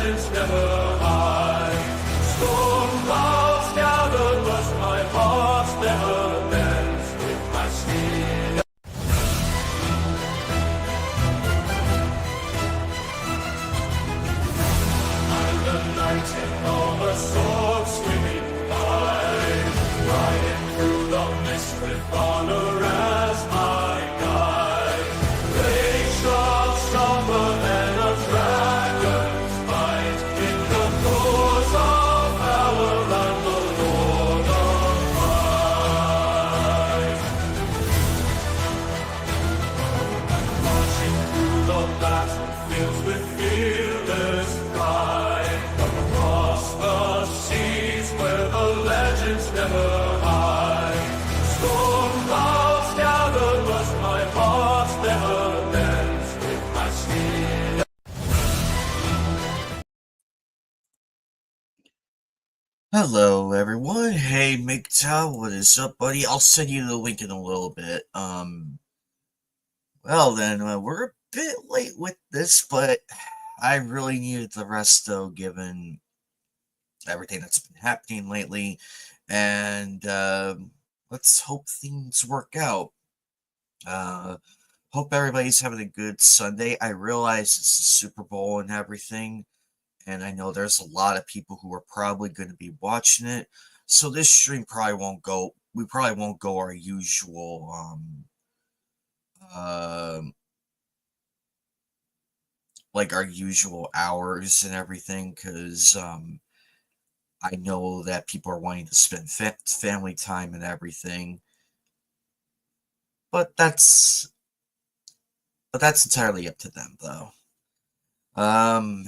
legends never hide. Storm clouds gather, but my heart never bends with my steed. I'm the knight in all the sword swimming by, riding through the mist with honor as my guide. They shall suffer than a dragon's bite in the cause of power and the Lord of might. Marching through the battlefields with fearless pride, across the seas where the legends never hide. Storm clouds gather, but my heart never bends with my steed. Hello, everyone. Hey, MGTOW, what is up, buddy? I'll send you the link in a little bit. Well then, we're a bit late with this, but I really needed the rest, though, given everything that's been happening lately, and let's hope things work out. Hope everybody's having a good Sunday. I realize it's the Super Bowl and everything, and I know there's a lot of people who are probably going to be watching it. So this stream probably won't go. We probably won't go our usual um like our usual hours and everything, because I know that people are wanting to spend family time and everything. But that's entirely up to them, though. Um,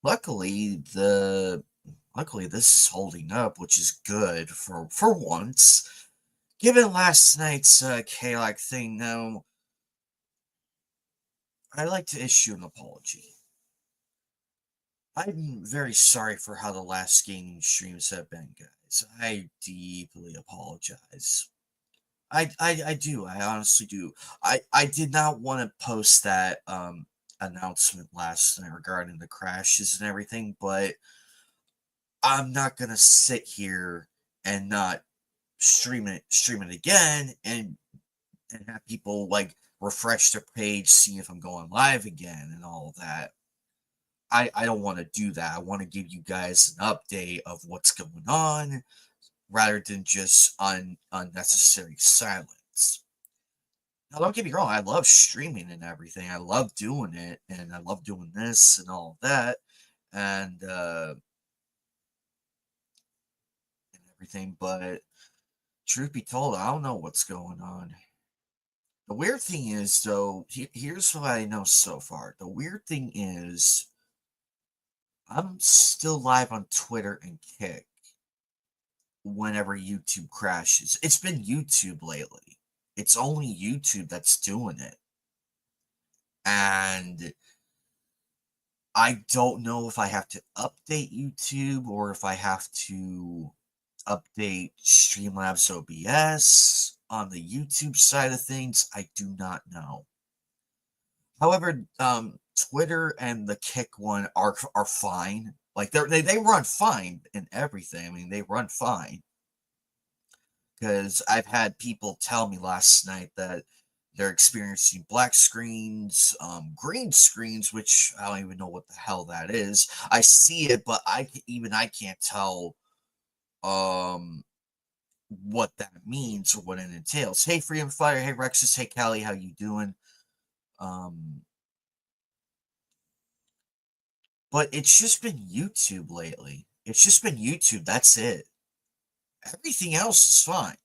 luckily this is holding up, which is good for once. Given last night's chaotic thing, now I'd like to issue an apology. I'm very sorry for how the last gaming streams have been, guys. I deeply apologize. I do. I honestly do. I did not want to post that announcement last night regarding the crashes and everything, but I'm not gonna sit here and not stream it again and have people like refresh their page, see if I'm going live again and all of that. I don't want to do that. I want to give you guys an update of what's going on rather than just unnecessary silence. Now, don't get me wrong, I love streaming and everything. I love doing it, and I love doing this and all of that, and everything. But truth be told, I don't know what's going on. The weird thing is, though, here's what I know so far. The weird thing is, I'm still live on Twitter and Kick whenever YouTube crashes. It's been YouTube lately. It's only YouTube that's doing it. And I don't know if I have to update YouTube or if I have to update Streamlabs OBS on the YouTube side of things. I do not know. However, Twitter and the Kick one are fine. Like they run fine and everything. I mean, they run fine. Because I've had people tell me last night that they're experiencing black screens, green screens, which I don't even know what the hell that is. I see it, but I can't tell what that means or what it entails. Hey, Freedom Fire. Hey, Rexus. Hey, Callie. How you doing? But it's just been YouTube lately. It's just been YouTube. That's it. Everything else is fine.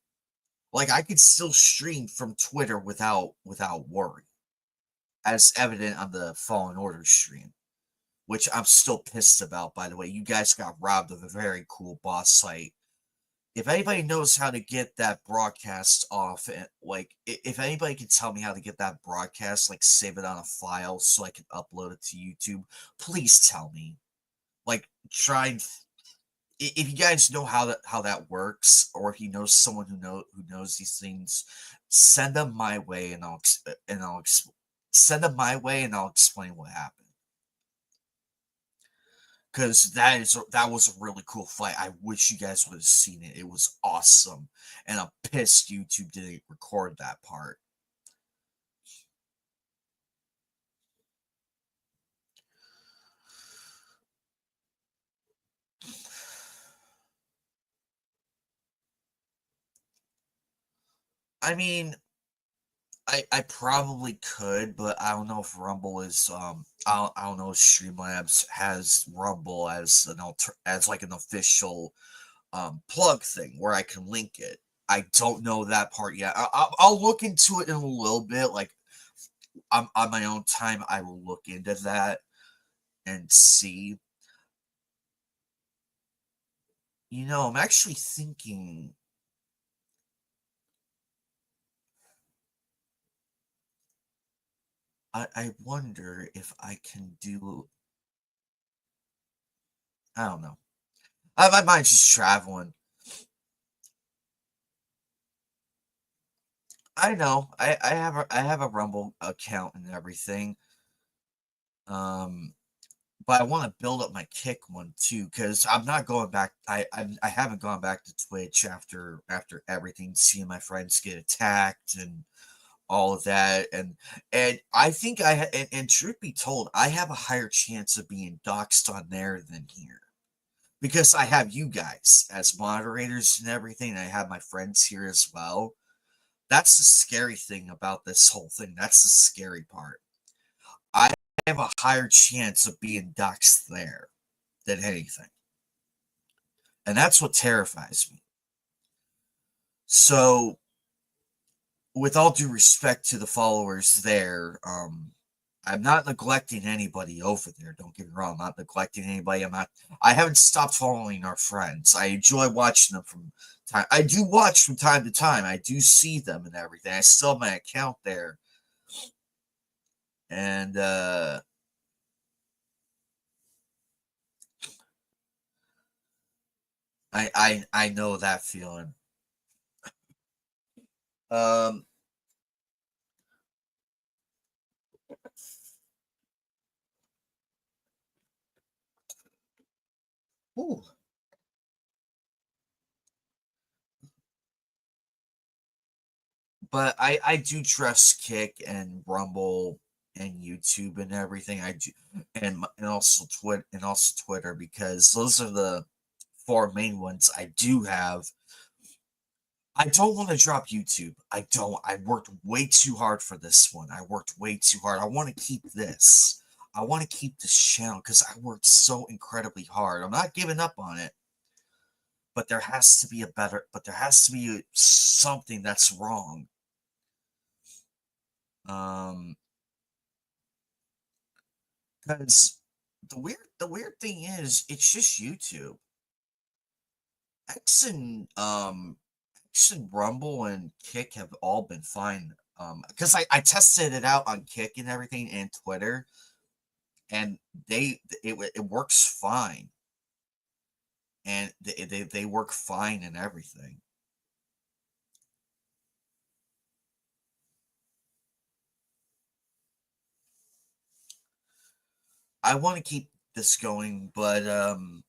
Like I could still stream from Twitter without worry, as evident on the Fallen Order stream, which I'm still pissed about. By the way, you guys got robbed of a very cool boss site. If anybody knows how to get that broadcast off, and like if anybody can tell me how to get that broadcast, like save it on a file so I can upload it to YouTube, please tell me. Like try and if you guys know how that works, or if you know someone who knows these things, send them my way, and I'll send them my way, and I'll explain what happened. because that was a really cool fight. I wish you guys would have seen it. It was awesome, and I'm pissed YouTube didn't record that part. I mean, I probably could, but I don't know if Rumble is I don't know if Streamlabs has Rumble as as like an official plug thing where I can link it. I don't know that part yet. I'll look into it in a little bit. Like on my own time, I will look into that and see. I'm actually thinking. I wonder if I can do. I don't know. My mind's just traveling. I know. I have a Rumble account and everything. Um, but I want to build up my Kick one too because I'm not going back. I haven't gone back to Twitch after everything, seeing my friends get attacked and all of that, and I think and truth be told, I have a higher chance of being doxxed on there than here because I have you guys as moderators and everything. And I have my friends here as well. That's the scary thing about this whole thing. That's the scary part. I have a higher chance of being doxxed there than anything. And that's what terrifies me. So, with all due respect to the followers there, I'm not neglecting anybody over there. Don't get me wrong. I'm not neglecting anybody. I haven't stopped following our friends. I enjoy watching them from time. I do watch from time to time. I do see them and everything. I still have my account there. And I know that feeling. Um ooh. But I do trust Kick and Rumble and YouTube and everything. I do, and also Twitter because those are the four main ones I do have. I don't want to drop YouTube. I don't. I worked way too hard for this one. I worked way too hard. I want to keep this. I want to keep this channel because I worked so incredibly hard. I'm not giving up on it, but there has to be but there has to be something that's wrong. Um, because the weird thing is it's just YouTube. X and X and Rumble and Kick have all been fine. Because I tested it out on Kick and everything and Twitter, and it works fine, and they work fine and everything. I want to keep this going, but I'm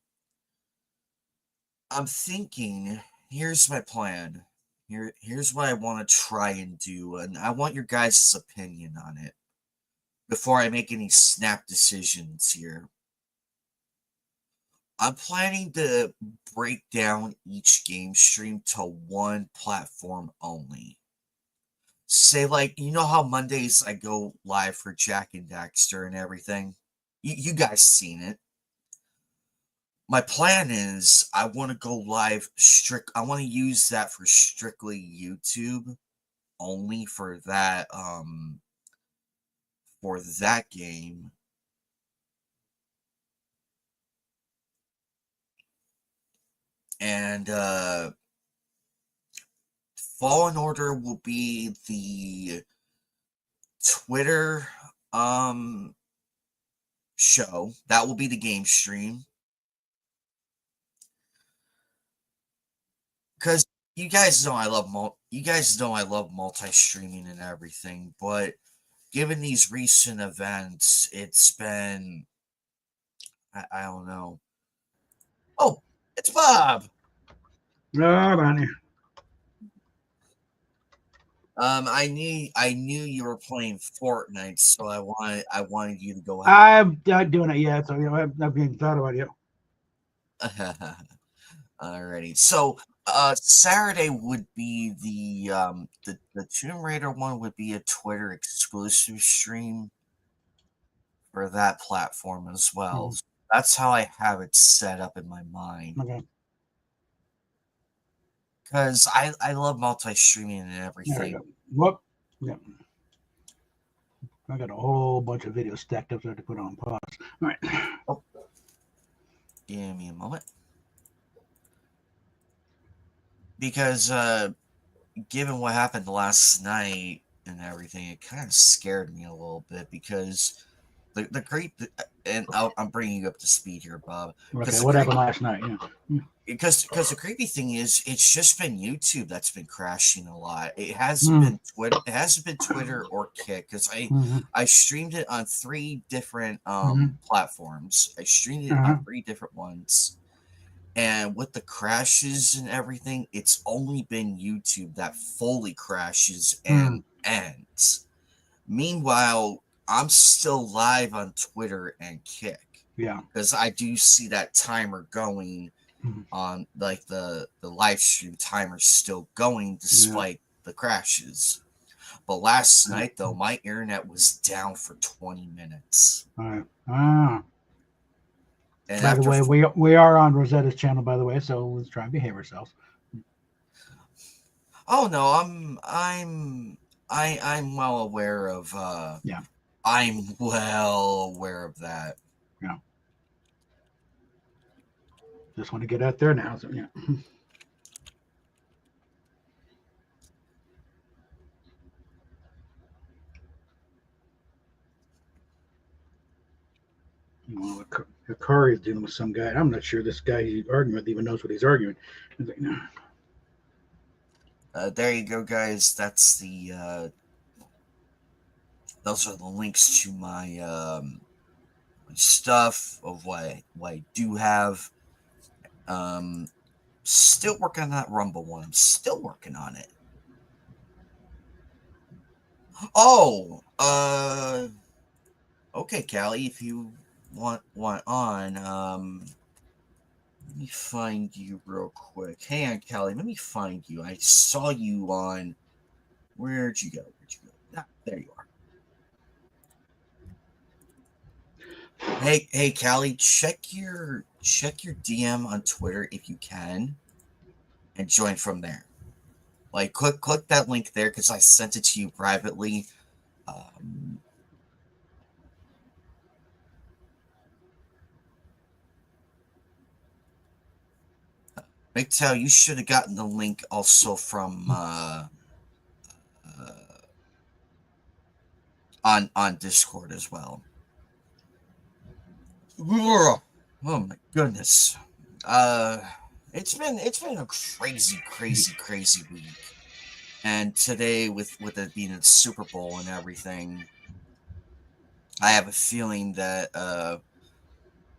thinking. Here's my plan. Here's what I want to try and do, and I want your guys' opinion on it before I make any snap decisions here. I'm planning to break down each game stream to one platform only. Say, like, you know how Mondays I go live for Jack and Daxter and everything? You guys seen it. My plan is I want to go live I want to use that for strictly YouTube only for that game. And Fallen Order will be the Twitter show. That will be the game stream. Because you guys know I love multi-streaming and everything, but given these recent events, it's been I don't know. Oh, it's Bob. Oh, honey. I knew you were playing Fortnite, so I wanted you to go ahead. I'm not doing it yet, so I've even thought about you. Alrighty. So Saturday would be the Tomb Raider one would be a Twitter exclusive stream for that platform as well. Mhm. So that's how I have it set up in my mind. Okay. Because I love multi-streaming and There we everything. go. Whoop. Yeah. I got a whole bunch of videos stacked up there to put on pause. All right. Oh, give me a moment. Because given what happened last night and everything, it kind of scared me a little bit because the great and I'm bringing you up to speed here, Bob. Okay. What happened last night? Yeah. Because the creepy thing is, it's just been YouTube that's been crashing a lot. It hasn't Mm. been Twitter. It hasn't been Twitter or Kick because Mm-hmm. I streamed it on 3 different Mm-hmm. platforms. I streamed it Uh-huh. on 3 different ones. And with the crashes and everything, it's only been YouTube that fully crashes and Mm. ends. Meanwhile, I'm still live on Twitter and Kick Yeah. because I do see that timer going Mhm. on, like the live stream timer still going despite the crashes. But last night though, my internet was down for 20 minutes. All right. Ah. And By the after way, we are on Rosetta's channel, by the way, so let's try and behave ourselves. Oh no, I'm well aware of Yeah. I'm well aware of that. Yeah. Just want to get out there now. So yeah. Well, Akari is dealing with some guy. I'm not sure this guy he's arguing with even knows what he's arguing. He's like, no. There you go, guys. That's the those are the links to my stuff of what I do have. Still working on that Rumble one. I'm still working on it. Oh, okay, Callie, if you want on, let me find you real quick. Hang on, Callie, let me find you. I saw you on. Where'd you go? Ah, there you are. Hey, Callie, check your DM on Twitter if you can, and join from there. Like, click that link there because I sent it to you privately. McTell, you should have gotten the link also from on Discord as well. Oh my goodness. It's been a crazy week. And today with it being a Super Bowl and everything, I have a feeling that a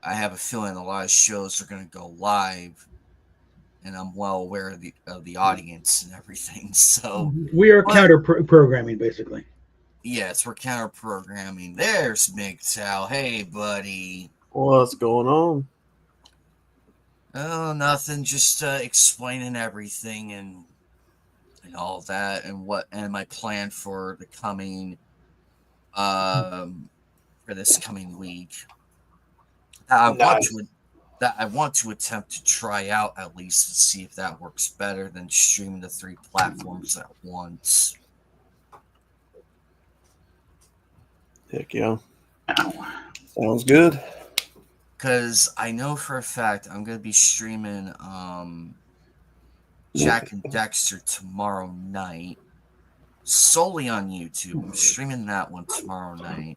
lot of shows are going to go live, and I'm well aware of the audience and everything. So We are counter programming, basically. yes, we're counter programming. There's MGTOW. Hey, buddy. What's going on? Oh, nothing. Just explaining everything and all that, and my plan for the coming for this coming week. I want to attempt to try out at least to see if that works better than streaming the 3 platforms at once. Heck yeah. Ow. Sounds good. Because I know for a fact I'm going to be streaming Jack and Dexter tomorrow night solely on YouTube. I'm streaming that one tomorrow night.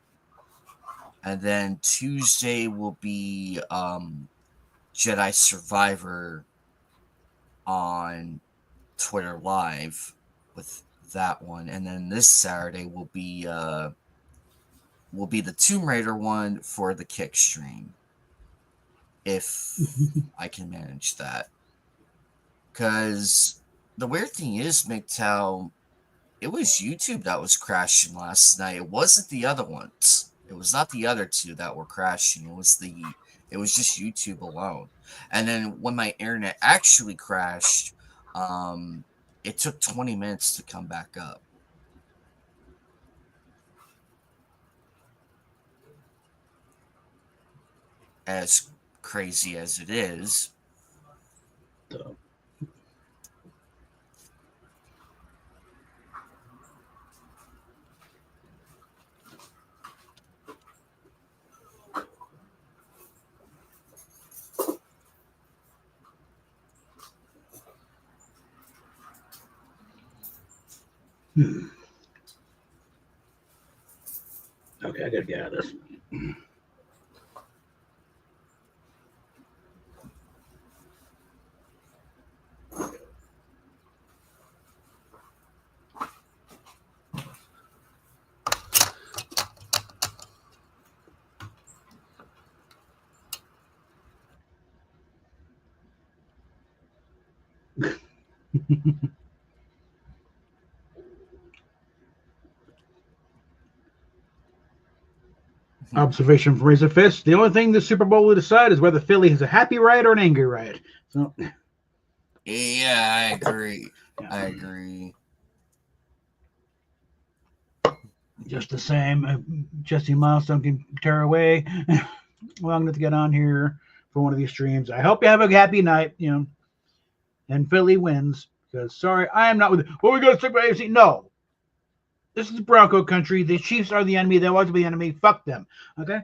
And then Tuesday will be Jedi Survivor on Twitter Live with that one. And then this Saturday will be the Tomb Raider one for the Kick stream. if I can manage that. Because the weird thing is, MGTOW, it was YouTube that was crashing last night. It wasn't the other ones. It was not the other two that were crashing. It was just YouTube alone. And then when my internet actually crashed, it took 20 minutes to come back up. As crazy as it is. So, okay, I gotta get out of this. Observation from Razor Fist. The only thing the Super Bowl will decide is whether Philly has a happy riot or an angry riot. So, yeah, I agree. Yeah. I agree. Just the same, Jesse Milestone can tear away. Long enough to get on here for one of these streams. I hope you have a happy night, and Philly wins. Because, sorry, I am not with it. Well, we got to stick with AFC. No. This is Bronco country. The Chiefs are the enemy. They want to be the enemy. Fuck them. Okay?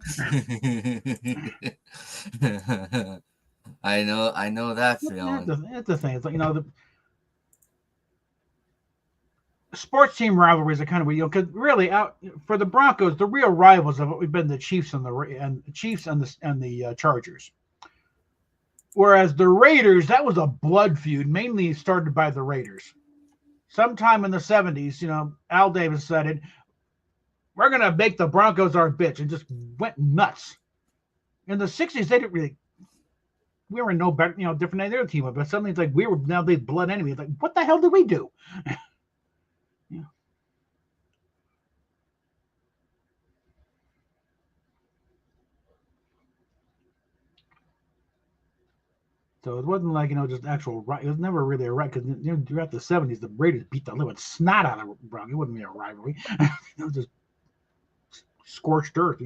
I know that feeling. That's the thing. It's like, the sports team rivalries are kind of weird, because really, for the Broncos, the real rivals have always been the Chiefs and the Chargers. Whereas the Raiders, that was a blood feud, mainly started by the Raiders. Sometime in the 70s, Al Davis said it, we're going to make the Broncos our bitch, and just went nuts. In the 60s, they didn't really, we were no better, different than their team, but suddenly it's like we were now the blood enemy. It's like, what the hell did we do? Yeah. So it wasn't like, just actual right. It was never really a right, because throughout the 70s, the Raiders beat the living snot out of the Broncos. It wouldn't be a rivalry. It was just scorched earth,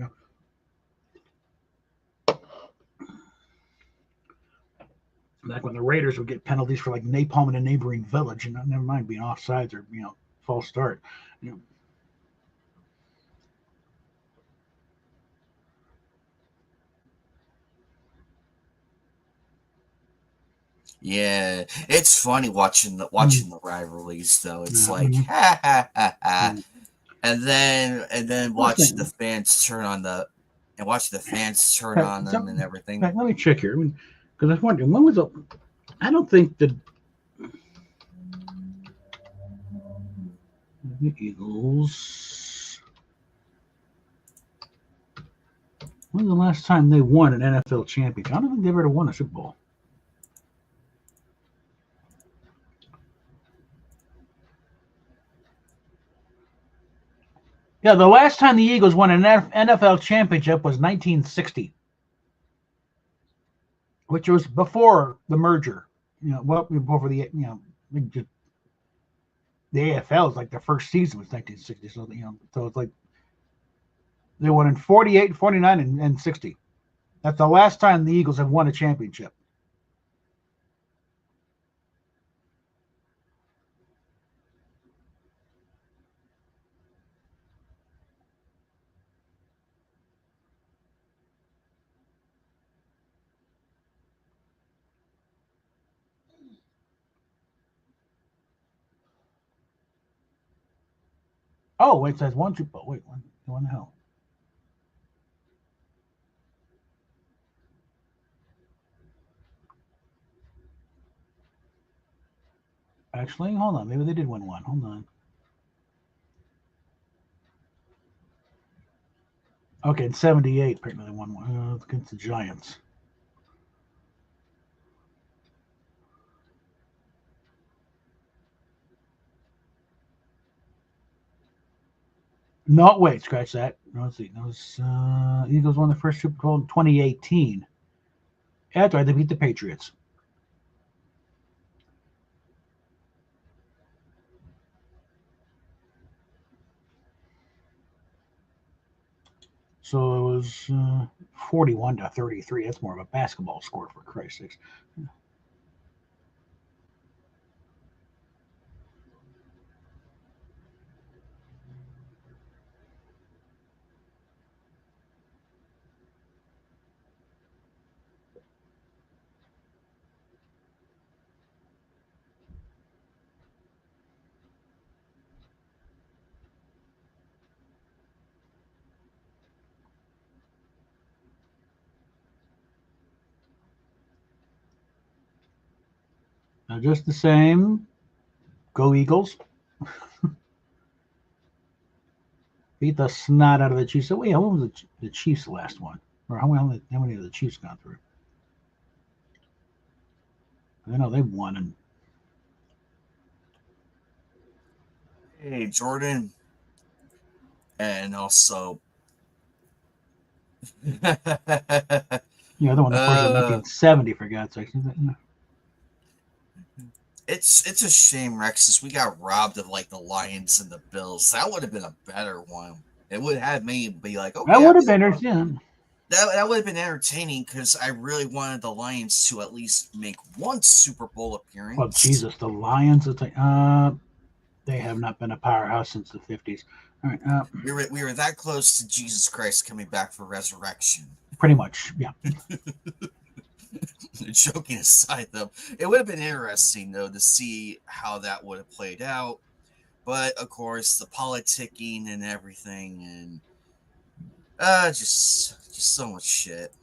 Back when the Raiders would get penalties for like napalm in a neighboring village, never mind being offsides or false start. Yeah, it's funny watching the rivalries though. It's like Mhm. ha ha ha ha, and then watching the fans turn on them and everything. Let me check here, because I was wondering when was it. I don't think the Eagles. When was the last time they won an NFL championship? I don't think they've ever won a Super Bowl. Yeah, the last time the Eagles won an NFL championship was 1960, which was before the merger. Before the AFL was like the first season was 1960. So so it's like they won in 48, 49, and 60. That's the last time the Eagles have won a championship. Oh, wait, it says one Super Bowl. Wait, one the hell? Actually, hold on. Maybe they did win one. Hold on. Okay, in 78, apparently they won one against the Giants. No, wait, scratch that. No, let's see. Those Eagles won the first Super Bowl in 2018. After they beat the Patriots. So it was 41-33. That's more of a basketball score, for Christ's sakes. Now, just the same, go Eagles. Beat the snot out of the Chiefs. So, wait, what was the Chiefs' last one? Or how many of the Chiefs gone through? I know they've won. And Hey, Jordan. And also, yeah, the one the first in 1970, for God's sake. it's a shame, Rexus. We got robbed of like the Lions and the Bills. That would have been a better one. It would have me be like, okay, That would have been interesting. that would have been entertaining because I really wanted the Lions to at least make one Super Bowl appearance. Well, Jesus, the Lions. They have not been a powerhouse since the 50s. All right, we were that close to Jesus Christ coming back for resurrection. pretty much, yeah. Joking aside, though, it would have been interesting though to see how that would have played out. But of course, the politicking and everything, and just so much shit.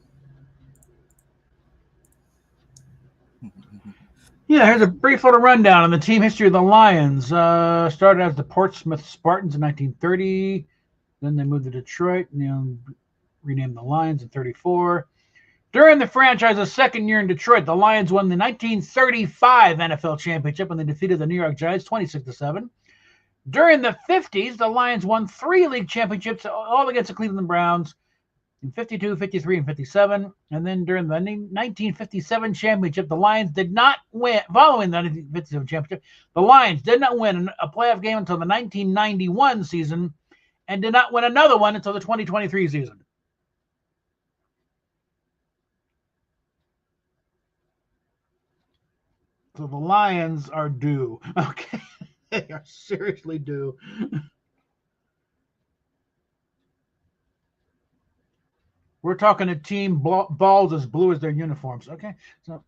Yeah, here's a brief little rundown on the team history of the Lions. Started as the Portsmouth Spartans in 1930. Then they moved to Detroit and renamed the Lions in 34. During the franchise's second year in Detroit, the Lions won the 1935 NFL Championship when they defeated the New York Giants 26-7. During the 50s, the Lions won 3 league championships, all against the Cleveland Browns in 52, 53, and 57. And then during the 1957 championship, the Lions did not win. Following the 1957 championship, the Lions did not win a playoff game until the 1991 season and did not win another one until the 2023 season. So the Lions are due. Okay. They are seriously due. We're talking a team balls as blue as their uniforms. Okay. So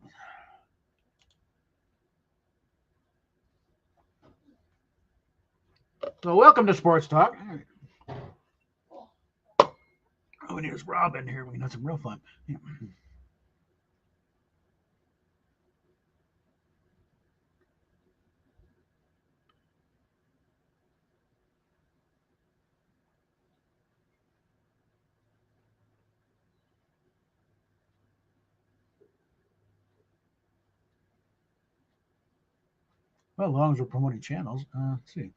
welcome to Sports Talk. Oh, and here's Robin here. We can have some real fun. Yeah. Well, as long as we're promoting channels, let's see.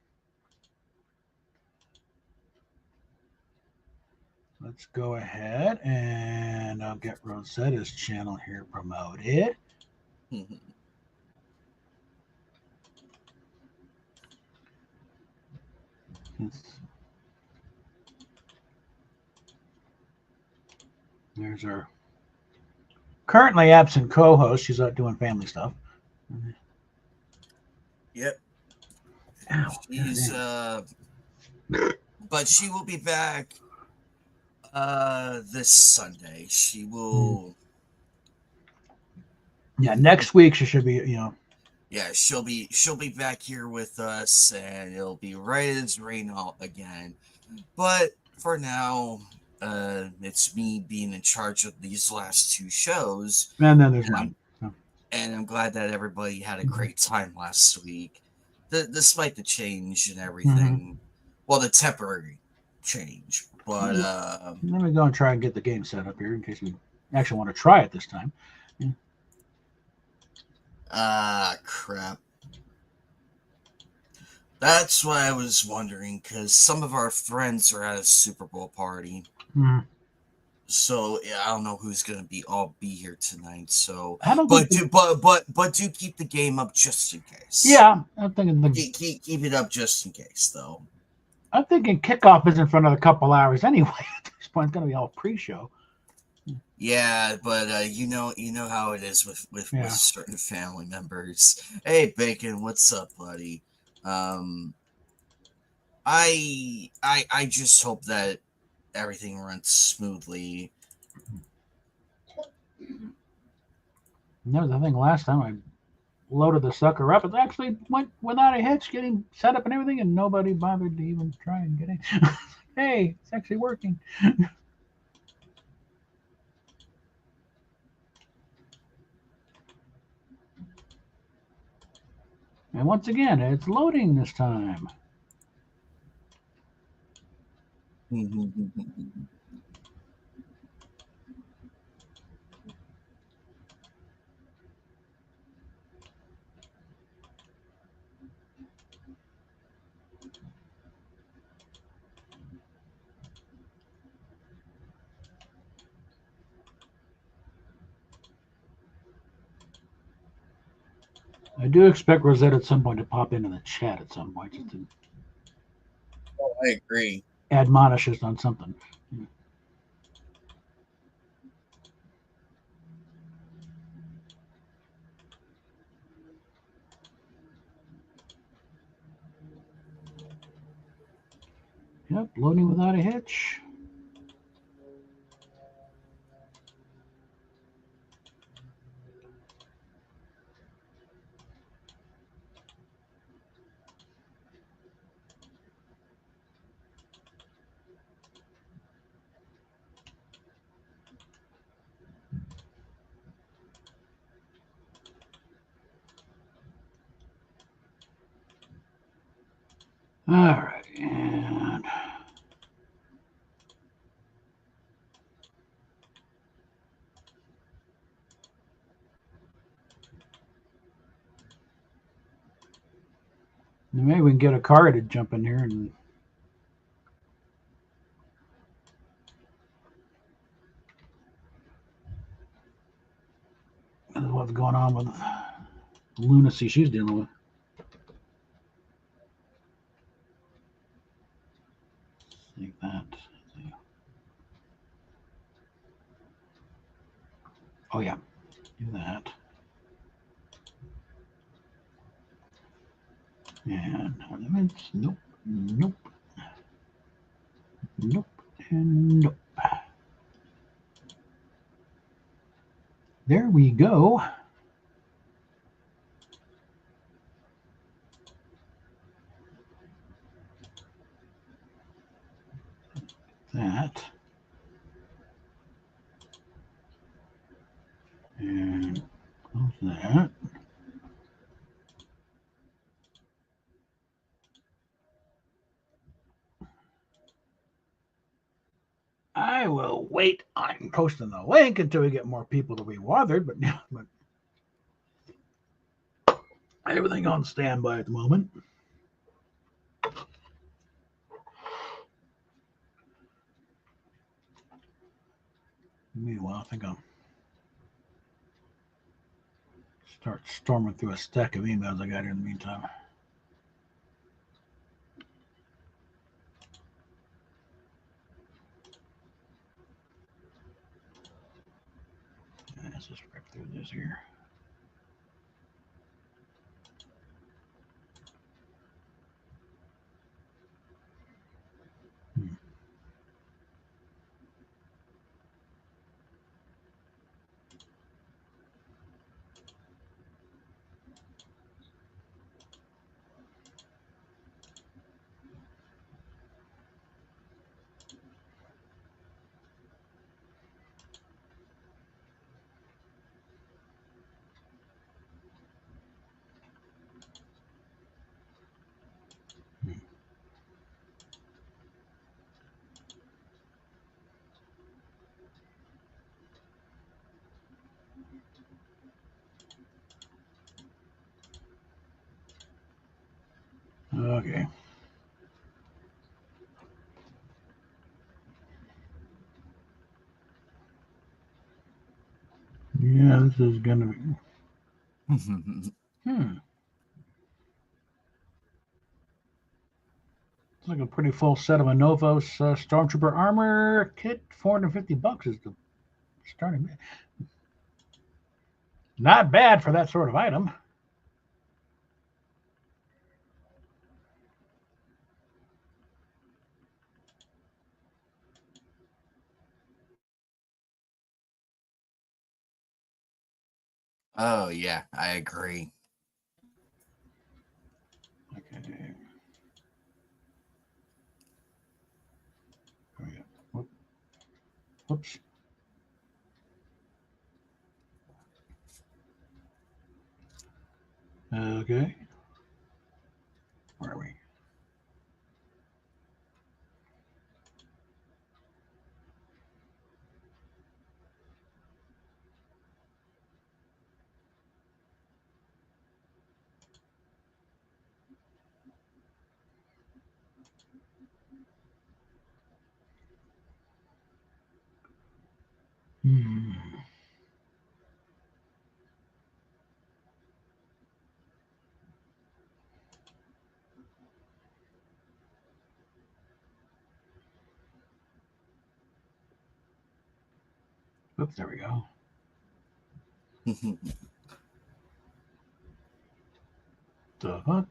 Let's go ahead and I'll get Rosetta's channel here promoted. There's our currently absent co-host. She's out doing family stuff. Yep. Ow, She's but she will be back this Sunday. She will Yeah, next week she should be, yeah, she'll be back here with us and it'll be right as rain again. But for now, it's me being in charge of these last 2 shows. And then there's mine. And I'm glad that everybody had a great time last week, despite the change and everything. Well, the temporary change. But let me go and try and get the game set up here in case we actually want to try it this time. Crap. That's what I was wondering, because some of our friends are at a Super Bowl party. Hmm. So yeah, I don't know who's gonna be here tonight. So, I don't but think. do keep the game up just in case. Yeah, I'm thinking Keep it up just in case, though. I'm thinking kickoff isn't for another couple hours anyway. At this point, it's going to be all pre-show. Yeah, but you know how it is with Yeah. certain family members. Hey, Bacon, what's up, buddy? Um, I just hope that everything runs smoothly. That was the thing last time I loaded the sucker up. It actually went without a hitch, getting set up and everything, and nobody bothered to even try and get in. Hey, it's actually working. And once again, it's loading this time. I do expect Rosette at some point to pop into the chat at some point just to Oh, I agree. admonish us on something. Yep, loading without a hitch. All right, and maybe we can get a car to jump in here and what's going on with lunacy she's dealing with. Like that. Oh yeah, do that. And elements, nope, nope, nope, and nope. There we go. That. And close that. I will wait on posting the link until we get more people to be bothered, but everything on standby at the moment. Meanwhile, I think I'll start storming through a stack of emails I got here in the meantime. Let's just rip through this here. Okay. Yeah, this is going to be. It's like a pretty full set of a Novos Stormtrooper armor kit. $450 is the starting. Not bad for that sort of item. Oh yeah, I agree. Okay. Whoops. Okay. Where are we? Hmm. Oops, there we go. The what?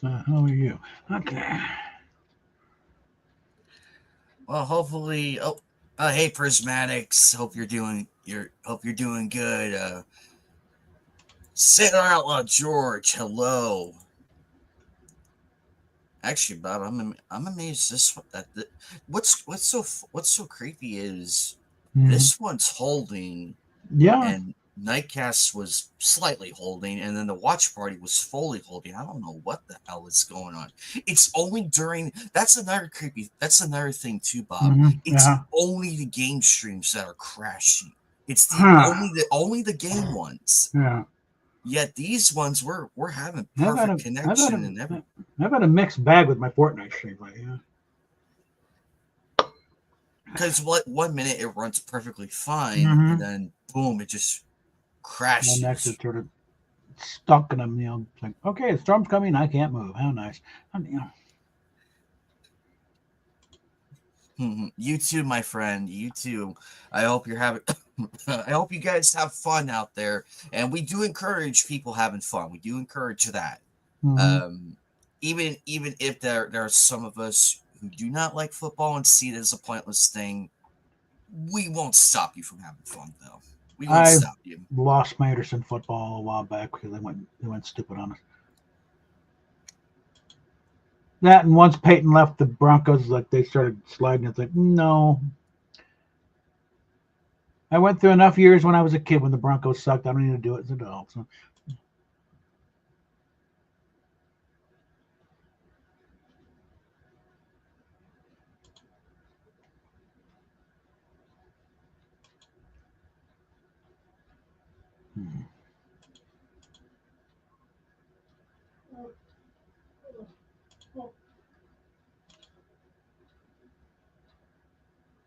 The hell are you? Okay. Well, hopefully. Oh, hey, Prismatics. Hope you're doing. Hope you're doing good. Sailor Outlaw George. Hello. Actually, Bob, I'm amazed. What's so creepy is this one's holding, Yeah. and Nightcast was slightly holding, and then the watch party was fully holding. I don't know what the hell is going on. It's only during that's another thing too, Bob. It's Yeah. only the game streams that are crashing. It's Huh. only the game ones. Yeah. Yet these ones we're having I've had perfect connection and everything. I've had a mixed bag with my Fortnite stream, but yeah. Because one minute it runs perfectly fine, Mm-hmm. and then boom, it just And crashes. next it's sort of stuck, and I'm like, okay, the storm's coming, I can't move. How nice. You too, my friend. You too. I hope you're having. I hope you guys have fun out there, and we do encourage people having fun. We do encourage that. Mm-hmm. Even if there are some of us who do not like football and see it as a pointless thing, we won't stop you from having fun, though. We won't I stop you. lost my interest in football a while back because they went stupid on us. That and once Peyton left the Broncos, like they started sliding. It's like no. I went through enough years when I was a kid when the Broncos sucked. I don't need to do it as an adult. So.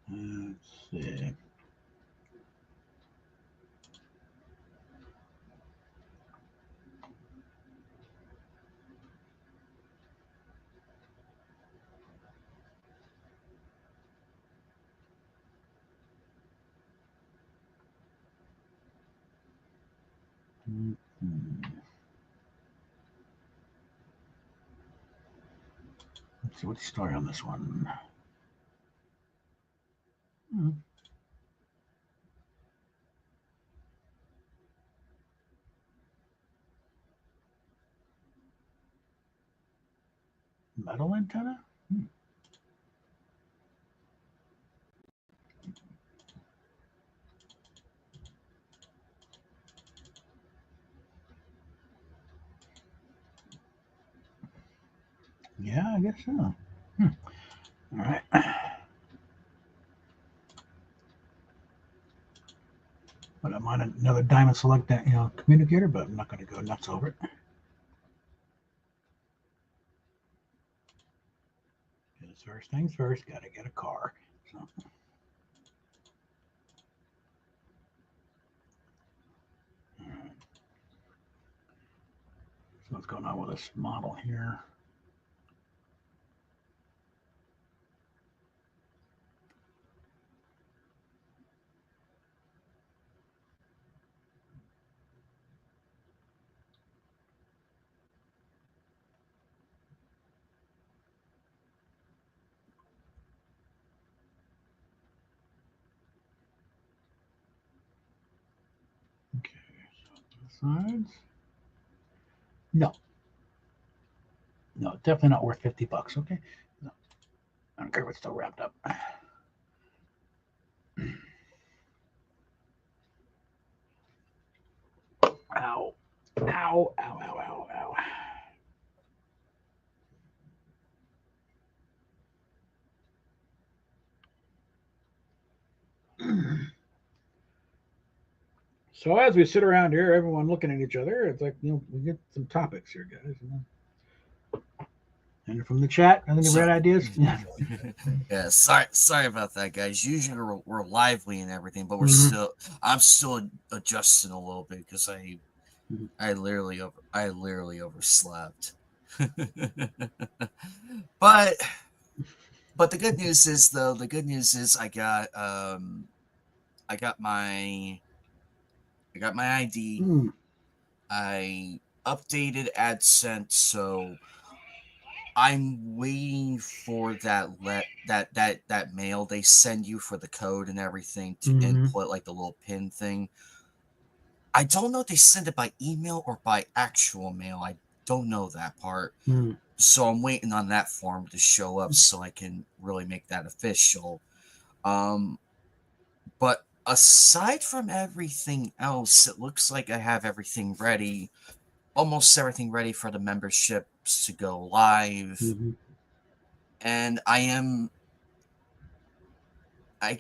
Let's see. Let's see what's the story on this one. Metal antenna? Yeah, I guess so. All right. What am mind another Diamond Select, communicator, but I'm not going to go nuts over it. First things first, got to get a car. So. So what's going on with this model here? Okay, so both sides. No, definitely not worth $50. Okay, no, I don't care if it's still wrapped up. Ow, ow, ow, ow, ow, ow. So as we sit around here, everyone looking at each other, it's like, we get some topics here, guys. And from the chat, any red ideas? Yeah, sorry about that, guys. Usually we're lively and everything, but I'm still adjusting a little bit because I literally overslept. but the good news is I got my ID. I updated AdSense, so I'm waiting for that mail they send you for the code and everything to input, like the little pin thing. I don't know if they send it by email or by actual mail. I don't know that part. So I'm waiting on that form to show up so I can really make that official. But aside from everything else, it looks like I have everything ready. Almost everything ready for the memberships to go live. And I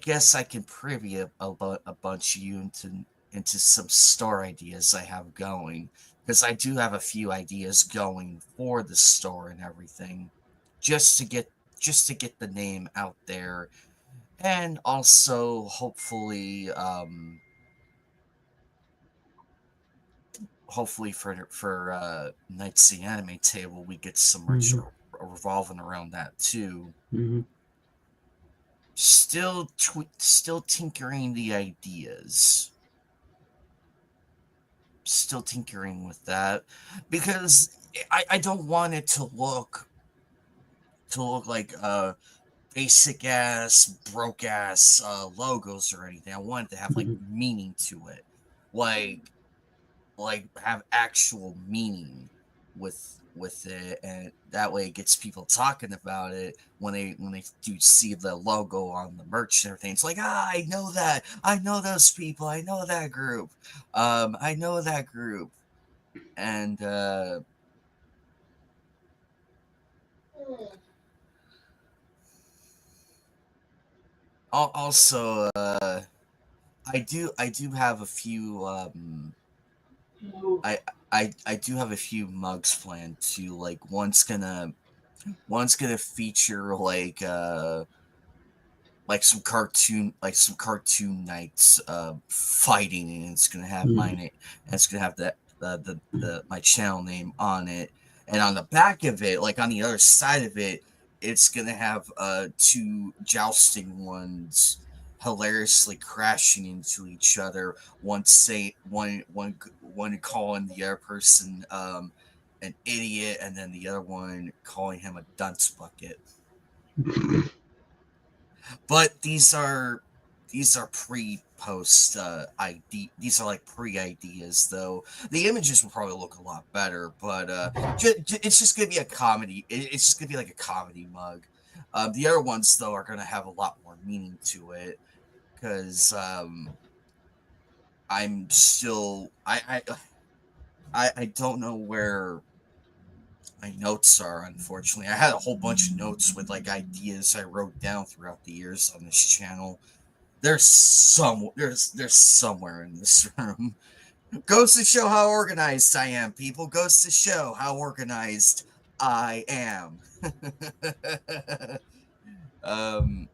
guess I can preview a bunch of you into some store ideas I have going, because I do have a few ideas going for the store and everything, just to get the name out there, and also hopefully for Knights the Anime Table, we get some merch revolving around that too. Still tinkering the ideas. Still tinkering with that, because I don't want it to look like basic ass, broke ass logos or anything. I want it to have like meaning to it, like have actual meaning with it, and that way it gets people talking about it when they do see the logo on the merch and everything. It's like, I know that, I know those people, I know that group, and also I do have a few I do have a few mugs planned too. Like one's gonna feature like some cartoon knights fighting, and it's gonna have my name, and it's gonna have the my channel name on it, and on the back of it, like on the other side of it, it's gonna have two jousting ones hilariously crashing into each other, one calling the other person an idiot, and then the other one calling him a dunce bucket. But these are pre-post ID. These are like pre-ideas, though. The images will probably look a lot better, but it's just gonna be a comedy. It's just gonna be like a comedy mug. The other ones, though, are gonna have a lot more meaning to it, because I'm still I don't know where my notes are, unfortunately. I had a whole bunch of notes with like ideas I wrote down throughout the years on this channel There's somewhere in this room. Goes to show how organized I am, people. Goes to show how organized I am. um,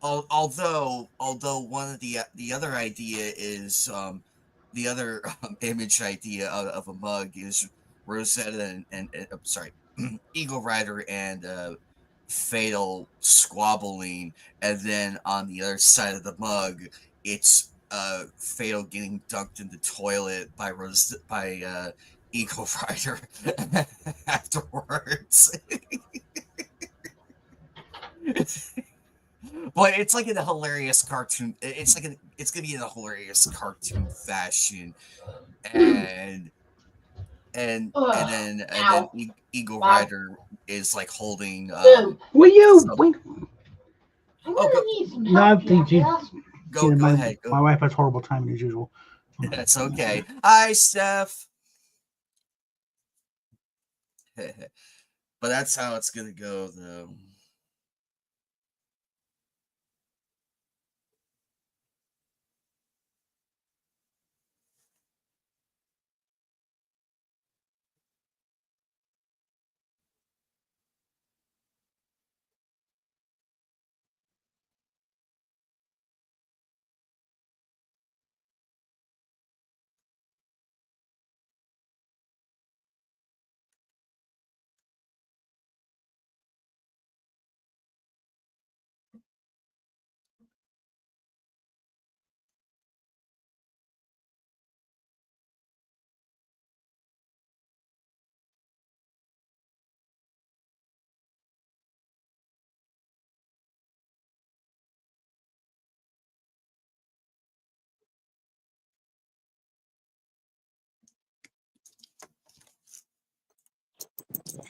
although one of the other idea is the other image idea of a mug is Rosetta and I'm sorry, Eagle Rider and Fatal squabbling, and then on the other side of the mug, it's Fatal getting dunked in the toilet by Eagle Rider afterwards. But it's like in a hilarious cartoon. It's like it's gonna be in a hilarious cartoon fashion, and then Eagle Rider is like holding. Will you? Some, No, I think you. go ahead. My wife has horrible timing as usual. That's okay. Hi, Steph. But that's how it's gonna go, though.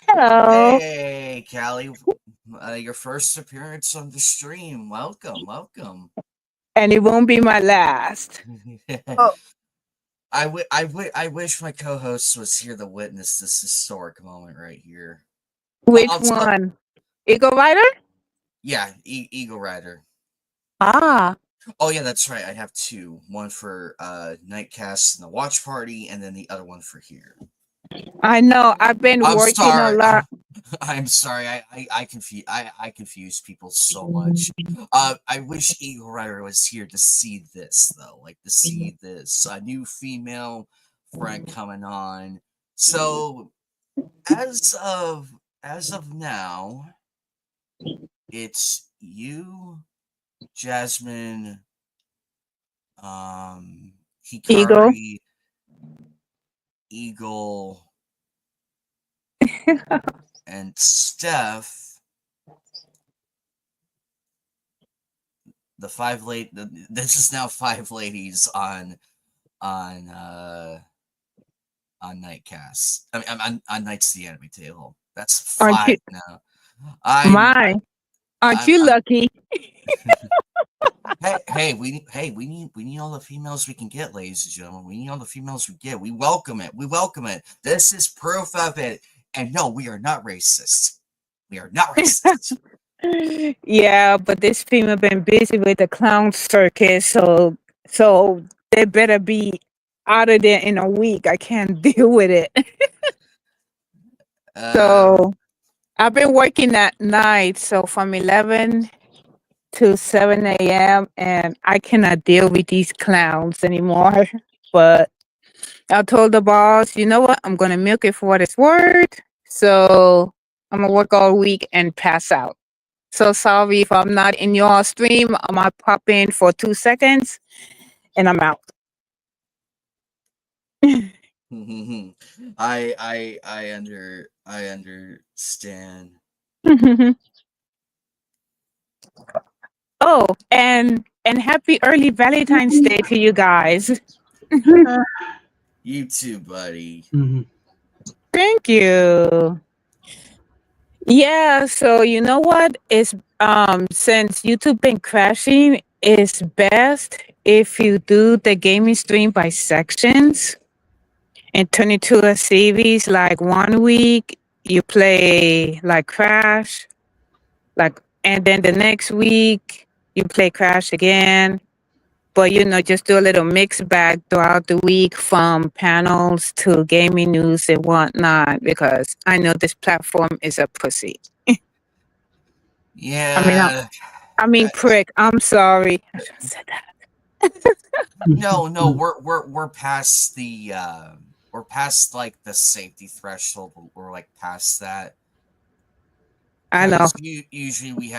Hello. Hey, Callie. Your first appearance on the stream. Welcome. And it won't be my last. Oh. I wish my co-host was here to witness this historic moment right here. Which one? Eagle Rider? Yeah, Eagle Rider. Ah. Oh yeah, that's right. I have two. One for Nightcast and the watch party, and then the other one for here. I know. I've been working a lot. I'm sorry. I confuse people so much. I wish Eagle Rider was here to see this though, like to see this new female friend coming on. So as of now, it's you, Jasmine, Hikari, Eagle, and Steph. The five late. This is now five ladies on Nightcast. I mean, on Nights the Anime Table. That's five now. Aren't you lucky? Hey, we need all the females we can get, ladies and gentlemen. We need all the females we get. We welcome it. This is proof of it. And no, we are not racist. We are not racist. Yeah, but this female been busy with the clown circus, so they better be out of there in a week. I can't deal with it. So I've been working at night, so from 11 to 7 a.m. and I cannot deal with these clowns anymore. But I told the boss, you know what? I'm going to milk it for what it's worth. So I'm going to work all week and pass out. So sorry if I'm not in your stream. I might pop in for 2 seconds and I'm out. I understand. Oh, and happy early Valentine's Day to you guys. You too, buddy. Mm-hmm. Thank you. Yeah, so you know what? It's since YouTube been crashing, it's best if you do the gaming stream by sections and turn it to a series. Like 1 week you play like Crash, and then the next week you play Crash again. But just do a little mixed bag throughout the week from panels to gaming news and whatnot, because I know this platform is a pussy. Yeah. I mean, prick. I'm sorry. I shouldn't have said that. No, we're past the like the safety threshold. We're like past that. I know. 'Cause usually we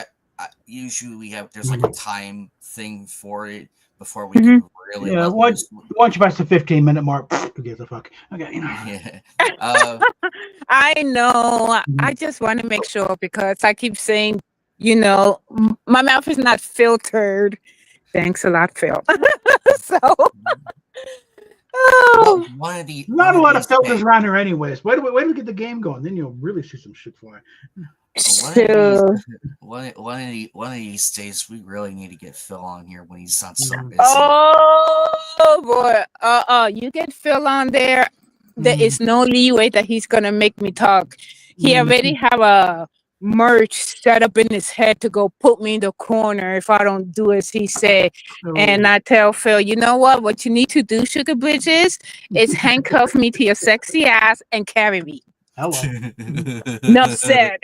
have there's like a time thing for it before we can really Yeah, let once loose. you pass the 15-minute mark, who gives a fuck? Okay, Yeah. I know. I just want to make sure, because I keep saying, my mouth is not filtered. Thanks a lot, Phil. So, oh, one of the not a lot of filters days, around here, anyways. Wait till we get the game going, then you'll really see some shit fly. so, one of these days, we really need to get Phil on here when he's not so busy. oh boy, you get Phil on there. There is no leeway that he's gonna make me talk. He already have a merch set up in his head to go put me in the corner if I don't do as he say. And I tell Phil, you know what? What you need to do, Sugar Bridges, is handcuff me to your sexy ass and carry me. Hello. Enough said.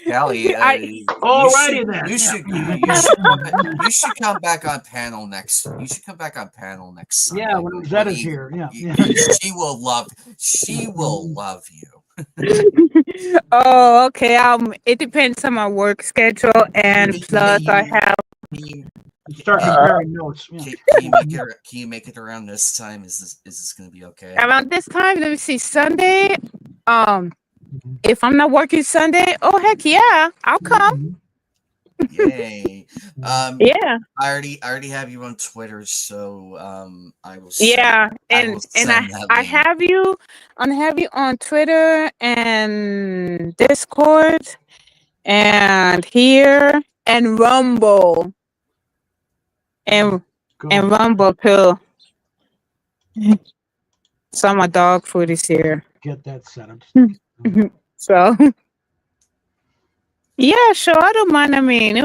Callie, Alrighty then. you should come back on panel next. You should come back on panel next Sunday. Yeah, when Zetta's here. Yeah. She will love you. Oh, okay. It depends on my work schedule, and plus I have. Start comparing notes. Can you make it around this time? Is this going to be okay? Around this time, let me see. Sunday. If I'm not working Sunday, oh heck yeah, I'll come. Yay. Yeah. I already have you on Twitter, so I will. I have you on Twitter and Discord and here and Rumble and Rumble too. So my dog food is here. Get that set up. So yeah, sure, I don't mind. I mean,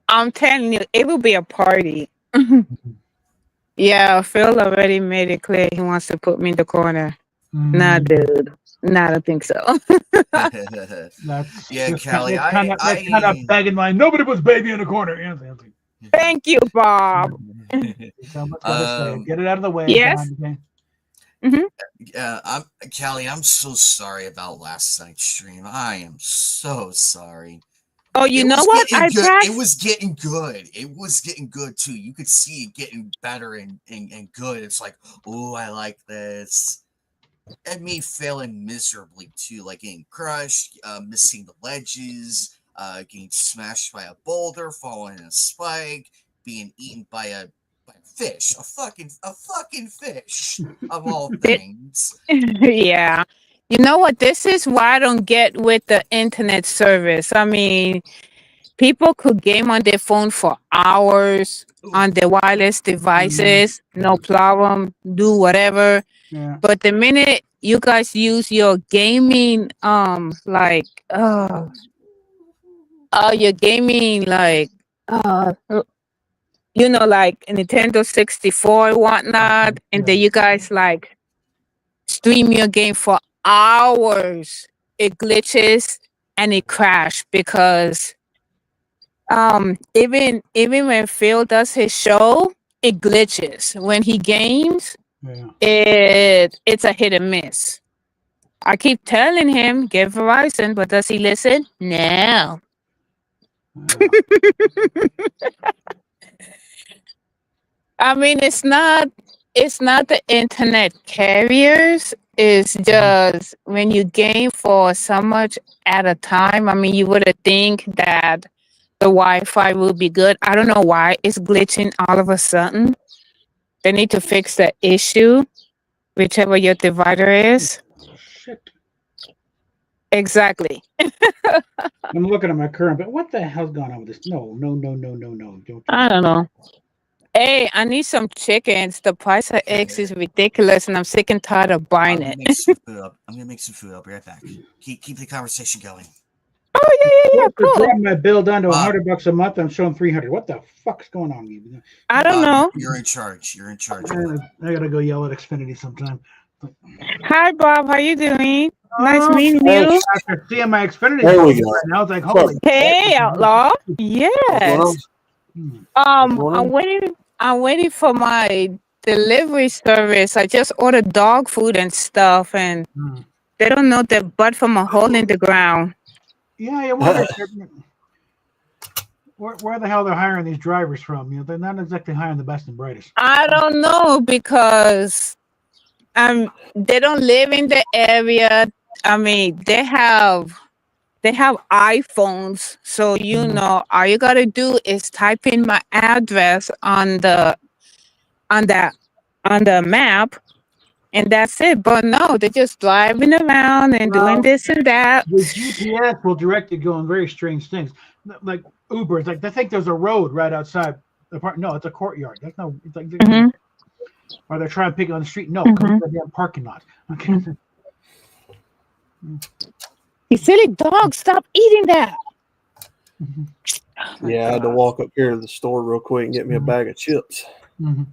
I'm telling you, it will be a party. Yeah, Phil already made it clear he wants to put me in the corner. Nah, dude. Nah, I don't think so. That's yeah, Callie. Kind of begging my nobody puts baby in the corner. Yeah, thank you, Bob. Get it out of the way. Yes. Callie, I'm so sorry about last night's stream. I am so sorry. Oh, you know what? It was getting good. It was getting good too. You could see it getting better and good. It's like, oh, I like this. And me failing miserably too, like getting crushed, missing the ledges, getting smashed by a boulder, falling in a spike, being eaten by a fish, a fucking fish of all things. Yeah. You know what? This is why I don't get with the internet service. I mean, people could game on their phone for hours on their wireless devices, no problem, do whatever. Yeah. But the minute you guys use your gaming, your gaming, like Nintendo 64 and whatnot, and then you guys like stream your game for hours, it glitches and it crashes because even when Phil does his show, it glitches. When he games, it's a hit and miss. I keep telling him get Verizon, but does he listen? No. I mean, it's not the internet carriers. It's just when you game for so much at a time. I mean, you would think that the Wi-Fi will be good. I don't know why it's glitching all of a sudden. They need to fix the issue, whichever your divider is. Shit. Exactly. I'm looking at my current, but what the hell's going on with this? No. I don't know. Hey, I need some chickens. The price of eggs is ridiculous, and I'm sick and tired of buying it. I'm gonna make some food. I'll be right back. Keep the conversation going. Oh yeah, To cool. drop my bill down to Bob. $100 a month, I'm showing 300. What the fuck's going on? I don't know. You're in charge. You're in charge. I gotta go yell at Xfinity sometime. Hi, Bob. How you doing? Nice Oh, meeting Hey, you. after seeing my Xfinity There we bill go. right now, it's like What's holy. up? Hey, outlaw. What's going Yes. on? Hmm. What's going I'm on? waiting. I'm waiting for my delivery service. I just ordered dog food and stuff, and Hmm. they don't know their butt from a hole in the ground. Yeah, you wonder where the hell they're hiring these drivers from. They're not exactly hiring the best and brightest. I don't know because they don't live in the area. I mean, they have iPhones, so Mhm. all you gotta do is type in my address on the on the map, and that's it. But no, they're just driving around and doing Well, this and that. the GPS will direct you going very strange things, like Uber. It's like they think there's a road right outside the park. No, it's a courtyard. That's no. It's like, Hmm. or they're trying to pick it on the street. No, come Hmm. to the damn parking lot. Okay. You silly dog! Stop eating that. Mhm. Oh my Yeah, I had to God. walk up here to the store real quick and get me a bag of chips. Mhm.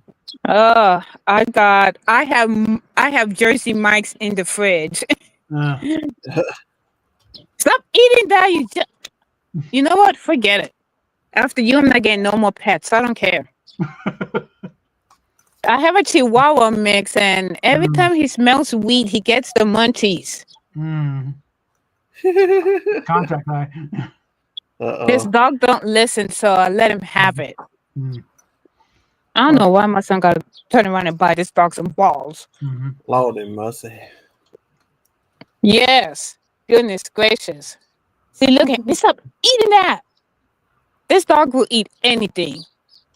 I have Jersey Mike's in the fridge. Uh, Stop eating that. You know what? Forget it. After you, I'm not getting no more pets. I don't care. I have a Chihuahua mix, and every Mm. time he smells weed, he gets the munchies. mm. Contact high. This Uh-oh. dog don't listen, so I let him have it. Mm. I don't know why my son got to turn around and buy this dog some balls. Mm-hmm. Lordy mercy. Yes. Goodness gracious. See, look at me. Stop eating that. This dog will eat anything.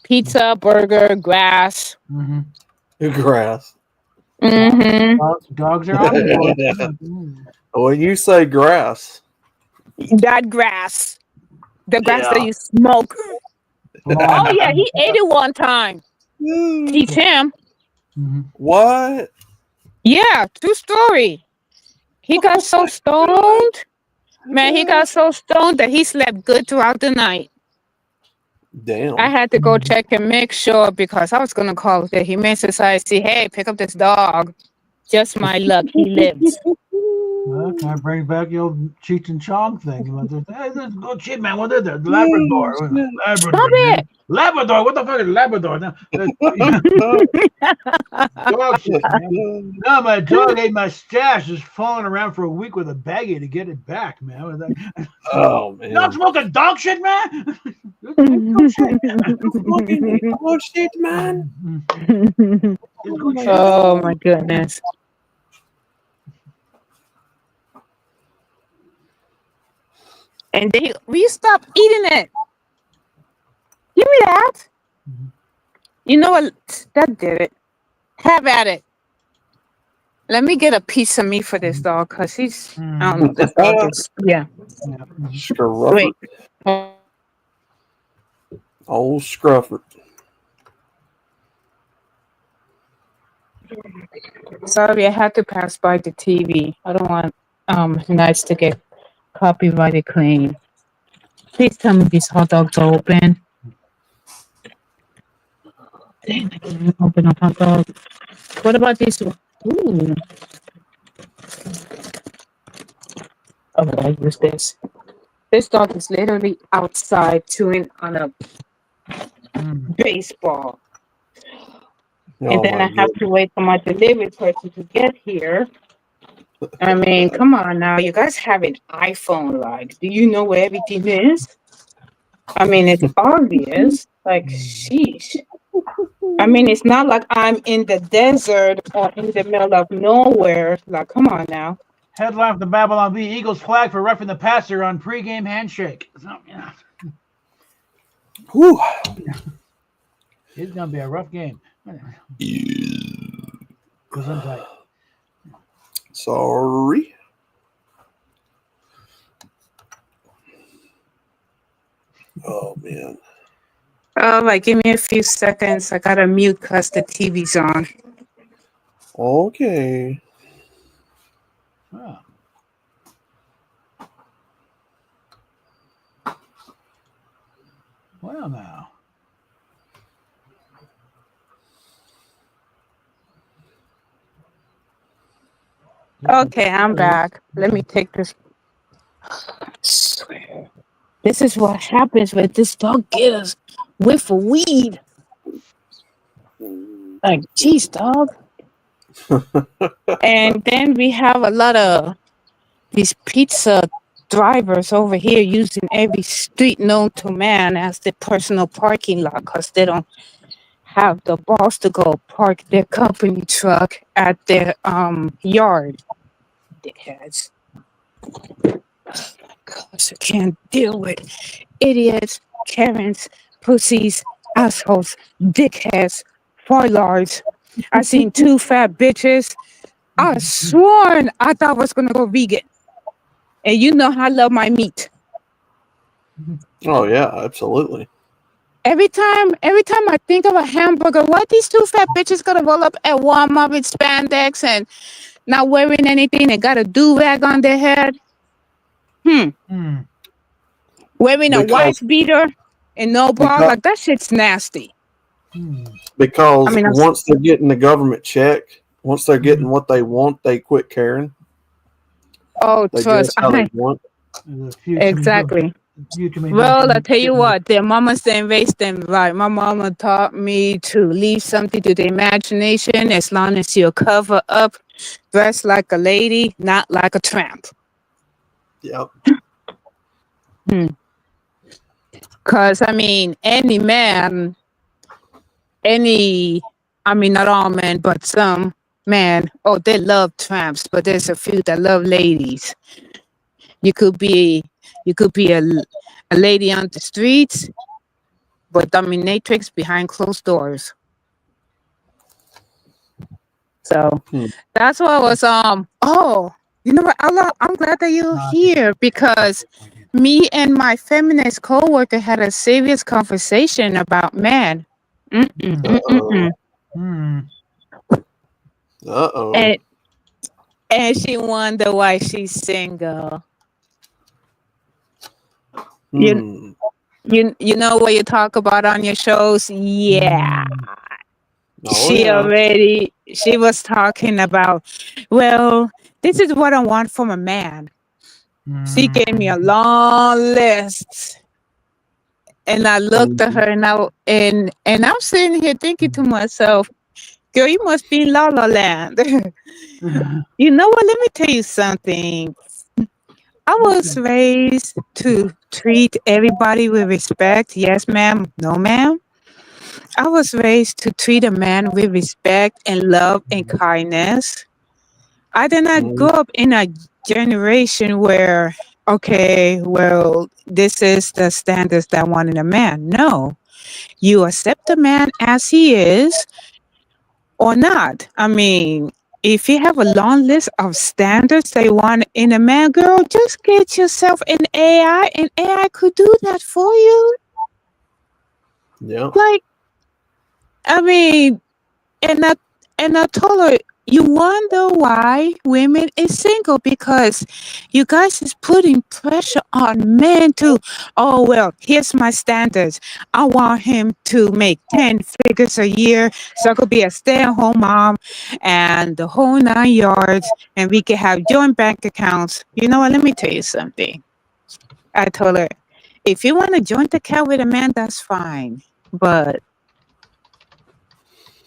Pizza, burger, grass. Mm-hmm. Grass. Mm-hmm. Dogs are omnivores. Mm. When you say grass, That grass. The grass that yeah. you smoke. Lawn. Oh, yeah, he ate it one time. Teach him. Mm-hmm. What? Yeah, true story. He got so stoned. Man, he got so stoned that he slept good throughout the night. Damn. I had to go check and make sure because I was going to call the Humane Society. Hey, pick up this dog. Just my luck. He lives. Well, can I bring back your Cheech and Chong thing? Hey, this is good shit, man. What is it? Labrador. Labrador. Stop Man. it. Labrador. What the fuck is Labrador? No, dog shit, man. No, my dog ate my stash. Just falling around for a week with a baggie to get it back, man. I was like, Oh man. not smoking dog shit, man. Oh shit, man. It's good shit. Oh, my goodness. And will you stop eating it? Give me that. Mhm. You know what? That did it. Have at it. Let me get a piece of meat for this dog because I don't know. This dog is, yeah. Yeah. Scrufford. Wait. Old Scrufford. Sorry, I had to pass by the TV. I don't want Nights to get copyrighted claim. Please tell me these hot dogs are open. Dang, I can't open a hot dog. What about this one? Ooh. Oh, I use this. This dog is literally outside chewing on a Mm. baseball. Oh And then my I have to wait for my delivery person to get here. I mean, come on now. You guys have an iPhone, like, do you know where everything is? I mean, it's obvious. Like, sheesh. I mean, it's not like I'm in the desert or in the middle of nowhere. Like, come on now. Headline of the Babylon V. Eagles flag for roughing the passer on pregame handshake. So, yeah, Whew. it's going to be a rough game. Gesundheit. Sorry. Oh man. All right, give me a few seconds. I gotta mute because the TV's on. Okay. Oh. Well, now. Okay, I'm back. Let me take this. I swear. This is what happens when this dog gets whiff of weed. Like, geez, dog. And then we have a lot of these pizza drivers over here using every street known to man as their personal parking lot because they don't have the balls to go park their company truck at their yard. Dickheads. Oh my gosh, I can't deal with idiots, Karens, pussies, assholes, dickheads, farlards. I seen two fat bitches. I sworn I thought I was gonna go vegan. And you know how I love my meat. Oh yeah, absolutely. Every time I think of a hamburger, why these two fat bitches gonna roll up at Walmart with spandex and not wearing anything and got a do-rag on their head? Hmm. Wearing a Because wife beater and no bra, because, like that shit's nasty. Hmm. because I mean, once they're getting the government check, once they're getting what they want, they quit caring. oh, They trust. dress how they want. Exactly. Well, I tell you what, their mamas didn't raise them right. My mama taught me to leave something to the imagination as long as you cover up, dress like a lady, not like a tramp. Yep. Because, I mean, any man, not all men, but some men, oh, they love tramps, but there's a few that love ladies. You could be a lady on the streets, but dominatrix behind closed doors. So that's what I was oh, you know what? I'm glad that you're here because me and my feminist coworker had a serious conversation about men. Uh-oh. And she wonder why she's single. Hmm. You know what you talk about on your shows? Yeah. Oh, yeah. She was talking about, well, this is what I want from a man. She gave me a long list. And I looked at her and I'm sitting here thinking to myself, girl, you must be in La La Land. You know what? Let me tell you something. I was raised to treat everybody with respect. Yes, ma'am. No, ma'am. I was raised to treat a man with respect and love and kindness. I did not grow up in a generation where, okay, well, this is the standards that I want in a man. No, you accept a man as he is or not. I mean, if you have a long list of standards that you want in a man, girl, just get yourself an AI and AI could do that for you. Yeah. Like, I mean, and I told her, you wonder why women is single because you guys is putting pressure on men to, oh, well, here's my standards. I want him to make 10 figures a year so I could be a stay-at-home mom and the whole 9 yards and we can have joint bank accounts. You know what? Let me tell you something. I told her, if you want a joint account with a man, that's fine. But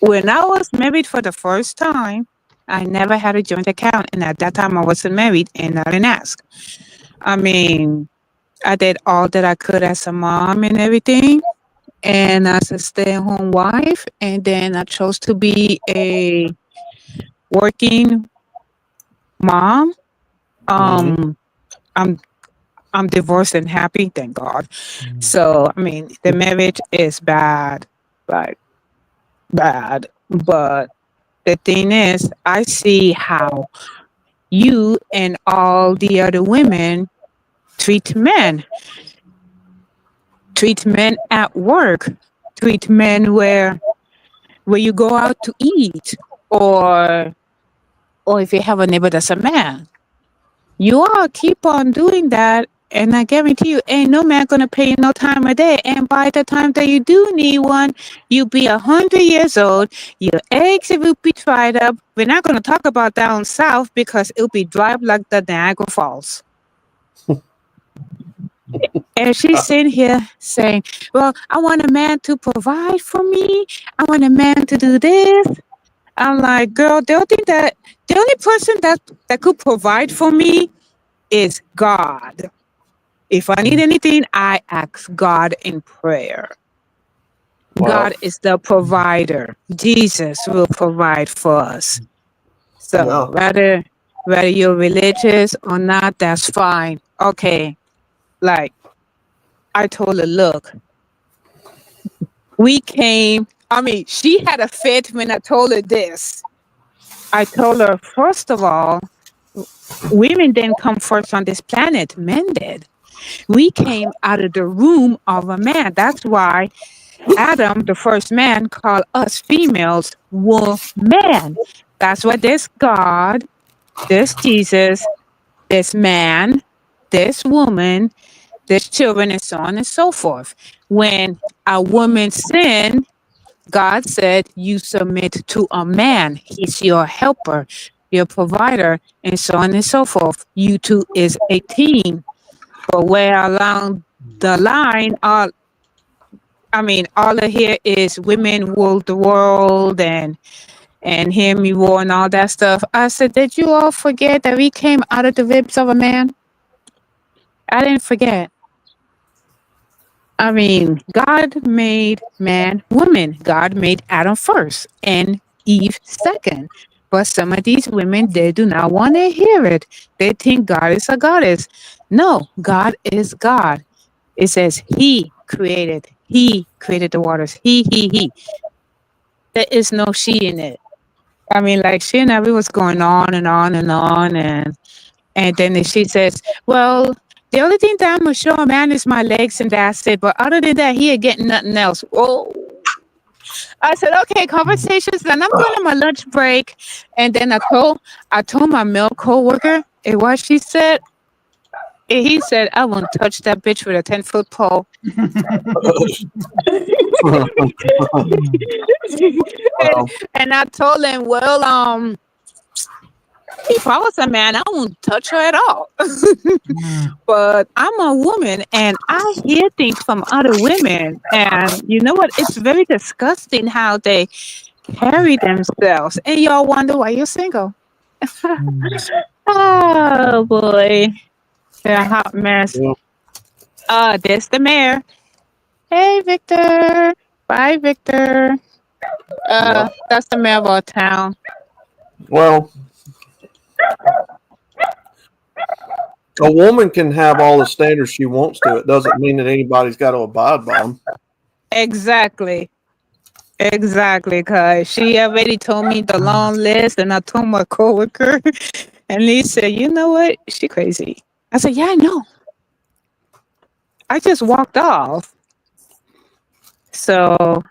when I was married for the first time, I never had a joint account. And at that time, I wasn't married and I didn't ask. I mean, I did all that I could as a mom and everything. And as a stay-at-home wife. And then I chose to be a working mom. I'm divorced and happy, thank God. So, I mean, the marriage is bad. But the thing is, I see how you and all the other women treat men at work, treat men where you go out to eat, or if you have a neighbor that's a man. You all keep on doing that And I guarantee you, ain't no man gonna pay you no time a day. And by the time that you do need one, you'll be 100 years old. Your eggs will be dried up. We're not gonna talk about down south because it'll be dry up like the Niagara Falls. And she's sitting here saying, "Well, I want a man to provide for me. I want a man to do this." I'm like, "Girl, the only person that could provide for me is God. If I need anything, I ask God in prayer. Wow. God is the provider. Jesus will provide for us. So whether you're religious or not, that's fine. Okay, like I told her, look, she had a fit when I told her this. I told her, first of all, women didn't come first on this planet, men did. We came out of the womb of a man. That's why Adam, the first man, called us females woman. That's why there's God, there's Jesus, there's man, there's woman, there's children, and so on and so forth. When a woman sinned, God said, you submit to a man. He's your helper, your provider, and so on and so forth. You two is a team. But where along the line, all I hear is women rule the world and hear me war and all that stuff. I said, did you all forget that we came out of the ribs of a man? I didn't forget. God made man, woman. God made Adam first and Eve second. But some of these women, they do not want to hear it. They think God is a goddess. No, God is God. It says He created the waters. He. There is no she in it. Like she and I was going on and on and on, and then she says, well, the only thing that I'm gonna show a man is my legs and that's it. But other than that, he ain't getting nothing else. Oh, I said, okay, conversations. Then I'm going on my lunch break, and then I told my male coworker, and what she said, and he said, I won't touch that bitch with a 10-foot pole. and I told him, well, if I was a man, I wouldn't touch her at all. But I'm a woman, and I hear things from other women. And you know what? It's very disgusting how they carry themselves. And y'all wonder why you're single. Oh, boy. They're a hot mess. There's the mayor. Hey, Victor. Bye, Victor. That's the mayor of our town. Well, a woman can have all the standards she wants to. It doesn't mean that anybody's got to abide by them. Exactly, because she already told me the long list, and I told my coworker, and he said, you know what? She crazy. I said, yeah, I know. I just walked off. So,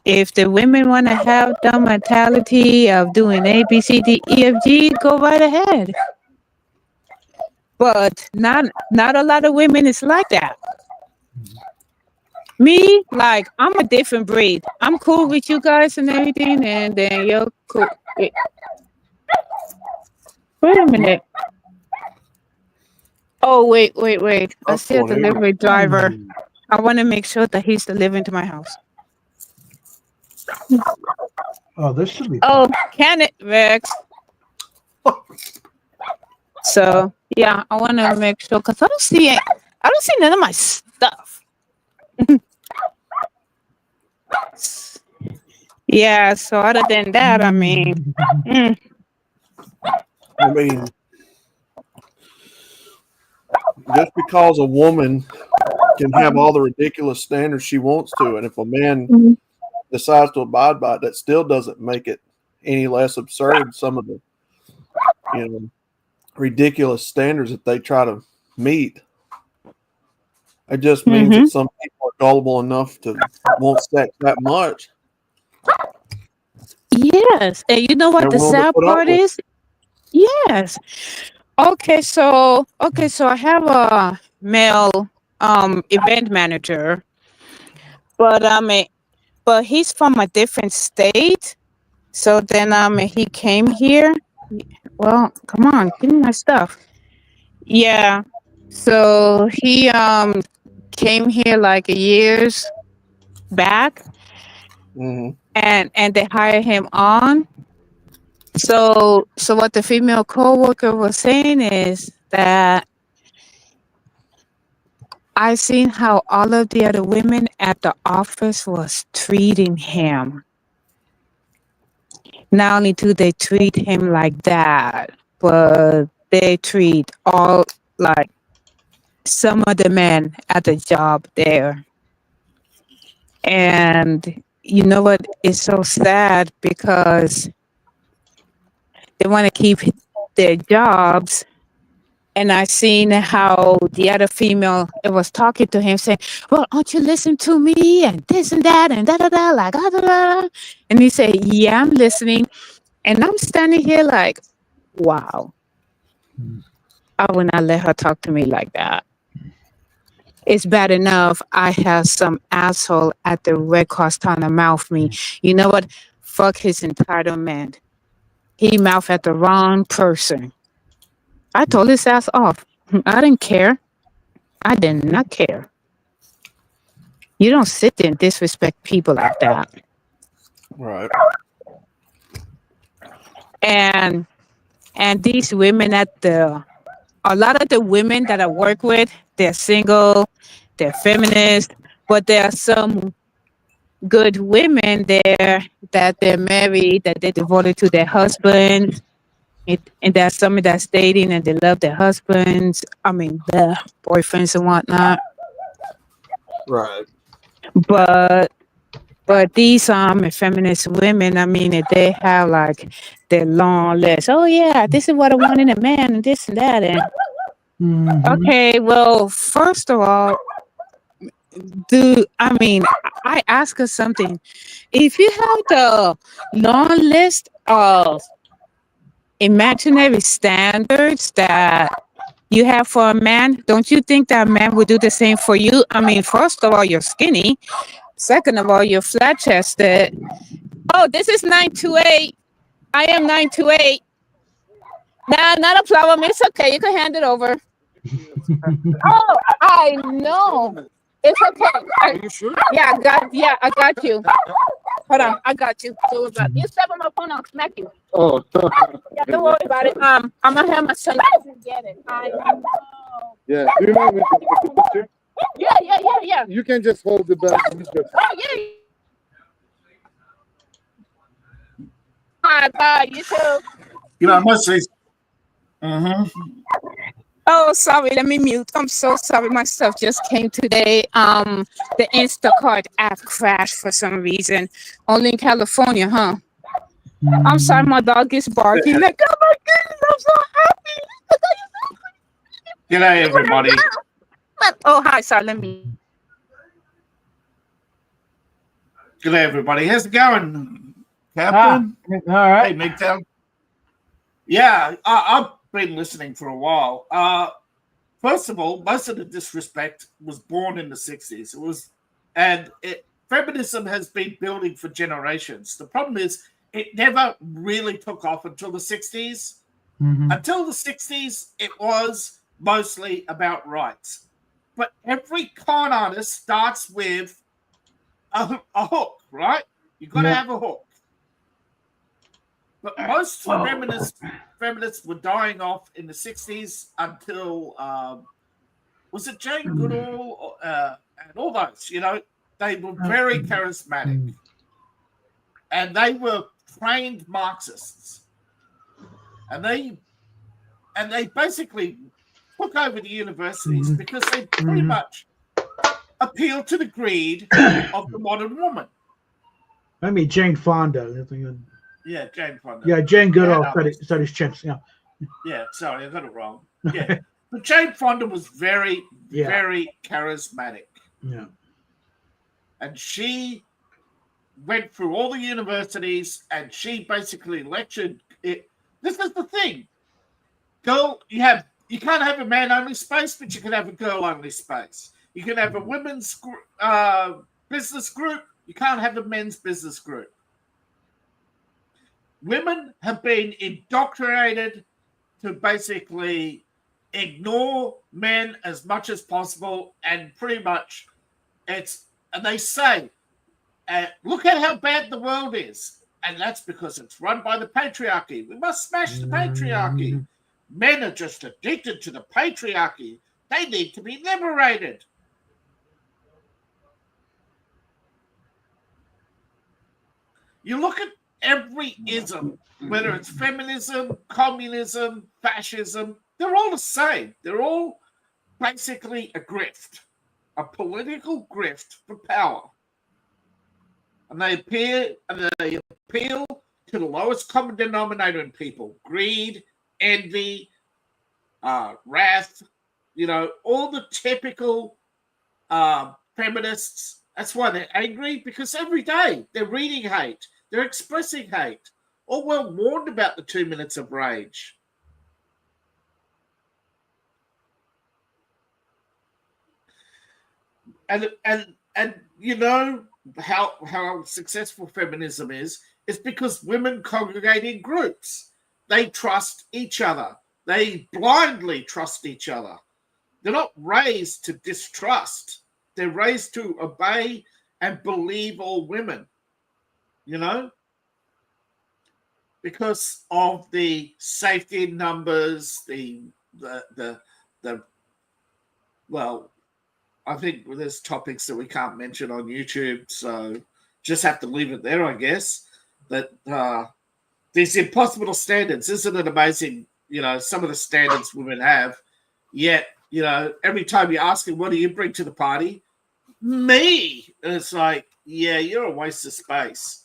if the women want to have the mentality of doing A, B, C, D, E, F, G, go right ahead. But not a lot of women is like that. Me, I'm a different breed. I'm cool with you guys and everything, and then you're cool. Wait a minute. Oh, wait. I see a delivery driver. I want to make sure that he's delivering to my house. Oh, this should be. Oh, can it, Rex? So, yeah, I want to make sure, because I don't see none of my stuff. Yeah, so other than that, Just because a woman can have all the ridiculous standards she wants to, and if a man decides to abide by it, that still doesn't make it any less absurd. Some of the, ridiculous standards that they try to meet. It just means that some people are gullible enough to want sex that much. Yes, and you know what the sad part is? Yes, Okay, so I have a male event manager, but but he's from a different state. So then he came here. Well, come on, give me my stuff. Yeah. So he came here like years back, Hmm. and they hired him on. So what the female coworker was saying is that I seen how all of the other women at the office was treating him. Not only do they treat him like that, but they treat all like some of the men at the job there. And you know what? It's so sad because they want to keep their jobs. And I seen how the other female it was talking to him saying, "Well, aren't you listening to me and this and that and da da da like da da da?" And he said, "Yeah, I'm listening." And I'm standing here like, "Wow, I will not let her talk to me like that." It's bad enough I have some asshole at the Red Cross trying to mouth me. You know what? Fuck his entitlement. He mouthed at the wrong person. I told his ass off. I didn't care. I did not care. You don't sit there and disrespect people like that. Right. And these women at the a lot of the women that I work with, they're single, they're feminist, but there are some good women there that they're married, that they're devoted to their husbands. And there's some that's dating and they love their husbands. I mean, their boyfriends and whatnot. Right. But these feminist women, I mean, they have like their long list. Oh yeah, this is what I want in a man, and this and that. And okay, well, first of all, I ask her something. If you have the long list of imaginary standards that you have for a man, don't you think that a man would do the same for you? I mean, first of all, you're skinny. Second of all, you're flat chested. Oh, this is 928. I am 928. Nah, not a problem. It's okay. You can hand it over. Oh, I know. It's okay. Are you sure? Yeah, I got you. Hold on, I got you. Don't worry about it. You step on my phone, I'll smack you. Oh, Yeah, don't worry about it. I'm gonna have my son get it. I know. yeah. Do you mind me to take a picture? Yeah. You can just hold the bag. Oh yeah. Bye. You too. You know, I must say, mhm. Oh, sorry. Let me mute. I'm so sorry. My stuff just came today. The Instacart app crashed for some reason. Only in California, huh? I'm sorry. My dog is barking. Like, oh my goodness, I'm so happy. G'day, everybody. Oh, hi. Sorry. Let me. G'day, everybody. How's it going, Captain? All right. Hey, Midtown. Yeah, I've been listening for a while. First of all, most of the disrespect was born in the 60s. Feminism has been building for generations. The problem is it never really took off until the 60s. Until the 60s, it was mostly about rights. But every con artist starts with a hook, right? You've got to have a hook. But most feminists were dying off in the 60s until, was it Jane Goodall and all those, you know, they were very charismatic. And they were trained Marxists. And they basically took over the universities because they pretty much appealed to the greed of the modern woman. I mean, Jane Fonda. Yeah, Jane Fonda. Yeah, Jane Goodall studies chimps. Yeah. Yeah, sorry, I got it wrong. Yeah. But Jane Fonda was very, very charismatic. Yeah. And she went through all the universities and she basically lectured it. This is the thing. girl, you can't have a man only space, but you can have a girl only space. You can have a women's business group. You can't have a men's business group. Women have been indoctrinated to basically ignore men as much as possible, and pretty much and they say, look at how bad the world is, and that's because it's run by the patriarchy. We must smash the patriarchy. Men are just addicted to the patriarchy. They need to be liberated. You look at every ism, whether it's feminism, communism, fascism, they're all the same. They're all basically a grift, a political grift for power. And they appeal to the lowest common denominator in people: greed, envy, wrath, all the typical feminists. That's why they're angry, because every day they're reading hate, they're expressing hate, all well warned about the 2 minutes of rage. And you know how successful feminism is because women congregate in groups. They trust each other. They blindly trust each other. They're not raised to distrust. They're raised to obey and believe all women, because of the safety in numbers, well, I think there's topics that we can't mention on YouTube, so just have to leave it there, I guess. That these impossible standards, isn't it amazing? Some of the standards women have, yet, every time you ask them, what do you bring to the party? Me. And it's like, yeah, you're a waste of space.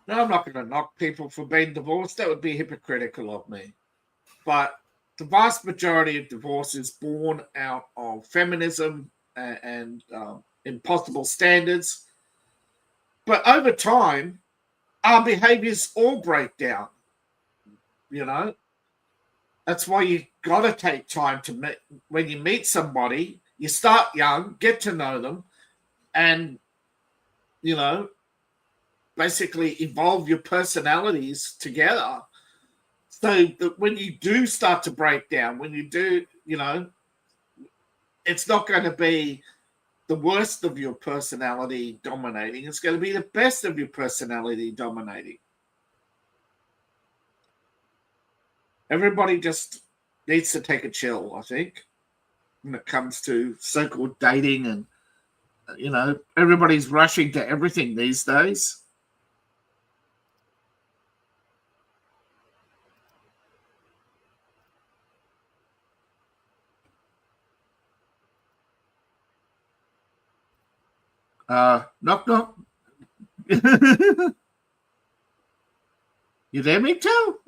Now, I'm not going to knock people for being divorced. That would be hypocritical of me. But the vast majority of divorce is born out of feminism and impossible standards. But over time, our behaviors all break down. That's why you got to take time to meet. When you meet somebody, you start young, get to know them, and basically evolve your personalities together, so that when you do start to break down, when you do, it's not going to be the worst of your personality dominating. It's going to be the best of your personality dominating. Everybody just needs to take a chill, I think, when it comes to so-called dating. And, everybody's rushing to everything these days. Knock, knock. You there, me too?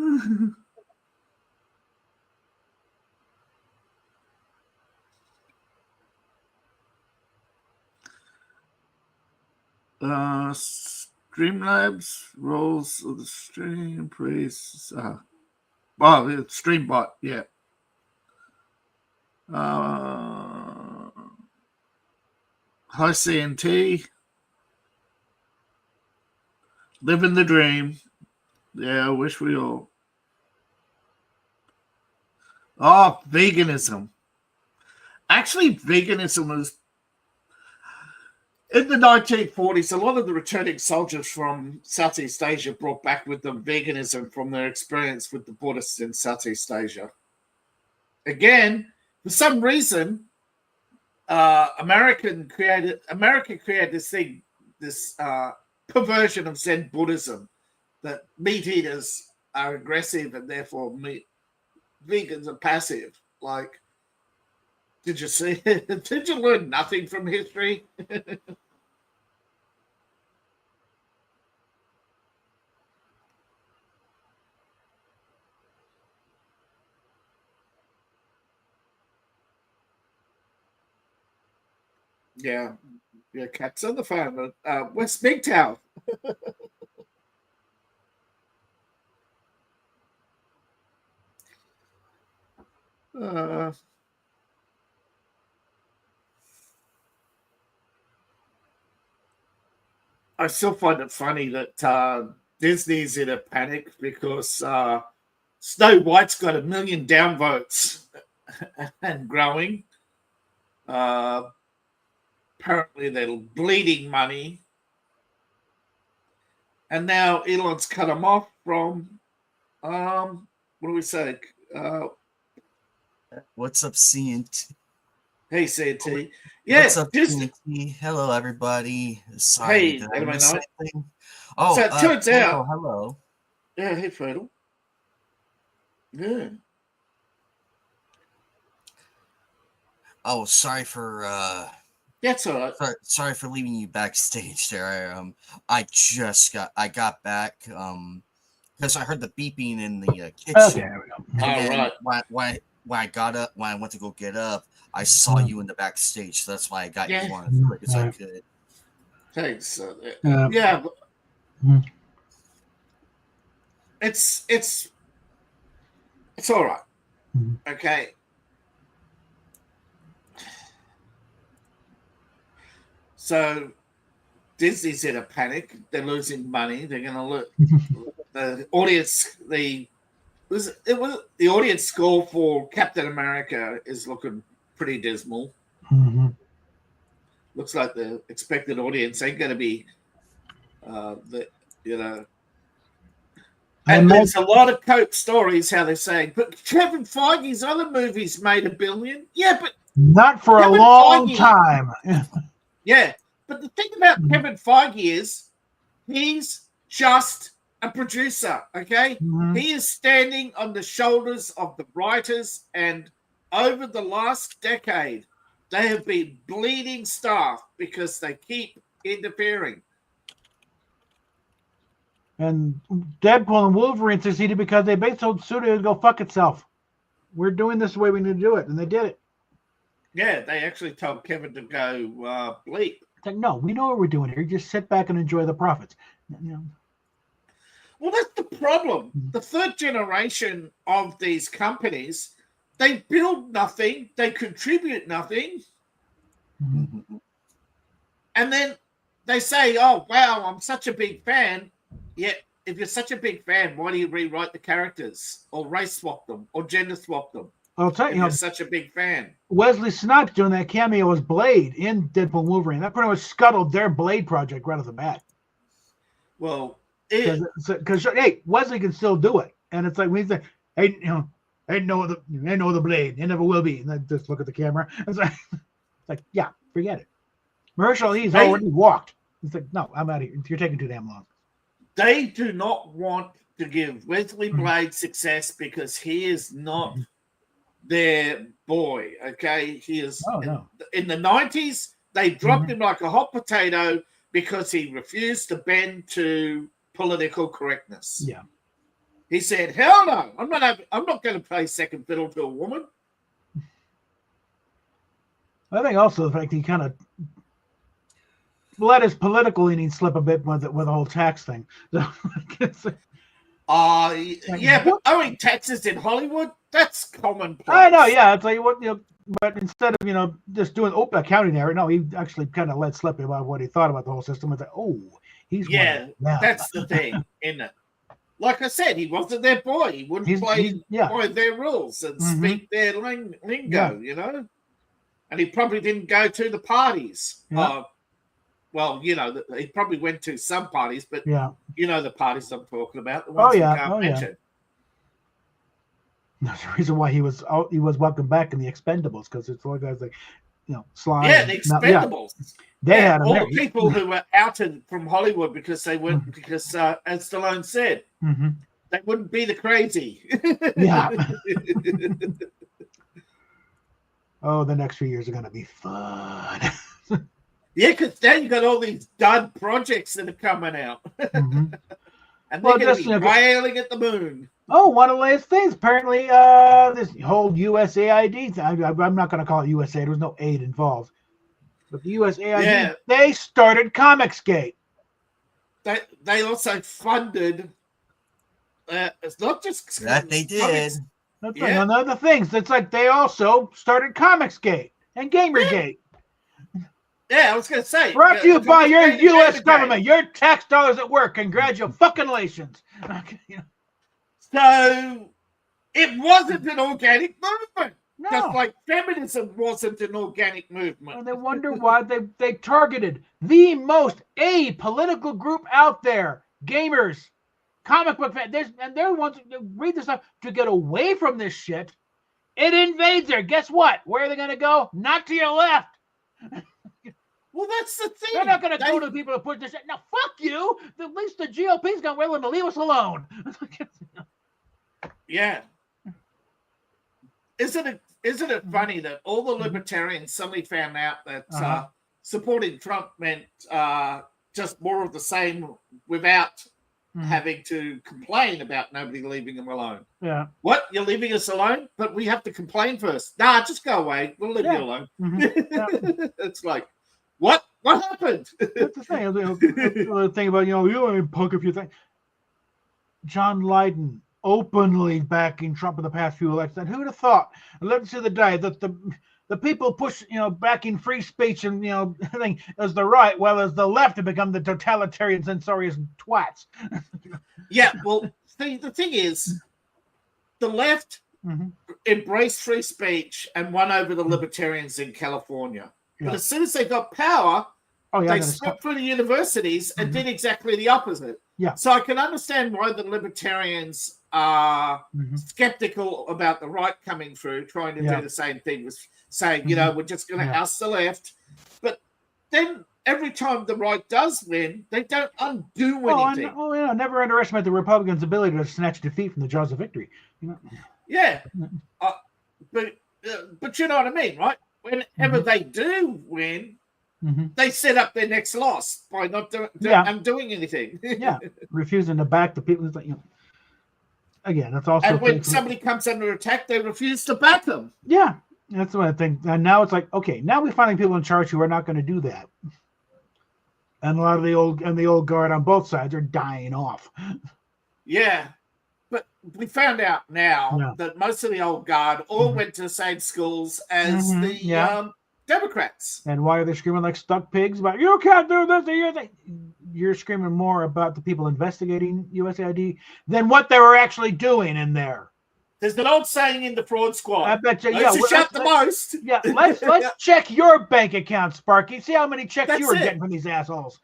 Streamlabs roles of the stream, please. Streambot, yeah. Hi, CNT. Living the dream. Yeah, I wish we all. Oh, veganism. Actually, veganism was in the 1940s. A lot of the returning soldiers from Southeast Asia brought back with them veganism from their experience with the Buddhists in Southeast Asia. Again, for some reason, America created this thing, this perversion of Zen Buddhism, that meat eaters are aggressive and therefore vegans are passive. Like, did you see? Did you learn nothing from history? Yeah. Yeah, Cat's on the phone. West Big Town. I still find it funny that Disney's in a panic because Snow White's got 1 million downvotes and growing. Apparently, they're bleeding money. And now Elon's cut them off from, what do we say? What's up, CNT? Hey, CNT. Yeah, What's up, Disney. CNT? Hello, everybody. Sorry, Hey, did I anybody miss know it? anything? Oh, So it turns out. hello. Yeah, hey, Fredel. Yeah. Oh, sorry for That's all right. sorry for leaving you backstage there. I got back because I heard the beeping in the kitchen. Okay, there we go. And All then right. when I got up, when I went to go get up, I saw you in the backstage. So that's why I got Yeah. you on as quick as I could. Thanks. Yeah. Yeah. But Mhm. it's all right. Mhm. Okay. So Disney's in a panic. They're losing money. They're going to lose the audience. The audience score for Captain America is looking pretty dismal. Mhm. Looks like the expected audience ain't going to be And there's a lot of cope stories how they're saying, but Kevin Feige's other movies made $1 billion. Yeah, but not for Kevin a long Feige- time. yeah. But the thing about Kevin Feige is he's just a producer, okay? Mhm. He is standing on the shoulders of the writers, and over the last decade, they have been bleeding staff because they keep interfering. And Deadpool and Wolverine succeeded because they basically told studio to go fuck itself. We're doing this the way we need to do it, and they did it. Yeah, they actually told Kevin to go bleep. It's like, no, we know what we're doing here. Just sit back and enjoy the profits. You know. Well, that's the problem. The third generation of these companies, they build nothing, they contribute nothing, Mhm. and then they say, oh, wow, I'm such a big fan. Yet, if you're such a big fan, why do you rewrite the characters or race swap them or gender swap them? I'll tell If you, you're such a big fan. Wesley Snipes doing that cameo as Blade in Deadpool and Wolverine. That pretty much scuttled their Blade project right off the bat. Well, because hey, Wesley can still do it, and it's like we say, hey, ain't no the Blade, it never will be. And then just look at the camera. It's like yeah, forget it. Marshall, he's already walked. It's like, no, I'm out of here. You're taking too damn long. They do not want to give Wesley Blade success because he is not their boy. Okay, he is. In the 90s, they dropped him like a hot potato because he refused to bend to political correctness. Yeah, he said, "Hell no, I'm not going to play second fiddle to a woman." I think also the fact he kind of let his political leaning slip a bit with the whole tax thing. So, yeah, but owing taxes in Hollywood, that's commonplace. I know, yeah. It's like what but instead of just doing accounting error, no, he actually kind of let slip about what he thought about the whole system. It's like, oh, he's that's the thing, isn't it? Like I said, he wasn't their boy. He wouldn't play by their rules and speak their lingo, And he probably didn't go to the parties. Yeah. Well, he probably went to some parties, but the parties I'm talking about, the ones you can't mention. That's the reason why he was welcome back in the Expendables, because it's all guys like, Sly. Yeah, the Expendables. They had him all there. the people who were outed from Hollywood because they went because, as Stallone said, they wouldn't be the crazy. Yeah. Oh, the next few years are going to be fun. Yeah, because then you got all these dud projects that are coming out. And they're going to be railing at the moon. Oh, one of the latest things. Apparently, this whole USAID thing, I'm not going to call it USA. There was no aid involved. But the USAID, Yeah. they started Comicsgate. They also funded. It's not just That they did. comics. That's Yeah. one of the things. It's like they also started Comicsgate and Gamergate. Yeah, I was going to say. Brought to you by your Comicsgate and U.S. Gamergate. government, your tax dollars at work. Congratulations. So it wasn't an organic movement. No. Just like feminism wasn't an organic movement. And they wonder why they targeted the most apolitical group out there, gamers, comic book fans. And they're the ones who read this stuff to get away from this shit. It invades there. Guess what? Where are they going to go? Not to your left. Well, that's the thing. They're not going to go to the people who push this shit. Now, fuck you. At least the GOP's going to be willing to leave us alone. Yeah. Isn't it funny that all the libertarians suddenly found out that supporting Trump meant just more of the same without having to complain about nobody leaving them alone? Yeah. What? You're leaving us alone? But we have to complain first. Nah, just go away. We'll leave you alone. Yeah. It's like, what? What happened? That's the thing. The thing about, you ain't punk if you think. John Lydon openly backing Trump in the past few elections. And who would have thought? Let's see the day that the people push, backing free speech and, thing as the right, well, as the left have become the totalitarian censorious twats. Yeah, well, the thing is, the left embraced free speech and won over the libertarians in California. Yeah. But as soon as they got power, they swept through the universities and did exactly the opposite. Yeah. So I can understand why the libertarians are skeptical about the right coming through, trying to do the same thing, with saying, we're just going to oust the left. But then every time the right does win, they don't undo anything. Never underestimate the Republicans' ability to snatch defeat from the jaws of victory. Yeah. But you know what I mean, right? Whenever they do win, they set up their next loss by not undoing anything. Yeah, refusing to back the people. Again, that's also. And when somebody comes under attack, they refuse to back them. Yeah, that's what I think. And now it's like, okay, now we're finding people in charge who are not going to do that. And a lot of the old guard on both sides are dying off. Yeah, but we found out now that most of the old guard all went to the same schools as the Democrats. And why are they screaming like stuck pigs about you can't do this? You're screaming more about the people investigating USAID than what they were actually doing in there. There's an old saying in the fraud squad. I bet you. Those who shout the most. Yeah, let's check your bank account, Sparky. See how many checks you were getting from these assholes.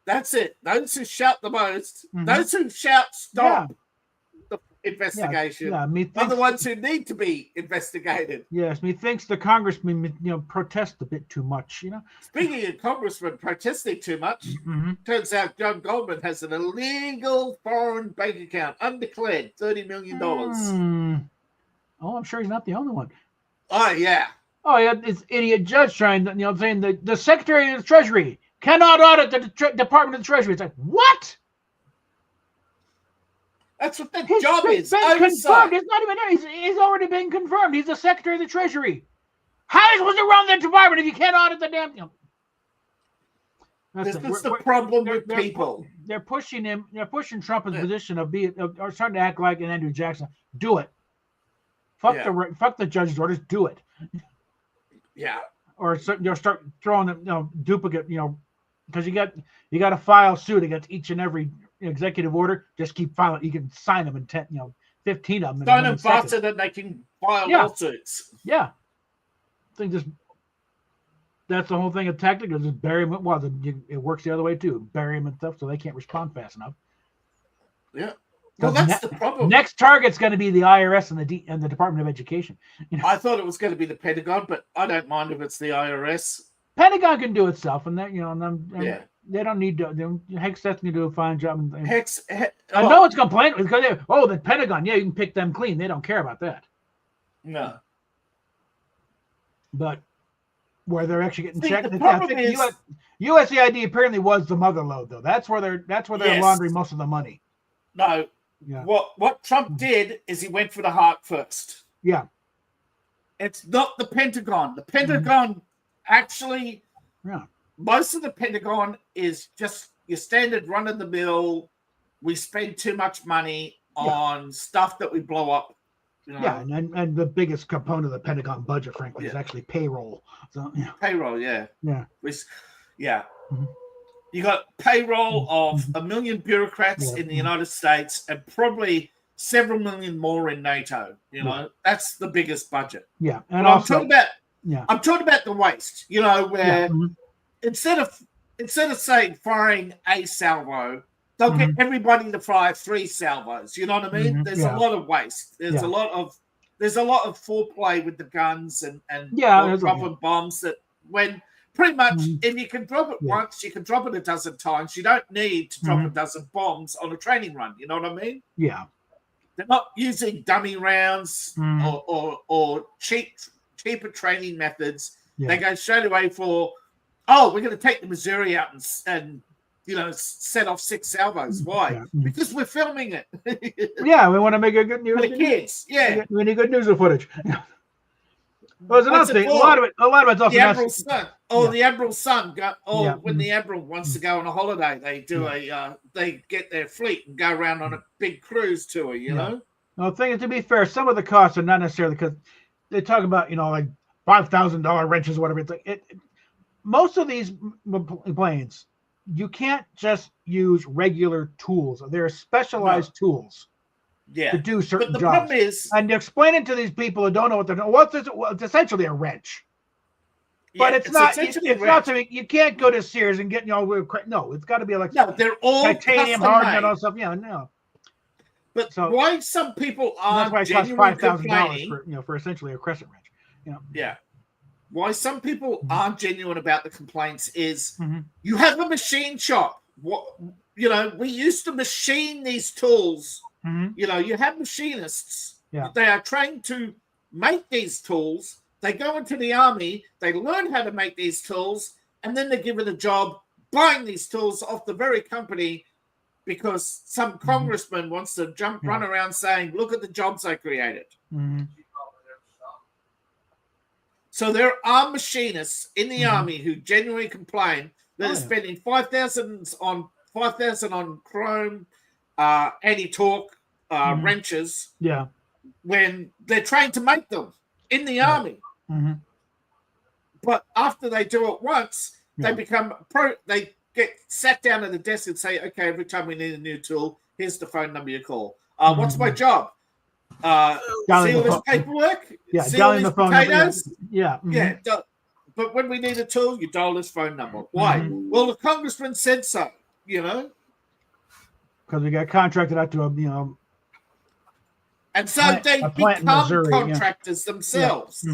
That's it. Those who shout the most. Those who shout stop the investigation are the ones who need to be investigated. Yes, methinks the congressman protest a bit too much. Speaking of congressmen protesting too much, turns out John Goldman has an illegal foreign bank account, undeclared, $30 million. Oh, I'm sure he's not the only one. Oh yeah. Oh yeah, this idiot judge trying to saying the Secretary of the Treasury cannot audit the Department of the Treasury. It's like, what? That's what the job is. Confirmed. It's not even there. He's already been confirmed. He's the Secretary of the Treasury. How are you supposed to run the department if you can't audit the damn thing? This is the problem with people. They're pushing him. They're pushing Trump in the position of starting to act like an Andrew Jackson. Do it. Fuck the judge's orders. Do it. Yeah. Or start throwing duplicate. Because you got to file suit against each and every executive order. Just keep filing. You can sign them in 10, 15 of them. Sign them faster than they can file lawsuits. Yeah. That's the whole thing of tactic is just bury them. Well, it works the other way too. Bury them and stuff so they can't respond fast enough. Yeah. Well, that's the problem. Next target's going to be the IRS and the Department of Education. I thought it was going to be the Pentagon, but I don't mind if it's the IRS. Pentagon can do itself, and that they don't need to. Hex can do a fine job. I know it's complaining because the Pentagon. Yeah, you can pick them clean. They don't care about that. No. But where they're actually getting checked, the problem is, USAID apparently was the mother lode, though. That's where they're laundering most of the money. No. Yeah. What Trump did is he went for the heart first. Yeah. It's not the Pentagon. The Pentagon actually Yeah. Most of the Pentagon is just your standard run-of-the-mill. We spend too much money on stuff that we blow up. You know? Yeah, and the biggest component of the Pentagon budget, frankly, is actually payroll. So Payroll, yeah. Mm-hmm. You got payroll of 1 million bureaucrats in the United States and probably several million more in NATO. You know, that's the biggest budget. Yeah, and but also, I'm talking about the waste. You know, where instead of saying firing a salvo, they'll get everybody to fire 3 salvos. You know what I mean? There's a lot of waste. There's a lot of foreplay with the guns and dropping bombs that when pretty much if you can drop it once, you can drop it a dozen times. You don't need to drop a dozen bombs on a training run. You know what I mean? Yeah. They're not using dummy rounds or cheaper training methods. Yeah. They go straight away for, we're going to take the Missouri out and set off 6 salvos. Why? Yeah. Because we're filming it. Yeah, we want to make a good news. For the kids, we need good news footage. Well, there's another thing. A lot of it's also the Admiral's son. The Admiral's son when the Admiral wants to go on a holiday, they do they get their fleet and go around on a big cruise tour. You know. Well, the thing is, to be fair, some of the costs are not necessarily because they talk about like $5,000 wrenches or whatever. It's like most of these planes, you can't just use regular tools. There are specialized tools. Yeah, to do certain but the jobs. Problem is, and to explain it to these people who don't know what they're doing. It's essentially a wrench, but it's not. It's not something you can't go to Sears and get. No, it's got to be like they're all titanium hardened and all stuff. Yeah, no. But why some people are that's why it costs $5,000 for essentially a crescent wrench. Yeah. Why some people aren't genuine about the complaints is you have a machine shop. We used to machine these tools. You have machinists. Yeah. They are trained to make these tools. They go into the army. They learn how to make these tools, and then they're given a job buying these tools off the very company because some congressman wants to run around saying, "Look at the jobs I created." So there are machinists in the army who genuinely complain that they're spending $5,000 on chrome, anti-torque wrenches. Yeah. When they're trained to make them in the army. But after they do it once, they become they get sat down at the desk and say, "Okay, every time we need a new tool, here's the phone number you call. What's my job? Seal this paperwork? Seal these potatoes? Yeah. But when we need a tool, you dial this phone number. Why? Well, the congressman said so, because we got contracted out to and so they become contractors themselves.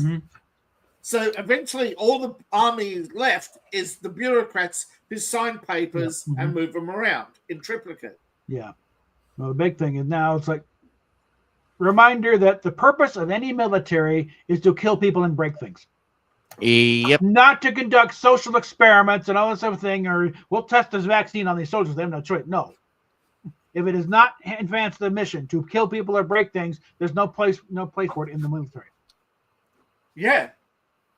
So eventually all the army left is the bureaucrats who sign papers and move them around in triplicate. Yeah. Well, the big thing is now it's like reminder that the purpose of any military is to kill people and break things. Yep. Not to conduct social experiments and all this other thing, or we'll test this vaccine on these soldiers. They have no choice. No. If it is not advance the mission to kill people or break things, there's no place for it in the military. Yeah.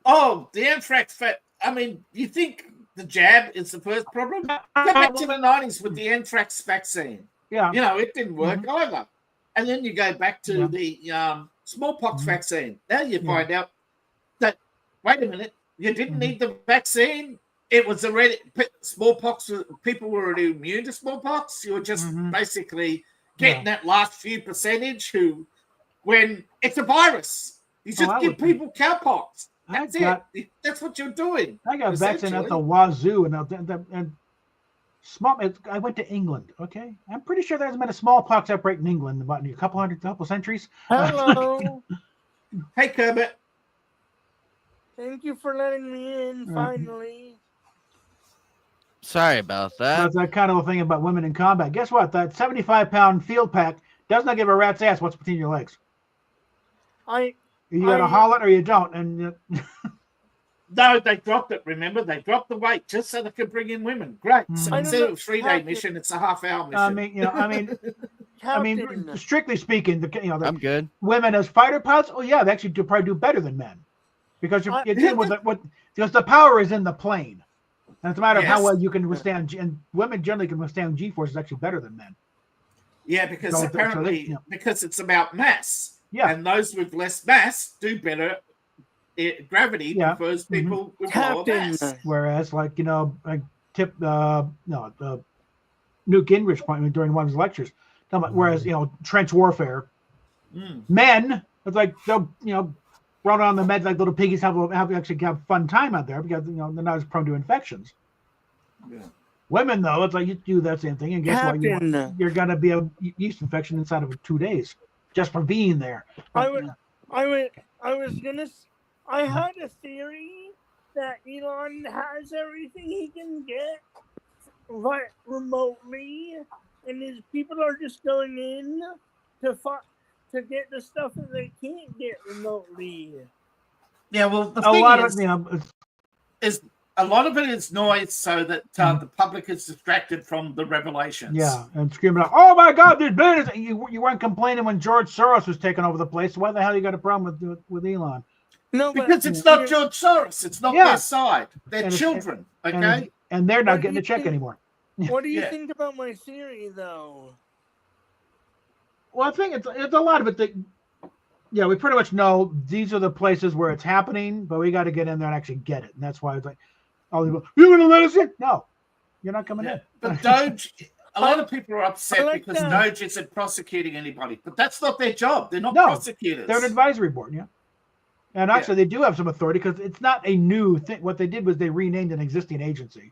Oh, the anthrax you think the jab is the first problem? Go back to the 90s with the anthrax vaccine. Yeah. It didn't work either. And then you go back to the smallpox vaccine. Now you find out that, wait a minute, you didn't need the vaccine. It was already smallpox. People were already immune to smallpox. You were just basically getting that last few percentage when it's a virus, you just give people cowpox. That's it. That's what you're doing. I got vaccinated at the wazoo, and small. I went to England. Okay, I'm pretty sure there hasn't been a smallpox outbreak in England in about a couple centuries. Hello. Hey, Kermit. Thank you for letting me in. Finally. Sorry about that. That's that kind of a thing about women in combat. Guess what? That 75-pound field pack does not give a rat's ass what's between your legs. You got to haul it or you don't. And no, they dropped it. Remember, they dropped the weight just so they could bring in women. Great. So instead of a 3-day mission, it's a half-hour mission. I mean, strictly speaking, I'm good. Women as fighter pilots. Oh yeah, they actually probably do better than men because you're dealing with because the power is in the plane. And it's a matter of how Yes. well you can withstand. And women generally can withstand G-forces actually better than men. Yeah, because So- so apparently, they- yeah. because it's about mass. Yeah. And those with less mass do better. Gravity Yeah. prefers people with lower Captain. mass. Whereas, like, you know, like Newt Gingrich point during one of his lectures. Whereas, you know, trench warfare, men, it's like they'll, you know, run on the meds like little piggies, actually have fun time out there because, you know, they're not as prone to infections. Yeah. Women, though, it's like you do that same thing, and guess what? Captain. You're gonna be a yeast infection inside of 2 days just for being there. I had a theory that Elon has everything he can get right remotely, and his people are just going in to get the stuff that they can't get remotely. Yeah, well, the A thing lot is, of it, you know, is a lot of it is noise so that the public is distracted from the revelations. yeah, and screaming out, "Oh my God, there's billions!" You weren't complaining when George Soros was taking over the place. So why the hell you got a problem with Elon? No, Because it's not George Soros. It's not Yeah. their side. They're And it's- children, okay? And they're What not do getting you a check think- anymore. What do you Yeah. think about my theory, though? Well, I think it's a lot of it that, yeah, we pretty much know these are the places where it's happening, but we got to get in there and actually get it. And that's why it's like, oh, you're going to let us in? No, you're not coming Yeah. in. But Doge, a lot of people are upset I like because that. Doge isn't prosecuting anybody. But that's not their job. They're not No, prosecutors. They're an advisory board, yeah. And actually, they do have some authority because it's not a new thing. What they did was they renamed an existing agency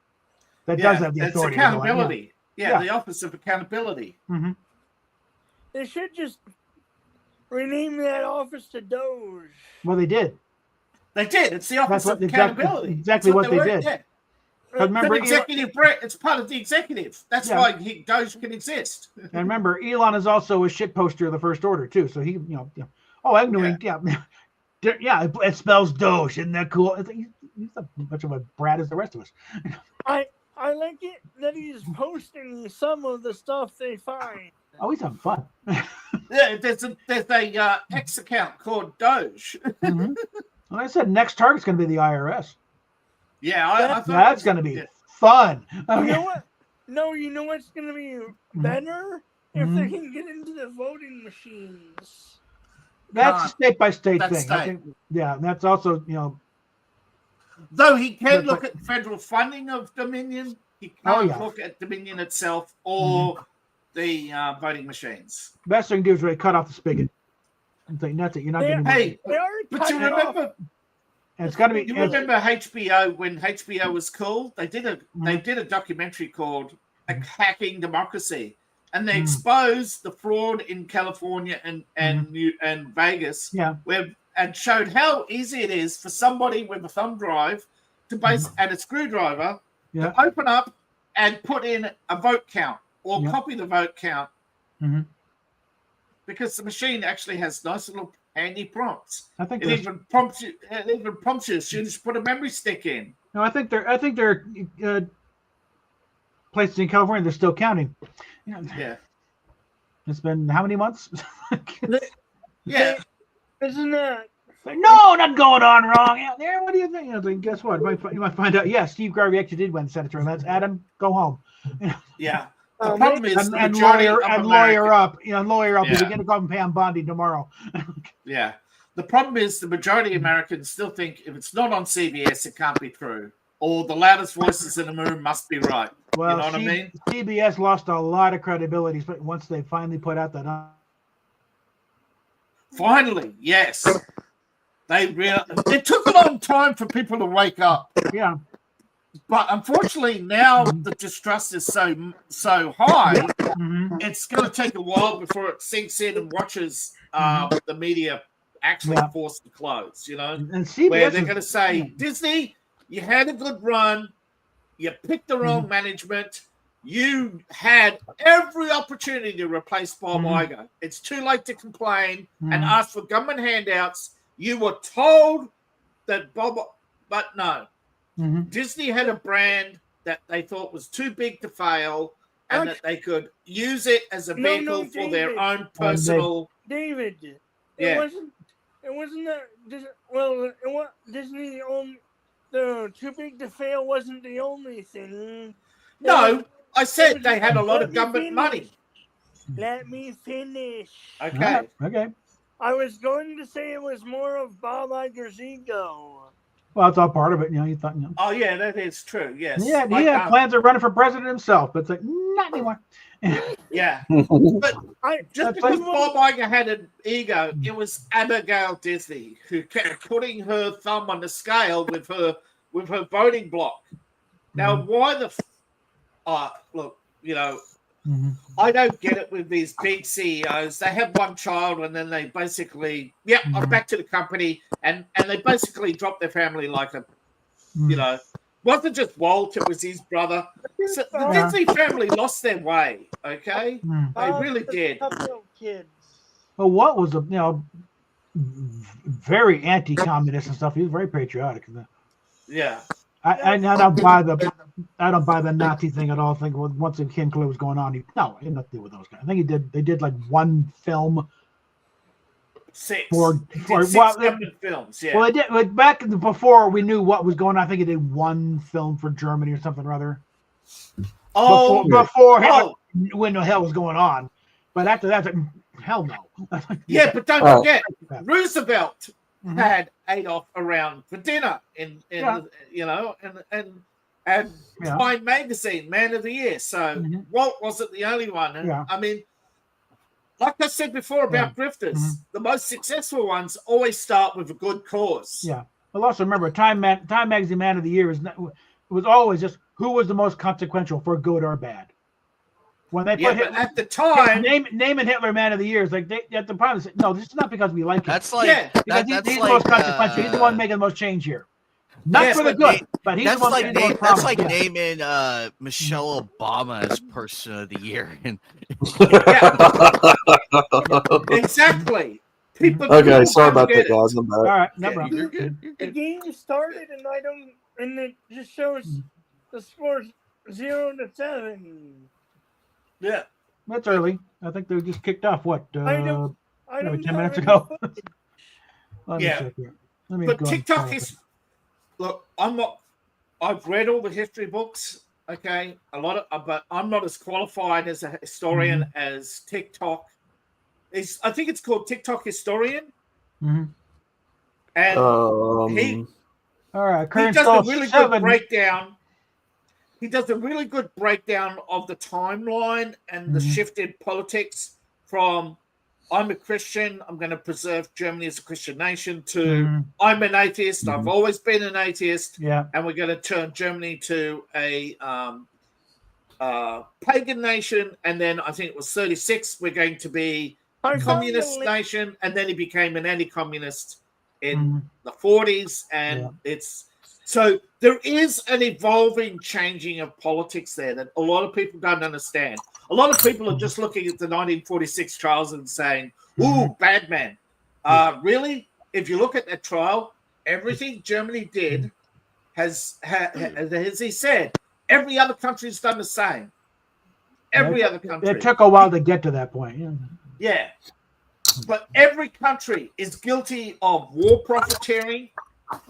that does have the it's authority. to go in, accountability. Yeah. Yeah, the Office of Accountability. Mhm. They should just rename that office to Doge. Well, they did. They did. It's the Office That's of what- Accountability. exactly That's what they were. did. Yeah. Because remember, It's an executive it's part of the executive. That's Yeah. why Doge can exist. and remember, Elon is also a shit poster of the First Order too. So he, oh, I'm doing, yeah, it spells Doge. Isn't that cool? It's like, he's a much of a brat as the rest of us. I like it that he's posting some of the stuff they find. Oh, he's having fun. Yeah, there's a X account called Doge. Mhm. Like I said, next target's going to be the IRS. Yeah, I thought That's going to be fun. You Okay. know what? No, you know what's going to be better? If they can get into the voting machines. That's a state by state That's thing. I state. think, yeah, and that's also, Though he can But- look at federal funding of Dominion, he can't Oh, yeah. look at Dominion itself or the voting machines. best thing to do is really cut off the spigot. And say, that's it. You're not getting Hey, They are but you cutting it off. remember? And it's got to be. You remember HBO when HBO was cool? They did a documentary called "Hacking Democracy," and they exposed the fraud in California and Vegas, Yeah. and showed how easy it is for somebody with a thumb drive to and a screwdriver Yeah. to open up and put in a vote count or Yeah. copy the vote count, Mhm. because the machine actually has nice little handy prompts. I think It there's, even prompts you. It even prompts you as soon as you put a memory stick in. no, I think there are places in California they're still counting. Yeah, It's been how many months? yeah. Isn't that? No, not going on wrong. Yeah, what do you think? I was like, guess what? You might find out. Yeah, Steve Garvey actually did win senator. Let's Adam go home. Yeah. The problem is the And majority lawyer of and America- lawyer up. Lawyer up. Yeah. We're going to go up and pay on Bondi tomorrow. Yeah. The problem is the majority of Americans still think if it's not on CBS, it can't be true. Or the loudest voices in the room must be right. Well, You know what I mean? CBS lost a lot of credibility, but once they finally put out that. Finally, yes. It took a long time for people to wake up. Yeah. But unfortunately, now the distrust is so high, it's going to take a while before it sinks in and watches the media actually forced to close. And CBS where they're is- going to say, Disney, you had a good run, you picked the wrong management, you had every opportunity to replace Bob Iger. It's too late to complain and ask for government handouts. You were told that but no. Disney had a brand that they thought was too big to fail and that they could use it as a vehicle for their David. own personal. David. Yeah. It wasn't that. Well, Disney owned. the Too Big to Fail wasn't the only thing. No, I said was- they had a lot let of me government finish. money. Let me finish. Okay. Okay. I was going to say it was more of Bob Iger's ego. Well, it's all part of it. You thought. Oh yeah, that is true. Yes. He had plans of running for president himself, but it's like not anymore. Yeah. But just That's because like- Bob Iger had an ego, it was Abigail Disney who kept putting her thumb on the scale with her voting block. Now, why the look, I don't get it with these big CEOs. They have one child and then they basically, I'm back to the company, and they basically drop their family like a, wasn't just Walt, it was his brother. So the Disney family lost their way, okay? They really did. Kids. Well, what was very anti-communist and stuff. He was very patriotic. Yeah. I don't buy the Nazi thing at all. I think once the King Clue was going on, he had nothing to do with those guys. I think they did like one film. Six government films, yeah. Well, they did before we knew what was going on. I think he did one film for Germany or something or other. Oh, before when the hell was going on. But after that, like, hell no. Yeah, but don't forget, Roosevelt had Adolf around for dinner in Time Magazine, Man of the Year. So Walt wasn't the only one. And, I mean, like I said before about grifters, the most successful ones always start with a good cause. Yeah. Well, also remember, Time Magazine Man of the Year was always just who was the most consequential for good or bad. When they put but at the time, naming Hitler Man of the Year is like they at the time said, no, this is not because we like him. That's like because he's the most consequential. He's the one making the most change here. Not for the good, but he's the one making the most problem. That's like naming Michelle Obama as Person of the Year. Exactly. Okay, sorry about that, guys. I'm back. All right, no problem. The game started, and it just shows the score 0-7. Yeah, that's early. I think they just kicked off. What? I don't 10 minutes ago. But TikTok is. Look, I've read all the history books. Okay, but I'm not as qualified as a historian as TikTok. I think it's called TikTok Historian. And he does a really good breakdown. He does a really good breakdown of the timeline and the shifted politics from I'm a Christian, I'm going to preserve Germany as a Christian nation, to I'm an atheist, I've always been an atheist, and we're going to turn Germany to a pagan nation, and then I think it was 36, we're going to be a communist nation, and then he became an anti-communist in the 40s, and it's... So there is an evolving, changing of politics there that a lot of people don't understand. A lot of people are just looking at the 1946 trials and saying, ooh, bad man. Really? If you look at that trial, everything Germany did has, as he said, every other country's done the same. Every other country. It took a while to get to that point. Yeah. But every country is guilty of war profiteering.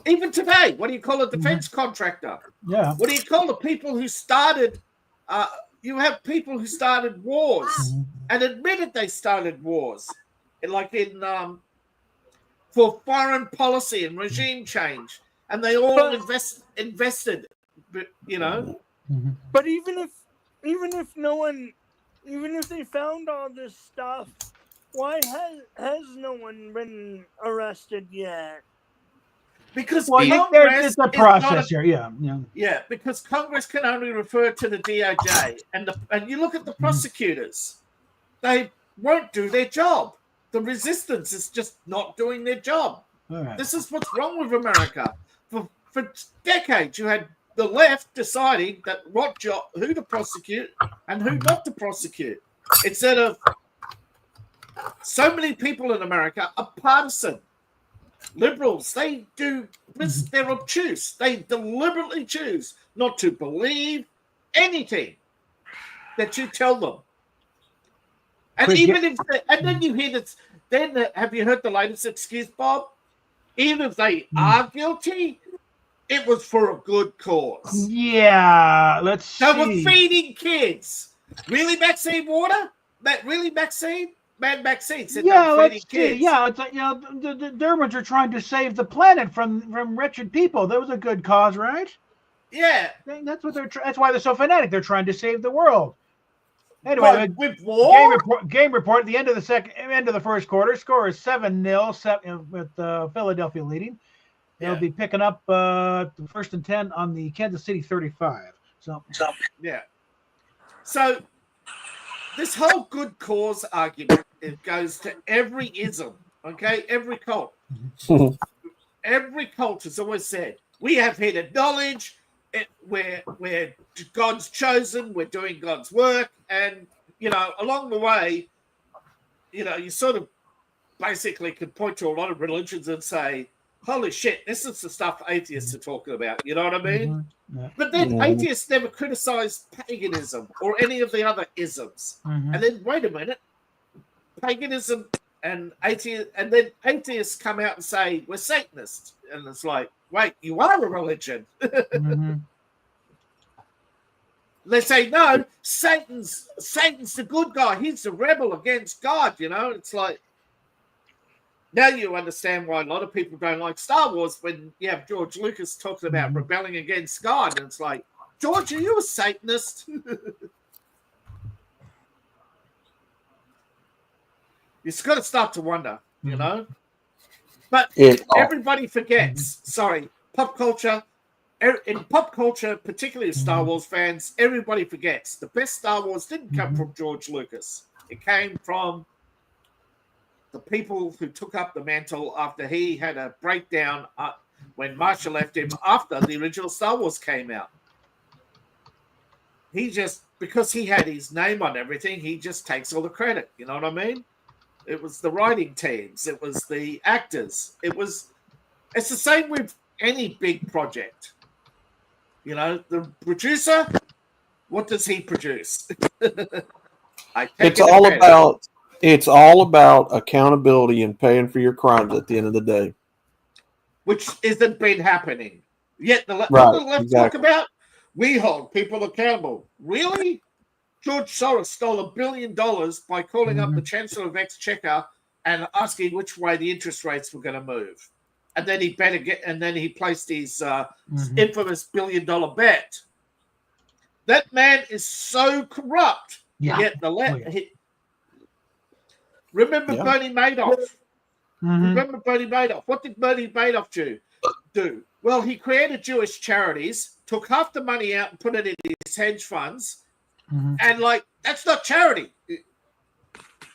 Even today, what do you call a defense contractor? Yeah. What do you call the people who started? You have people who started wars and admitted they started wars, for foreign policy and regime change, and they all invested. But even if they found all this stuff, why has no one been arrested yet? Because there's a process here, yeah. Because Congress can only refer to the DOJ, and you look at the prosecutors, they won't do their job. The resistance is just not doing their job. Right. This is what's wrong with America. For decades, you had the left deciding that who to prosecute and who not to prosecute. Instead of so many people in America are partisan. Liberals, they're obtuse. They deliberately choose not to believe anything that you tell them. And then you hear this. Then have you heard the latest excuse, Bob? Even if they are guilty, it was for a good cause. Yeah, let's see. They were feeding kids. Really, Maxine Water? Really, Maxine? Man, Maxine said they were feeding kids. Yeah, it's like, the Dermans are trying to save the planet from wretched people. That was a good cause, right? Yeah. That's what that's why they're so fanatic. They're trying to save the world. Anyway, with war? Game report. At the end of the first quarter, score is 7-0, with Philadelphia leading. They'll be picking up the 1st and 10 on the Kansas City 35. So yeah. So this whole good cause argument, it goes to every ism, okay? Every cult. Every cult has always said, we have hidden knowledge, we're God's chosen, we're doing God's work, and, along the way, you sort of basically can point to a lot of religions and say, holy shit, this is the stuff atheists are talking about, you know what I mean? Yeah. But then atheists never criticized paganism or any of the other isms. And then, wait a minute, paganism and atheists come out and say, we're Satanists. And it's like, wait, you are a religion. They say, no, Satan's the good guy. He's the rebel against God, It's like, now you understand why a lot of people don't like Star Wars when you have George Lucas talking about rebelling against God. And it's like, George, are you a Satanist? You've got to start to wonder, But everybody forgets, pop culture, in pop culture, particularly Star Wars fans, everybody forgets the best Star Wars didn't come from George Lucas. It came from the people who took up the mantle after he had a breakdown when Marshall left him after the original Star Wars came out. Because he had his name on everything, he just takes all the credit. You know what I mean? It was the writing teams. It was the actors. It's the same with any big project. The producer, what does he produce? It's all about accountability and paying for your crimes at the end of the day. Which isn't been happening. Yet the left talk about, we hold people accountable. Really? George Soros stole $1 billion by calling up the Chancellor of Exchequer and asking which way the interest rates were going to move. And then he placed his infamous $1 billion bet. That man is so corrupt. Yeah. Yet the left... Remember Bernie Madoff? Remember Bernie Madoff? What did Bernie Madoff do? Well, he created Jewish charities, took half the money out and put it in his hedge funds, and that's not charity.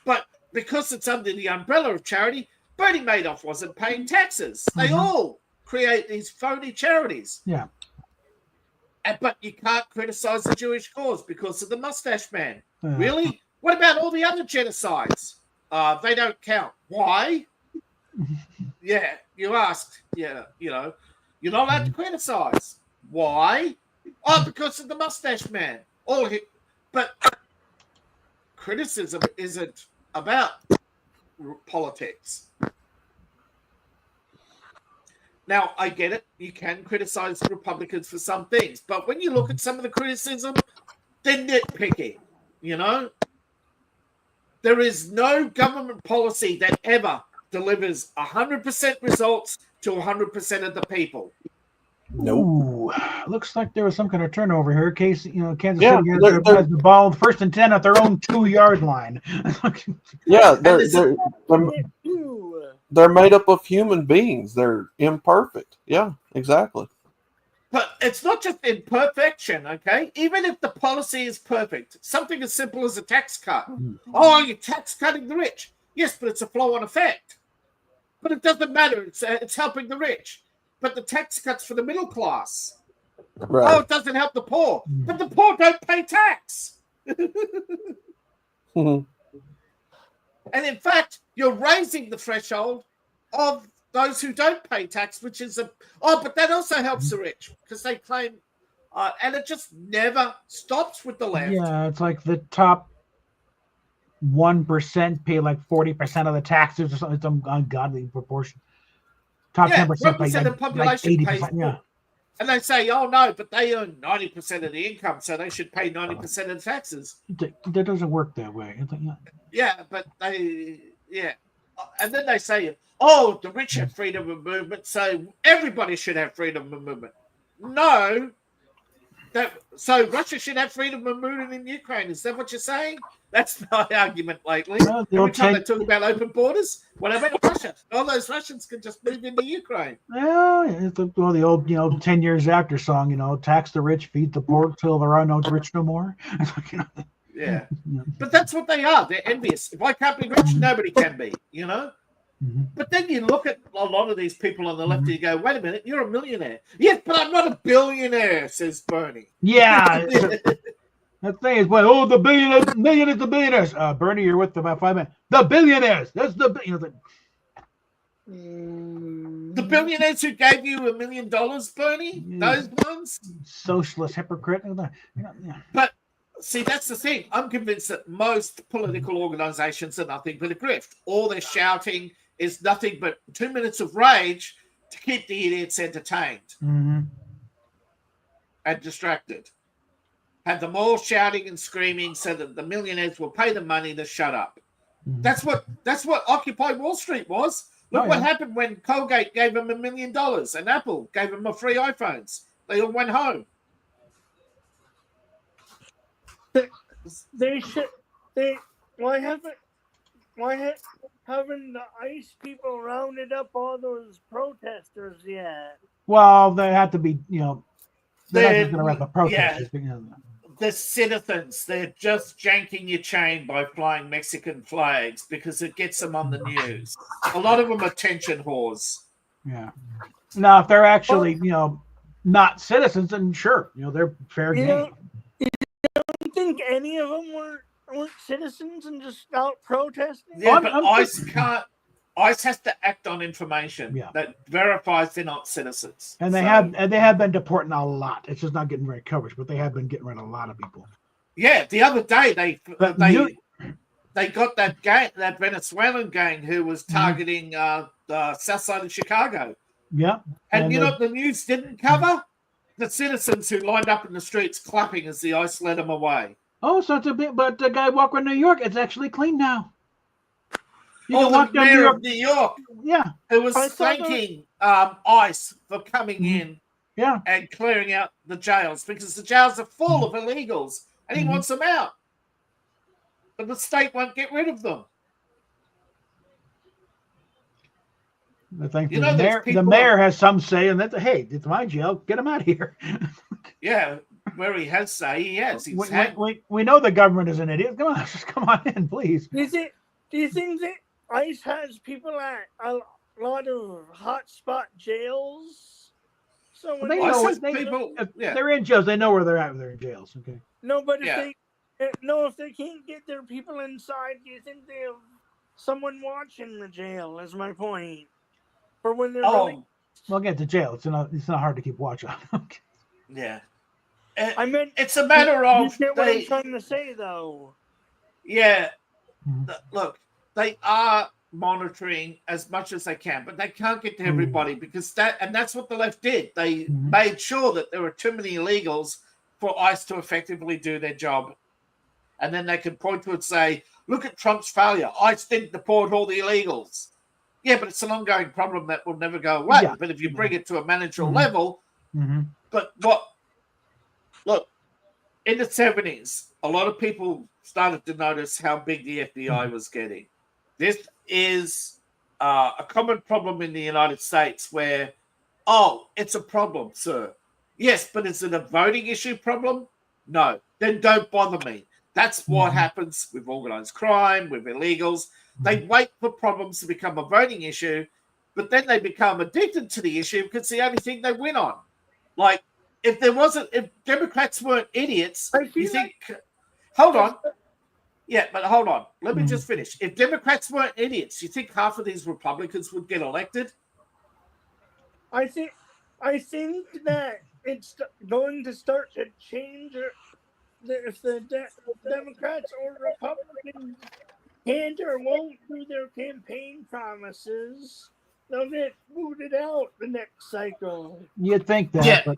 But because it's under the umbrella of charity, Bernie Madoff wasn't paying taxes. They all create these phony charities. Yeah. But you can't criticize the Jewish cause because of the mustache man. Really? What about all the other genocides? They don't count. Why? Yeah, you asked. Yeah, you're not allowed to criticize. Why? Oh, because of the mustache man. But criticism isn't about politics. Now, I get it. You can criticize Republicans for some things, but when you look at some of the criticism, they're nitpicking. There is no government policy that ever delivers 100% results to 100% of the people. Ooh, looks like there was some kind of turnover here. Kansas City has the ball 1st and 10 at their own 2-yard line. They're made up of human beings. They're imperfect. Yeah, exactly. But it's not just imperfection, okay? Even if the policy is perfect, something as simple as a tax cut. Oh, you're tax cutting the rich. Yes, but it's a flow-on effect. But it doesn't matter. It's helping the rich. But the tax cuts for the middle class. Right. Oh, it doesn't help the poor. But the poor don't pay tax. And in fact, you're raising the threshold of those who don't pay tax, which is but that also helps the rich because they claim, and it just never stops with the left. Yeah, it's like the top 1% pay like 40% of the taxes or something. It's an ungodly proportion. Top 10% pay of the population pays. Yeah. And they say, oh, no, but they earn 90% of the income, so they should pay 90% of the taxes. That doesn't work that way. Yeah, but yeah. And then they say, oh, the rich have freedom of movement, so everybody should have freedom of movement. No. So Russia should have freedom of movement in Ukraine. Is that what you're saying? That's my argument lately. Well, Every time they talk about open borders, what about Russia? All those Russians can just move into Ukraine. Well, it's the old 10 years after song, tax the rich, feed the poor till there are no rich no more. Yeah. But that's what they are. They're envious. If I can't be rich, nobody can be, Mm-hmm. But then you look at a lot of these people on the left and you go, wait a minute, you're a millionaire. Yes, but I'm not a billionaire, says Bernie. Yeah. That thing is, the millionaires, the billionaires. Bernie, you're with about 5 minutes. The billionaires. That's the the billionaires who gave you $1 million, Bernie. Those ones. Socialist hypocrite. But see, that's the thing. I'm convinced that most political organizations are nothing but a grift. All they're shouting is nothing but 2 minutes of rage to keep the idiots entertained and distracted. Have them all shouting and screaming so that the millionaires will pay the money to shut up. That's what Occupy Wall Street was. Look what happened when Colgate gave them $1 million and Apple gave them a free iPhones. They all went home. Why haven't the ICE people rounded up all those protesters yet? Well, they have to be, they're not just going to wrap up protesters. Yeah, the citizens, they're just janking your chain by flying Mexican flags because it gets them on the news. A lot of them are attention whores. Yeah. Now, if they're actually, not citizens, then sure, they're fair game. You don't think any of them weren't citizens and just out protesting? Yeah, but ICE has to act on information that verifies they're not citizens. And they have been deporting a lot. It's just not getting very coverage, but they have been getting rid of a lot of people. Yeah, the other day they got that gang, that Venezuelan gang who was targeting the south side of Chicago. Yeah. And you know what the news didn't cover? The citizens who lined up in the streets clapping as the ICE led them away. Oh, so it's a bit, but the guy walking in New York, it's actually clean now. The mayor of New York, yeah, who was thanking ICE for coming in, yeah, and clearing out the jails because the jails are full of illegals, and he wants them out, but the state won't get rid of them. I think the mayor has some say in that. Hey, it's my jail. Get him out of here. Yeah, where he has say, he has. We know the government is an idiot. Come on, just come on in, please. Do you think that ICE has people at a lot of hotspot jails? So when they know they're in jails. They know where they're at when they're in jails. Okay. No, but if they can't get their people inside, do you think they have someone watching the jail? Is my point. For when they're well, get to jail. It's not hard to keep watch on. Yeah. I meant it's a matter of what I'm trying to say, though. Yeah. Look, they are monitoring as much as they can, but they can't get to everybody because that's what the left did. They made sure that there were too many illegals for ICE to effectively do their job. And then they can point to it and say, look at Trump's failure. ICE didn't deport all the illegals. Yeah, but it's an ongoing problem that will never go away. Yeah. But if you bring it to a manageable level, but look, in the 70s, a lot of people started to notice how big the FBI was getting. This is a common problem in the United States where, it's a problem, sir. Yes, but is it a voting issue problem? No. Then don't bother me. That's what happens with organized crime, with illegals. They wait for problems to become a voting issue, but then they become addicted to the issue because it's the only thing they win on. Like, if Democrats weren't idiots, you think... Hold on. Yeah, but hold on. Let me just finish. If Democrats weren't idiots, you think half of these Republicans would get elected? I think that it's going to start to change if the Democrats or Republicans can't or won't do their campaign promises. they'll get booted out the next cycle. You'd think that, Yeah. but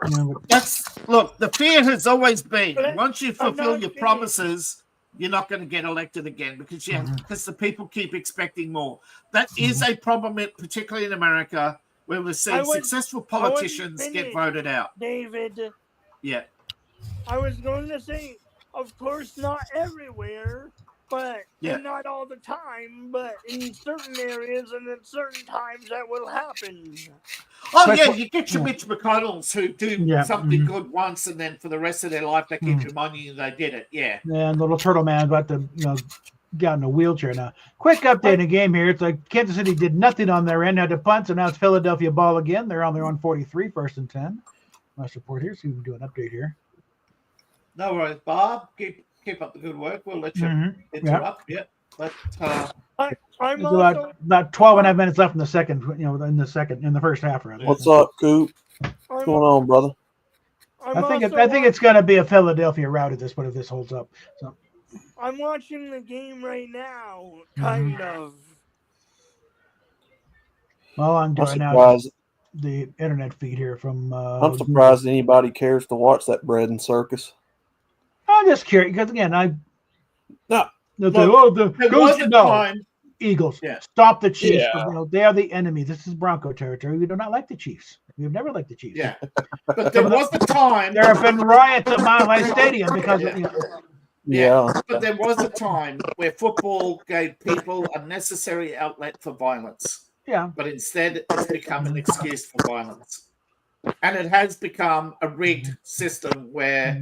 Look, the fear has always been But once you I'm fulfill not your saying- promises, you're not going to get elected again because the people keep expecting more. That is a problem, particularly in America, where we're seeing successful politicians get voted out. David, Yeah. I was going to say, of course, not everywhere, but and not all the time, but in certain areas and at certain times that will happen. Oh, yeah, you get your Mitch McConnells who do something mhm. good once and then for the rest of their life they keep reminding you they did it. Yeah. And little turtle man about to get in a wheelchair now. Quick update in the game here. It's like Kansas City did nothing on their end, had to punt, so now it's Philadelphia ball again. They're on their own 43, 1st and 10. Nice report here. See if we can do an update here. No worries, Bob. Keep up the good work. We'll let you interrupt. Yeah. But I'm There's also about 12 and a half minutes left in the second, in the first half round. What's up, Coop? What's going on, brother? I think it's going to be a Philadelphia route at this point if this holds up. So I'm watching the game right now, kind of. all I'm I'm doing now surprised. is the internet feed here from. I'm surprised anybody cares to watch that bread and circus. I'm just curious because again, No. Eagles. Yeah. Stop the Chiefs. Yeah. They are the enemy. This is Bronco territory. We do not like the Chiefs. We've never liked the Chiefs. yeah. But there was the time. There have been riots at Mile High Stadium because of, Yeah. But there was a time where football gave people a necessary outlet for violence. Yeah. But instead, it's become an excuse for violence. And it has become a rigged system where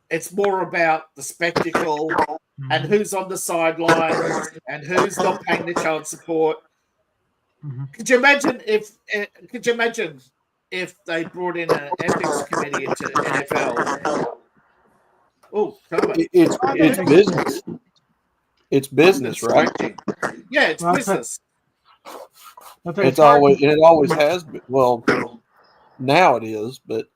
it's more about the spectacle and who's on the sidelines and who's not paying the child support. Could you imagine if they brought in an ethics committee into NFL? Oh, it's business. It's business, right? Yeah, it's business. It always has been. Well, now it is, but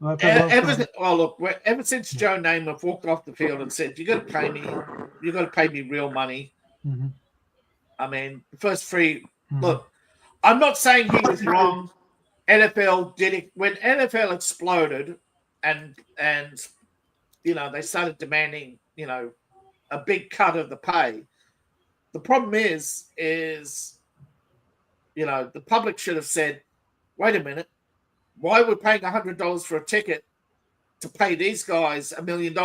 ever since Joe Namath walked off the field and said, "You got to pay me real money." I mean, the first three. Look, I'm not saying he was wrong. NFL did it when NFL exploded, and they started demanding a big cut of the pay. The problem is the public should have said, "Wait a minute, why are we paying $100 for a ticket to pay these guys $1 million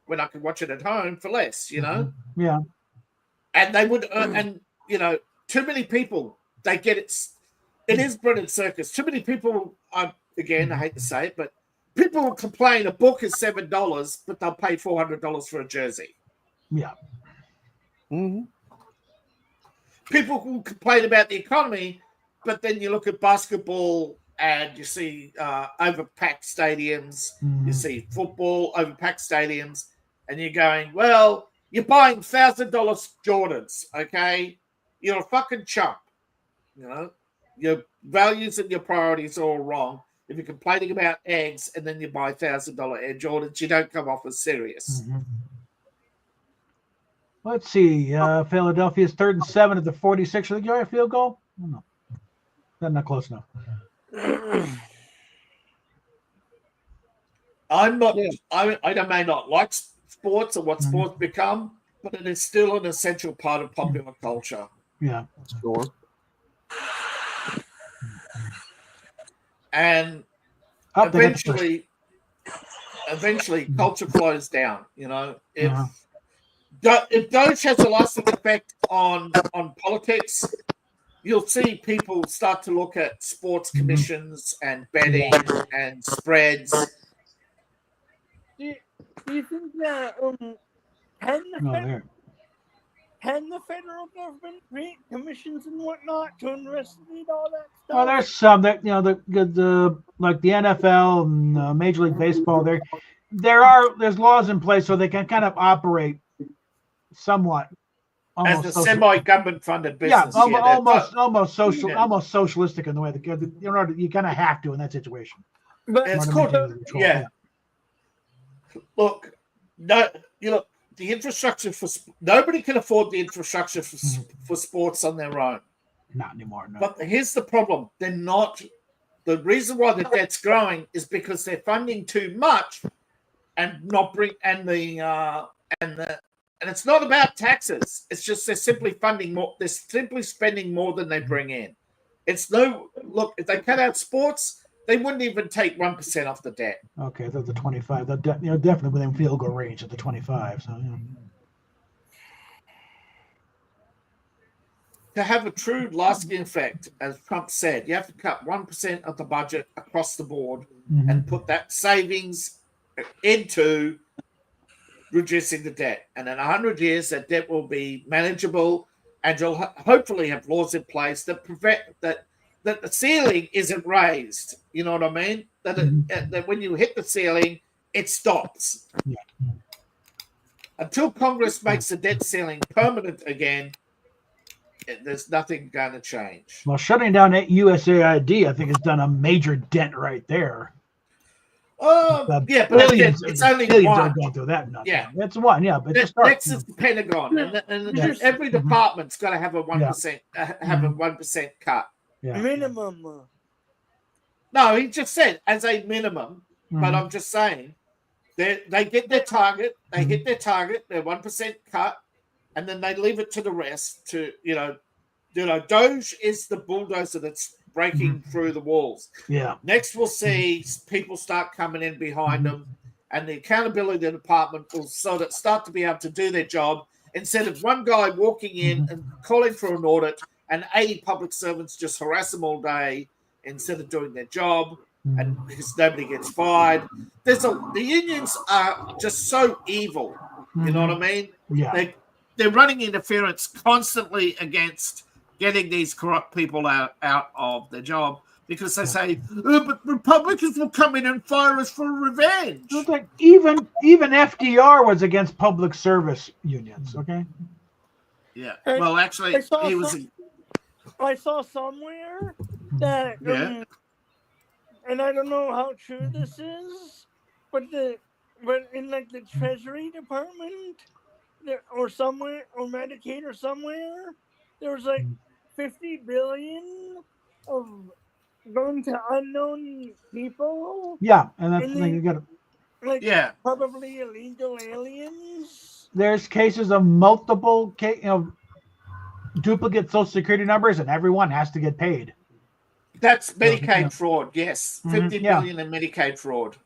when I can watch it at home for less?" Yeah. And they would, too many people. They get it. It is bread and circus. Too many people. I hate to say it, but people will complain a book is $7, but they'll pay $400 for a jersey. Yeah. People will complain about the economy, but then you look at basketball and you see overpacked stadiums. You see football overpacked stadiums, and you're going, well, you're buying $1,000 Jordans, okay? You're a fucking chump. Your values and your priorities are all wrong. If you're complaining about eggs and then you buy $1,000 Air Jordans, you don't come off as serious. Let's see. Philadelphia's 3rd and 7 at the 46. Are they going a field goal? I don't know. That's not close enough. I'm not. I may not like sports or what sports become, but it is still an essential part of popular culture. Yeah, sure. And eventually, culture flows down. If Doge has a lasting effect on politics, you'll see people start to look at sports commissions and betting and spreads. Do you think that can the federal government create commissions and whatnot to investigate all that stuff? Well, there's some that the like the NFL and Major League Baseball. There's laws in place so they can kind of operate somewhat as a semi-government funded business. Almost socialistic in the way that you kind of have to in that situation. But it's called Look, the infrastructure for nobody can afford the infrastructure for sports on their own. Not anymore. No. But here's the problem: they're not. The reason why the debt's growing is because they're funding too much, and not bring and it's not about taxes. It's just they're simply funding more. They're simply spending more than they bring in. It's no look. If they cut out sports, they wouldn't even take 1% off the debt. Okay, the 25. They're definitely within field goal range at the 25. So yeah. To have a true lasting effect, as Trump said, you have to cut 1% of the budget across the board and put that savings into reducing the debt. And in 100 years, that debt will be manageable, and you'll hopefully have laws in place that prevent that the ceiling isn't raised. You know what I mean? That when you hit the ceiling, it stops. Yeah. Until Congress makes the debt ceiling permanent again, there's nothing going to change. Well, shutting down USAID, I think, has done a major dent right there. Yeah, but it's only one. Going through that. Yeah, that's one. Yeah, but next is the Pentagon, and every department's got to have a 1% have a 1% cut. Yeah. Minimum. No, he just said as a minimum, but I'm just saying they get their target, they hit their target, their 1% cut, and then they leave it to the rest to Doge is the bulldozer that's breaking through the walls. Yeah. Next, we'll see people start coming in behind them, and the accountability department will sort of start to be able to do their job instead of one guy walking in and calling for an audit and 80 public servants just harass them all day instead of doing their job, and because nobody gets fired. The unions are just so evil. You know what I mean? Yeah. They're running interference constantly against getting these corrupt people out of their job because they say, but Republicans will come in and fire us for revenge. It's like even FDR was against public service unions. Okay. Yeah. Well, actually, he was. I saw somewhere that, and I don't know how true this is, but in like the Treasury Department, or somewhere, or Medicaid or somewhere, there was like 50 billion of going to unknown people. Yeah, and that's the thing you got. Probably illegal aliens. There's cases of multiple, duplicate Social Security numbers, and everyone has to get paid. That's Medicaid fraud. Yes, 50 billion in Medicaid fraud.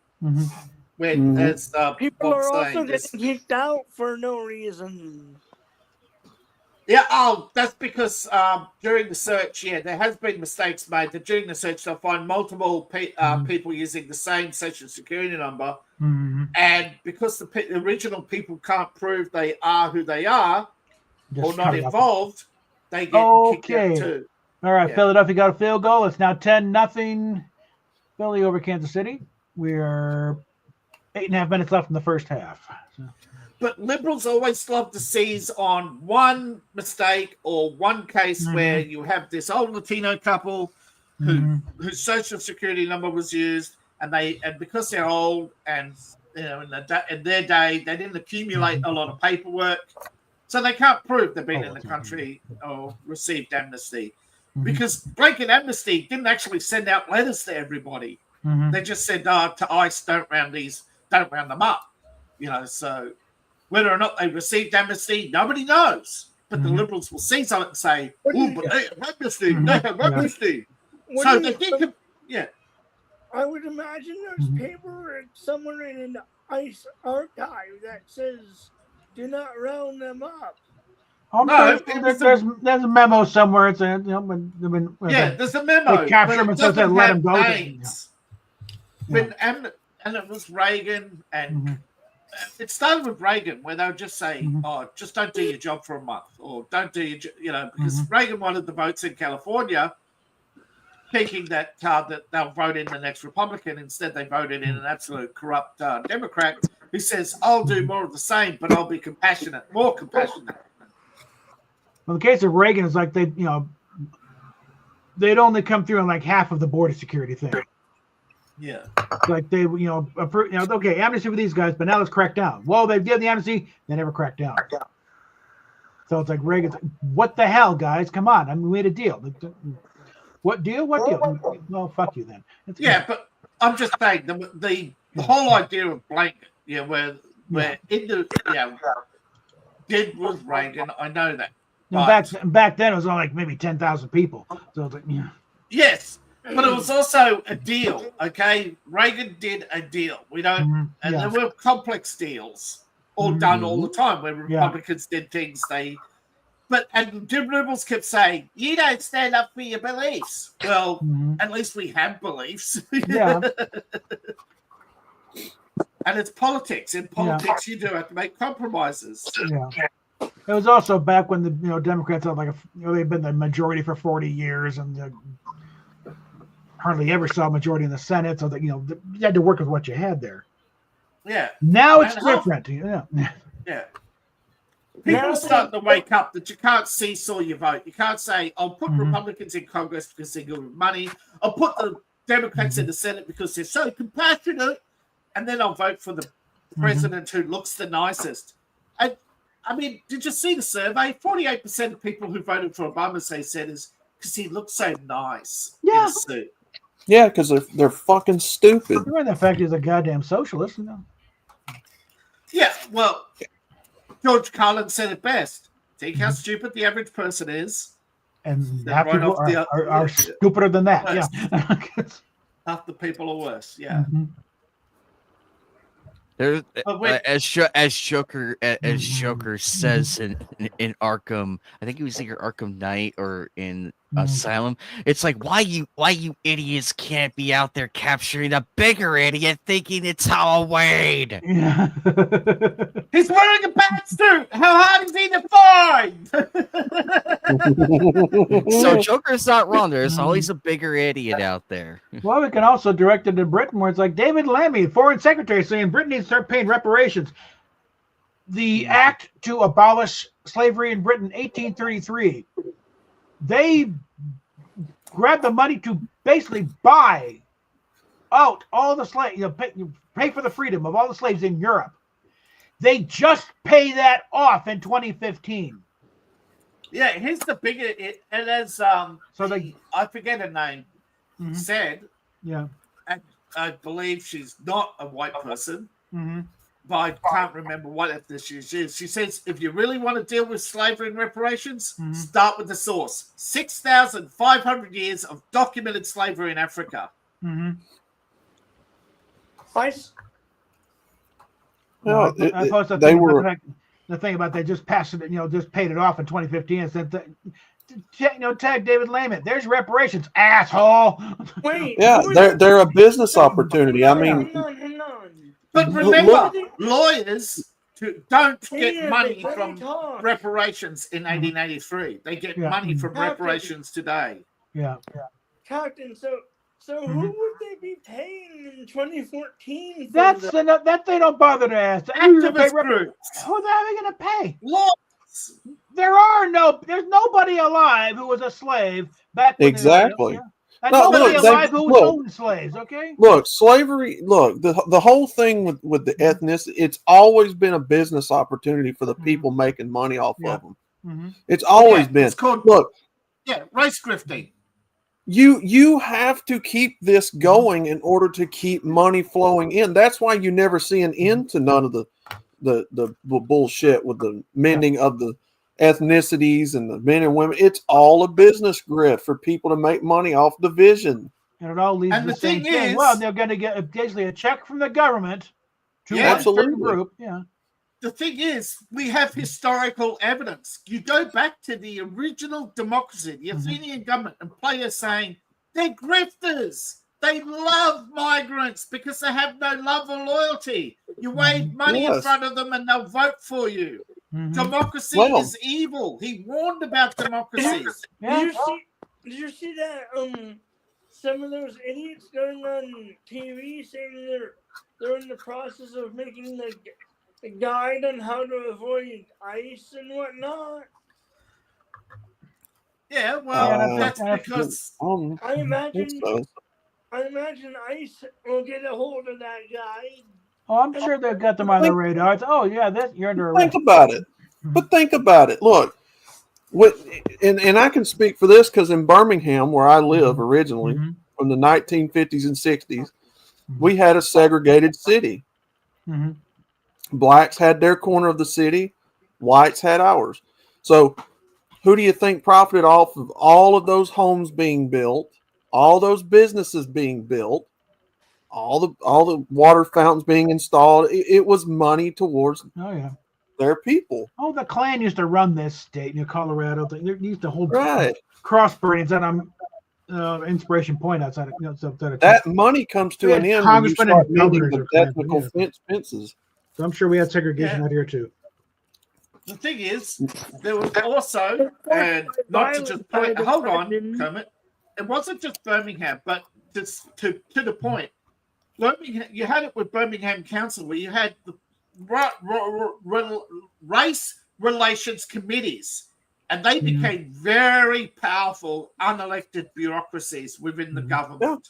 When as people are also getting kicked out for no reason. Yeah, that's because during the search, there has been mistakes made. That during the search, they'll find multiple people using the same social security number, and because the original people can't prove they are who they are or not involved, they get kicked out too. All right, Philadelphia got a field goal. It's now 10-0. Philly over Kansas City. We're 8.5 minutes left in the first half. So. But liberals always love to seize on one mistake or one case where you have this old Latino couple whose social security number was used, and because they're old and in their day they didn't accumulate a lot of paperwork, so they can't prove they've been in the country or received amnesty. Because blanket amnesty didn't actually send out letters to everybody. They just said to ICE, don't round them up. So whether or not they received amnesty, nobody knows. But the liberals will seize on it and say, "Oh, but they have amnesty. They have amnesty." So they think, I would imagine there's paper somewhere in an ICE archive that says, "Do not round them up." No, there's a memo somewhere. It's there's a memo. They capture them and says they let them go. And it was Reagan, and it started with Reagan, where they would just say, "Oh, just don't do your job for a month, or don't do your, because Reagan wanted the votes in California, thinking that they'll vote in the next Republican. Instead, they voted in an absolute corrupt Democrat who says, "I'll do more of the same, but I'll be more compassionate." Well, the case of Reagan is like they'd only come through on like half of the border security thing. Yeah. Like they, okay, amnesty for these guys, but now let's crack down. Well, they did the amnesty, they never cracked down. So it's like Reagan's, what the hell, guys? Come on. I mean, we had a deal. What deal? What deal? Well, fuck you then. Yeah, but I'm just saying the whole idea of blanket, where did was Reagan. I know that. Back then it was only like maybe 10,000 people. So it's like, yeah. Yes, but it was also a deal. Okay, Reagan did a deal. We don't, and there were complex deals all done all the time where Republicans did things and Jim Newell's kept saying, "You don't stand up for your beliefs." Well, at least we have beliefs. Yeah. And it's politics. In politics, you do have to make compromises. Yeah. It was also back when the Democrats had they've been the majority for 40 years and hardly ever saw a majority in the Senate, so that you had to work with what you had there. Yeah. Now it's different. Yeah. People are starting to wake up that you can't seesaw your vote. You can't say, "I'll put Republicans in Congress because they're good with money. I'll put the Democrats in the Senate because they're so compassionate, and then I'll vote for the president who looks the nicest." I mean, did you see the survey? 48% of people who voted for Obama said is because he looked so nice in a suit. Yeah, because they're fucking stupid. The fact he's a goddamn socialist, Yeah, well, George Carlin said it best. Take how stupid the average person is. And half people are stupider than that. Worse. Yeah. Half the people are worse. Yeah. There's as Joker says in Arkham, I think it was either Arkham Knight or in Asylum. It's like why you idiots can't be out there capturing a bigger idiot thinking it's Halloween. Yeah. He's wearing a pantsuit. How hard is he to find? So Joker's not wrong. There's always a bigger idiot out there. Well, we can also direct it to Britain, where it's like David Lammy, Foreign Secretary, saying Britain needs to start paying reparations. The act to abolish slavery in Britain, 1833, they grabbed the money to basically buy out all the slaves, pay for the freedom of all the slaves in Europe. They just pay that off in 2015. Yeah, here's the bigger, and as I forget her name, said, I believe she's not a white person, but I can't remember what ethnicity she is. She says, if you really want to deal with slavery and reparations, start with the source. 6,500 years of documented slavery in Africa. Well, I posted the thing about they just passed it, just paid it off in 2015 and said, tag David Lamont. There's reparations, asshole. Wait. Yeah, they're a business opportunity. I mean, hang on. But remember, lawyers don't get money from reparations in 1883. They get money from reparations today. Yeah. Captain, so who would they be paying in 2014? That they don't bother to ask. Activist groups. Who the hell are they going to pay? Lawyers. There's nobody alive who was a slave back then. Exactly. And nobody alive who owned slaves, okay? Look, slavery, the whole thing with the ethnicity, it's always been a business opportunity for the people making money off of them. It's always been. It's called, race grifting. You have to keep this going in order to keep money flowing in. That's why you never see an end to none of the bullshit with the mending of the ethnicities and the men and women. It's all a business grift for people to make money off division. And it all leads to the same thing. Well, they're going to get occasionally a check from the government to a certain group. Yeah. The thing is, we have historical evidence. You go back to the original democracy, the Athenian government, and players saying they're grifters. They love migrants because they have no love or loyalty. You wave money in front of them and they'll vote for you. Democracy is evil. He warned about democracy. Did you see that? Some of those idiots going on TV saying they're in the process of making the guide on how to avoid ICE and whatnot. Yeah, well, that's because I imagine ICE will get a hold of that guy. Oh, I'm sure they've got them on the radar. You're under arrest. Think about it. But think about it. Look, and I can speak for this because in Birmingham, where I live originally, from the 1950s and 60s, we had a segregated city. Blacks had their corner of the city, whites had ours. So who do you think profited off of all of those homes being built, all those businesses being built, all the water fountains being installed? It was money towards their people. Oh, the Klan used to run this state, Colorado. They used to hold Right. cross burnings on Inspiration Point outside of that money comes to an end when you start mending the ethnical fences. So I'm sure we had segregation out here too. The thing is, there was also, and not to just point, hold on, Kermit, it wasn't just Birmingham, but just to the point, Birmingham, you had it with Birmingham Council, where you had the race relations committees, and they became very powerful, unelected bureaucracies within the government.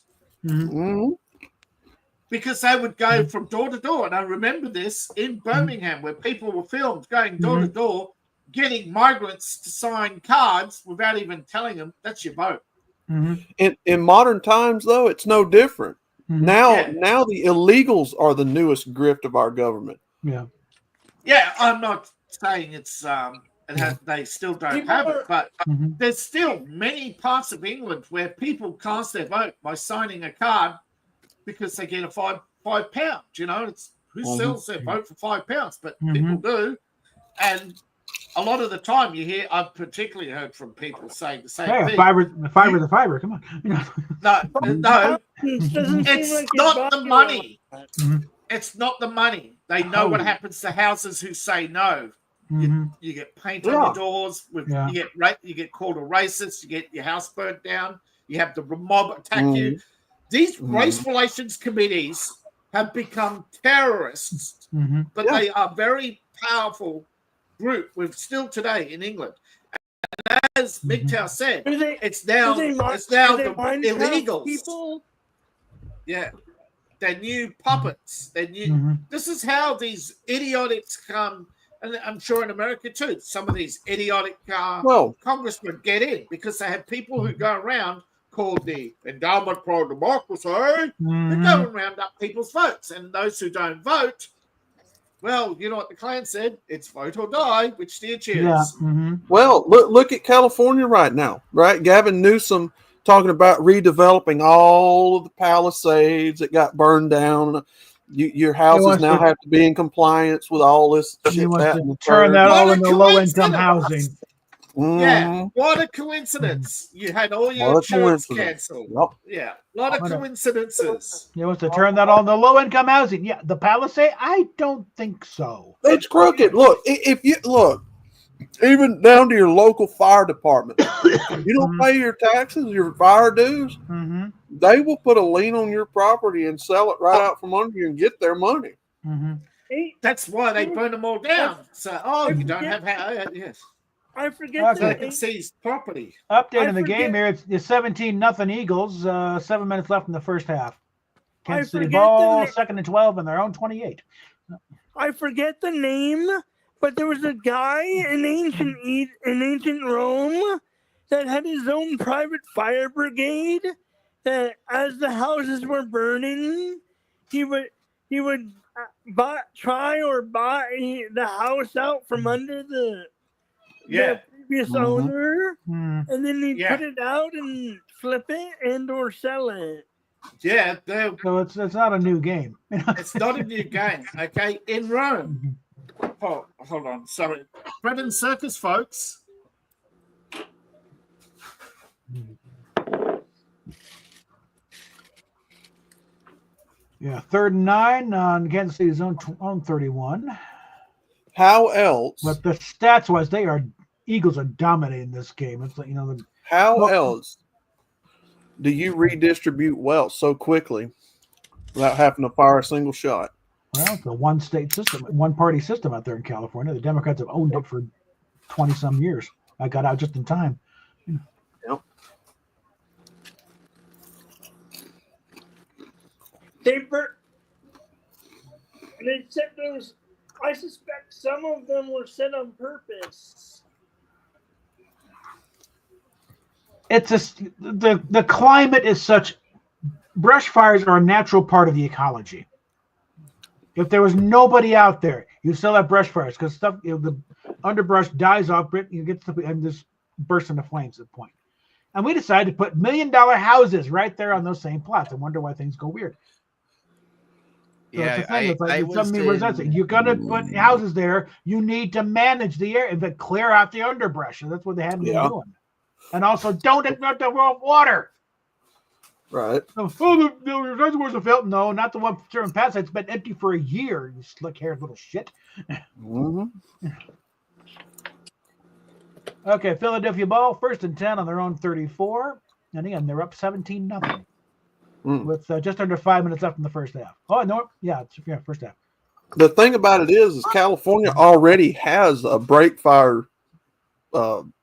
Because they would go from door to door. And I remember this in Birmingham, where people were filmed going door to door, getting migrants to sign cards without even telling them that's your vote. In modern times, though, it's no different. Now the illegals are the newest grift of our government. Yeah, I'm not saying it's they still don't have it, but there's still many parts of England where people cast their vote by signing a card because they get a £5. It's who sells their vote for £5, but people do. And a lot of the time you hear, I've particularly heard from people saying the same thing. Fiber, come on. No, it's not the money. It's not the money. They know what happens to houses who say no. You get paint on your doors. You get called a racist. You get your house burnt down. You have the mob attack you. These race relations committees have become terrorists, but they are very powerful group with still today in England. And as MGTOW said, it's now the illegals. People? Yeah. They're new puppets. They're new. This is how these idiotics come, and I'm sure in America too, some of these idiotic congressmen get in because they have people who go around called the Endowment for Democracy. They go and round up people's votes, and those who don't vote, well, you know what the Klan said? It's vote or die. Which do you choose? Well, look at California right now, right? Gavin Newsom talking about redeveloping all of the Palisades that got burned down. Your houses now have to be in compliance with all this shit. He wants to turn that all into low-income housing. Yeah, what a coincidence. You had all your church canceled. Yeah, a lot of coincidences. He wants to turn that all into low-income housing. Yeah, the Palisade? I don't think so. It's crooked. Look, if you look, even down to your local fire department, you don't pay your taxes, your fire dues, they will put a lien on your property and sell it right out from under you and get their money. That's why they burn them all down. So, you don't have yes. I forget the seized property. Updating the game here. It's 17-0 Eagles. 7 minutes left in the first half. Kansas City ball, second and 12 in their own 28. I forget the name, but there was a guy in ancient Rome that had his own private fire brigade. That as the houses were burning, he would try buy the house out from under the previous owner, and then he'd put it out and flip it and or sell it. Yeah, so it's not a new game. It's not a new game. Okay, in Rome. Oh, hold on. Sorry, bread and circus, folks. Yeah, 3rd and 9 on Kansas City's own 31. How else? But the stats wise, Eagles are dominating this game. It's like how else do you redistribute wealth so quickly without having to fire a single shot? Well, it's a one-state system, one-party system out there in California. The Democrats have owned it for 20-some years. I got out just in time. Yep. They set those I suspect some of them were set on purpose. It's the climate is such. Brush fires are a natural part of the ecology. If there was nobody out there, you still have brush fires because stuff, the underbrush dies off, you get to, and just bursts into flames at the point. And we decided to put $1 million houses right there on those same plots. I wonder why things go weird. So Yeah, it's a thing. It's like I it's was something where that's it. You're gonna put houses there. You need to manage the area and clear out the underbrush. And that's what they hadn't been doing. And also, don't ignore the raw water. Right. Oh, the reservoirs have filled. No, not the one serving past. It's been empty for a year. You slick-haired little shit. Mm-hmm. Okay, Philadelphia Ball, 1st and 10 on their own 34. And again, they're up 17-0 with just under 5 minutes left in the first half. Oh, no. Yeah, first half. The thing about it is California already has a break fire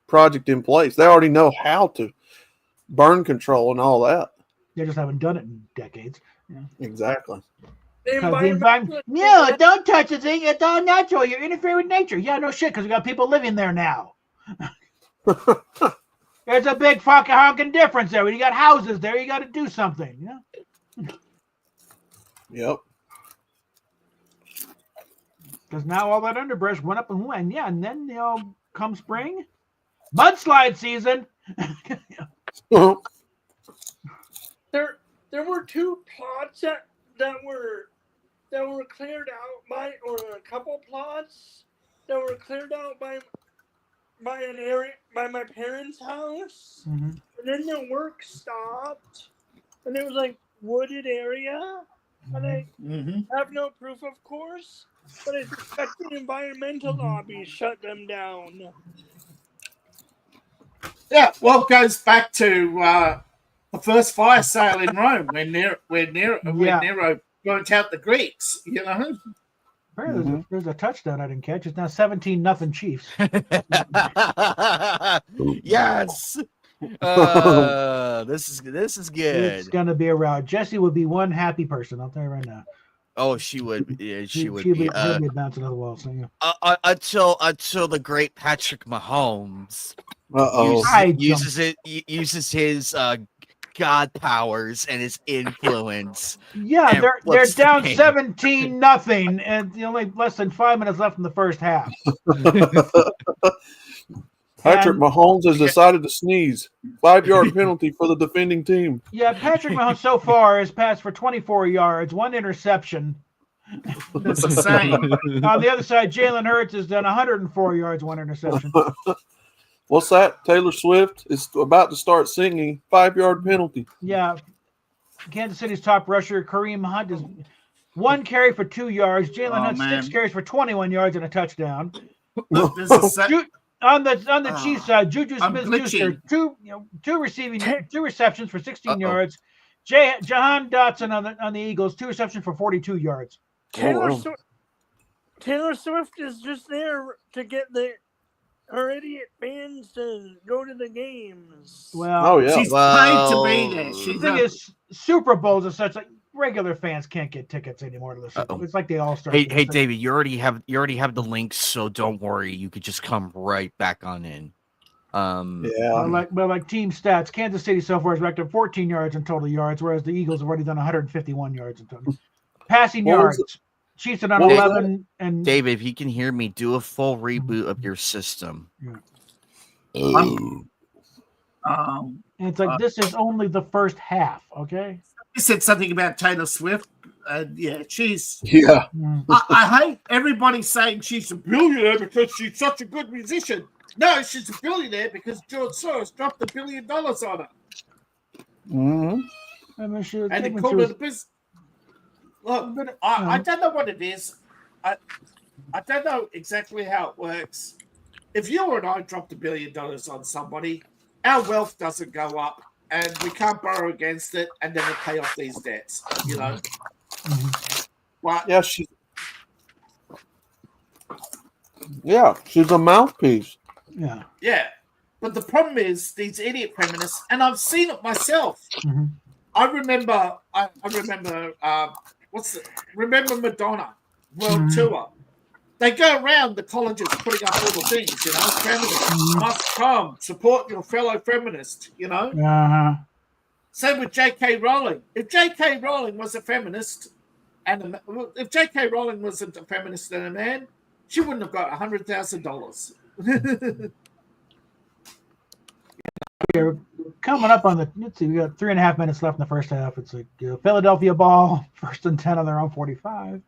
project in place. They already know how to burn control and all that. They just haven't done it in decades. Yeah. Exactly. No, don't touch the thing. It's all natural. You're interfering with nature. Yeah, no shit, because we got people living there now. There's a big fucking honking difference there. When you got houses there, you got to do something. Yeah. Yep. Because now all that underbrush went up and went. Yeah, and then, come spring, mudslide season. There were 2 plots that were cleared out by, or a couple plots that were cleared out by an area by my parents' house, and then the work stopped, and it was like wooded area, and I have no proof, of course, but I suspect the environmental lobby shut them down. Yeah, well, it goes back to the first fire sale in Rome when Nero burnt out the Greeks. There's a touchdown I didn't catch. It's now 17-0 Chiefs. Yes. This is good. It's gonna be around. Jesse would be one happy person. I'll tell you right now. Oh, she would. Yeah, she would be. She'd be bouncing on the wall. So, yeah. Until the great Patrick Mahomes uses his God powers and his influence. Yeah, they're down 17-0, and only less than 5 minutes left in the first half. Patrick Mahomes has decided to sneeze. 5-yard penalty for the defending team. Yeah, Patrick Mahomes so far has passed for 24 yards, 1 interception. That's insane. On the other side, Jalen Hurts has done 104 yards, 1 interception. What's that? Taylor Swift is about to start singing 5-yard penalty. Yeah. Kansas City's top rusher, Kareem Hunt, is 1 carry for 2 yards. Jalen Hunt, 6 carries for 21 yards and a touchdown. On the Chiefs side, Juju Smith-Schuster, two receptions for 16 yards. Jahan Dotson on the Eagles, 2 receptions for 42 yards. Taylor Swift is just there to get her idiot fans to go to the games. Well, she's paid to be there. The thing is, Super Bowls are such like regular fans can't get tickets anymore to the Super Bowl. It's like the All-Star. Hey, David, you already have the links, so don't worry. You could just come right back on in. Like team stats, Kansas City so far has racked up 14 yards in total yards, whereas the Eagles have already done 151 yards in total. Passing yards, Chiefs are done 11. And David, if you can hear me, do a full reboot of your system. And it's like this is only the first half, okay? You said something about Taylor Swift. She's. Yeah. I hate everybody saying she's a billionaire because she's such a good musician. No, she's a billionaire because George Soros dropped $1 billion on her. Mm-hmm. And they called it a business. Look, I don't know what it is. I don't know exactly how it works. If you and I dropped $1 billion on somebody, our wealth doesn't go up, and we can't borrow against it and then we pay off these debts. But she's a mouthpiece. Yeah. But the problem is these idiot feminists, and I've seen it myself. Mm-hmm. I remember Madonna World Tour. they go around the colleges putting up all the things, you know, feminists must come, support your fellow feminist, you know. Uh-huh. Same with J.K. Rowling. If J.K. Rowling was a feminist, if J.K. Rowling wasn't a feminist and a man, she wouldn't have got $100,000. We're coming up on the. Let's see, we got 3.5 minutes left in the first half. It's like Philadelphia ball, 1st and 10 on their own 45.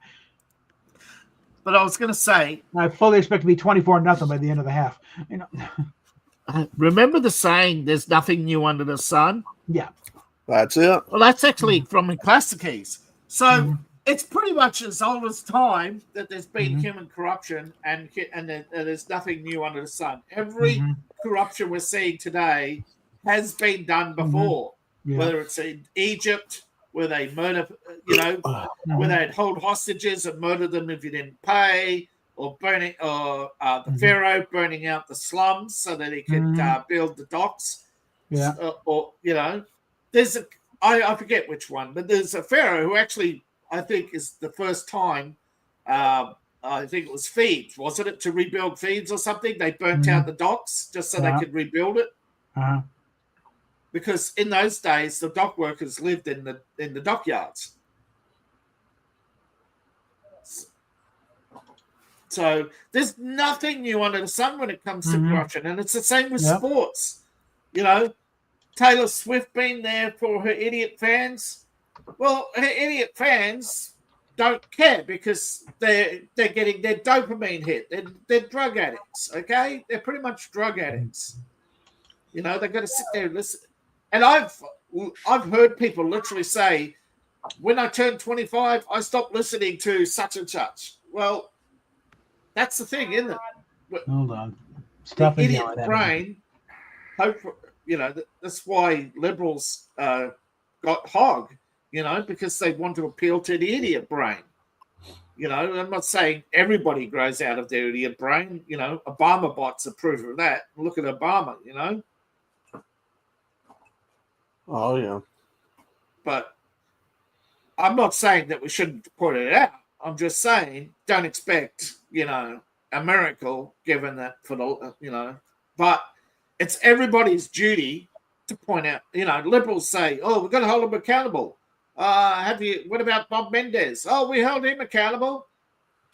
But I was going to say, I fully expect to be 24-0 by the end of the half. You know. remember the saying, "There's nothing new under the sun." Yeah. That's it. Well, that's actually from the Classics. So it's pretty much as old as time that there's been human corruption, and there's nothing new under the sun. Every corruption we're seeing today has been done before, whether it's in Egypt, where they murder, you know, where they'd hold hostages and murder them if you didn't pay, or burning, or the Pharaoh burning out the slums so that he could build the docks. Yeah. Or you know, there's I forget which one, but there's a Pharaoh who actually I think is the first time. I think it was Thebes, wasn't it, to rebuild Thebes or something? They burnt out the docks just so they could rebuild it. Because in those days, the dock workers lived in the dockyards. So there's nothing new under the sun when it comes to corruption, and it's the same with sports. You know, Taylor Swift being there for her idiot fans. Well, her idiot fans don't care because they're getting their dopamine hit. They're drug addicts, okay? They're pretty much drug addicts. You know, they've got to sit there and listen. And I've heard people literally say, when I turned 25, I stopped listening to such and such. Well, that's the thing, isn't it? Hold on. The idiot brain, you know, that's why liberals got hog, you know, because they want to appeal to the idiot brain. You know, I'm not saying everybody grows out of their idiot brain. You know, Obama bots are proof of that. Look at Obama, you know. Oh, yeah. But I'm not saying that we shouldn't put it out. I'm just saying don't expect, you know, a miracle given that for the, you know. But it's everybody's duty to point out, you know, liberals say, oh, we've got to hold them accountable. What about Bob Mendes? Oh, we held him accountable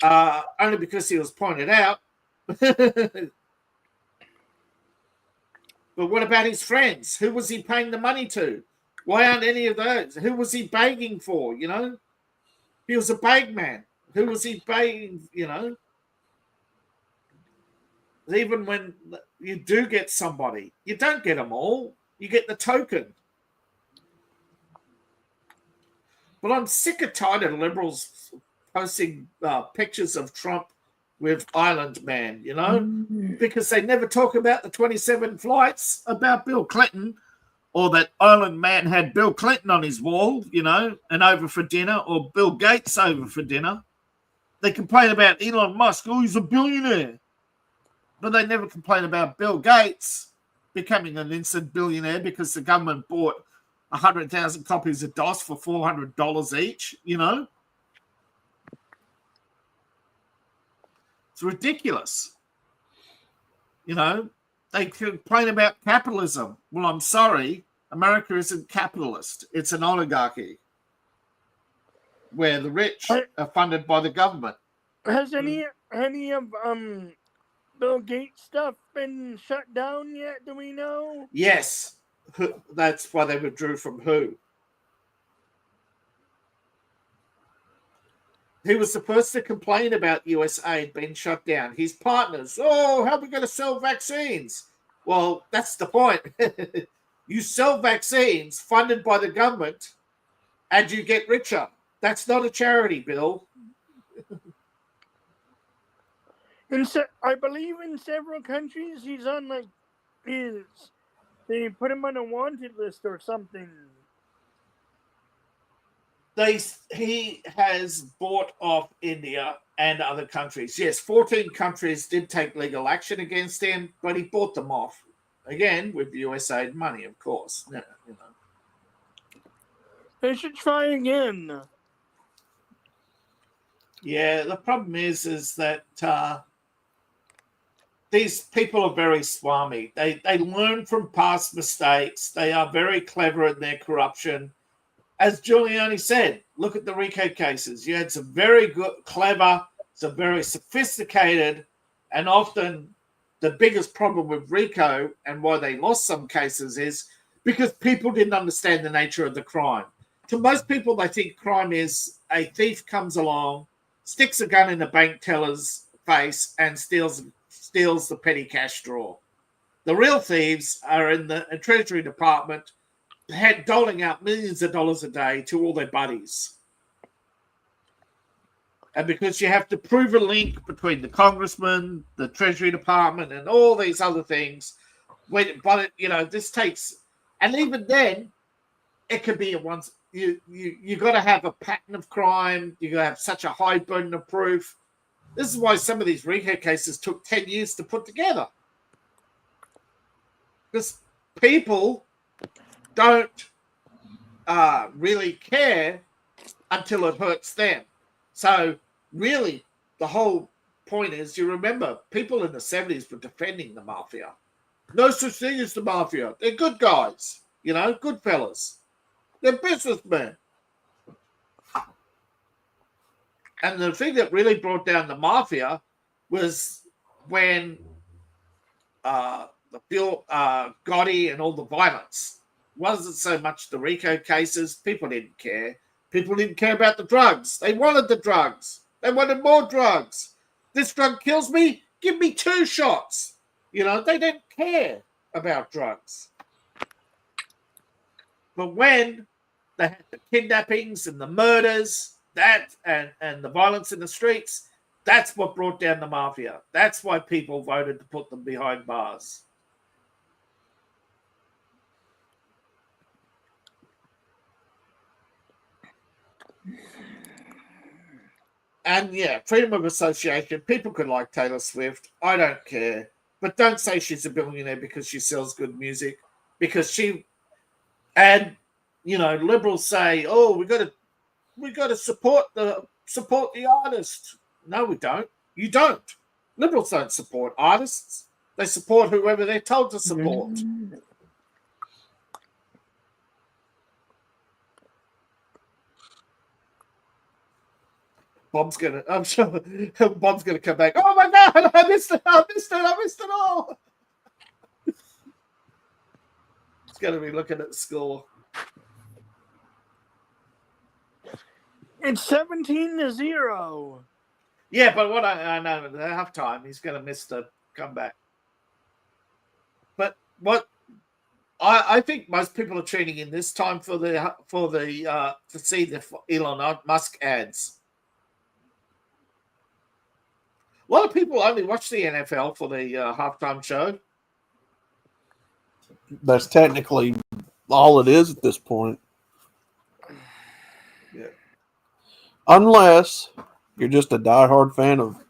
only because he was pointed out. But what about his friends? Who was he paying the money to? Why aren't any of those? Who was he begging for, you know? He was a bag man. Who was he begging, you know? Even when you do get somebody, you don't get them all. You get the token. But I'm sick and tired of liberals posting pictures of Trump with Island Man, you know, because they never talk about the 27 flights about Bill Clinton, or that Island Man had Bill Clinton on his wall, you know, and over for dinner, or Bill Gates over for dinner. They complain about Elon Musk, oh, he's a billionaire. But they never complain about Bill Gates becoming an instant billionaire because the government bought 100,000 copies of DOS for $400 each, you know? It's ridiculous. You know, they complain about capitalism. Well, I'm sorry, America isn't capitalist. It's an oligarchy where the rich are funded by the government. Has any of Bill Gates stuff been shut down yet? Do we know? Yes. That's why they withdrew from WHO. He was the first to complain about USAID being shut down. His partners, oh, how are we going to sell vaccines? Well, that's the point. You sell vaccines funded by the government and you get richer. That's not a charity, Bill. And so, I believe in several countries he's on they put him on a wanted list or something. He has bought off India and other countries. Yes, 14 countries did take legal action against him, but he bought them off. Again, with USAID money, of course. You know. They should try again. Yeah, the problem is that these people are very swami. They learn from past mistakes. They are very clever in their corruption. As Giuliani said, look at the RICO cases. You had some very good, clever, some very sophisticated, and often the biggest problem with RICO and why they lost some cases is because people didn't understand the nature of the crime. To most people, they think crime is a thief comes along, sticks a gun in a bank teller's face, and steals the petty cash drawer. The real thieves are in the Treasury Department, had doling out millions of dollars a day to all their buddies. And because you have to prove a link between the congressman, the Treasury Department, and all these other things, but this takes, and even then, it can be you got to have a pattern of crime. You got to have such a high burden of proof. This is why some of these RICO cases took 10 years to put together, because people don't really care until it hurts them. So really, the whole point is, you remember, people in the 70s were defending the mafia. No such thing as the mafia. They're good guys, good fellas. They're businessmen. And the thing that really brought down the mafia was when Gotti and all the violence. Wasn't so much the RICO cases. People didn't care. People didn't care about the drugs. They wanted the drugs. They wanted more drugs. This drug kills me. Give me 2 shots. They didn't care about drugs. But when they had the kidnappings and the murders, and the violence in the streets, that's what brought down the mafia. That's why people voted to put them behind bars. And yeah, freedom of association. People could like Taylor Swift. I don't care. But don't say she's a billionaire because she sells good music. Because liberals say, oh, we got to support the artist. No, we don't. You don't. Liberals don't support artists. They support whoever they're told to support. I'm sure Bob's gonna come back. Oh my God, I missed it all. It's gonna be looking at the score. It's 17-0. Yeah, but what I know at halftime, he's gonna miss the comeback. But what I think most people are tuning in this time to see the Elon Musk ads. A lot of people only watch the NFL for the halftime show. That's technically all it is at this point. Yeah. Unless you're just a diehard fan of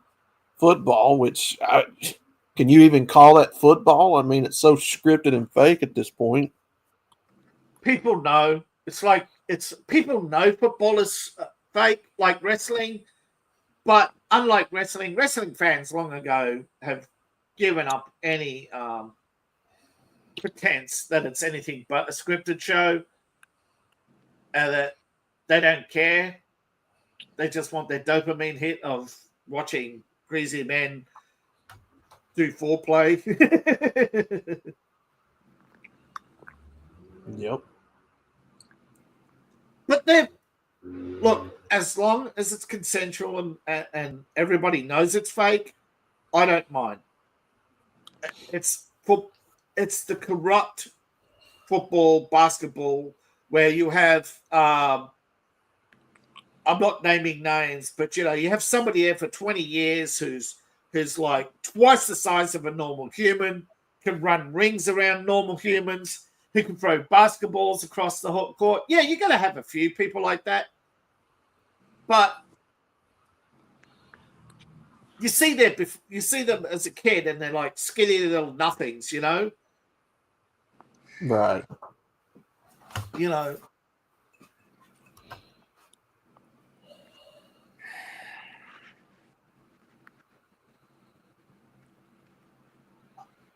football, can you even call that football? I mean, it's so scripted and fake at this point. People know. People know football is fake, like wrestling. But unlike wrestling fans long ago have given up any pretense that it's anything but a scripted show, and that they don't care. They just want their dopamine hit of watching greasy men do foreplay. Yep. But look, as long as it's consensual and everybody knows it's fake, I don't mind. It's the corrupt football, basketball, where you have I'm not naming names, but you have somebody there for 20 years who's like twice the size of a normal human, can run rings around normal humans, who can throw basketballs across the court. Yeah, you're going to have a few people like that. But you see them as a kid, and they're like skinny little nothings, Right.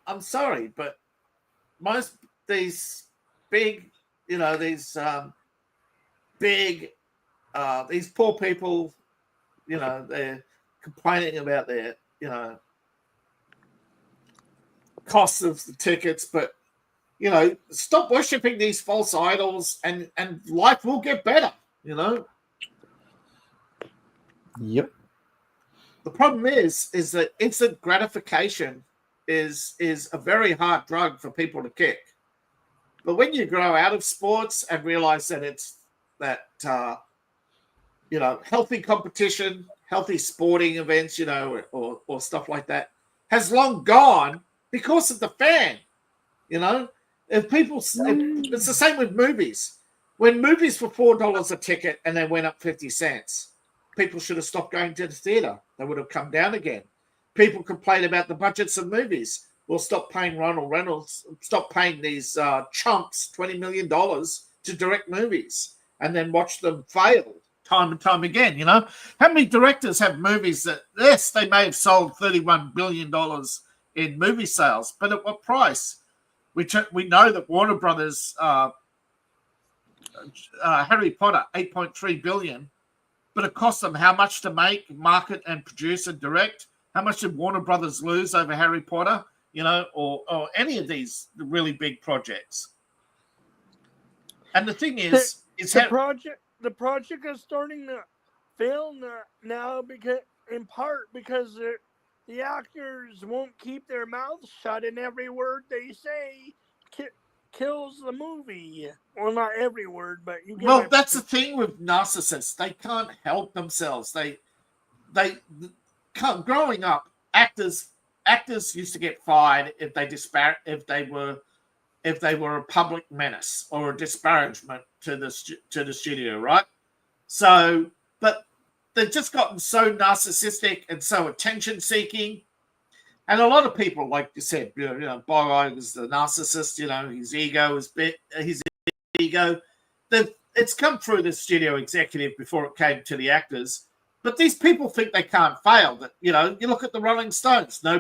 I'm sorry, but most these big, these these poor people, they're complaining about their, costs of the tickets, but stop worshipping these false idols, and life will get better. Yep. The problem is that instant gratification is a very hard drug for people to kick. But when you grow out of sports and realize that it's that healthy competition, healthy sporting events, or stuff like that, has long gone because of the fan. If people, it's the same with movies. When movies were $4 a ticket and they went up 50 cents, people should have stopped going to the theater. They would have come down again. People complain about the budgets of movies. Well, stop paying Ronald Reynolds, stop paying these chumps $20 million to direct movies and then watch them fail time and time again. How many directors have movies that, yes, they may have sold $31 billion in movie sales, but at what price? We know that Warner Brothers, Harry Potter, $8.3 billion, but it cost them how much to make, market, and produce and direct? How much did Warner Brothers lose over Harry Potter, or any of these really big projects? And the thing is, the project is starting to fail now because, in part, because the actors won't keep their mouths shut, and every word they say kills the movie. Well, not every word, but you get. Well, that's the thing with narcissists. They can't help themselves. They can't. Growing up, actors used to get fired if they were a public menace or a disparagement to the studio, right? So, but they've just gotten so narcissistic and so attention-seeking. And a lot of people, like you said, Bob Iger is the narcissist. His ego is his ego. It's come through the studio executive before it came to the actors. But these people think they can't fail. That you look at the Rolling Stones. No.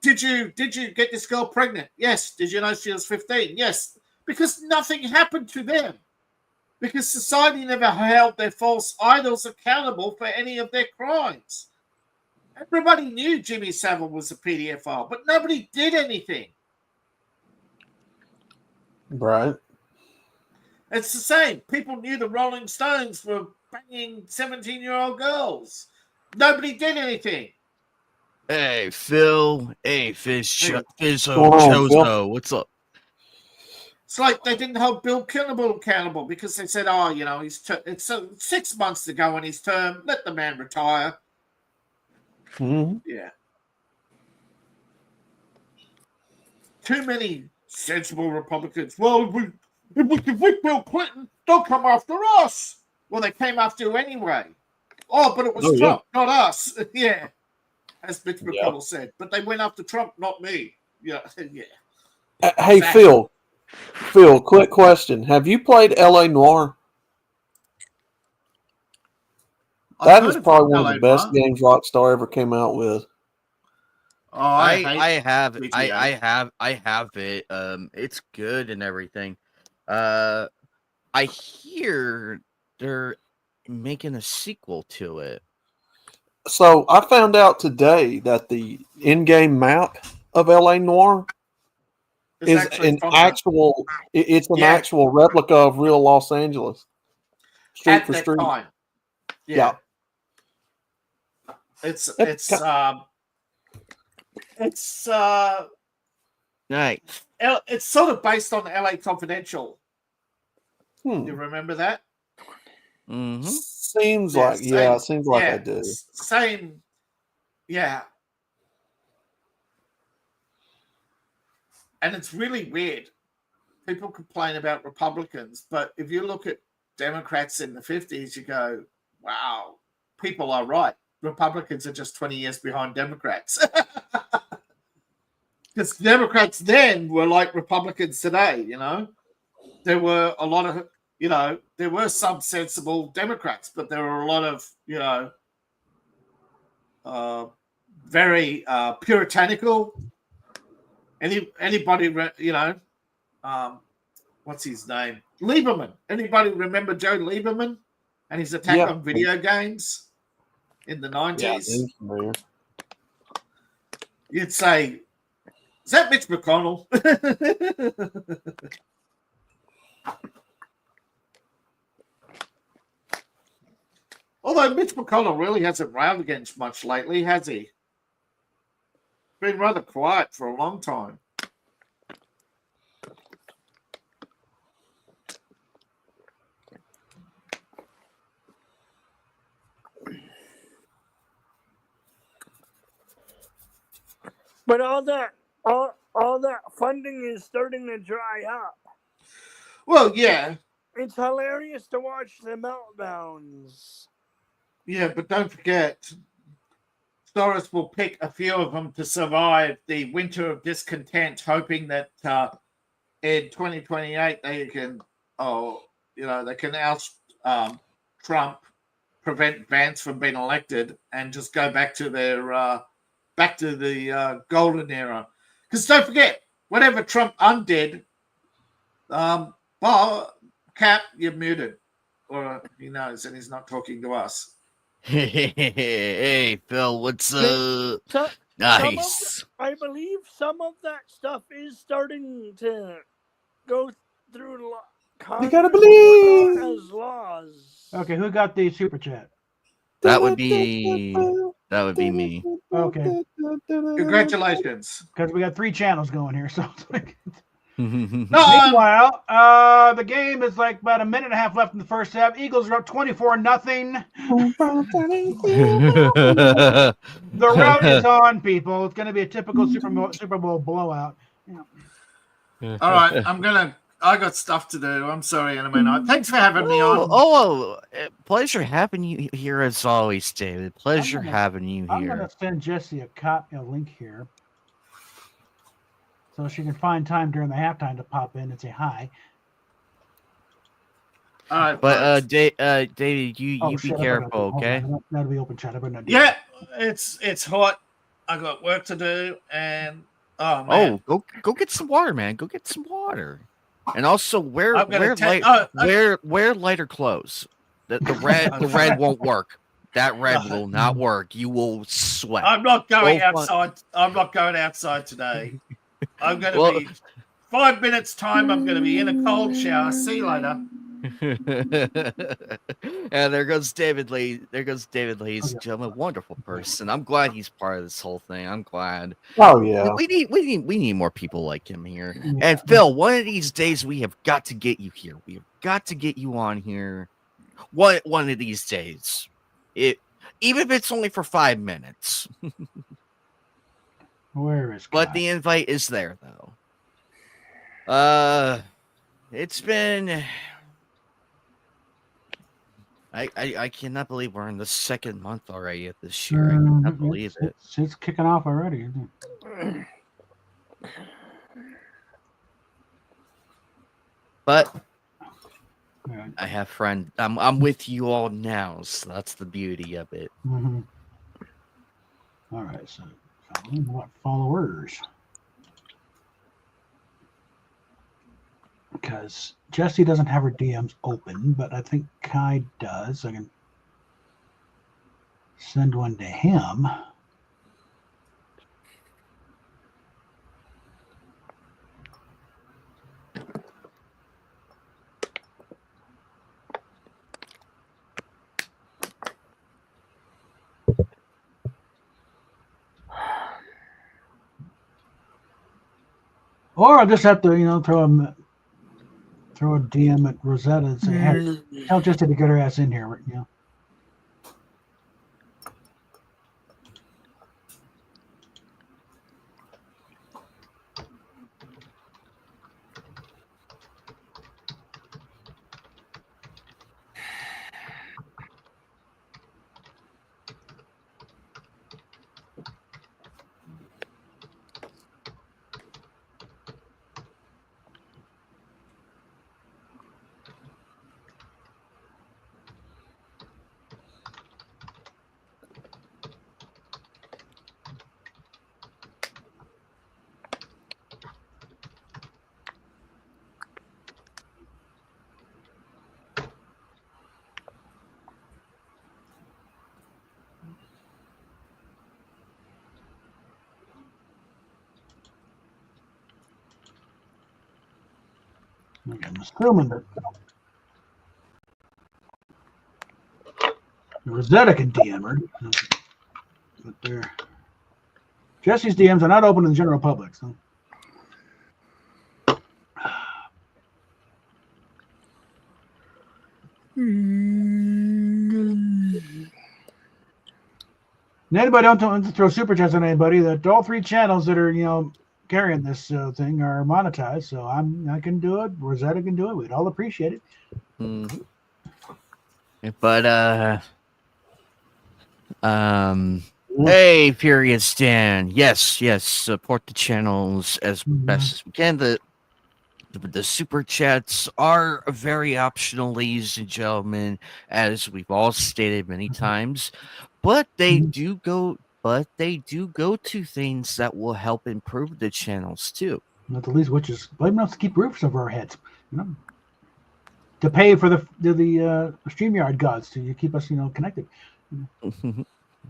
Did you get this girl pregnant? Yes. Did you know she was 15? Yes. Because nothing happened to them. Because society never held their false idols accountable for any of their crimes. Everybody knew Jimmy Savile was a pedophile, but nobody did anything. Right. It's the same. People knew the Rolling Stones were banging 17-year-old girls. Nobody did anything. Hey, Phil. Hey, Fizzo, on, Chozo. What's up? It's like they didn't hold Bill Kinnable accountable because they said, it's 6 months to go on his term. Let the man retire. Mm-hmm. Yeah. Too many sensible Republicans. Well, if we convict Bill Clinton, they'll come after us. Well, they came after you anyway. Oh, but it was Trump, not us. Yeah. As Mitch McConnell said. But they went after Trump, not me. Yeah. Yeah. Hey, exactly. Phil, quick question. Have you played L.A. Noire? That is probably one of the best games Rockstar ever came out with. Oh, I have it. It's good and everything. I hear they're making a sequel to it. So I found out today that the in-game map of L.A. Noire is an actual. It's an actual replica of real Los Angeles, street for street. Time. Yeah. It's nice. It's sort of based on LA Confidential. You remember that? Mm-hmm. Seems like I do. Same, yeah. And it's really weird. People complain about Republicans, but if you look at Democrats in the 50s, you go, wow, people are right. Republicans are just 20 years behind Democrats. Because Democrats then were like Republicans today, There were a lot of, there were some sensible Democrats, but there were a lot of, very puritanical Anybody, what's his name? Lieberman. Anybody remember Joe Lieberman and his attack Yeah. on video games in the 90s? Yeah, he's familiar. You'd say, is that Mitch McConnell? Although Mitch McConnell really hasn't railed against much lately, has he? Been rather quiet for a long time. But all that funding is starting to dry up. Well, yeah. It's hilarious to watch the meltdowns. Yeah, but don't forget, Soros will pick a few of them to survive the winter of discontent, hoping that in 2028 they can, they can oust Trump, prevent Vance from being elected, and just go back to their the golden era. Because don't forget, whatever Trump undid, Cap, you're muted, or he knows and he's not talking to us. Hey, Phil, what's nice? I believe some of that stuff is starting to go through. You gotta believe. As laws. Okay, who got the super chat? That would be me. Okay, Congratulations. because we got 3 channels going here. So, No, meanwhile, the game is like about a minute and a half left in the first half. Eagles are up 24-0. The route is on, people. It's going to be a typical Super Bowl blowout. Yeah. all right, I got stuff to do. I'm sorry, Anime Night. Thanks for having me on. Pleasure having you here as always, David. Pleasure having you I'm going here. to send Jesse a link here so she can find time during the halftime to pop in and say hi. All right, But David, you be shit, careful, okay? That'll be open chat. I better not do yeah, that. it's hot. I got work to do, and man. Go get some water, man. Go get some water. And also wear lighter clothes. The red won't work. That red will not work. You will sweat. I'm not going outside. I'm not going outside today. I'm going to be 5 minutes time. I'm going to be in a cold shower. See you later. And there goes David Lee. Ladies and gentlemen, wonderful person. I'm glad he's part of this whole thing. I'm glad. Oh yeah. We need more people like him here. Yeah. And Phil, one of these days we have got to get you here. We have got to get you on here. One of these days. Even if it's only for 5 minutes. Where is But the invite is there though. It's been I cannot believe we're in the 2nd month already of this year. I cannot believe it. It's kicking off already, isn't it? But I have friends. I'm with you all now, so that's the beauty of it. Mm-hmm. All right, so what followers? Because Jesse doesn't have her DMs open, but I think Kai does. I can send one to him. Or I'll just have to, throw a DM at Rosetta and say, hey, tell Jessica to get her ass in here, I'm assuming that Rosetta can DM her, but Jesse's DMs are not open to the general public. So. And anybody don't want to throw super chats on anybody. That all 3 channels that are carrying this thing are monetized, so I can do it. Rosetta can do it. We'd all appreciate it. Mm-hmm. But hey, Furious Dan. Yes, support the channels as best as we can. The super chats are very optional, ladies and gentlemen, as we've all stated many times. But they do go to things that will help improve the channels too. Not the least, which is blame us to keep roofs over our heads. To pay for the StreamYard gods to keep us connected.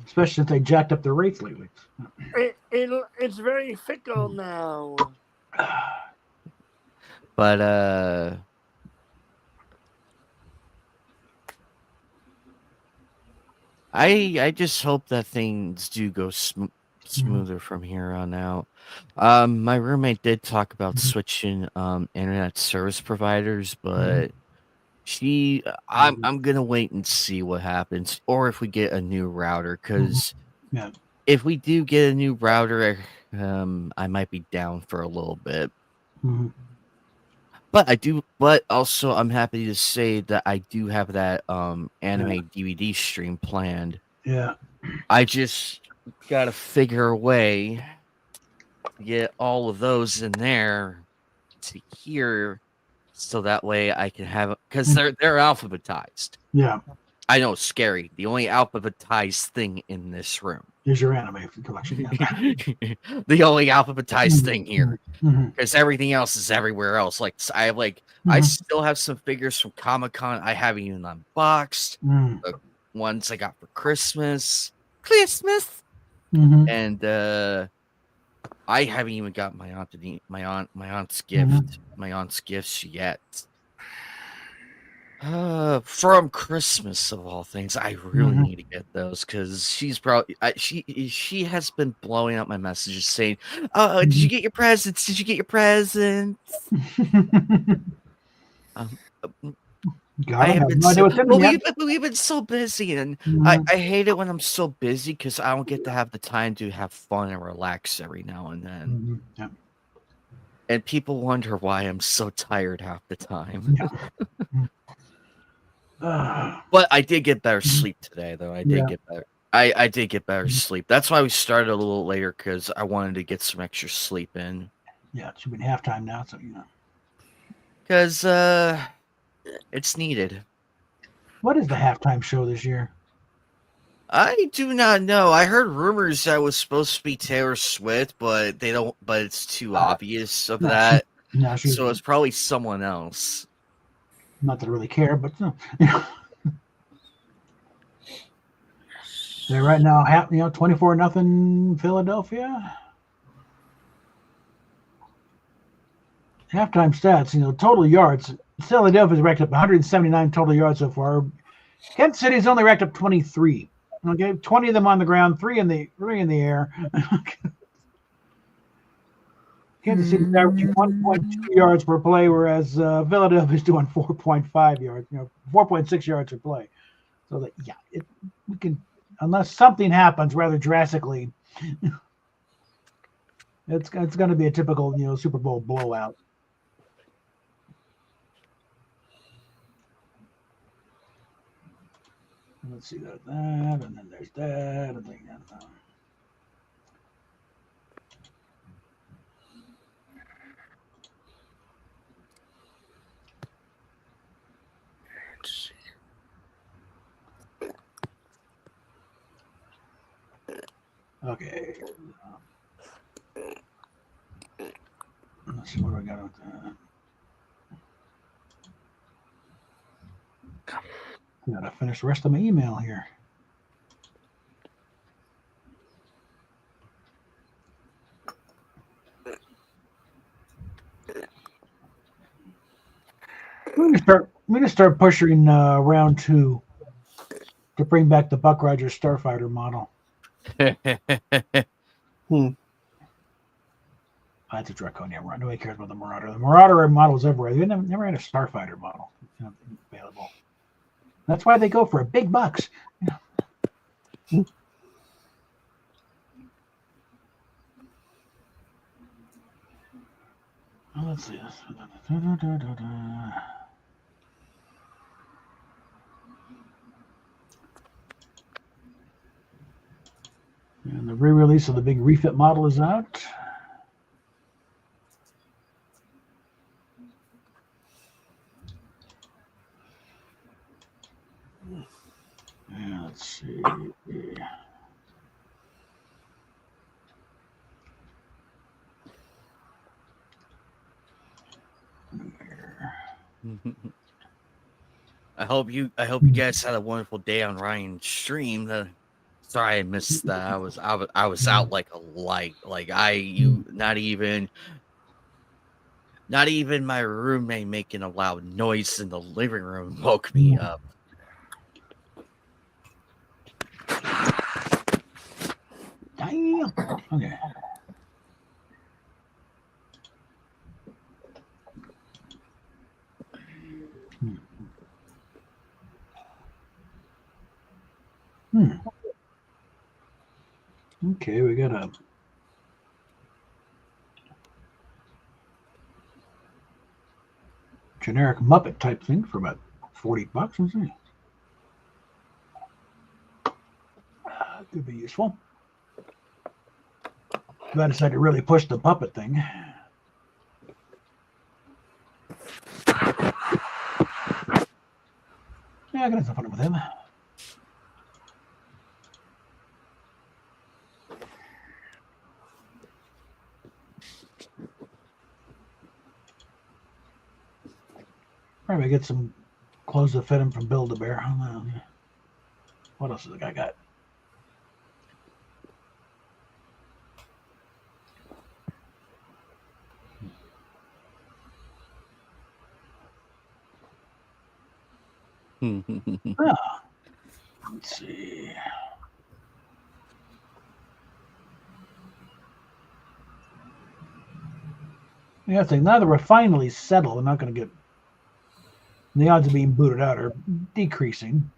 Especially since they jacked up their rates lately. It's very fickle now. But I just hope that things do go smoother from here on out. My roommate did talk about switching internet service providers, but I'm gonna wait and see what happens, or if we get a new router, because if we do get a new router, I might be down for a little bit. But also I'm happy to say that I do have that anime DVD stream planned. Yeah. I just gotta figure a way to get all of those in there to here, so that way I can have, because they're alphabetized. Yeah. I know it's scary. The only alphabetized thing in this room is your anime collection. The only alphabetized thing here, because everything else is everywhere else. Like I have I still have some figures from Comic-Con I haven't even unboxed. The ones I got for Christmas, and I haven't even got my aunt's gifts yet. From Christmas of all things, I really need to get those, because she's probably she has been blowing up my messages saying, "Oh, did you get your presents? Did you get your presents?" I have been so, we've been so busy, and I hate it when I'm so busy, because I don't get to have the time to have fun and relax every now and then. And people wonder why I'm so tired half the time. But I did get better sleep today, though. I did get better. I did get better sleep. That's why we started a little later, because I wanted to get some extra sleep in. Yeah, it should be halftime now, so Because it's needed. What is the halftime show this year? I do not know. I heard rumors that it was supposed to be Taylor Swift, but they don't. But it's too obvious of that. So it's probably someone else. Not that I really care, but they're right now 24-0 Philadelphia. Halftime stats, total yards. Philadelphia's racked up 179 total yards so far. Kansas City's only racked up 23. Okay, 20 of them on the ground, three in the air. Kansas City's averaging 1.2 yards per play, whereas Philadelphia's doing 4.5 yards, 4.6 yards per play. So that we can, unless something happens rather drastically, it's going to be a typical Super Bowl blowout. Let's see that, and then there's that, and then okay. Let's see what I got with that. Gotta finish the rest of my email here. We're gonna start pushing round 2 to bring back the Buck Rogers Starfighter model. That's a draconian run. Nobody cares about the Marauder. The Marauder models everywhere. They never had a Starfighter model available. That's why they go for big bucks. Let's see this. And the re-release of the big refit model is out. Yeah, let's see. I hope you guys had a wonderful day on Ryan's stream. Sorry I missed that. I was out like a light. Like not even my roommate making a loud noise in the living room woke me up. Damn. Okay. Okay, we got a generic Muppet type thing for about $40. Let's see. Could be useful. If I decide to really push the puppet thing. Yeah, I got some fun with him. Probably get some clothes to fit him from Build-A-Bear. What else has the guy got? Let's see. Yeah, I think now that we're finally settled, we're not going to get the odds of being booted out are decreasing.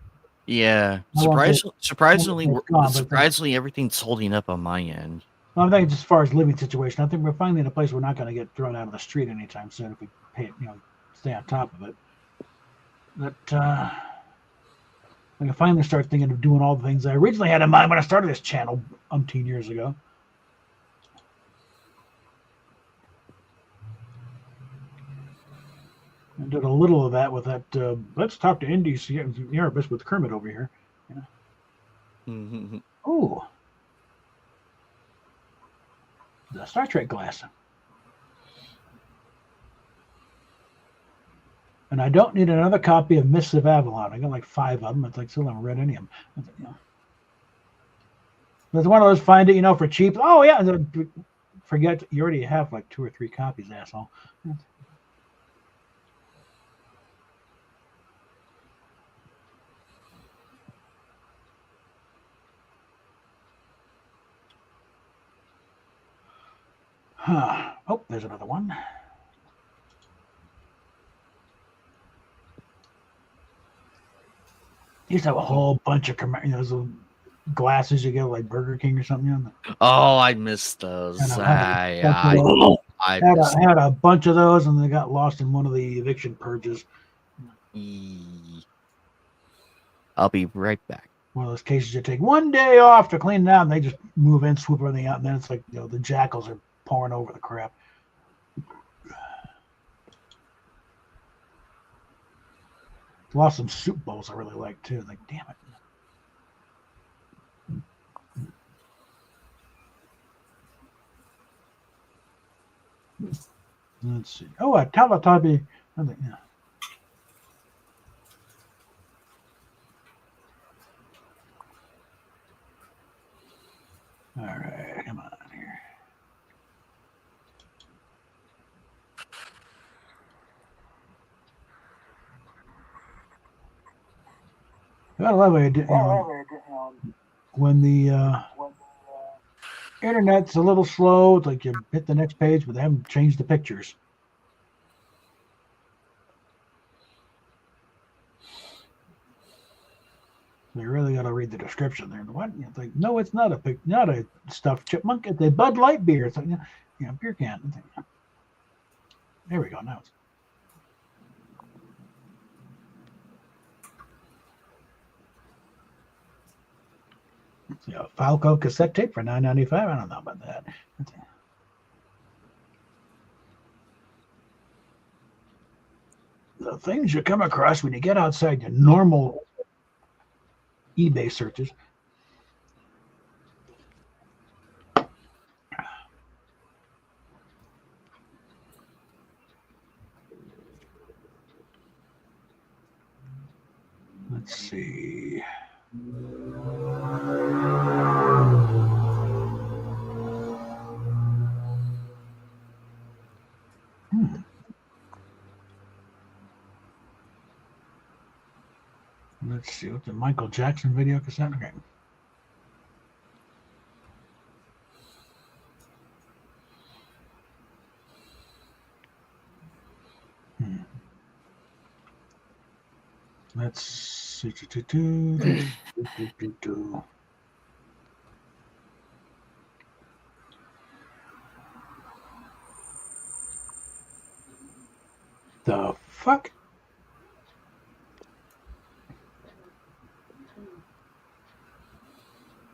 Yeah, surprisingly, everything's holding up on my end. Well, I'm thinking just as far as living situation, I think we're finally in a place we're not going to get thrown out of the street anytime soon if we stay on top of it. But I can finally start thinking of doing all the things I originally had in mind when I started this channel umpteen years ago. I did a little of that with that. Let's talk to Indies therapist with Kermit over here. Yeah. Oh, the Star Trek glass. And I don't need another copy of Mists of Avalon. I got like 5 of them. It's like still haven't read any of them. There's one of those find it, for cheap. Oh yeah, forget you already have like 2 or 3 copies, asshole. Oh, there's another one. Used to have a whole bunch of those glasses you get like Burger King or something. Oh, I missed those. I had a bunch of those, and they got lost in one of the eviction purges. I'll be right back. One of those cases you take one day off to clean it out, and they just move in, swoop everything out, and then it's like the jackals are pouring over the crap. Lost some soup bowls I really like too. Like, damn it. Let's see. Oh, a Teletubby. I think, yeah. All right, come on here. gotta love it, you know, when the internet's a little slow. It's like you hit the next page, but they haven't changed the pictures. You really got to read the description there. What? It's like, no, it's not a stuffed chipmunk. It's a Bud Light beer. It's like, beer can. There we go. Now it's a Falco cassette tape for $9.95. I don't know about that. The things you come across when you get outside your normal eBay searches. Let's see. Let's see, what's the Michael Jackson video cassette? Okay. Let's see. The fuck?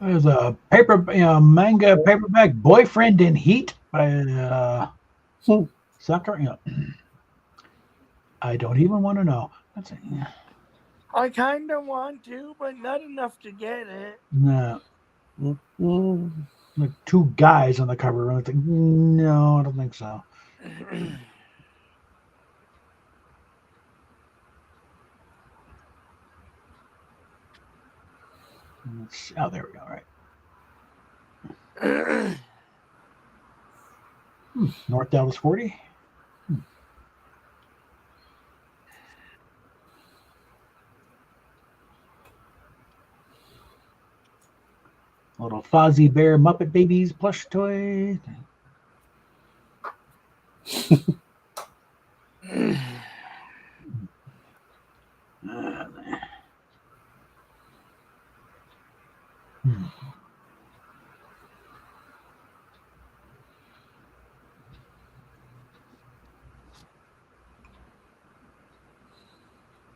There's a manga paperback Boyfriend in Heat by Sakura. I don't even want to know. That's it. Yeah. I kind of want to, but not enough to get it. No. Like two guys on the cover. I think, no, I don't think so. Oh, there we go. Right. North Dallas 40. Little Fozzie Bear Muppet Babies plush toy.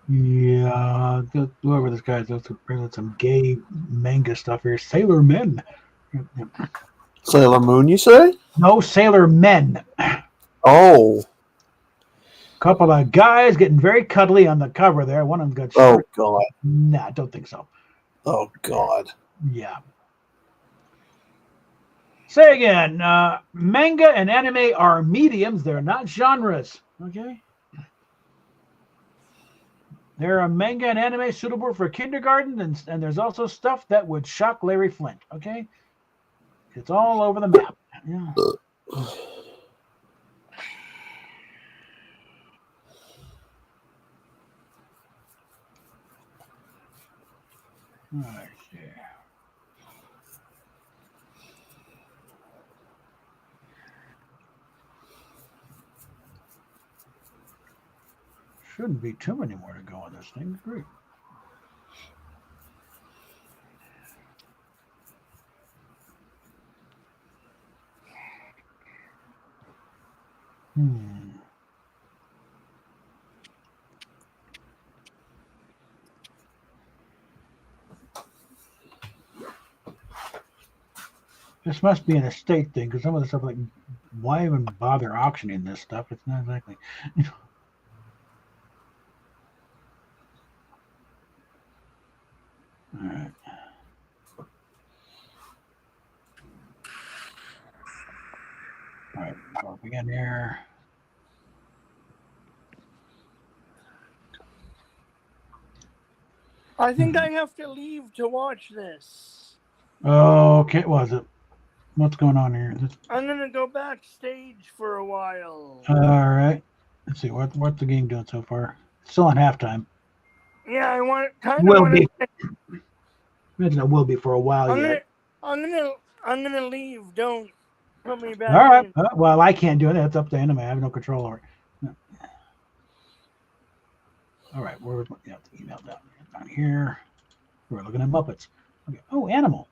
Yeah, whoever this guy is, there's some gay manga stuff here. Sailor Men. Sailor Moon, you say? No, Sailor Men. Oh. Couple of guys getting very cuddly on the cover there. One of them got short. Oh, God. Nah, I don't think so. Oh, God. Yeah. Say again. Manga and anime are mediums. They're not genres. Okay? There are manga and anime suitable for kindergarten, and there's also stuff that would shock Larry Flint. Okay? It's all over the map. Yeah. Right there. Shouldn't be too many more to go on this thing. Great. This must be an estate thing, because some of the stuff, like, why even bother auctioning this stuff? It's not exactly. All right. All right, go up again here. I think I have to leave to watch this. Okay, what was it? What's going on here? I'm gonna go backstage for a while. All right. Let's see what's the game doing so far. Still on halftime. Yeah, I want Will to. be. Imagine it will be for a while I'm yet. gonna leave. Don't put me back All right. in. Well, I can't do it. That's up to anime. I have no control over it. No. All right. We're the email down here. We're looking at Muppets. Okay. Oh, animal.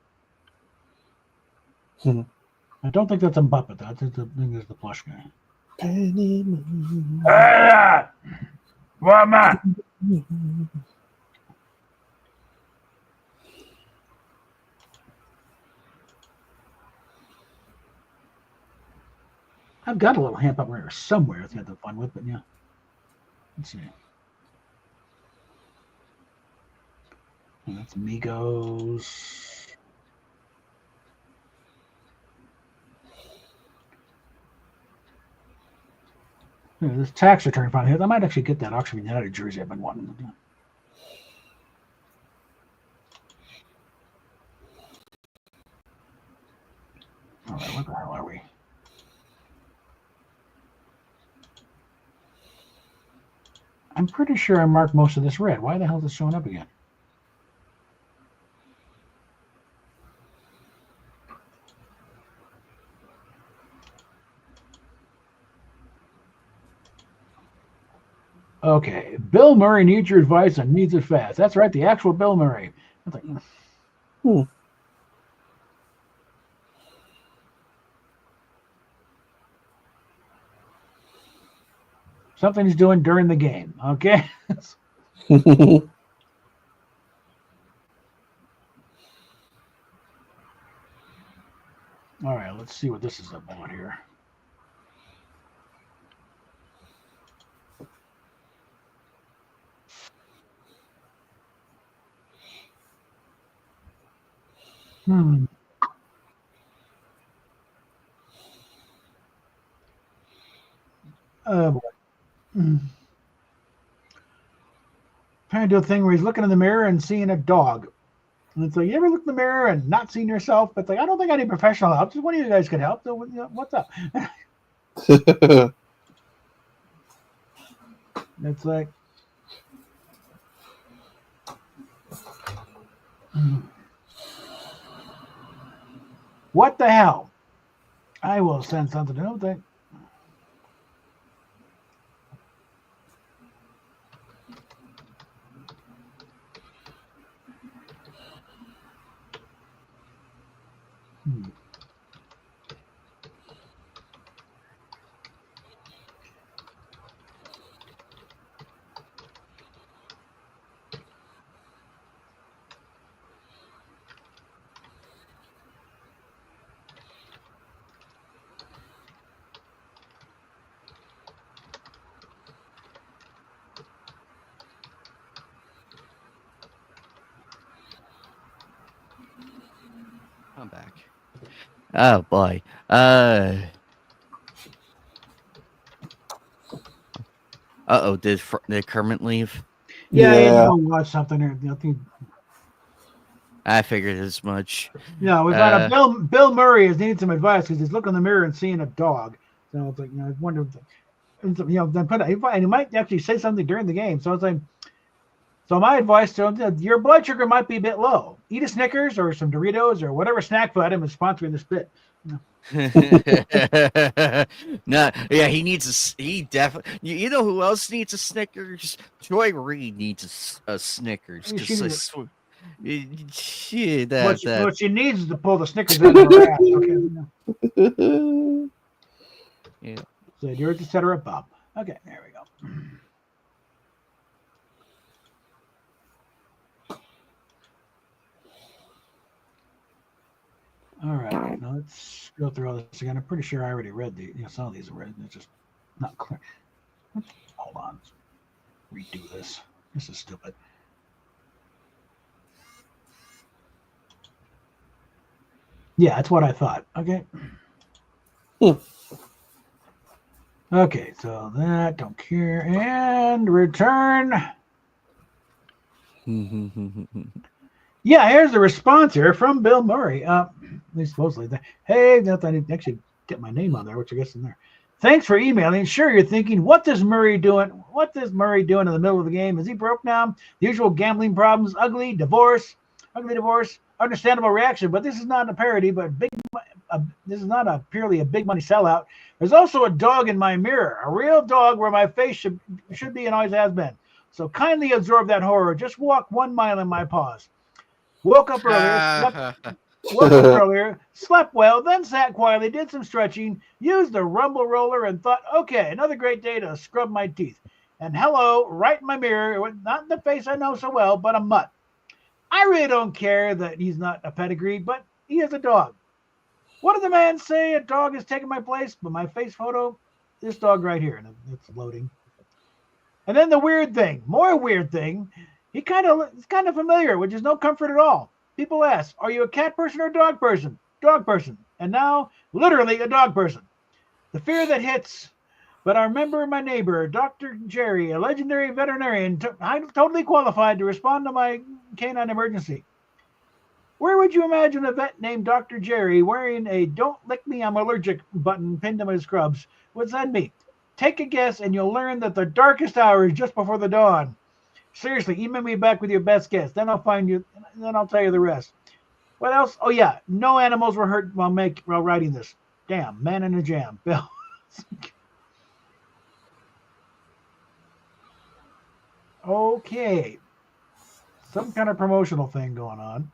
Hmm. I don't think that's a Muppet. I think it's the plush guy. Penny moon. What man? I've got a little hand up here somewhere to have fun with, but yeah. Let's see. And that's Migos. Yeah, this tax return fund here. I might actually get that Oxford United jersey I've been wanting to do. All right, what the hell are we? I'm pretty sure I marked most of this red. Why the hell is it showing up again? Okay, Bill Murray needs your advice and needs it fast. That's right, the actual Bill Murray. I was like, something he's doing during the game. Okay. All right, let's see what this is about here. Boy. Trying to do a thing where he's looking in the mirror and seeing a dog. And it's like, you ever look in the mirror and not seeing yourself? But it's like, I don't think I need professional help. Just one of you guys could help. So, what's up? It's like, what the hell? I will send something to them. I'm back. Oh boy. Uh-oh, did Kermit leave? Yeah, Yeah. I'll watch something there. I figured as much. No, it's not a Bill Murray is needing some advice because he's looking in the mirror and seeing a dog. So it's like, I wonder if, then and he might actually say something during the game. So it's like, so my advice to him, your blood sugar might be a bit low. Eat a Snickers or some Doritos or whatever snack food item is sponsoring this bit. No, yeah, he definitely. You know who else needs a Snickers? Joy Reid needs a Snickers. Shit, what she needs is to pull the Snickers out of her ass. Okay. Yeah. So yours to set her up, Bob. Okay, there we go. All right, now let's go through all this again. I'm pretty sure I already read some of these are read. It's just not clear. Hold on, let's redo this. This is stupid. Yeah, that's what I thought. Okay. Okay, so that don't care and return. Yeah, here's the response here from Bill Murray. At least supposedly. Hey, I need to actually get my name on there, which I guess in there. Thanks for emailing. Sure, you're thinking, what is Murray doing? What's this Murray doing in the middle of the game? Is he broke now? The usual gambling problems, ugly divorce. Understandable reaction, but this is not a parody, but this is not a purely a big money sellout. There's also a dog in my mirror, a real dog where my face should be and always has been. So kindly absorb that horror. Just walk 1 mile in my paws. Woke up earlier, slept well, then sat quietly, did some stretching, used the rumble roller, and thought, okay, another great day to scrub my teeth. And hello, right in my mirror, not in the face I know so well, but a mutt. I really don't care that he's not a pedigree, but he is a dog. What did the man say? A dog is taking my place, but my face photo, this dog right here, and it's loading. And then the more weird thing, it's kind of familiar, which is no comfort at all. People ask, are you a cat person or a dog person? Dog person. And now, literally a dog person. The fear that hits. But I remember my neighbor, Dr. Jerry, a legendary veterinarian, totally qualified to respond to my canine emergency. Where would you imagine a vet named Dr. Jerry wearing a "Don't lick me, I'm allergic" button pinned to his scrubs would send me? Take a guess and you'll learn that the darkest hour is just before the dawn. Seriously, email me back with your best guess. Then I'll tell you the rest. What else? Oh yeah, no animals were hurt while writing this. Damn, man in a jam. Bill. Okay. Some kind of promotional thing going on.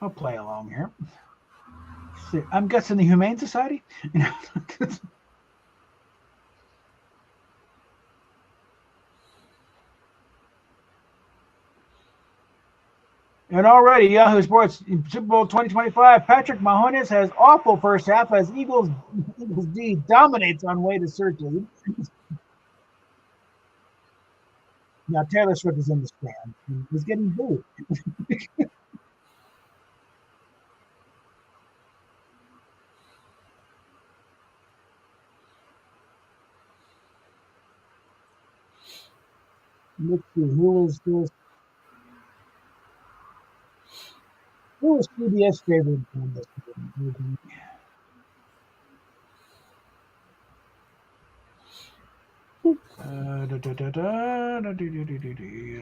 I'll play along here. See, I'm guessing the Humane Society. And already, Yahoo Sports Super Bowl 2025. Patrick Mahomes has awful first half as Eagles D dominates on way to search lead. Now Taylor Swift is in the stand. He's getting booed. Let's see, who is this? Who is CBS favorite on this?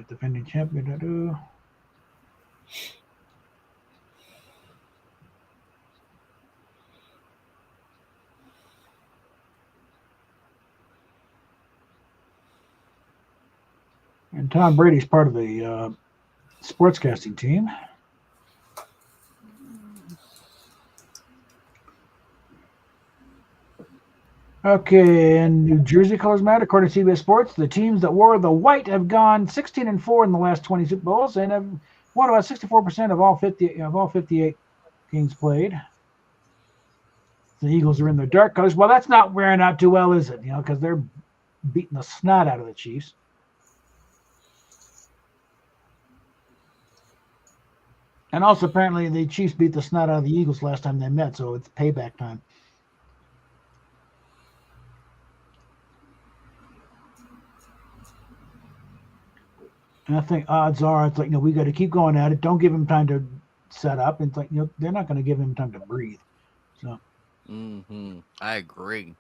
Defending champion. And Tom Brady's part of the sportscasting team. Okay, and New Jersey colors matter. According to CBS Sports, the teams that wore the white have gone 16-4 in the last 20 Super Bowls and have won about 64% of all 58 games played. The Eagles are in their dark colors. Well, that's not wearing out too well, is it? Because they're beating the snot out of the Chiefs. And also, apparently, the Chiefs beat the snot out of the Eagles last time they met, so it's payback time. And I think odds are it's like, we got to keep going at it. Don't give him time to set up. It's like, they're not going to give him time to breathe. So. I agree.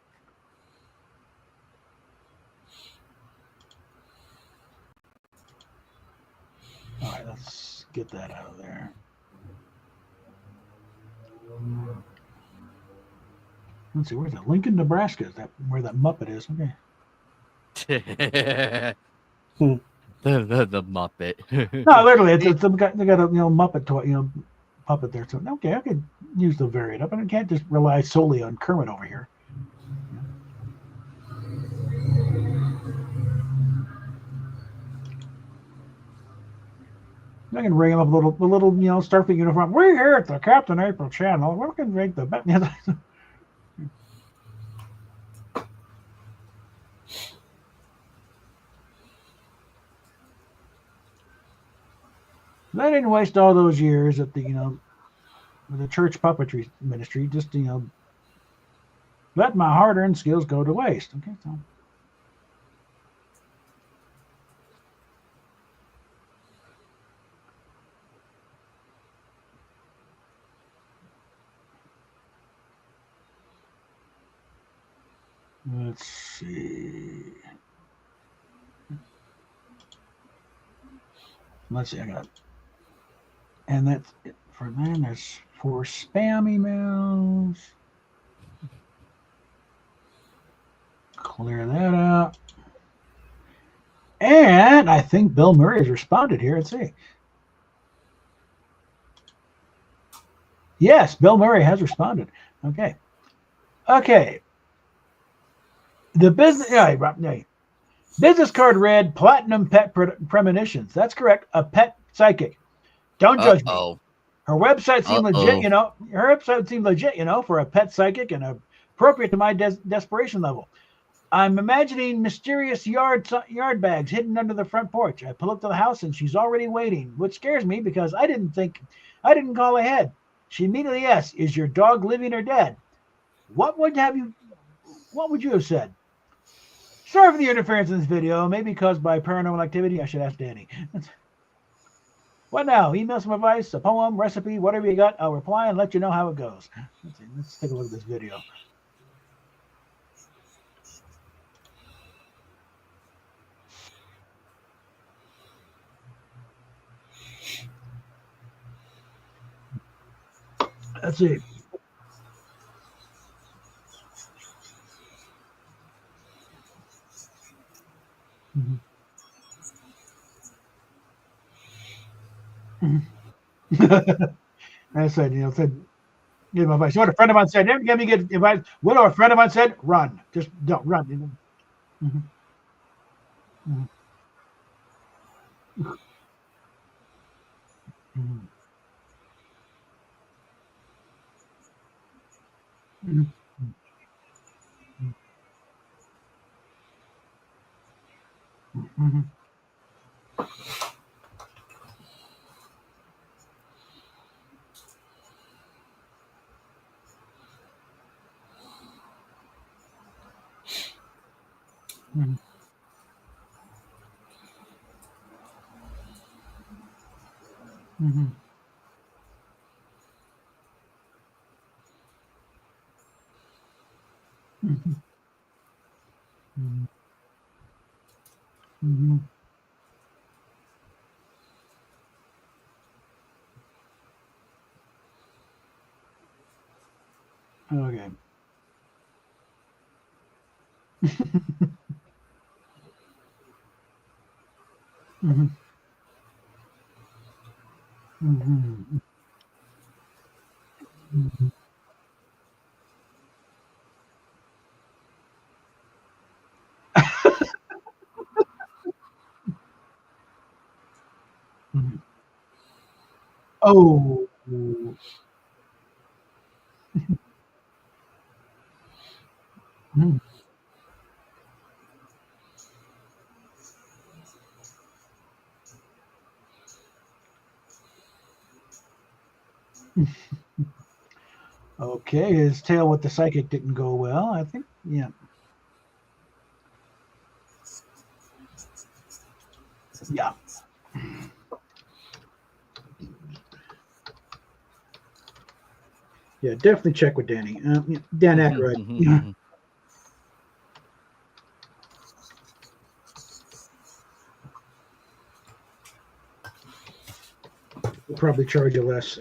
All right, let's get that out of there. Let's see, where's that? Lincoln, Nebraska. Is that where that Muppet is? Okay. the Muppet. No, literally, they got a Muppet toy, puppet there. So okay, I could use the variant up, and I can't just rely solely on Kermit over here. I can ring him up a little Starfleet uniform. We're here at the Captain April channel. We can make the bet. They didn't waste all those years at the with the church puppetry ministry, just let my hard-earned skills go to waste. Okay, so. Let's see. Let's see. I got, and that's it for them. There's 4 spam emails. Clear that out. And I think Bill Murray has responded here. Let's see. Yes, Bill Murray has responded. Okay. Okay. The business, business card read platinum pet premonitions. That's correct. A pet psychic. Don't judge me. Her website seemed legit, Her website seemed legit, for a pet psychic and appropriate to my desperation level. I'm imagining mysterious yard bags hidden under the front porch. I pull up to the house and she's already waiting, which scares me because I didn't call ahead. She immediately asks, "Is your dog living or dead?" What would you have said? Sorry for the interference in this video, maybe caused by paranormal activity. I should ask Danny. What now? Email some advice, a poem, recipe, whatever you got. I'll reply and let you know how it goes. Let's take a look at this video. Let's see. I said, give my advice. What a friend of mine said, never give me good advice. What a friend of mine said, run. Just don't run. Okay. Oh. Okay, his tale with the psychic didn't go well, I think. Yeah. Yeah. Yeah, definitely check with Danny. Dan Aykroyd. Yeah. We'll probably charge you less.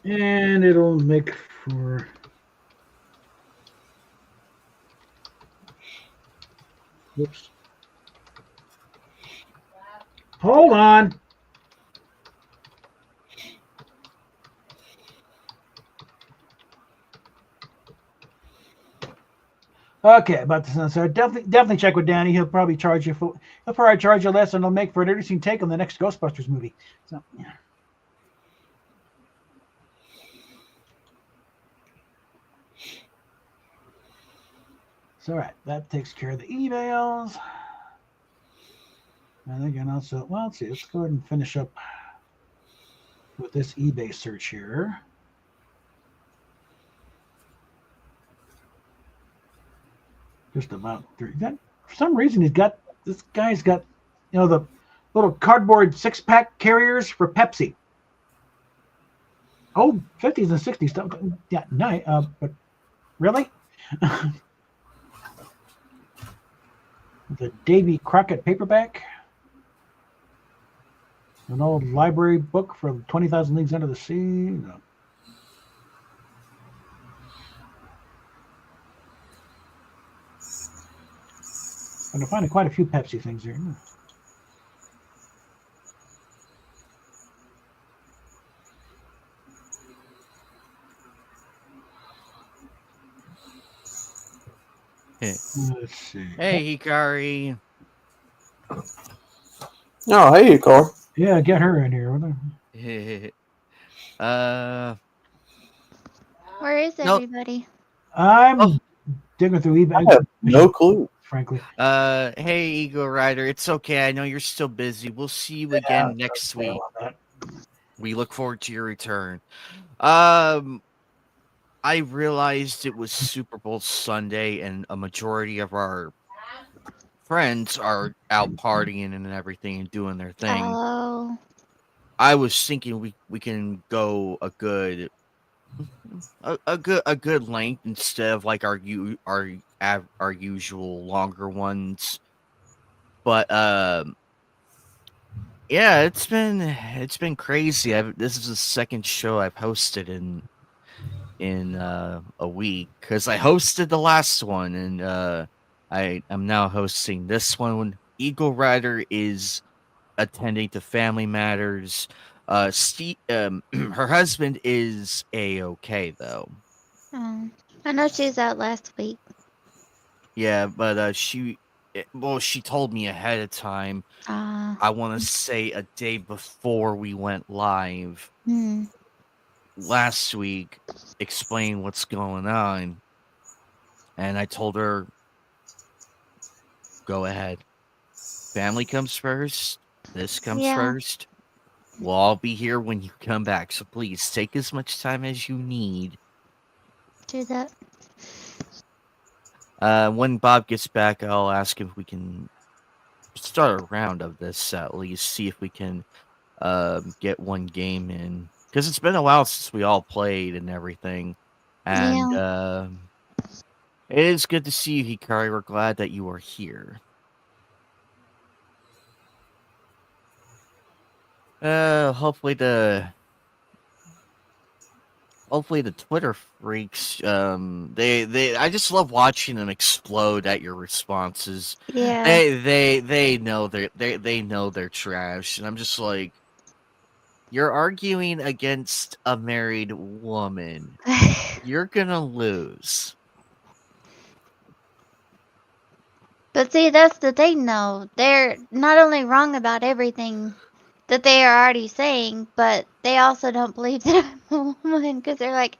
And it'll make for... Whoops. Hold on. Okay, about this. So definitely check with Danny. He'll probably charge you less, and it'll make for an interesting take on the next Ghostbusters movie. So yeah. So, all right, that takes care of the emails. And again, also, well, let's see. Let's go ahead and finish up with this eBay search here. Just about through. For some reason, this guy's got, the little cardboard 6-pack carriers for Pepsi. Oh, 50s and 60s stuff. Yeah, nice. But really? The Davy Crockett paperback. An old library book for 20,000 Leagues Under the Sea. No. I'm finding quite a few Pepsi things here. Let's see. Hey, Hikari. Oh, hey, Carl. Yeah, get her in here. Where is Nope. everybody? I'm digging through eBay. I have no clue. Frankly. Hey, Eagle Rider. It's okay. I know you're still busy. We'll see you again next week. We look forward to your return. I realized it was Super Bowl Sunday, and a majority of our friends are out partying and everything and doing their thing. Oh. I was thinking we can go a good length instead of like our usual longer ones. But yeah, it's been crazy. This is the second show I've hosted in a week, because I hosted the last one, and I'm now hosting this one. Eagle Rider is attending to family matters. Steve, her husband is a-okay though. Oh. I know she was out last week. Yeah, but she told me ahead of time. I want to say a day before we went live last week, explain what's going on, and I told her, go ahead. Family comes first. This comes first. We'll all be here when you come back, so please take as much time as you need. Do that. When Bob gets back, I'll ask if we can start a round of this, at least see if we can get one game in, because it's been a while since we all played and everything. And it is good to see you, Hikari. We're glad that you are here. Hopefully the Twitter freaks, I just love watching them explode at your responses. Yeah. They know they know they're trash, and I'm just like, you're arguing against a married woman. You're gonna lose. But see, that's the thing, though. They're not only wrong about everything that they are already saying, but they also don't believe that I'm a woman, because they're like,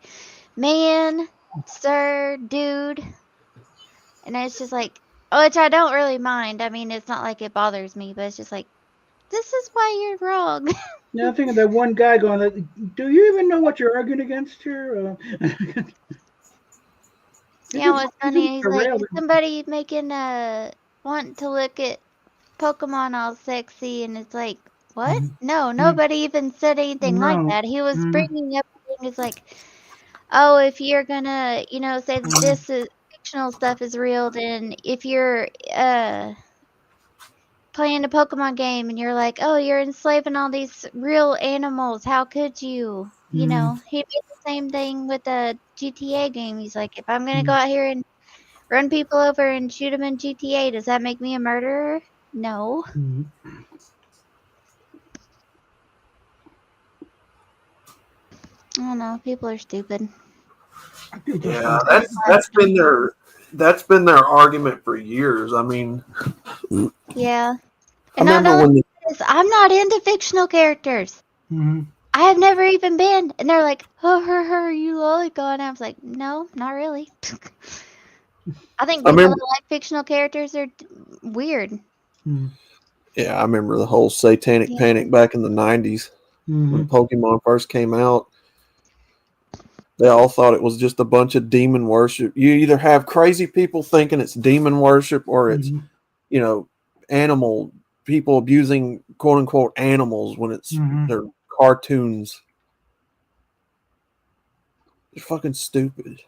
man, sir, dude. And it's just like, which I don't really mind. I mean, it's not like it bothers me, but it's just like, this is why you're wrong. Yeah, I'm thinking that one guy going, do you even know what you're arguing against here? Yeah, what's funny, he's like, somebody making want to look at Pokemon all sexy, and it's like, what? No, nobody even said anything like that. He was bringing up things like, oh, if you're gonna, say that this is fictional stuff is real, then if you're playing a Pokemon game and you're like, oh, you're enslaving all these real animals, how could you? He made the same thing with the GTA game. He's like, if I'm gonna go out here and run people over and shoot them in GTA, does that make me a murderer? No. I don't know. People are stupid. Yeah, that's been their argument for years. I mean, yeah. I And not remember only this, I'm not into fictional characters. I have never even been. And they're like, oh, her, you lolicon. And I was like, no, not really. I think I people remember- that like fictional characters are weird. Yeah, I remember the whole satanic Yeah. panic back in the 90s when Pokemon first came out. They all thought it was just a bunch of demon worship. You either have crazy people thinking it's demon worship or it's, you know, animal people abusing quote unquote animals when it's they're cartoons. They're fucking stupid.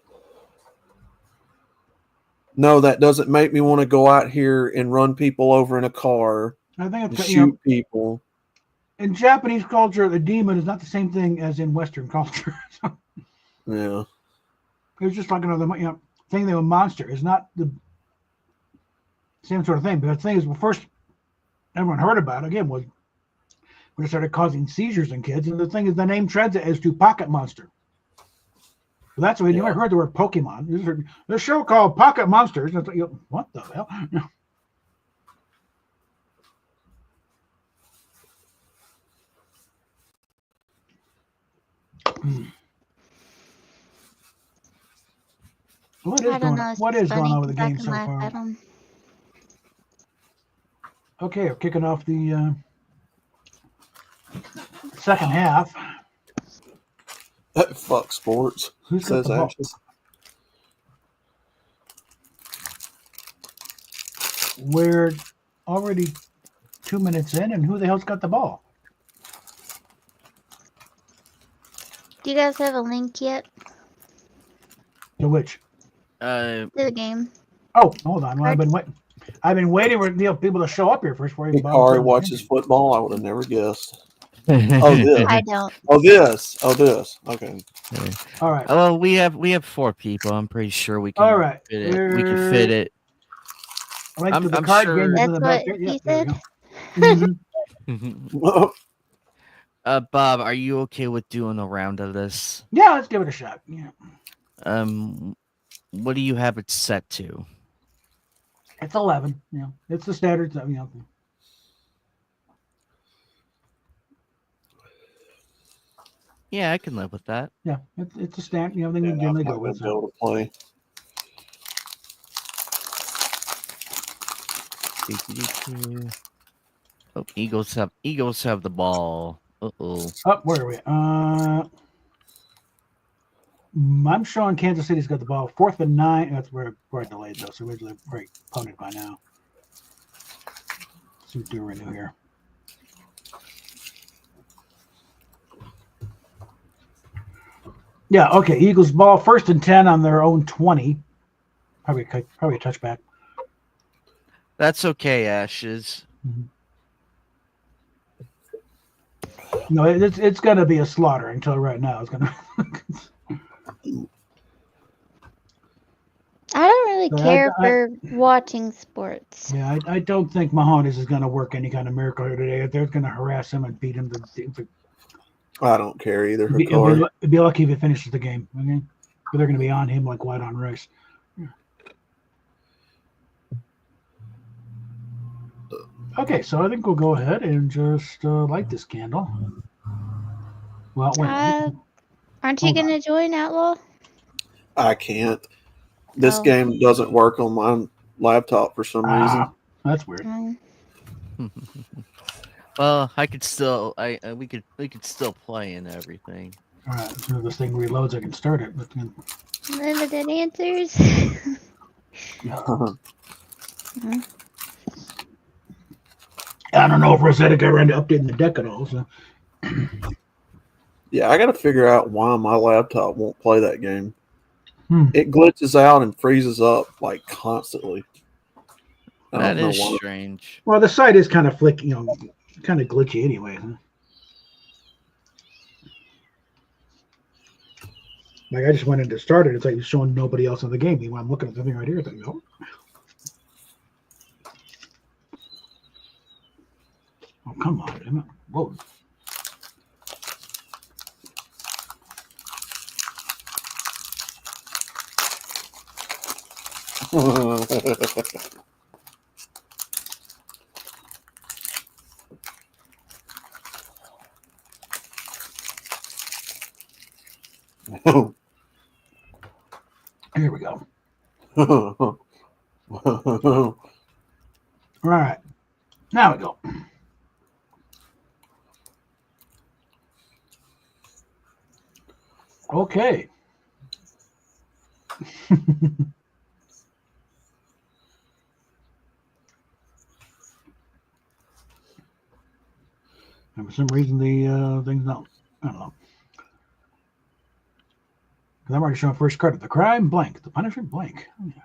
No, that doesn't make me want to go out here and run people over in a car I think and it's shoot people. in Japanese culture, the demon is not the same thing as in Western culture. Yeah. It's just like another, thing with monster. It's not the same sort of thing. But the thing is, first everyone heard about it again was when it started causing seizures in kids. And the thing is, the name treads it as to pocket monster. Well, that's when you never heard the word Pokemon. There's a show called Pocket Monsters. And it's like, what the hell? What is I don't going know. on? It's What just is going funny on with the 'cause I game can so laugh far? at 'em. Okay, we're kicking off the second half. Fuck sports. Who's got Says the ball? Ashes. We're already 2 minutes in, and who the hell's got the ball? Do you guys have a link yet To which? to the game? Oh, hold on. Well, I've been waiting for people to show up here first before you bother Hikari putting the watches game football. I would have never guessed. Oh, this. I don't. Oh, this. Oh, this. Okay. in. All right. Well, we have 4 people. I'm pretty sure we can. All right. Fit it. We can fit it. Link I'm- to the I'm card sure- game is in That's the what back there. he Yep, there we said. go. Bob, are you okay with doing a round of this? Yeah, let's give it a shot. Yeah, What do you have it set to? it's 11. Yeah, it's the standard. Yeah, I can live with that. Yeah, it's a standard. Thing we I'm generally not go gonna with. be able to play. Oh, Eagles have the ball. Uh-oh. Oh, where are we? I'm showing Kansas City's got the ball. 4th and 9. That's where we're delayed though, so we're very opponent by now. Let's see what we're doing here. Yeah, okay. Eagles ball, 1st and 10 on their own 20. Probably a touchback. That's okay, Ashes. No, it's going to be a slaughter until right now. It's going to. I don't really But care for watching sports. Yeah, I don't think Mahomes is going to work any kind of miracle here today. They're going to harass him and beat him. I don't care either. It'd be lucky if he finishes the game. Okay? But they're going to be on him like white on rice. Okay, so I think we'll go ahead and just light this candle. Well, wait. Aren't you Hold going to join Outlaw? I can't. This Oh. game doesn't work on my laptop for some reason. That's weird. Mm. Well, I could still. We could still play and everything. All right, as soon as this thing reloads, I can start it. But then, Limited answers. I don't know if Rosetta got around to updating the deck at all. So. Yeah, I got to figure out why my laptop won't play that game. It glitches out and freezes up like constantly. That is strange. Well, the site is kind of kind of glitchy anyway. Huh? Like I just went in to start it. It's like showing nobody else in the game. Meanwhile, I'm looking at the thing right here. Thinking, oh, come on. Damn it. Whoa. Here we go. All right. Now we go. Okay. And for some reason, the thing's not. I don't know. Because I'm already showing first card. The crime, blank. The punishment, blank. Oh, yeah.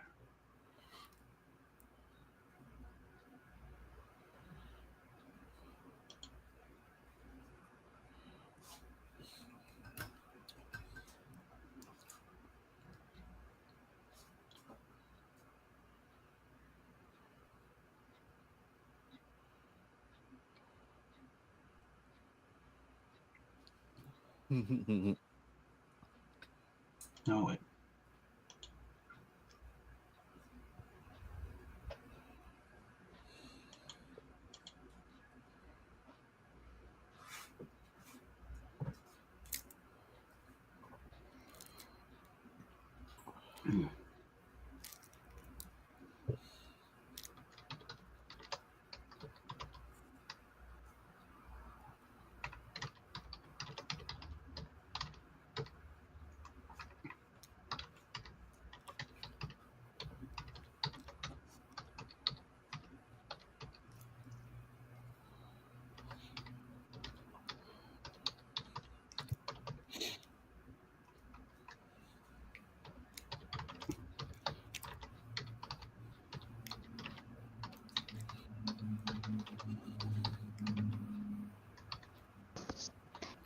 No, wait.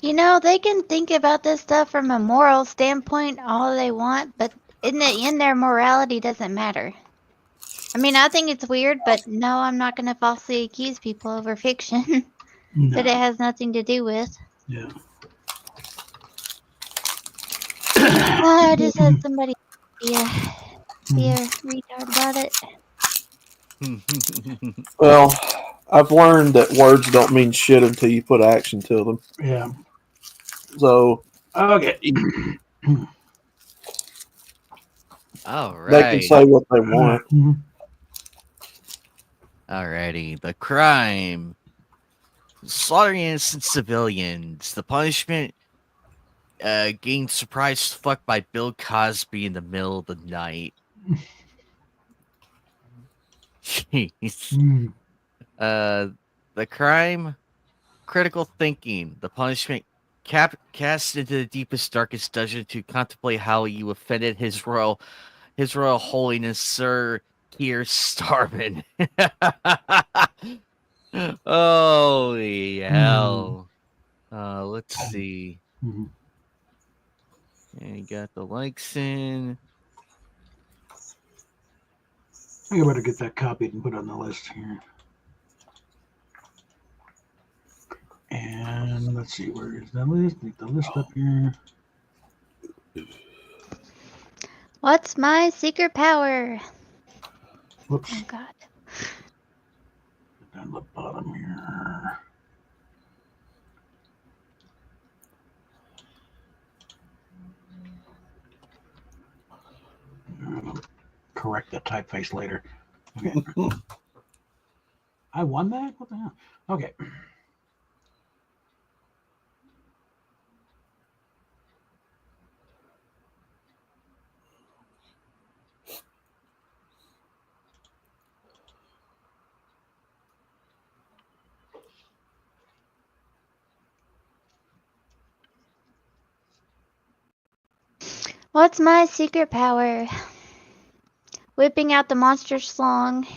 You know, they can think about this stuff from a moral standpoint all they want, but in the end, their morality doesn't matter. I mean, I think it's weird, but no, I'm not going to falsely accuse people over fiction No. that it has nothing to do with. Yeah. I just had somebody be a retard about it. Well, I've learned that words don't mean shit until you put action to them. Yeah. So Okay. All right. they can say what they want. Alrighty. The crime. Slaughtering innocent civilians. The punishment, getting surprised fucked by Bill Cosby in the middle of the night. Jeez. The crime, critical thinking. The punishment, cast into the deepest, darkest dungeon to contemplate how you offended His Royal Holiness Sir Keir Starman. Holy hell! Let's see. And you got the likes in. I think I better get that copied and put on the list here. And let's see, where is that list? Make the list up here. What's my secret power? Whoops. Oh, God. Down the bottom here. Correct the typeface later. Okay. I won that? What the hell? Okay. What's my secret power? Whipping out the monster slong,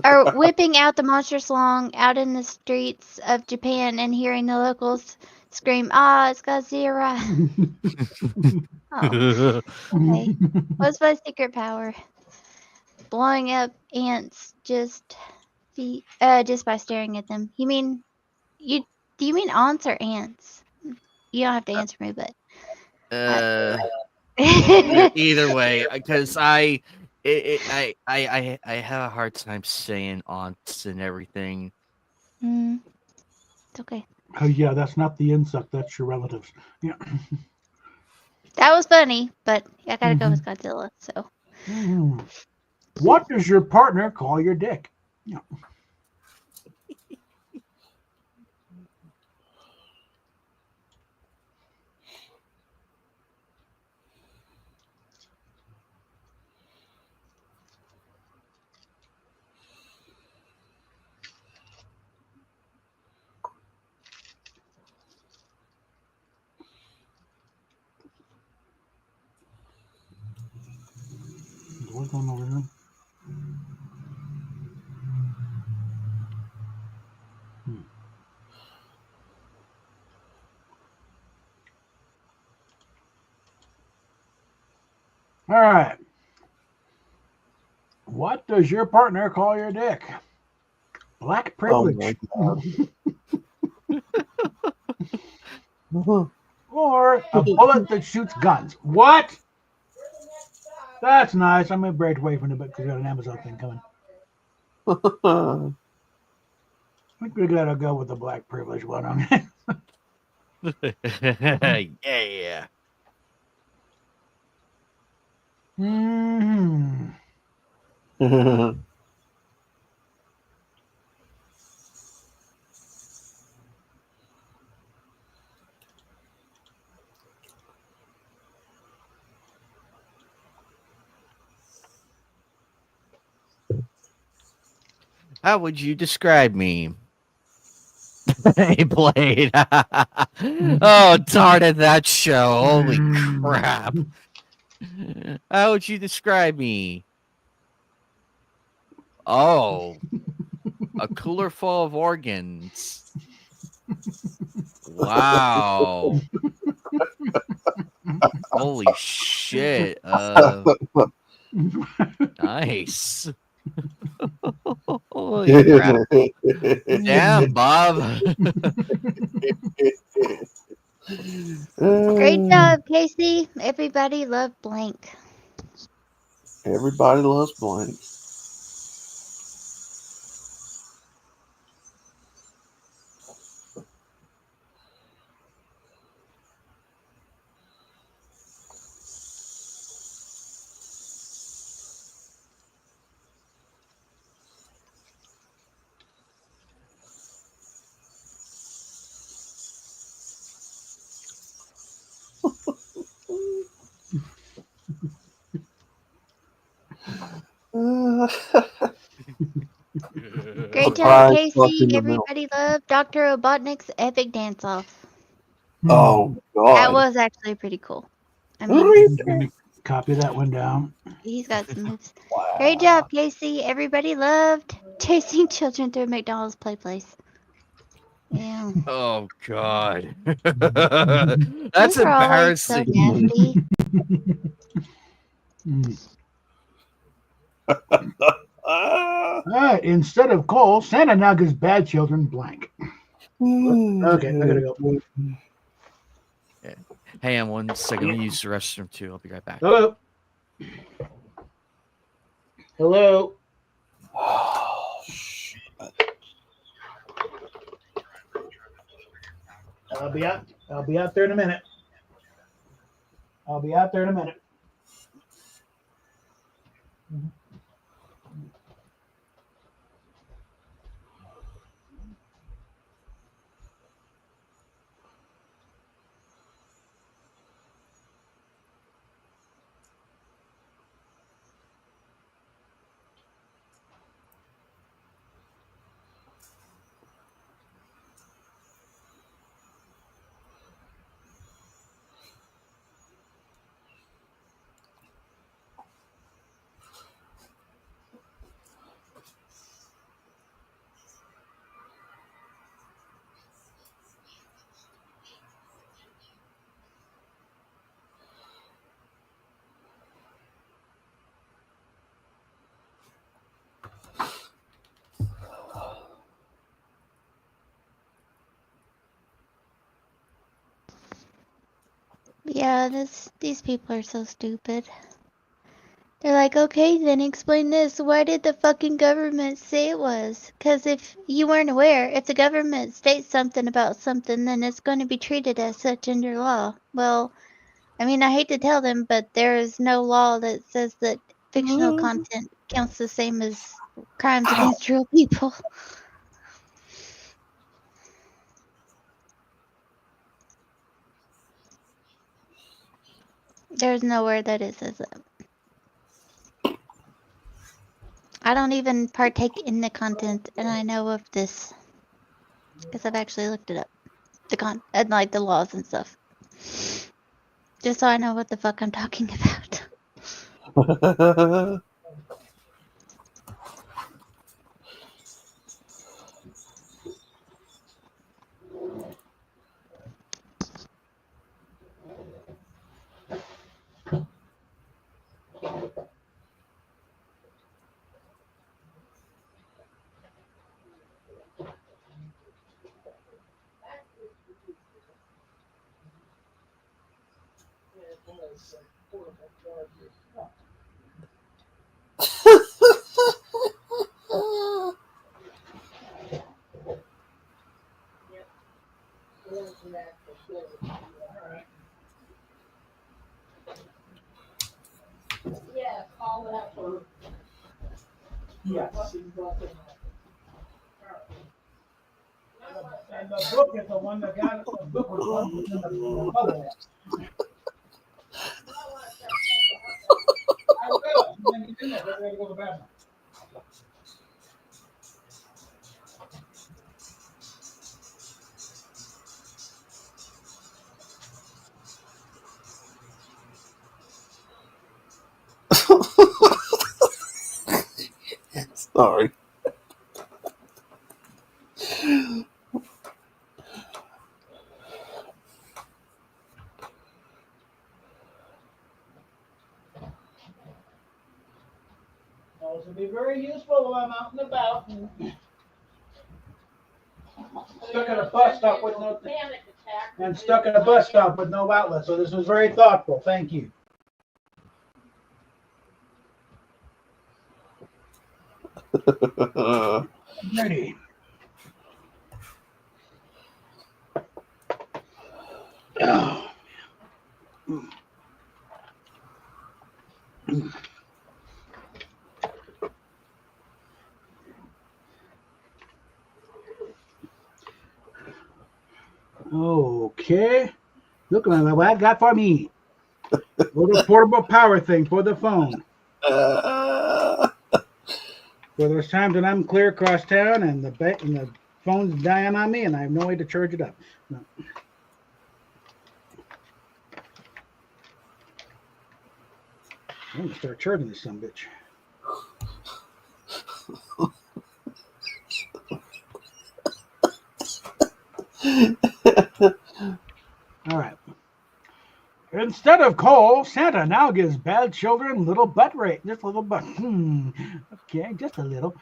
or whipping out the monster slong out in the streets of Japan and hearing the locals scream, "Ah, it's Godzilla!" Oh, okay. What's my secret power? Blowing up ants just by staring at them. You mean do you mean aunts or ants? You don't have to answer me, but Either way, because I have a hard time saying aunts and everything. It's okay. Oh yeah, that's not the insect. That's your relatives. Yeah. That was funny, but I gotta go with Godzilla. So What does your partner call your dick? Yeah. What's going on over here? All right. What does your partner call your dick? Black privilege. Or a bullet that shoots guns. What? That's nice. I'm going to break away from it because we got an Amazon thing coming. I think we got to go with the black privilege one on it. Yeah. How would you describe me? He played. Oh, darn it, that show. Holy crap. How would you describe me? Oh, a cooler full of organs. Wow. Holy shit. Nice. Holy crap. Damn, Bob. Great job, Casey. Everybody loved blank. Everybody loves blank. Great job, Surprise fuck in Casey. the middle. Everybody loved Dr. Robotnik's epic dance off. Oh That God. was actually pretty cool. I mean, Let me copy that one down. he's got some moves. Wow. Great job, Casey. Everybody loved chasing children through a McDonald's play place. Yeah. Oh, God. That's You were always so embarrassing. nasty. All right. Instead of coal, Santa now gives bad children blank. Okay, I gotta go. Hey, on 1 second. Let me use the restroom too. I'll be right back. Hello. Hello. Oh, shit. I'll be out there in a minute. Yeah, these people are so stupid. They're like, okay, then explain this. Why did the fucking government say it was? Because if you weren't aware, if the government states something about something, then it's going to be treated as such under law. Well, I mean, I hate to tell them, but there is no law that says that fictional content counts the same as crimes against real people. There's nowhere that it says that. I don't even partake in the content, and I know of this because I've actually looked it up. And like the laws and stuff, just so I know what the fuck I'm talking about. And the book is the one that got the book was one within the bubble. I will. And then you didn't know. They're going to go to the bathroom. Sorry. Those will be very useful while I'm out and about. Stuck at a bus stop with no and stuck at a bus stop with no outlet. So this was very thoughtful. Thank you. Ready. Oh. Okay. Look at what I got for me. Little portable power thing for the phone. For those times when I'm clear across town and the phone's dying on me and I have no way to charge it up. No. I'm gonna start charging this son bitch. All right. Instead of coal, Santa now gives bad children little butt rate. Just a little butt. Okay, just a little.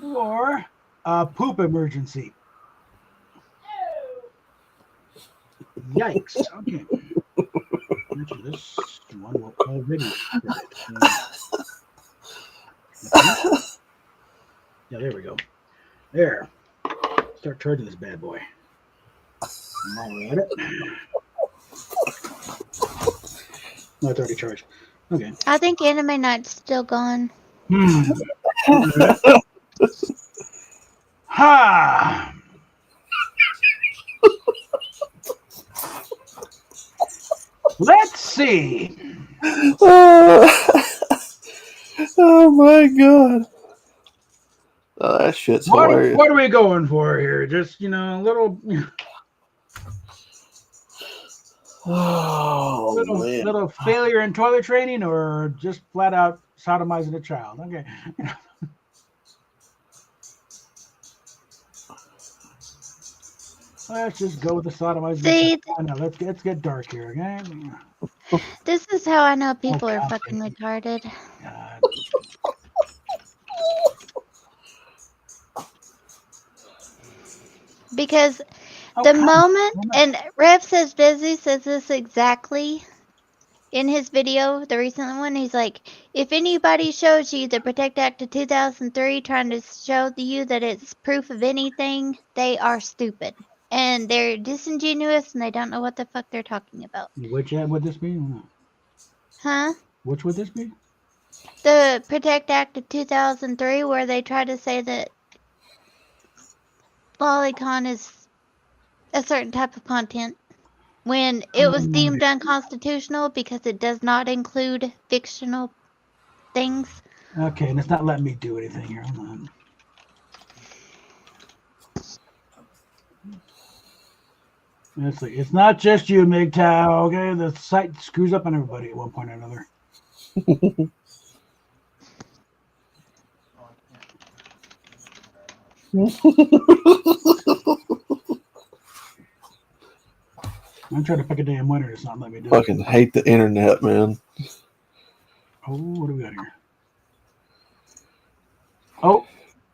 Or a poop emergency. Yikes. Okay. Actually, this one will already. Yeah, there we go. There. Start charging this bad boy. All right. No, it's already charged. Okay. I think Anime Night's still gone. Ha! Let's see. Oh my god. Oh, that shit's hilarious. What are we going for here? Just, a little little failure in toilet training, or just flat out sodomizing a child. Okay. Let's just go with the sodomizing. See, I know. Let's get dark here, okay? this is how I know people are fucking retarded. God. Because the moment, and Rev says Busy says this exactly in his video, the recent one, he's like, if anybody shows you the Protect Act of 2003 trying to show you that it's proof of anything, they are stupid. And they're disingenuous and they don't know what the fuck they're talking about. Which ad would this be? Huh? Which would this be? The Protect Act of 2003, where they try to say that lolicon is a certain type of content, when it was deemed unconstitutional because it does not include fictional things. Okay, and it's not letting me do anything here. Hold on. Let's see. It's not just you, MGTOW, okay? The site screws up on everybody at one point or another. I'm trying to pick a damn winner. It's not letting me do it. Fucking hate the internet, man. Oh, what do we got here? Oh,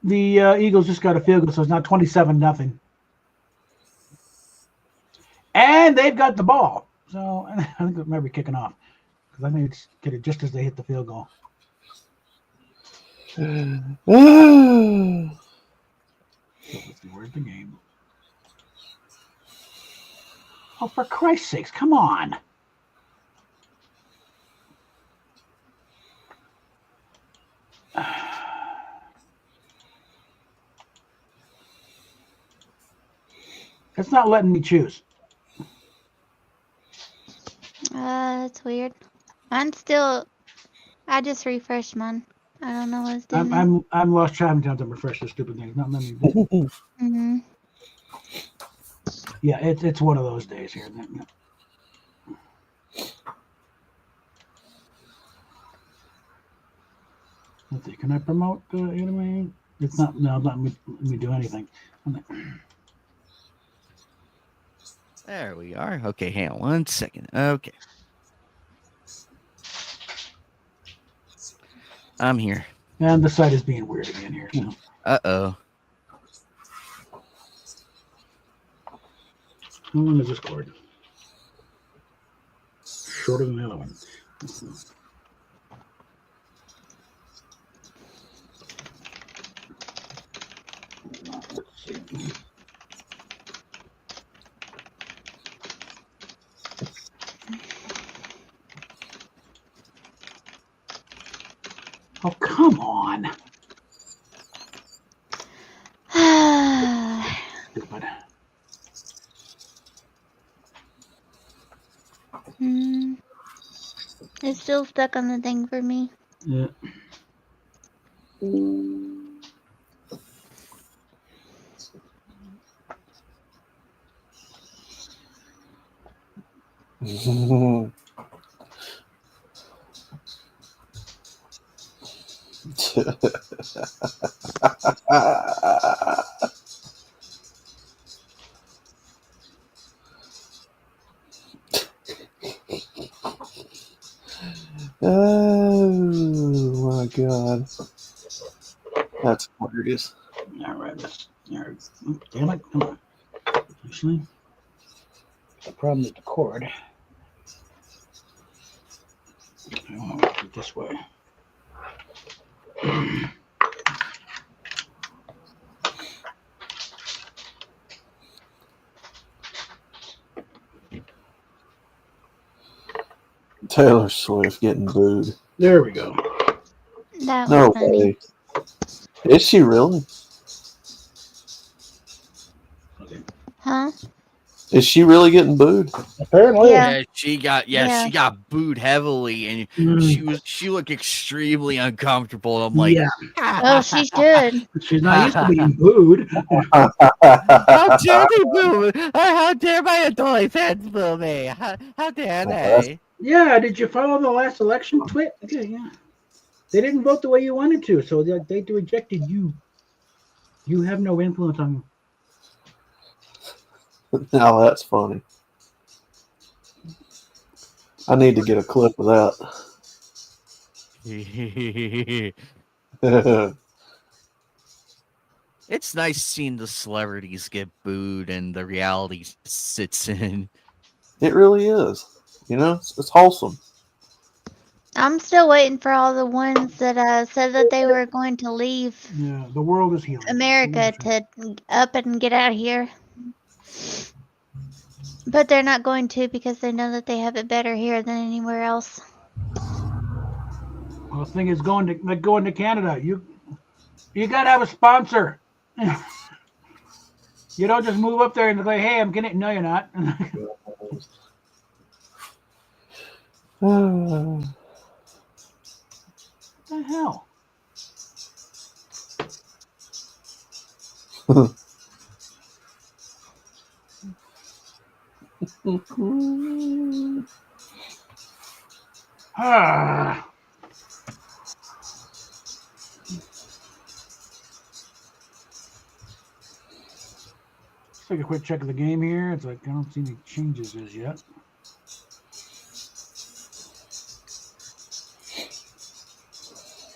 the Eagles just got a field goal, so it's now 27-0. And they've got the ball. So I think it might be kicking off. Because I think it's get it just as they hit the field goal. Where's the game? Oh, for Christ's sakes, come on. It's not letting me choose. That's weird. Mine's still. I just refreshed mine. I don't know what it's doing. I'm lost track time to refresh this stupid thing. It's not letting me do it. Mm-hmm. Yeah, it's one of those days here. Let's see. Can I promote the anime? It's not. No, not let me do anything. There we are. Okay, hang on 1 second. Okay. I'm here. And the site is being weird again here. So. Uh-oh. How long is this cord? Shorter than the other one. Let's see. Oh, come on. Stupid. It's still stuck on the thing for me. Yeah. Oh my god. That's hilarious. All right. All right. Damn it. Come on. Actually, the problem is the cord. I want to put it this way. Taylor Swift getting booed. There we go. That was No funny. way. Is she really? Okay. Huh? Is she really getting booed? Apparently. Yeah. She got Yeah. she got booed heavily, and she looked extremely uncomfortable. I'm like, Yeah. Oh, she should. She's not used to being booed. how dare they boo me? How dare my adult fans boo me? How dare they? Yeah. Did you follow the last election tweet? Okay, yeah. They didn't vote the way you wanted to, so they rejected you. You have no influence on them. Now that's funny. I need to get a clip of that. It's nice seeing the celebrities get booed and the reality sits in. It really is. You know, it's wholesome. I'm still waiting for all the ones that said that they were going to leave Yeah, the world is healing. America to up and get out of here. But they're not going to because they know that they have it better here than anywhere else. Well, the thing is going to Canada. You gotta have a sponsor. You don't just move up there and say, "Hey, I'm getting." No, you're not. What the hell? Ah. Let's take a quick check of the game here. It's like I don't see any changes as yet.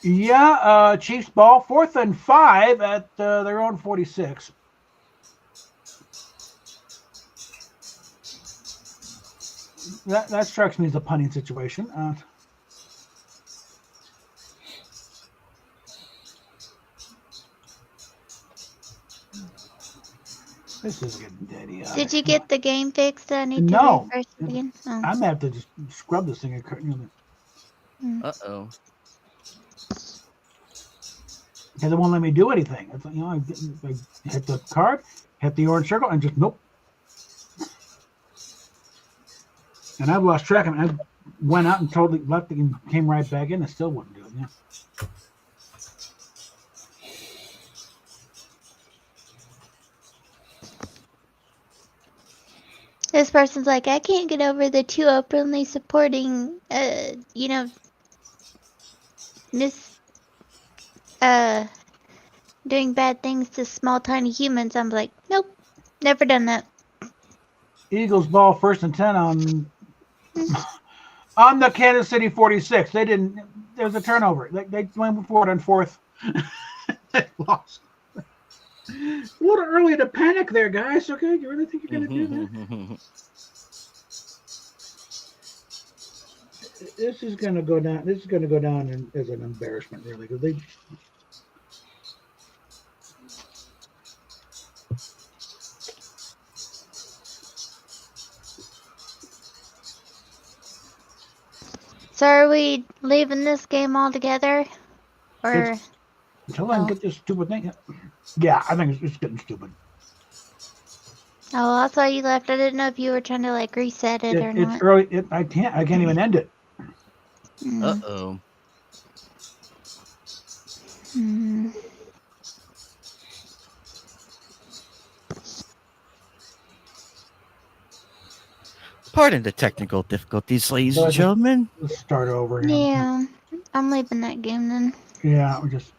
Yeah, Chiefs ball, 4th and 5 at their own 46. That strikes me as a punting situation. This is getting dead. Did you get the game fixed? I need to refresh it again. Oh. I'm gonna have to just scrub this thing. Uh-oh. Because it won't let me do anything. It's like, I hit the card, hit the orange circle, and just nope. And I've lost track of it. I went out and totally left it and came right back in and still wouldn't do it. Yeah. This person's like, I can't get over the two openly supporting, doing bad things to small, tiny humans. I'm like, nope, never done that. Eagles ball, 1st and 10 on the Kansas City 46. They didn't. There was a turnover. They went forward on 4th. They lost. A little early to panic there, guys. Okay, you really think you're going to do that? This is going to go down. This is going to go down as an embarrassment, really, because they. So are we leaving this game altogether? Or until I can get this stupid thing. Yeah, I think it's getting stupid. Oh, that's why you left. I didn't know if you were trying to like reset it or not. It's early. I can't even end it. Uh-oh. Pardon the technical difficulties, ladies and gentlemen. Let's start over. Yeah, I'm leaving that game then. Yeah, we just.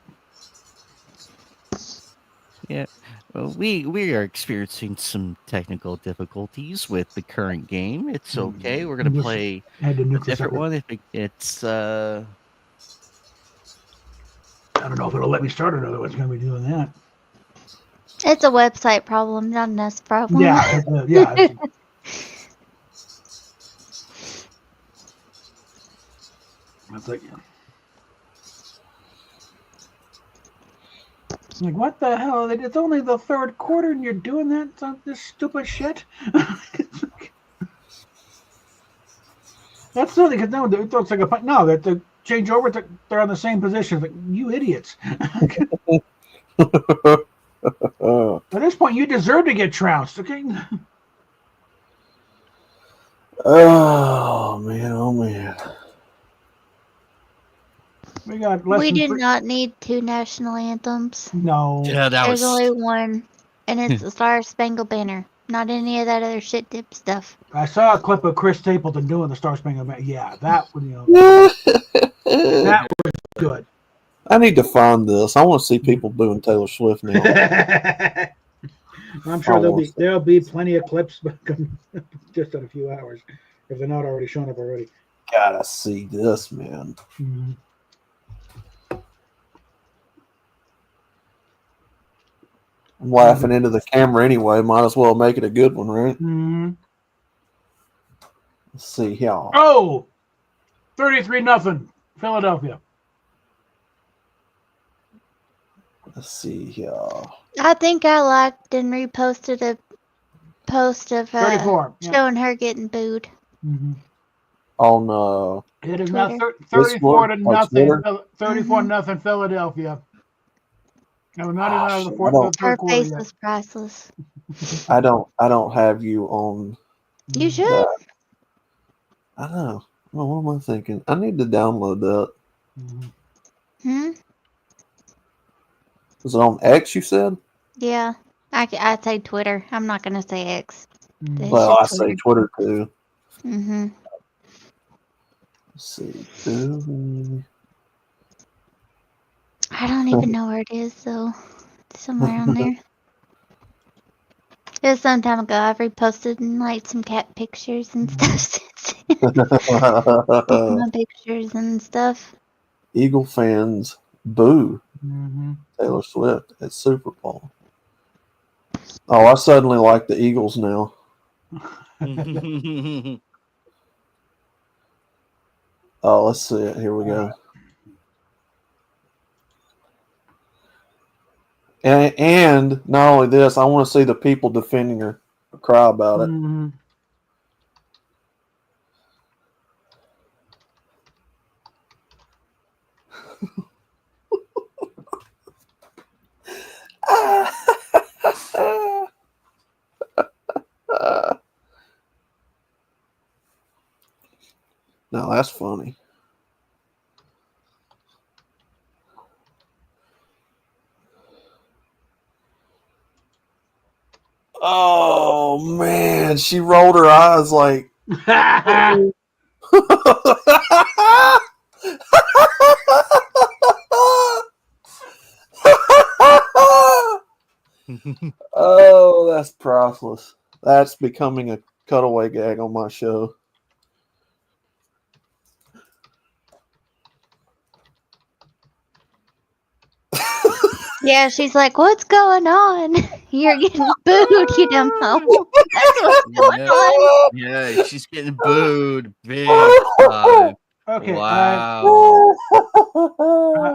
Yeah, well, we are experiencing some technical difficulties with the current game. It's okay. We're gonna play a different one. If it's I don't know if it'll let me start it. Otherwise, it's gonna be doing that. It's a website problem, not an us problem. Yeah, yeah. It's like, like, what the hell? It's only the 3rd quarter, and you're doing that? This stupid shit. That's nothing. Because no, it's like a no. That the change over. They're on the same position. Like, you idiots. At this point, you deserve to get trounced. Okay. Oh man. We got. We do not need 2 national anthems. No. Yeah, There's only one, and it's the Star Spangled Banner. Not any of that other shit dip stuff. I saw a clip of Chris Stapleton doing the Star Spangled Banner. Yeah, that would that was good. I need to find this. I want to see people booing Taylor Swift now. I'm sure there'll be plenty of clips just in a few hours if they're not already showing up already. Gotta see this, man. Mm-hmm. I'm laughing into the camera anyway. Might as well make it a good one, right? Mm-hmm. Let's see here. Oh, 33-0, Philadelphia. Let's see here. I think I liked and reposted a post of 34, showing her getting booed. Mm-hmm. on It is now Twitter. 34 to on nothing. Twitter. 34 nothing Philadelphia. No, not Ah, out of shit, the third Her quarter face yet. was priceless. I don't have you on You should. that. I know. Well, what am I thinking? I need to download that. Hmm? Was it on X? You said? Yeah. I'd say Twitter. I'm not going to say X. It's Well, I just say Twitter. Twitter too. Mm-hmm. Let's see. Boom. I don't even know where it is, though. It's somewhere on there. It was some time ago. I reposted like some cat pictures and stuff. My pictures and stuff. Eagle fans boo Mm-hmm. Taylor Swift at Super Bowl. Oh, I suddenly like the Eagles now. Oh, let's see it. Here we go. And not only this, I want to see the people defending her cry about it. Mm-hmm. No, that's funny. Oh man, she rolled her eyes like. Oh, that's priceless. That's becoming a cutaway gag on my show. Yeah, she's like, "What's going on? You're getting booed, you dumb hoe." That's what's going on. Yeah, she's getting booed big time. Okay. Wow.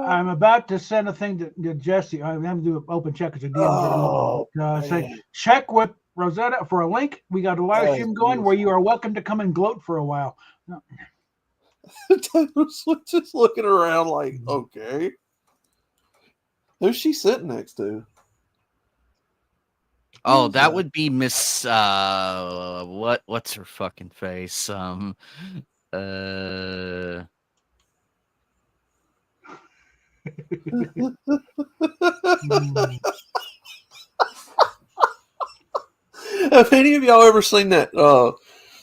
I'm about to send a thing to Jesse. I'm going to do an open check because the DMs are Oh, open. Say, man. check with Rosetta for a link. We got a live That stream is going where you beautiful. are welcome to come and gloat for a while. No. Taylor Swift just looking around like, okay. Who's she sitting next to? Oh, that would be Miss what's her fucking face? Have any of y'all ever seen that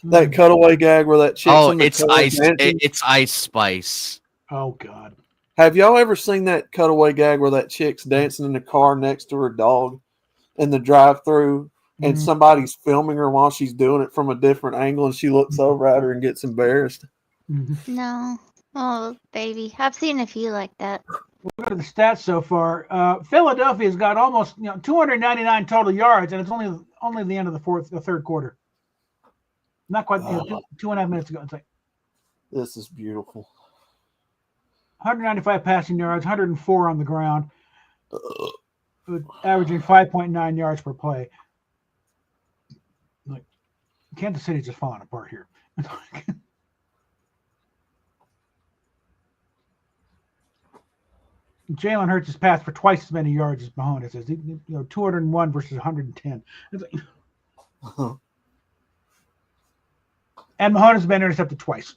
that cutaway gag where that chick's Oh, in the it's car dancing? it's Ice Spice. Oh God. Have y'all ever seen that cutaway gag where that chick's dancing in the car next to her dog in the drive-through, and somebody's filming her while she's doing it from a different angle, and she looks over at her and gets embarrassed? No. Oh, baby. I've seen a few like that. Look at the stats so far. Philadelphia's got almost 299 total yards, and it's only the end of the third quarter. Not quite 2.5 minutes ago. It's like This is beautiful. 195 passing yards, 104 on the ground, averaging 5.9 yards per play. Like Kansas City's just falling apart here. Jalen Hurts has passed for twice as many yards as Mahomes is. 201 versus 110. It's like, and Mahomes has been intercepted twice.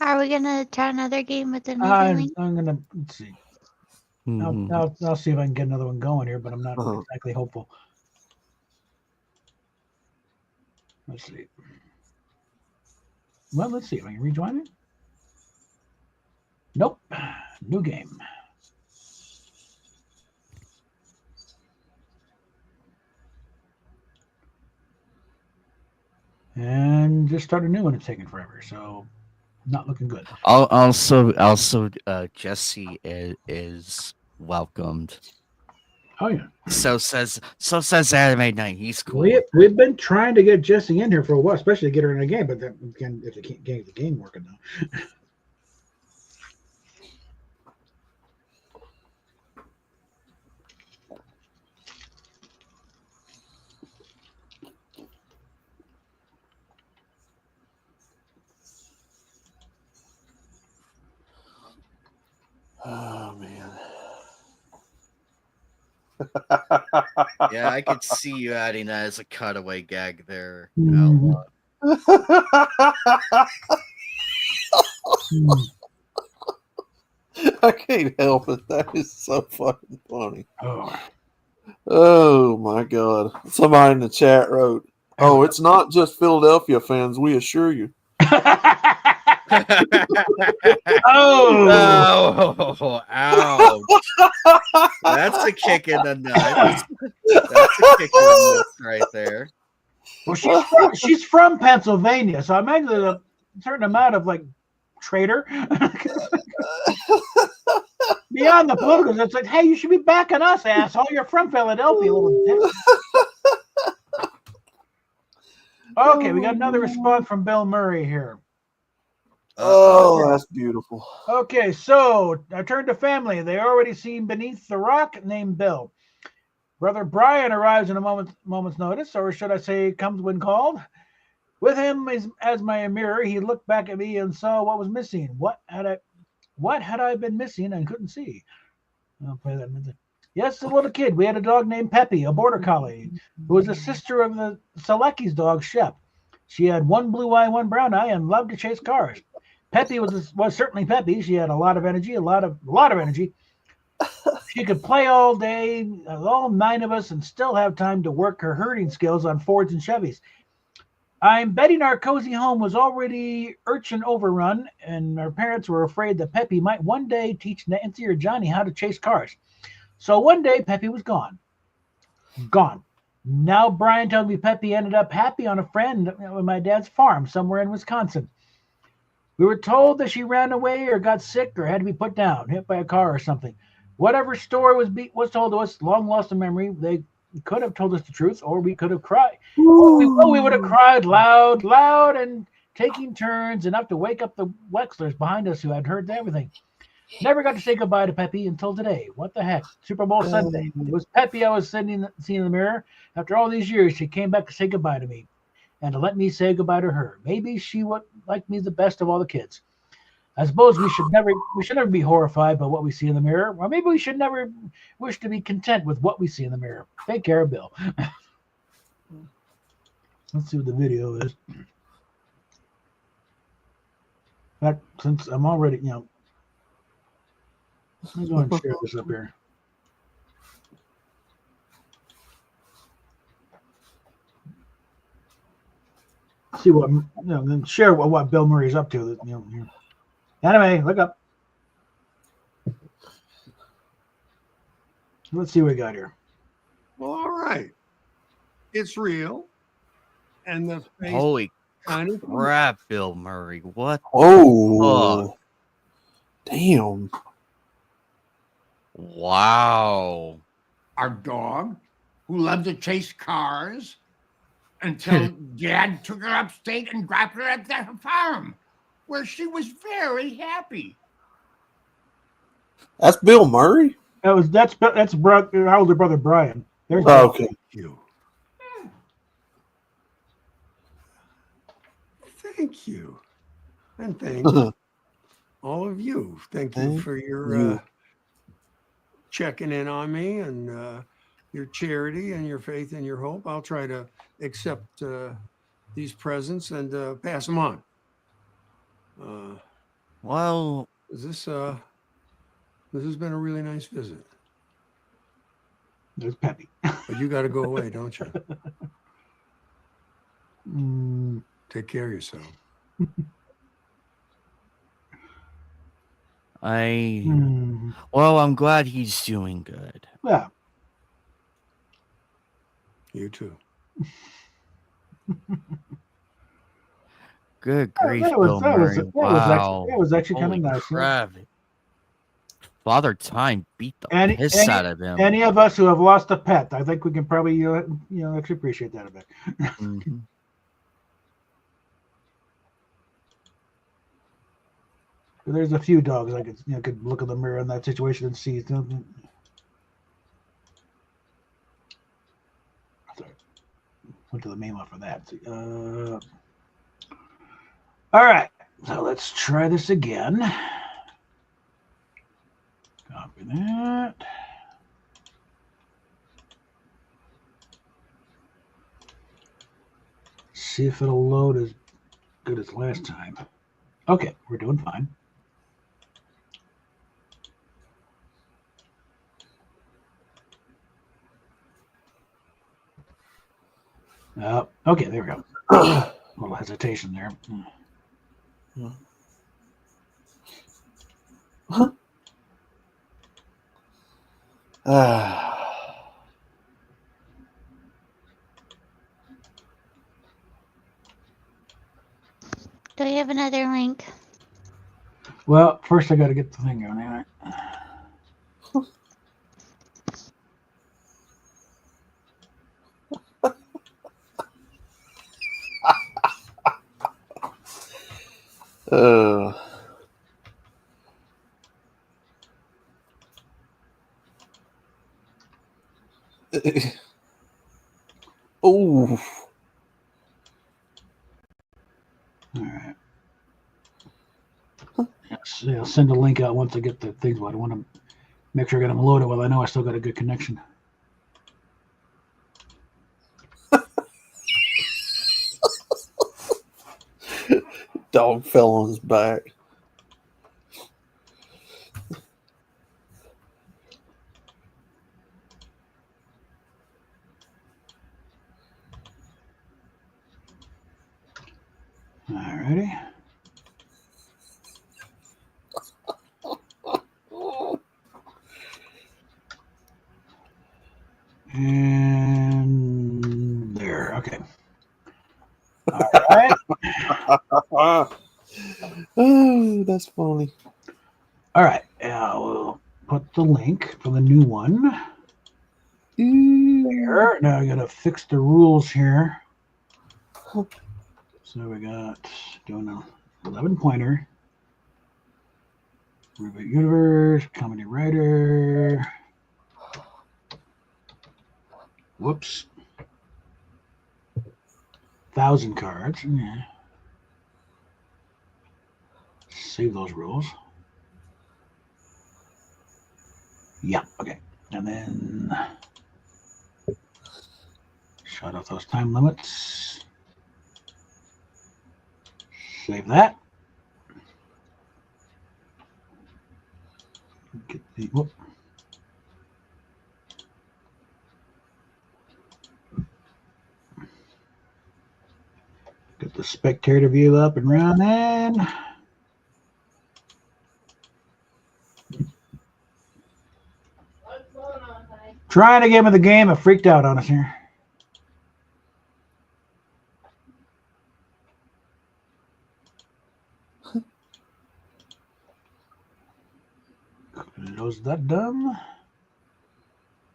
Are we gonna try another game with another link? I'm gonna let's see. I'll see if I can get another one going here, but I'm not exactly hopeful. Let's see. Well, let's see if I can rejoin it. Nope. New game. And just start a new one. It's taking forever, so not looking good. Also, Jesse is welcomed. Oh yeah. So says Anime Night. He's cool. We've been trying to get Jesse in here for a while, especially to get her in a game, but then again, if they can't get the game working though. Yeah, I could see you adding that as a cutaway gag there. Mhm. I can't help it. That is so fucking funny. Oh. Oh my god. Somebody in the chat wrote, "Oh, it's not just Philadelphia fans, we assure you." Oh. Ouch. That's a kick in the nuts. That's a kick in the nuts right there. Well, she's from Pennsylvania, so I imagine there's a certain amount of like traitor. Beyond the politicals, it's like, hey, you should be backing us, asshole. You're from Philadelphia, little dick. Okay, we got another response from Bill Murray here. Oh, that's beautiful. Okay, so I turned to family. They already seen Beneath the Rock named Bill. Brother Brian arrives in a moment's notice, or should I say comes when called. With him as my mirror, he looked back at me and saw what was missing. What had I been missing and couldn't see? I'll play that minute. Yes, a little kid. We had a dog named Peppy, a border collie, who was a sister of the Selecki's dog, Shep. She had one blue eye, one brown eye, and loved to chase cars. Peppy was certainly Peppy. She had a lot of energy, a lot of energy. She could play all day, all 9 of us, and still have time to work her herding skills on Fords and Chevys. I'm betting our cozy home was already urchin overrun, and our parents were afraid that Peppy might one day teach Nancy or Johnny how to chase cars. So one day, Peppy was gone. Gone. Now Brian tells me Peppy ended up happy on a friend at my dad's farm somewhere in Wisconsin. We were told that she ran away or got sick or had to be put down, hit by a car or something. Whatever story was told to us, long lost in memory, they could have told us the truth, or we could have cried. We would have cried loud, and taking turns enough to wake up the Wexlers behind us who had heard everything. Never got to say goodbye to Peppy until today. What the heck? Super Bowl Sunday. It was Peppy I was seeing in the mirror. After all these years, she came back to say goodbye to me and to let me say goodbye to her. Maybe she would like me the best of all the kids. I suppose we should never be horrified by what we see in the mirror, or maybe we should never wish to be content with what we see in the mirror. Take care, Bill. Let's see what the video is. In fact, since I'm already, let me go and share this up here. See what then share what Bill Murray's up to. Anyway, look up. Let's see what we got here. Well, all right. It's real. And the face Holy kind of crap, Bill Murray. What? Oh, damn. Wow. Our dog, who loved to chase cars until Dad took her upstate and dropped her at the farm, where she was very happy. That's Bill Murray? That's our older brother Brian. There's okay. you. Thank you. And thank all of you. Thank you for your checking in on me and your charity and your faith and your hope. I'll try to accept these presents and pass them on. Well, this has been a really nice visit. There's Peppy. But you got to go away, don't you? Take care of yourself. Well, I'm glad he's doing good. Yeah. You too. Good grief, that was actually kind of nice. Crap. Father Time beat the piss out of him. Any of us who have lost a pet, I think we can probably actually appreciate that a bit. Mm-hmm. There's a few dogs I could look in the mirror in that situation and see. Sorry. Went to the main one for that. All right, so let's try this again. Copy that. see if it'll load as good as last time. Okay, we're doing fine. Okay, there we go. A little hesitation there. Do we have another link? Well, first I got to get the thing going. All right. Oh. All right. Yeah, I'll send a link out once I get the things. But I want to make sure I got them loaded. Well, I know I still got a good connection. Dog fell on his back. Alrighty. And there. Okay. All right. Oh, that's funny. All right. We'll put the link for the new one there. Now I got to fix the rules here. So we got doing an 11-pointer. Reboot Universe, Comedy Writer. Whoops. 1,000 cards. Yeah. Save those rules. Yeah, okay. And then shut off those time limits. Save that. Get the whoop. Get the spectator view up and running. Trying to get him in the game, I freaked out on us here. Close that done.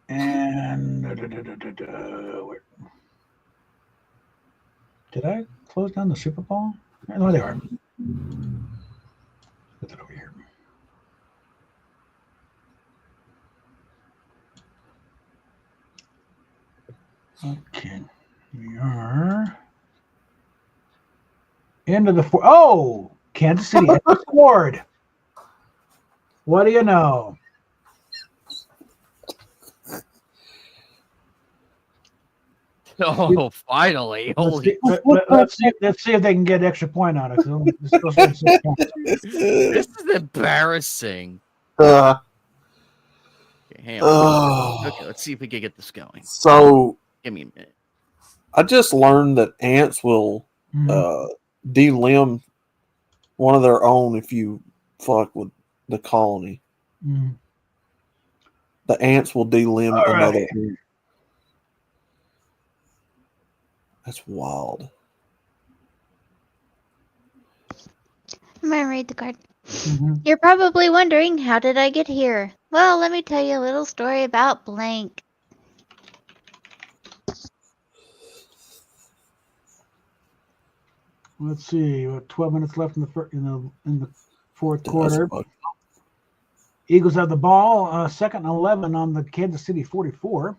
And where? Did I close down the Super Bowl? No, they are. Put that over here. Okay, we are into the four. Oh, Kansas City has scored. What do you know? Oh, finally! Holy! Let's see if they can get an extra point on it. This is embarrassing. Uh, Okay, hang on. Okay, let's see if we can get this going. So, give me a minute. I just learned that ants will delimb one of their own if you fuck with the colony. Mm. The ants will delimb another. Right. That's wild. I'm going to read the card. You're probably wondering, how did I get here? Well, let me tell you a little story about blank. Let's see. What 12 minutes left in the fourth quarter. Eagles have the ball. Second and 11 on the Kansas City 44.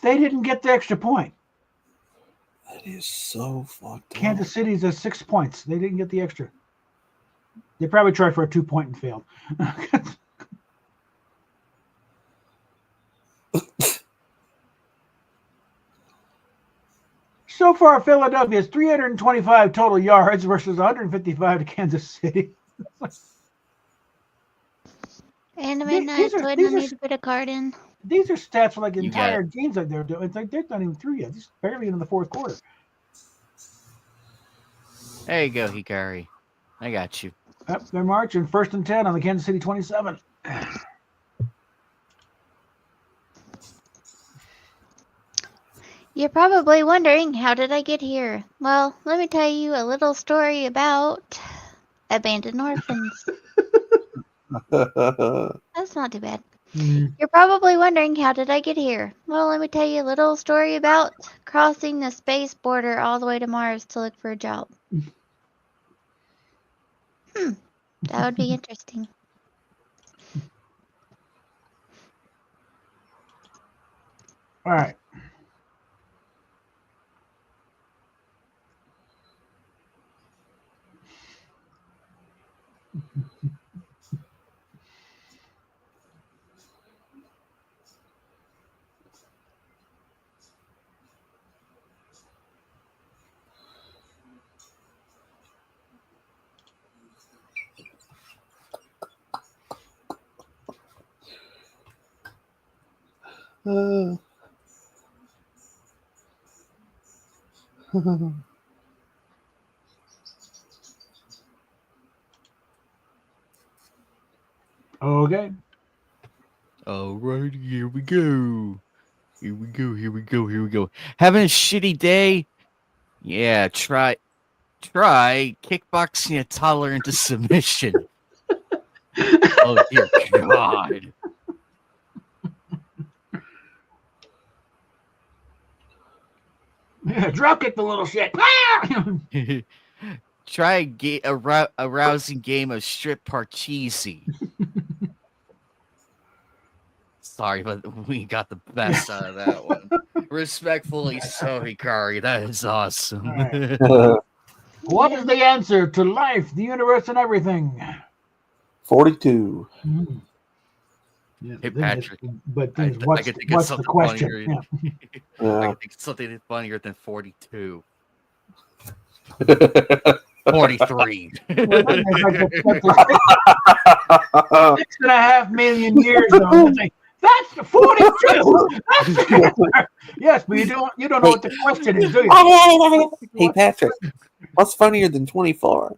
They didn't get the extra point. That is so fucked up. Kansas City's at 6 points. They didn't get the extra. They probably tried for a 2-point and failed. So far, Philadelphia has 325 total yards versus 155 to Kansas City. Anime night, These so I are don't need to put a card in. these are stats for like You got entire games that they're doing. It's like they're not even through yet. This is barely into the fourth quarter. There you go, Hikari. I got you. Yep, they're marching 1st and 10 on the Kansas City 27. You're probably wondering, how did I get here? Well, let me tell you a little story about abandoned orphans. That's not too bad. You're probably wondering, how did I get here? Well, let me tell you a little story about crossing the space border all the way to Mars to look for a job. That would be interesting. All right. Okay. All right, here we go. Here we go. Here we go. Here we go. Having a shitty day? Yeah, try kickboxing a toddler into submission. Oh dear God. Yeah, drop kick the little shit. Try a rousing game of strip parcheesi. Sorry, but we got the best out of that one. Respectfully so, Hikari. That is awesome. What is the answer to life, the universe, and everything? 42. Yeah, Hey, Patrick. But I what's, could think of what's the something question? funnier. Yeah. I could think of something funnier than 42. 43. Well, that's 6.5 million years ago. That's the 42. That's the answer. Yes, but you don't know what the question is, do you? Hey, Patrick, what's funnier than 24?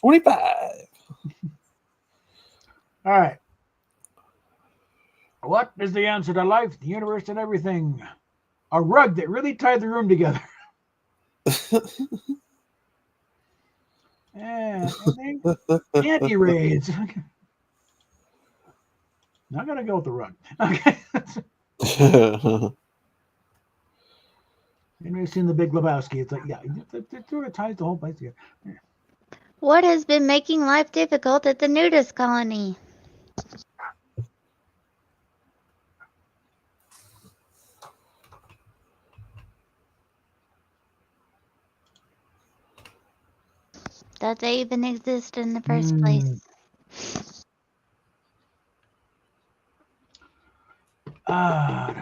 25. All right. What is the answer to life, the universe, and everything? A rug that really tied the room together. Yeah, I think anti-raids. Not gonna go with the rug. Okay. Anybody seen The Big Lebowski? It's like, yeah, it sort of ties the whole place together. Yeah. What has been making life difficult at the nudist colony? That they even exist in the first place. Ah,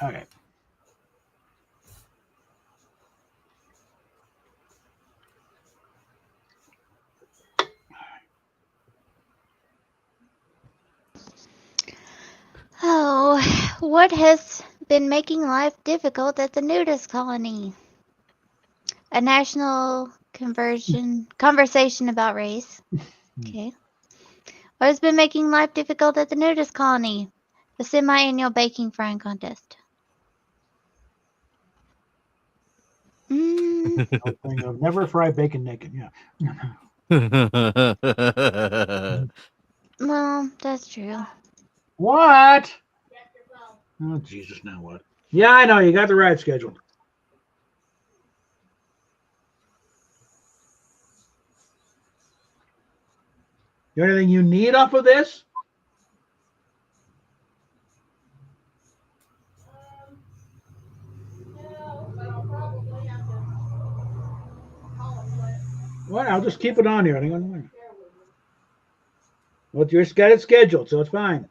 Okay. Oh, What has been making life difficult at the nudist colony? A national conversation about race. Okay. What has been making life difficult at the nudist colony? The semi-annual baking frying contest. Thing of never fry bacon naked. Yeah. Well, that's true. What? Oh Jesus! Now what? Yeah, I know. You got the ride scheduled. You got anything you need off of this? Well, I'll just keep it on here. Hang on a minute. Well, you just got it scheduled, so it's fine.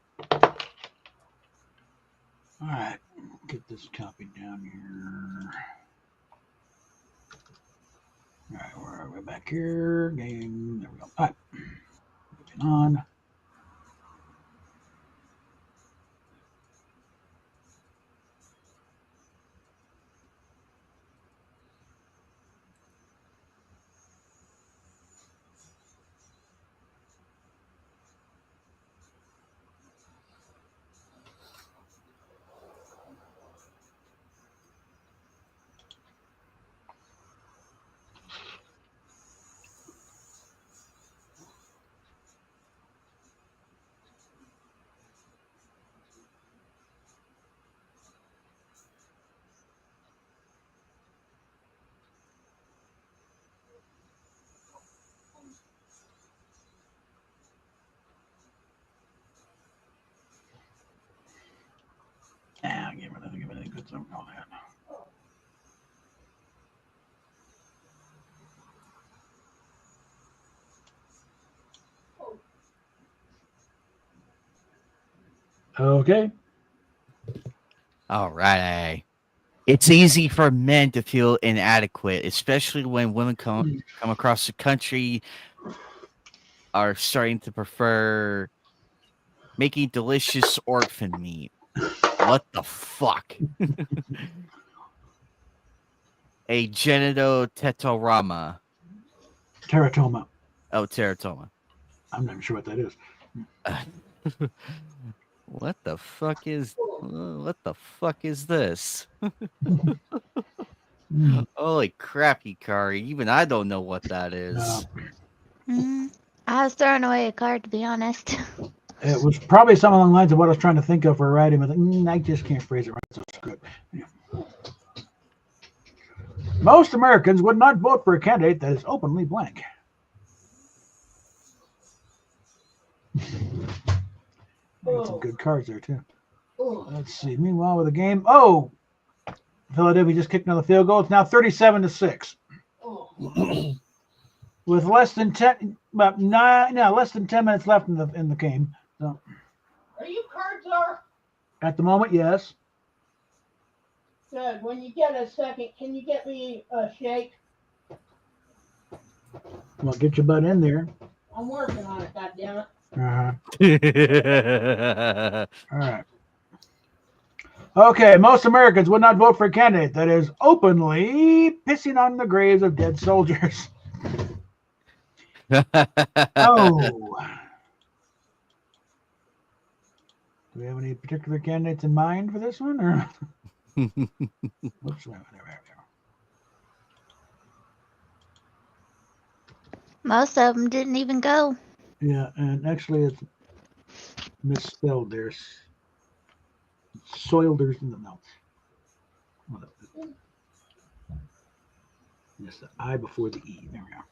All right, get this copy down here. All right, where are we? Back here. Game. There we go. All right, moving on. Give everything good stuff. All that. Okay. All right. It's easy for men to feel inadequate, especially when women come across the country are starting to prefer making delicious orphan meat. What the fuck? A genitotetrarama. Teratoma. Oh, teratoma. I'm not sure what that is. What the fuck is this? Holy crap, Ikari. Even I don't know what that is. I was throwing away a card, to be honest. It was probably something along the lines of what I was trying to think of for writing. I think I just can't phrase it right, so it's good. Yeah. Most Americans would not vote for a candidate that is openly blank. Some good cards there, too. Let's see. Meanwhile, with the game. Oh! Philadelphia just kicked another field goal. It's now 37-6. With less than 10 minutes left in the game. So, Are you cards are? at the moment, yes. Good. When you get a second, can you get me a shake? Well, get your butt in there. I'm working on it, goddammit. All right. Okay, most Americans would not vote for a candidate that is openly pissing on the graves of dead soldiers. Oh. Do we have any particular candidates in mind for this one? Or Oops, there. Most of them didn't even go. Yeah, and actually it's misspelled there. Soilders, no. Yes, the I before the E. There we are.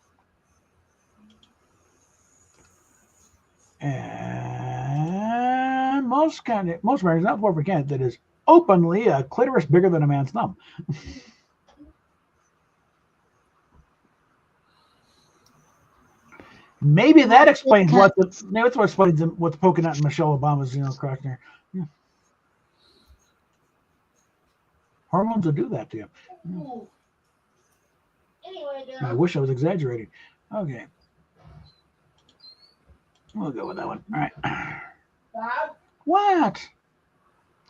And most Americans not vote for a candidate that is openly a clitoris bigger than a man's thumb. Maybe that explains what's poking out in Michelle Obama's crack there. Yeah. Hormones will do that to you. Anyway, I wish I was exaggerating. Okay. We'll go with that one. All right. Bob? What?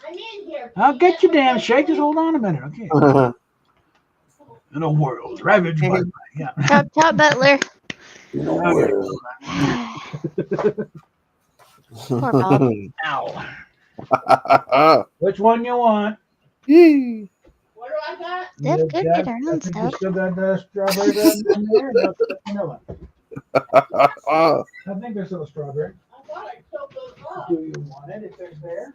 I'm in here. I'll get you, damn shake. Just hold on a minute, okay? In a world ravaged by yeah. Chop, chop, Butler. In a world. Poor Bob. Ow. Which one you want? Yee. What do I got? Steph You could got- get her I own think stuff. you still got the strawberry bread in there. No, vanilla. I think there's still a strawberry. I thought I took those off. Do you want it if there's there?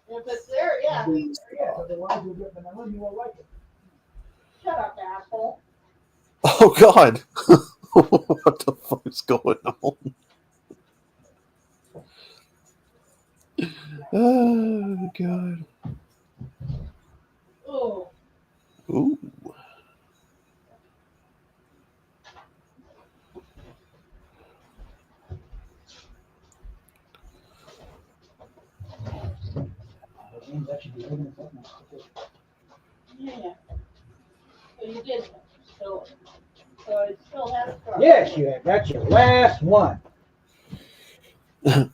If it's there, yeah. Yeah, otherwise you'll get vanilla and you won't like it. Shut up, asshole. Oh God. What the fuck is going on? Oh God. Oh. Ooh. That should be looking at something else. Yeah. So you did. So it still has strawberry. Yes, you have. That's your last one. So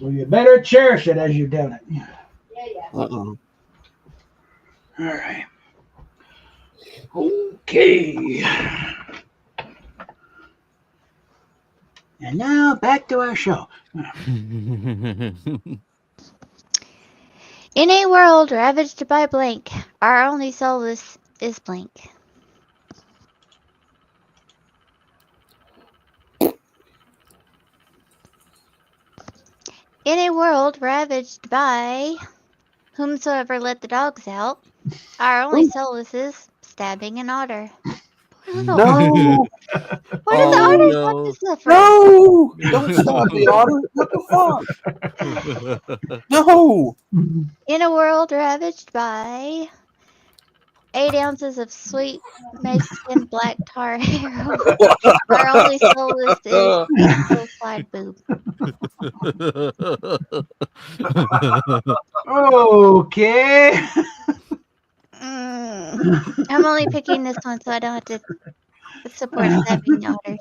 you better cherish it as you've done it. Yeah, yeah. Uh-oh. All right. Okay. And now back to our show. In a world ravaged by blank, our only solace is blank. In a world ravaged by whomsoever let the dogs out, our only solace is stabbing an otter. No. What did the Oh, otters no. have to suffer? No. Don't stop the otter. What the fuck? No. In a world ravaged by 8 ounces of sweet Mexican black tar heroin, our only solace is hillside boob. Okay. I'm only picking this one so I don't have to support stabbing otters.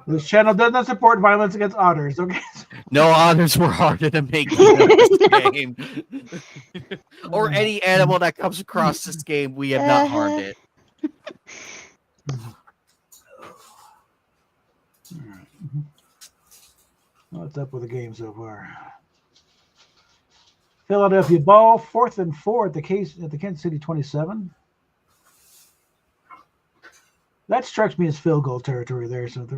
This channel does not support violence against otters. Okay. No otters were harder to make in this game. Or any animal that comes across this game, we have not harmed it. What's up with the game so far? Philadelphia ball, 4th and 4 at the Kansas City 27. That strikes me as field goal territory there. So that's the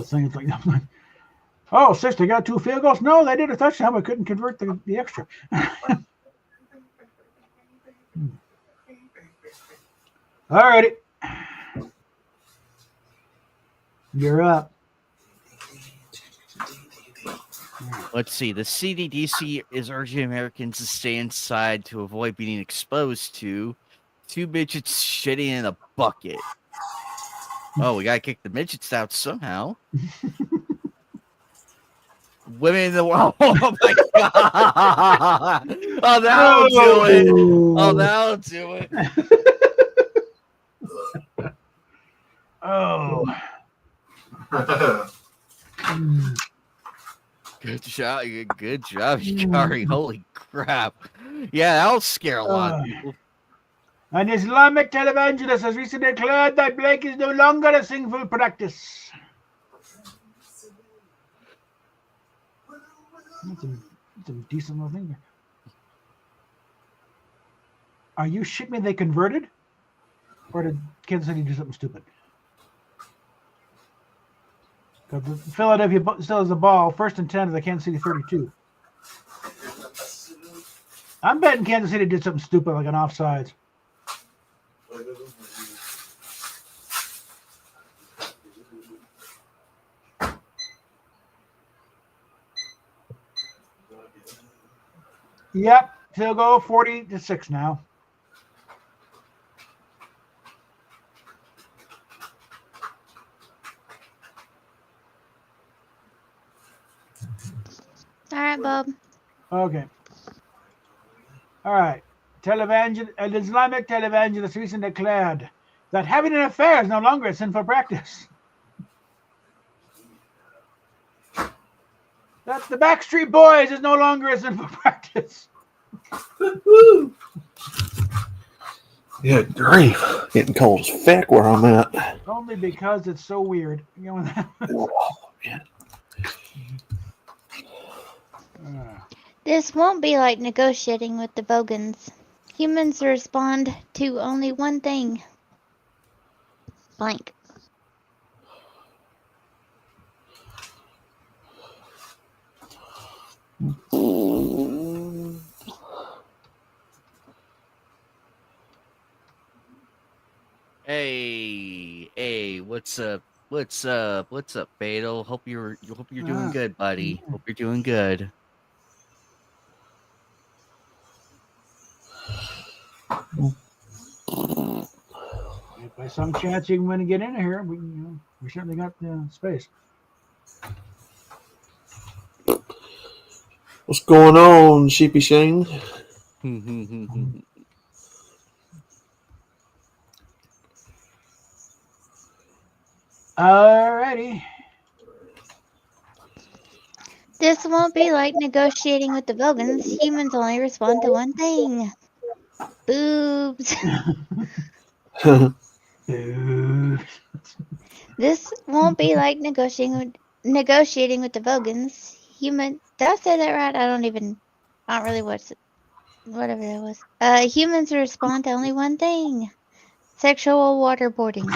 thing. It's like, oh, 6, they got 2 field goals. No, they did a touchdown, but couldn't convert the extra. All righty. You're up. Let's see. The CDDC is urging Americans to stay inside to avoid being exposed to 2 midgets shitting in a bucket. Oh, we gotta kick the midgets out somehow. Women in the world. Oh my god! Oh, that'll do it. Oh, that'll do it. Oh. Good job. Good job, Shikari. Holy crap. Yeah, that'll scare a lot of people. An Islamic televangelist has recently declared that Blake is no longer a sinful practice. That's a decent little thing there. Are you shitting me they converted? Or did Kansas City do something stupid? Because Philadelphia still has the ball, 1st and 10 of the Kansas City 32. I'm betting Kansas City did something stupid like an offsides. Yep, field goal 40-6 now. All right, Bob. Okay. All right. An Islamic televangelist recently declared that having an affair is no longer a sinful practice. That the Backstreet Boys is no longer a sinful practice. Yeah, grief. Getting cold as feck where I'm at. Only because it's so weird. You know that? This won't be like negotiating with the Vogons. Humans respond to only one thing. Blank. Hey, what's up? What's up, Beto? Hope you're doing good, buddy. Hope you're doing good. If by some chance you can win and get in here, we certainly got the space. What's going on, Sheepy Shane? Alrighty. This won't be like negotiating with the Vogons. Humans only respond to one thing. Boobs. This won't be like negotiating with the Vogons. Did I say that right? I don't really whatever that was. Humans respond to only one thing. Sexual waterboarding.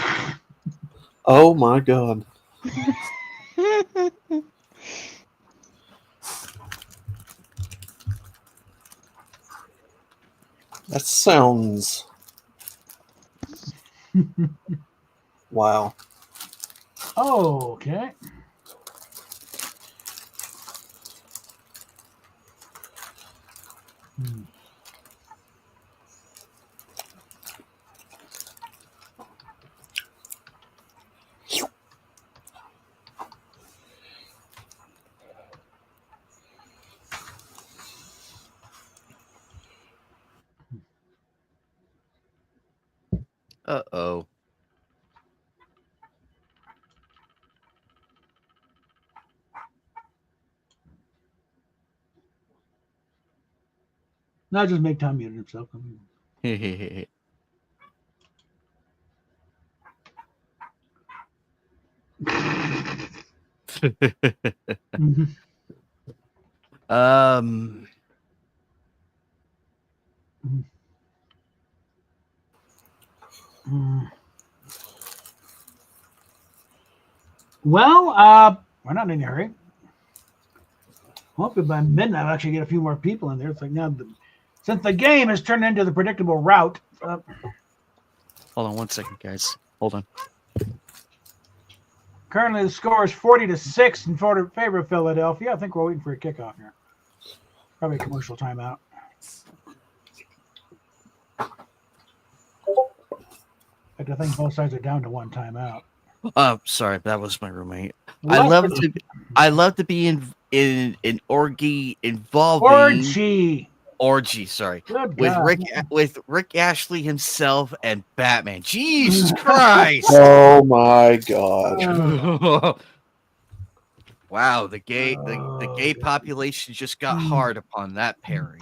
Oh my god. That sounds wow. Oh, okay. Uh-oh. Now just make Tom mute himself. Well, we're not in a hurry. Hopefully by midnight I'll actually get a few more people in there. It's like now, since the game has turned into the predictable route. Hold on 1 second, guys. Hold on. Currently, the score is 40-6 in favor of Philadelphia. I think we're waiting for a kickoff here. Probably a commercial timeout. I think both sides are down to one timeout. Sorry, that was my roommate. I love to be in an orgy involving orgy. Sorry, with Rick Ashley himself and Batman. Jesus Christ! Oh my god! Wow, the gay population just got hard upon that pairing.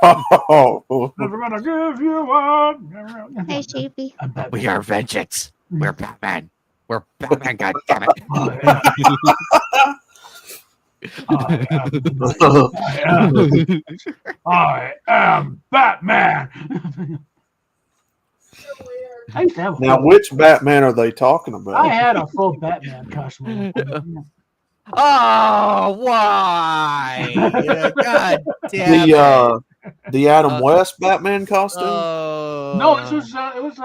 Never gonna give you up. Hey, Sheepy. We are vengeance. We're Batman. We're Batman, goddammit. I am Batman. Now, which Batman are they talking about? I had a full Batman costume. Oh, why? God damn it. The Adam West Batman costume? Oh, No, it was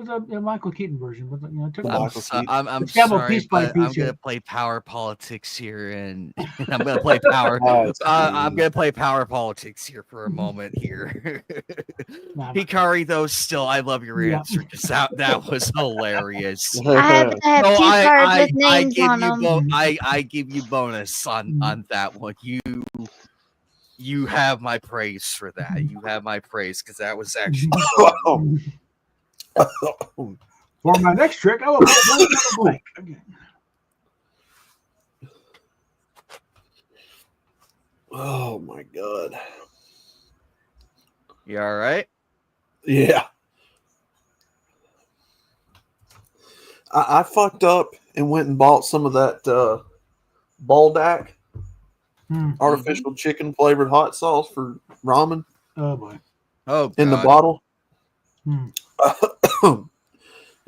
a Michael Keaton version, but it took I'm it's Camel sorry, piece by but I'm piece. gonna play power politics here, and I'm gonna play power. That's I'm crazy. gonna play power politics here for a moment here. Hikari, though, still, I love your Yeah. answer because that was hilarious. I have to have So two cards with I names give on you them. I give you bonus on that one. You have my praise for that. You have my praise because that was actually For my next trick, I will put blank on a blank. Okay. Oh my god. You all right? Yeah. I fucked up and went and bought some of that Baldak artificial chicken flavored hot sauce for ramen. Oh boy. Oh, in the God. bottle.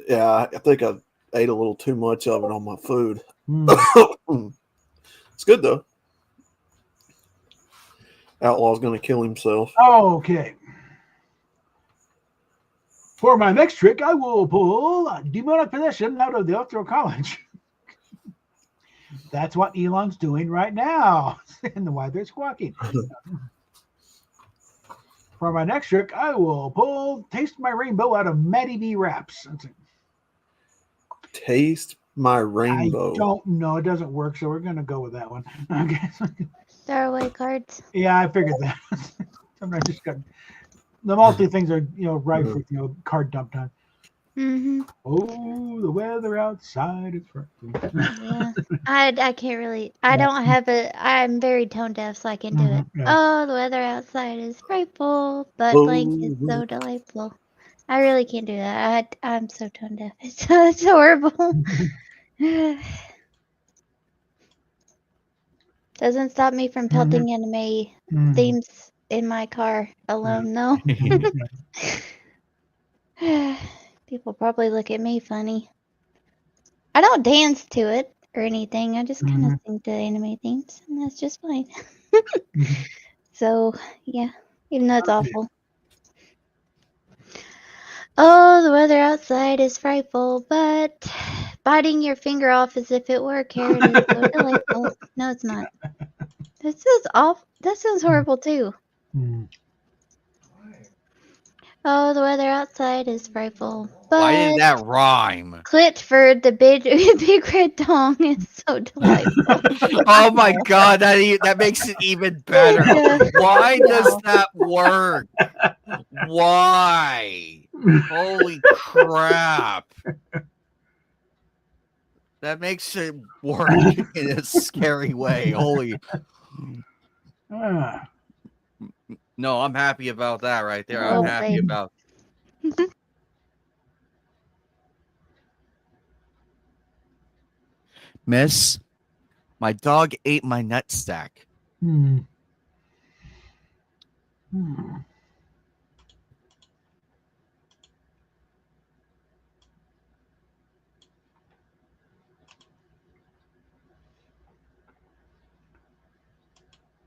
Yeah, I think I ate a little too much of it on my food. It's good though. Outlaw's gonna kill himself. Okay. For my next trick, I will pull a demonic possession out of the Electoral College. That's what Elon's doing right now, and why they're squawking. For my next trick, I will pull Taste My Rainbow out of Maddie B. Raps. Taste my rainbow. I don't know. It doesn't work, so we're going to go with that one. Okay. Throwaway cards. Yeah, I figured that. Sometimes just got the multi things are ripe for card dump time. Mm-hmm. Oh, the weather outside is frightful. Yeah. I can't really. I don't have a. I'm very tone deaf, so I can do it. Yeah. Oh, the weather outside is frightful, but blank is so delightful. I really can't do that. I'm so tone deaf. It's horrible. Doesn't stop me from pelting anime themes in my car alone, though. People probably look at me funny. I don't dance to it or anything. I just kind of sing to anime themes, and that's just fine. So, yeah, even though it's awful. Oh, the weather outside is frightful, but biting your finger off as if it were a carrot is so delightful. No, it's not. This is awful. That sounds horrible, too. Oh, the weather outside is frightful, but Why did that rhyme? Clitford, the big red dong, is so delightful. Oh my God, that makes it even better. Why does that work? Why? Holy crap. That makes it work in a scary way. Holy. No, I'm happy about that right there. I'm happy about. Miss, my dog ate my nut stack.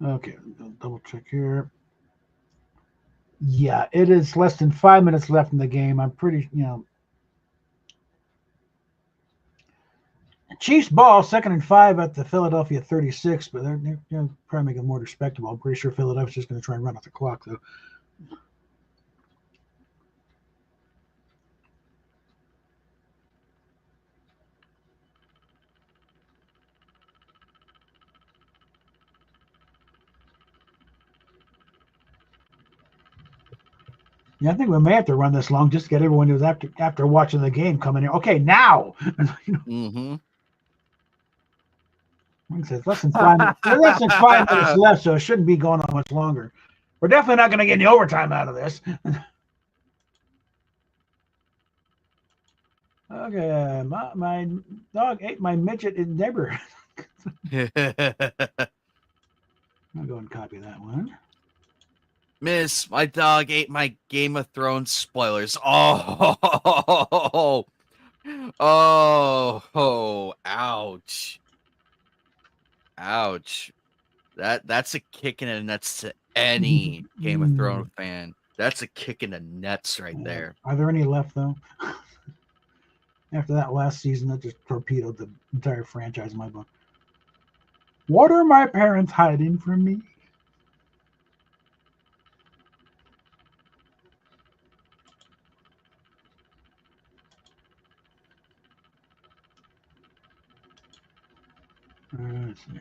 Okay, double check here. Yeah, it is less than 5 minutes left in the game. I'm pretty, Chiefs ball, 2nd and 5 at the Philadelphia 36, but they're probably make it more respectable. I'm pretty sure Philadelphia's just going to try and run out the clock, though. Yeah, I think we may have to run this long just to get everyone who's after watching the game coming in. Okay, now. It's less than 5 minutes. Less than 5 minutes left, so it shouldn't be going on much longer. We're definitely not going to get any overtime out of this. Okay, my dog ate my midget neighbor. I'll go and copy that one. Miss, my dog ate my Game of Thrones spoilers. Oh, ouch. Ouch. That's a kick in the nuts to any Game of Thrones fan. That's a kick in the nuts right there. Are there any left though? After that last season, that just torpedoed the entire franchise in my book. What are my parents hiding from me? Let's see.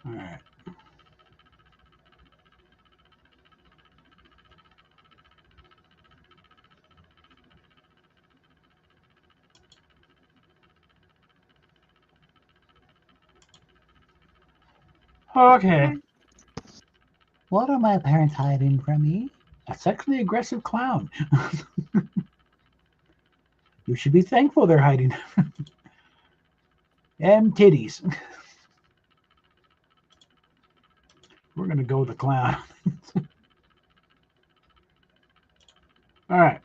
All right. Okay. What are my parents hiding from me? A sexually aggressive clown. You should be thankful they're hiding. And titties. We're going to go with the clown. All right.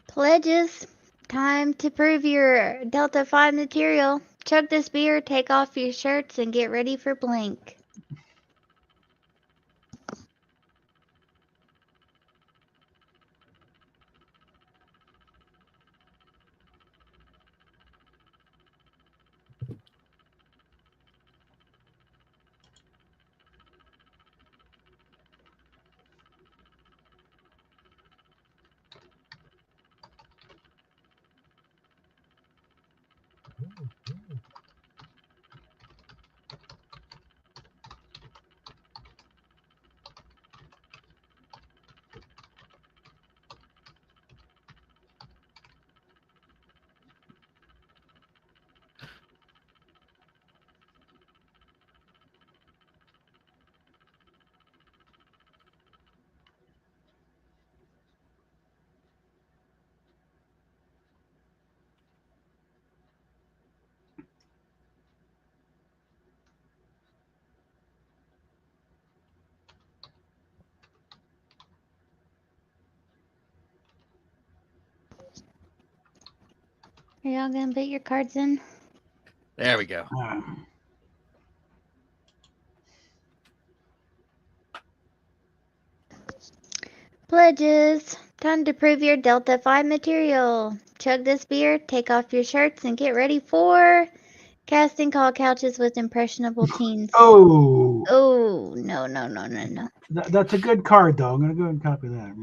Pledges. Time to prove your Delta 5 material. Chug this beer, take off your shirts, and get ready for blank. Are y'all gonna put your cards in? There we go. Pledges. Time to prove your Delta 5 material. Chug this beer, take off your shirts, and get ready for casting call couches with impressionable teens. Oh. Oh, no. That's a good card, though. I'm going to go ahead and copy that.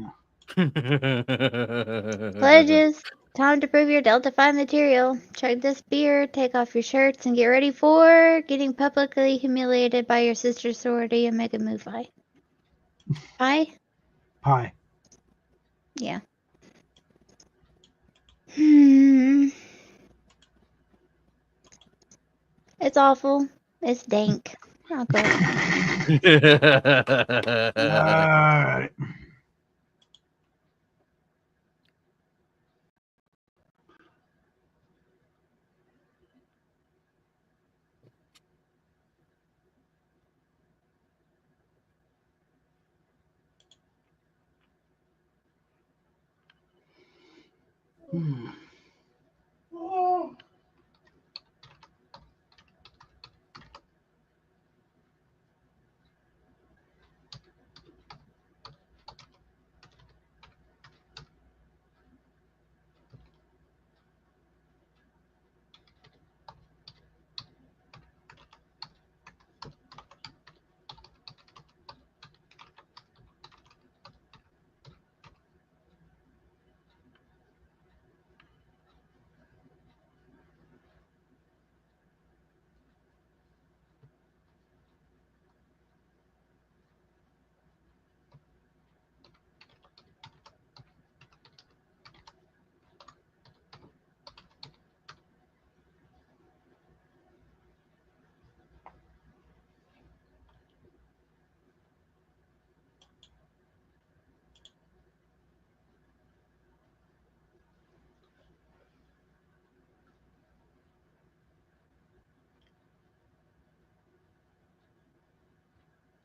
Yeah. Pledges. Time to prove your Delta 5 material. Chug this beer, take off your shirts, and get ready for getting publicly humiliated by your sister's sorority and Mega Move Pie. Pie? Pie. Yeah. It's awful. It's dank. I'll go with that. All right.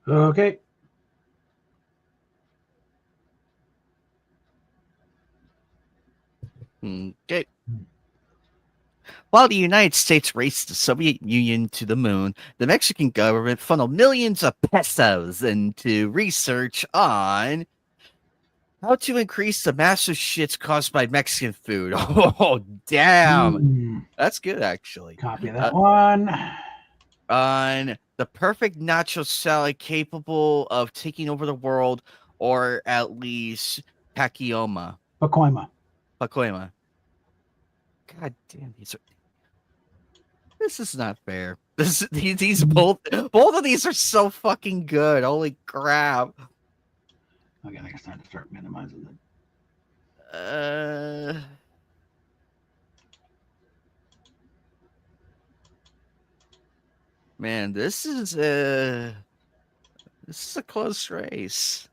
Okay. Okay. While the United States raced the Soviet Union to the moon, the Mexican government funneled millions of pesos into research on how to increase the massive shits caused by Mexican food. Oh, damn. That's good, actually. Copy that one. On the perfect nacho salad capable of taking over the world, or at least Pacoima. Pacoima. God damn, this is not fair. These both of these are so fucking good. Holy crap. Okay, I think it's time to start minimizing it. Man, this is a close race.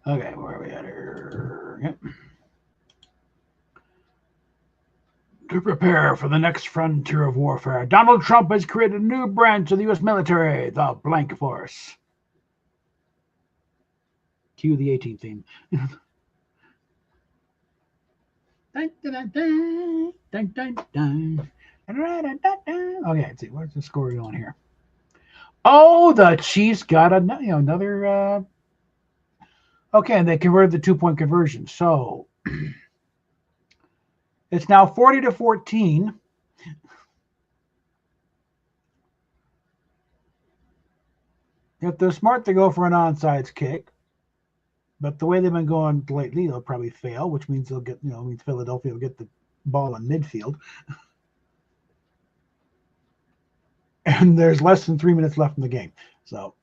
Okay, where are we at here? Yep. To prepare for the next frontier of warfare, Donald Trump has created a new branch of the U.S. military, the Blank Force. Cue the 18th theme. Dun, dun, dun, dun, dun, dun. Okay, let's see. Where's the score going here? Oh, the Chiefs got another. Okay, and they converted the 2-point conversion. So it's now 40-14. If they're smart, they go for an onside kick. But the way they've been going lately, they'll probably fail, which means they'll get, means Philadelphia will get the ball in midfield. And there's less than 3 minutes left in the game. So.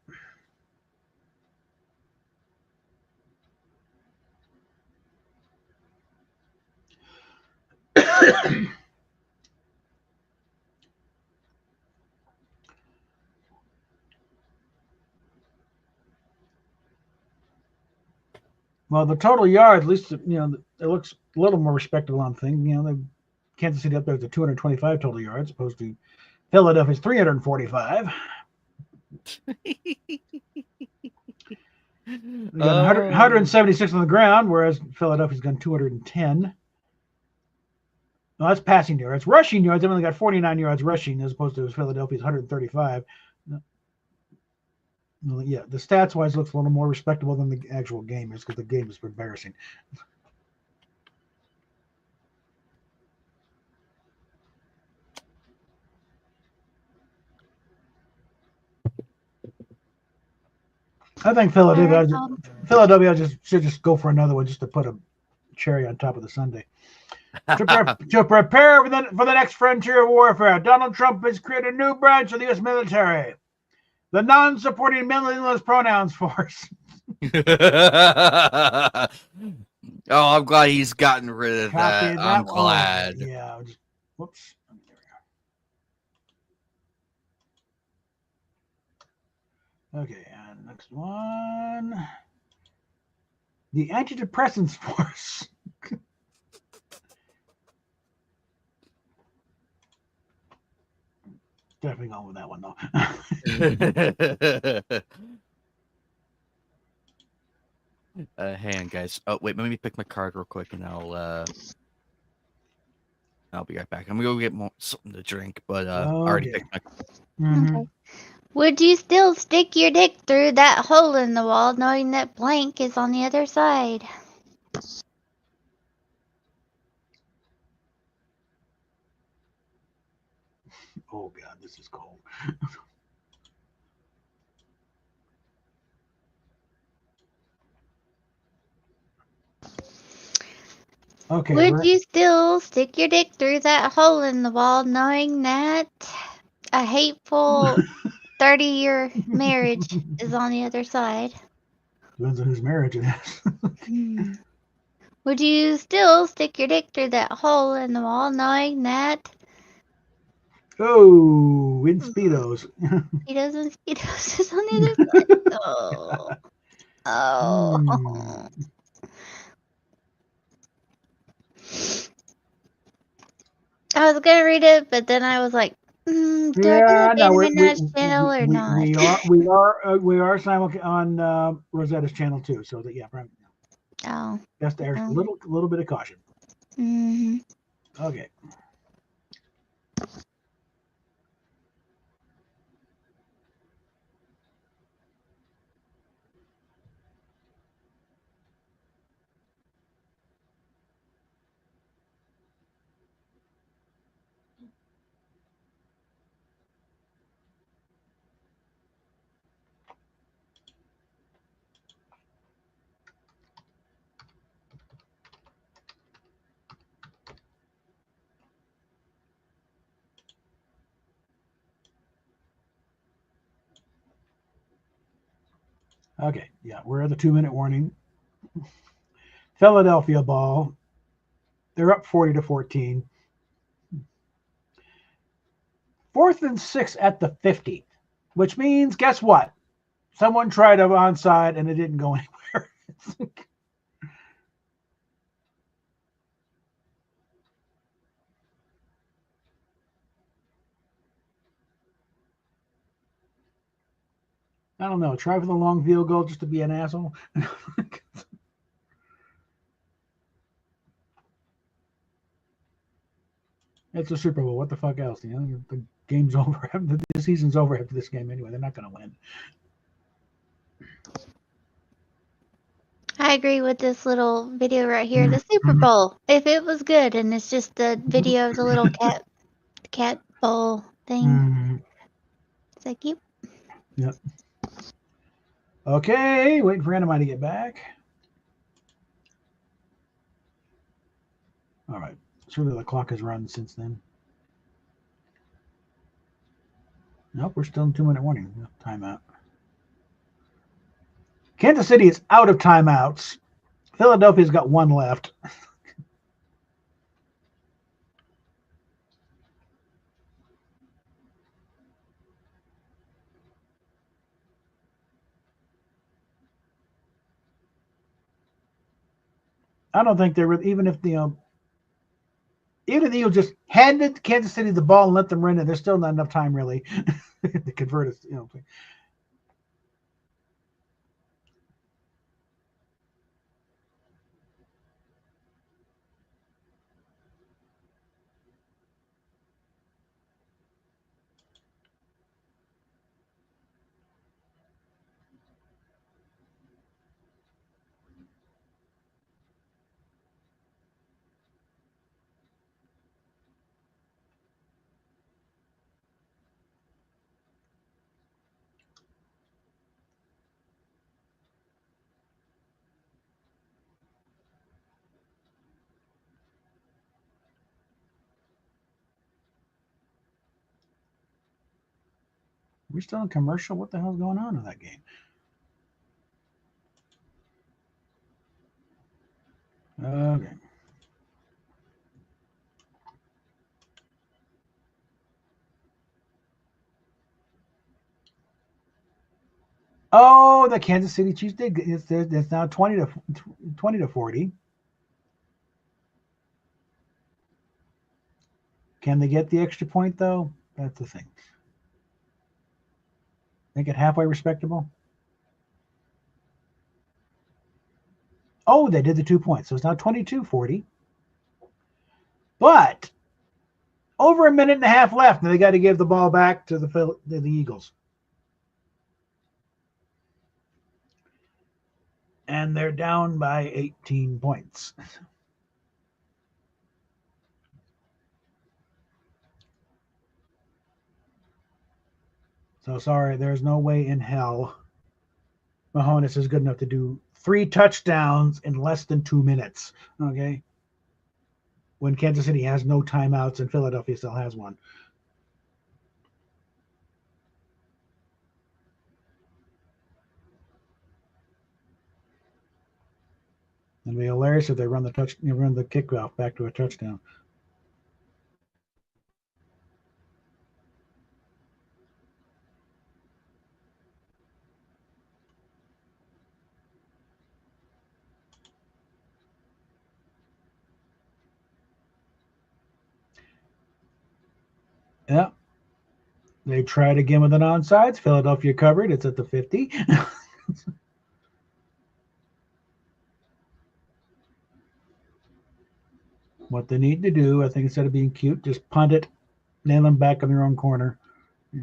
Well, the total yards, at least, it looks a little more respectable on thing. The Kansas City up there is 225 total yards, opposed to Philadelphia's 345. They got 176 on the ground, whereas Philadelphia's got 210. No, that's passing yards. Rushing yards, they've only got 49 yards rushing, as opposed to Philadelphia's 135. Yeah, the stats wise looks a little more respectable than the actual game is, because the game is embarrassing. I think Philadelphia should just go for another one, just to put a cherry on top of the sundae. To prepare for the next frontier of warfare, Donald Trump has created a new branch of the U.S. military, the non-supporting meaningless pronouns force. Oh, I'm glad he's gotten rid of that. I'm glad. Yeah. Whoops. Okay, and next one. The antidepressants force. Definitely going with that one, though. Hang on, guys. Oh, wait, let me pick my card real quick, and I'll be right back. I'm gonna go get something to drink, but I already picked my. Okay. Would you still stick your dick through that hole in the wall, knowing that blank is on the other side? Oh God, this is cold. Okay. Would you still stick your dick through that hole in the wall, knowing that a hateful 30-year marriage is on the other side? Depends on whose marriage it is. Would you still stick your dick through that hole in the wall, knowing that? Oh, in Speedos. Speedos and Speedos is on the other side. Oh. I was gonna read it, but then I was like, do I do Yeah, the no, Daily Minaj channel or not? we are simulcast on Rosetta's channel too. So that Oh. just there's a little bit of caution. Mm-hmm. Okay. Okay, yeah, we're at the 2-minute warning. Philadelphia ball. They're up 40-14. 4th and 6 at the 50, which means guess what? Someone tried a onside and it didn't go anywhere. I don't know. Try for the long field goal just to be an asshole. It's a Super Bowl. What the fuck else? You know, the game's over. The season's over after this game anyway. They're not going to win. I agree with this little video right here. The Super Bowl. If it was good and it's just the video of the little cat bowl thing. It's like, Yep. Okay, waiting for Anime to get back. All right. Surely the clock has run since then. Nope, we're still in 2-minute warning. Timeout. Kansas City is out of timeouts. Philadelphia's got one left. I don't think they're even if the Eagles just handed Kansas City the ball and let them run it. There's still not enough time really to convert it. We're still in commercial. What the hell's going on in that game? Okay. Oh, the Kansas City Chiefs did. It's now 20-40. Can they get the extra point though? That's the thing. Make it halfway respectable. Oh, they did the 2 points. So it's now 22-40. But over a minute and a half left, and they got to give the ball back to the Eagles. And they're down by 18 points. So sorry, there's no way in hell Mahomes is good enough to do 3 touchdowns in less than 2 minutes. Okay. When Kansas City has no timeouts and Philadelphia still has one. It'd be hilarious if they run the kickoff back to a touchdown. Yeah. They tried again with an onside. Philadelphia covered. It's at the 50. What they need to do, I think, instead of being cute, just punt it, nail them back in their own corner. Yeah.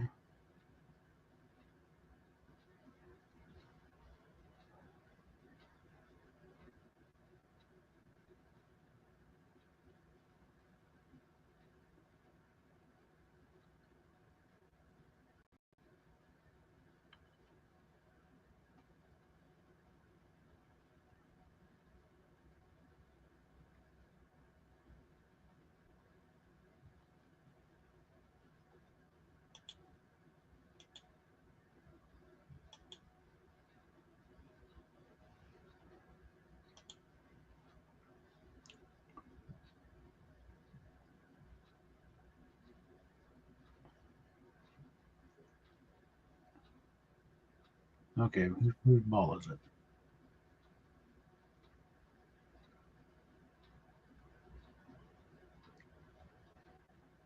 Okay, whose ball is it?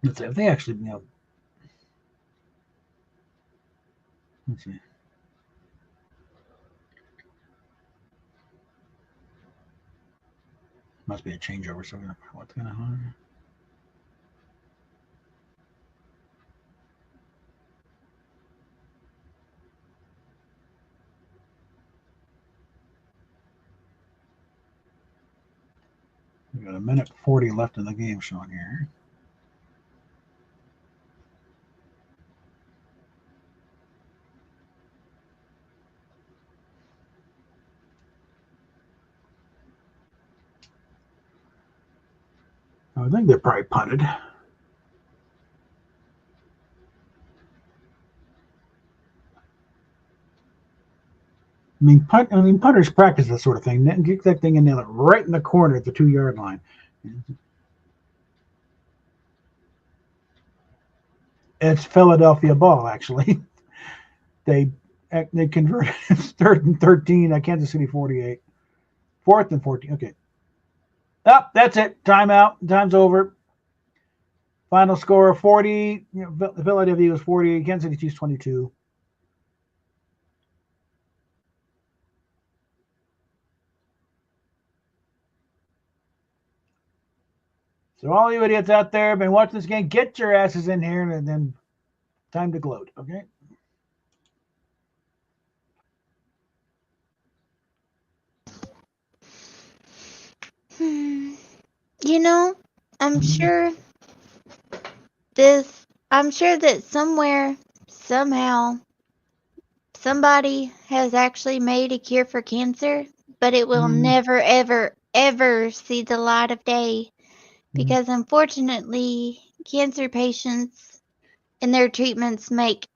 Let's see if they actually, let's see. Must be a changeover. So what's going on? We got a minute 40 left in the game showing here. I think they're probably punted. I mean, punters practice that sort of thing. Get that thing and nail it right in the corner at the 2-yard line. It's Philadelphia ball, actually. They converted. It's 3rd and 13 at Kansas City 48. 4th and 14. Okay. Oh, that's it. Timeout. Time's over. Final score 40. Philadelphia was 48. Kansas City Chiefs 22. So all you idiots out there been watching this game, get your asses in here and then time to gloat, okay? You know, I'm sure that somewhere, somehow, somebody has actually made a cure for cancer, but it will never, ever, ever see the light of day because unfortunately, cancer patients and their treatments make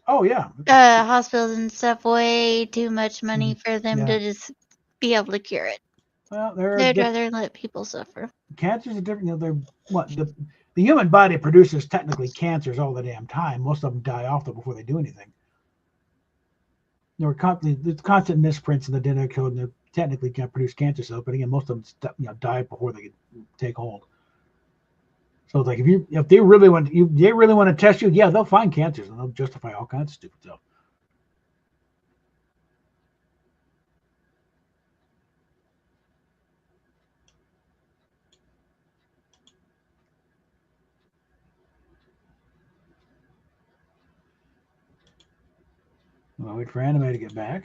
hospitals and stuff way too much money for them to just be able to cure it. Well, they'd rather let people suffer. Cancers are different. They're what the human body produces technically cancers all the damn time. Most of them die off though before they do anything. There's constant misprints in the genetic code, and they technically can't produce cancer cells. But again, most of them die before they take hold. So it's like if they really want to test you, yeah, they'll find cancers and they'll justify all kinds of stupid stuff. Well, wait for Anime to get back.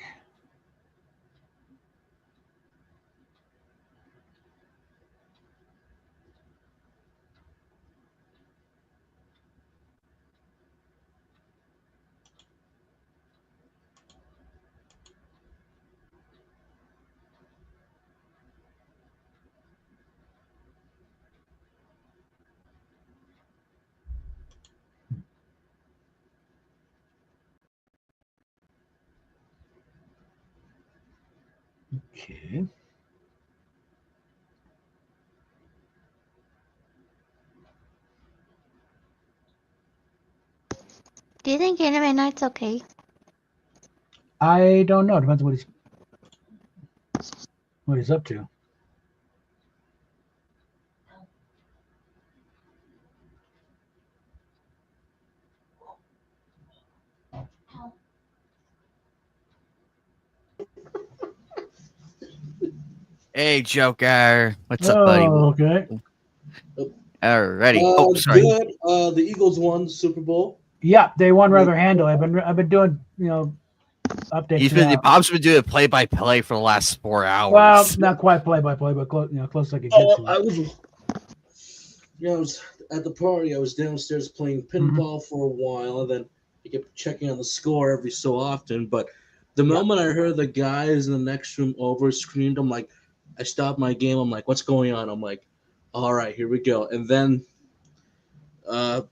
Okay. Do you think Anime Night's okay? I don't know. Depends on what he's up to. Hey, Joker. What's up, buddy? Okay. Alrighty. Oh, sorry. Good. The Eagles won the Super Bowl. Yeah, they won rather handily. I've been doing updates. Bob's been doing play-by-play for the last 4 hours. Well, not quite play by play, but close. Close like it gets. I was at the party. I was downstairs playing pinball for a while, and then I kept checking on the score every so often. But the moment I heard the guys in the next room over screamed, I'm like, I stopped my game. I'm like, what's going on? I'm like, all right, here we go. And then a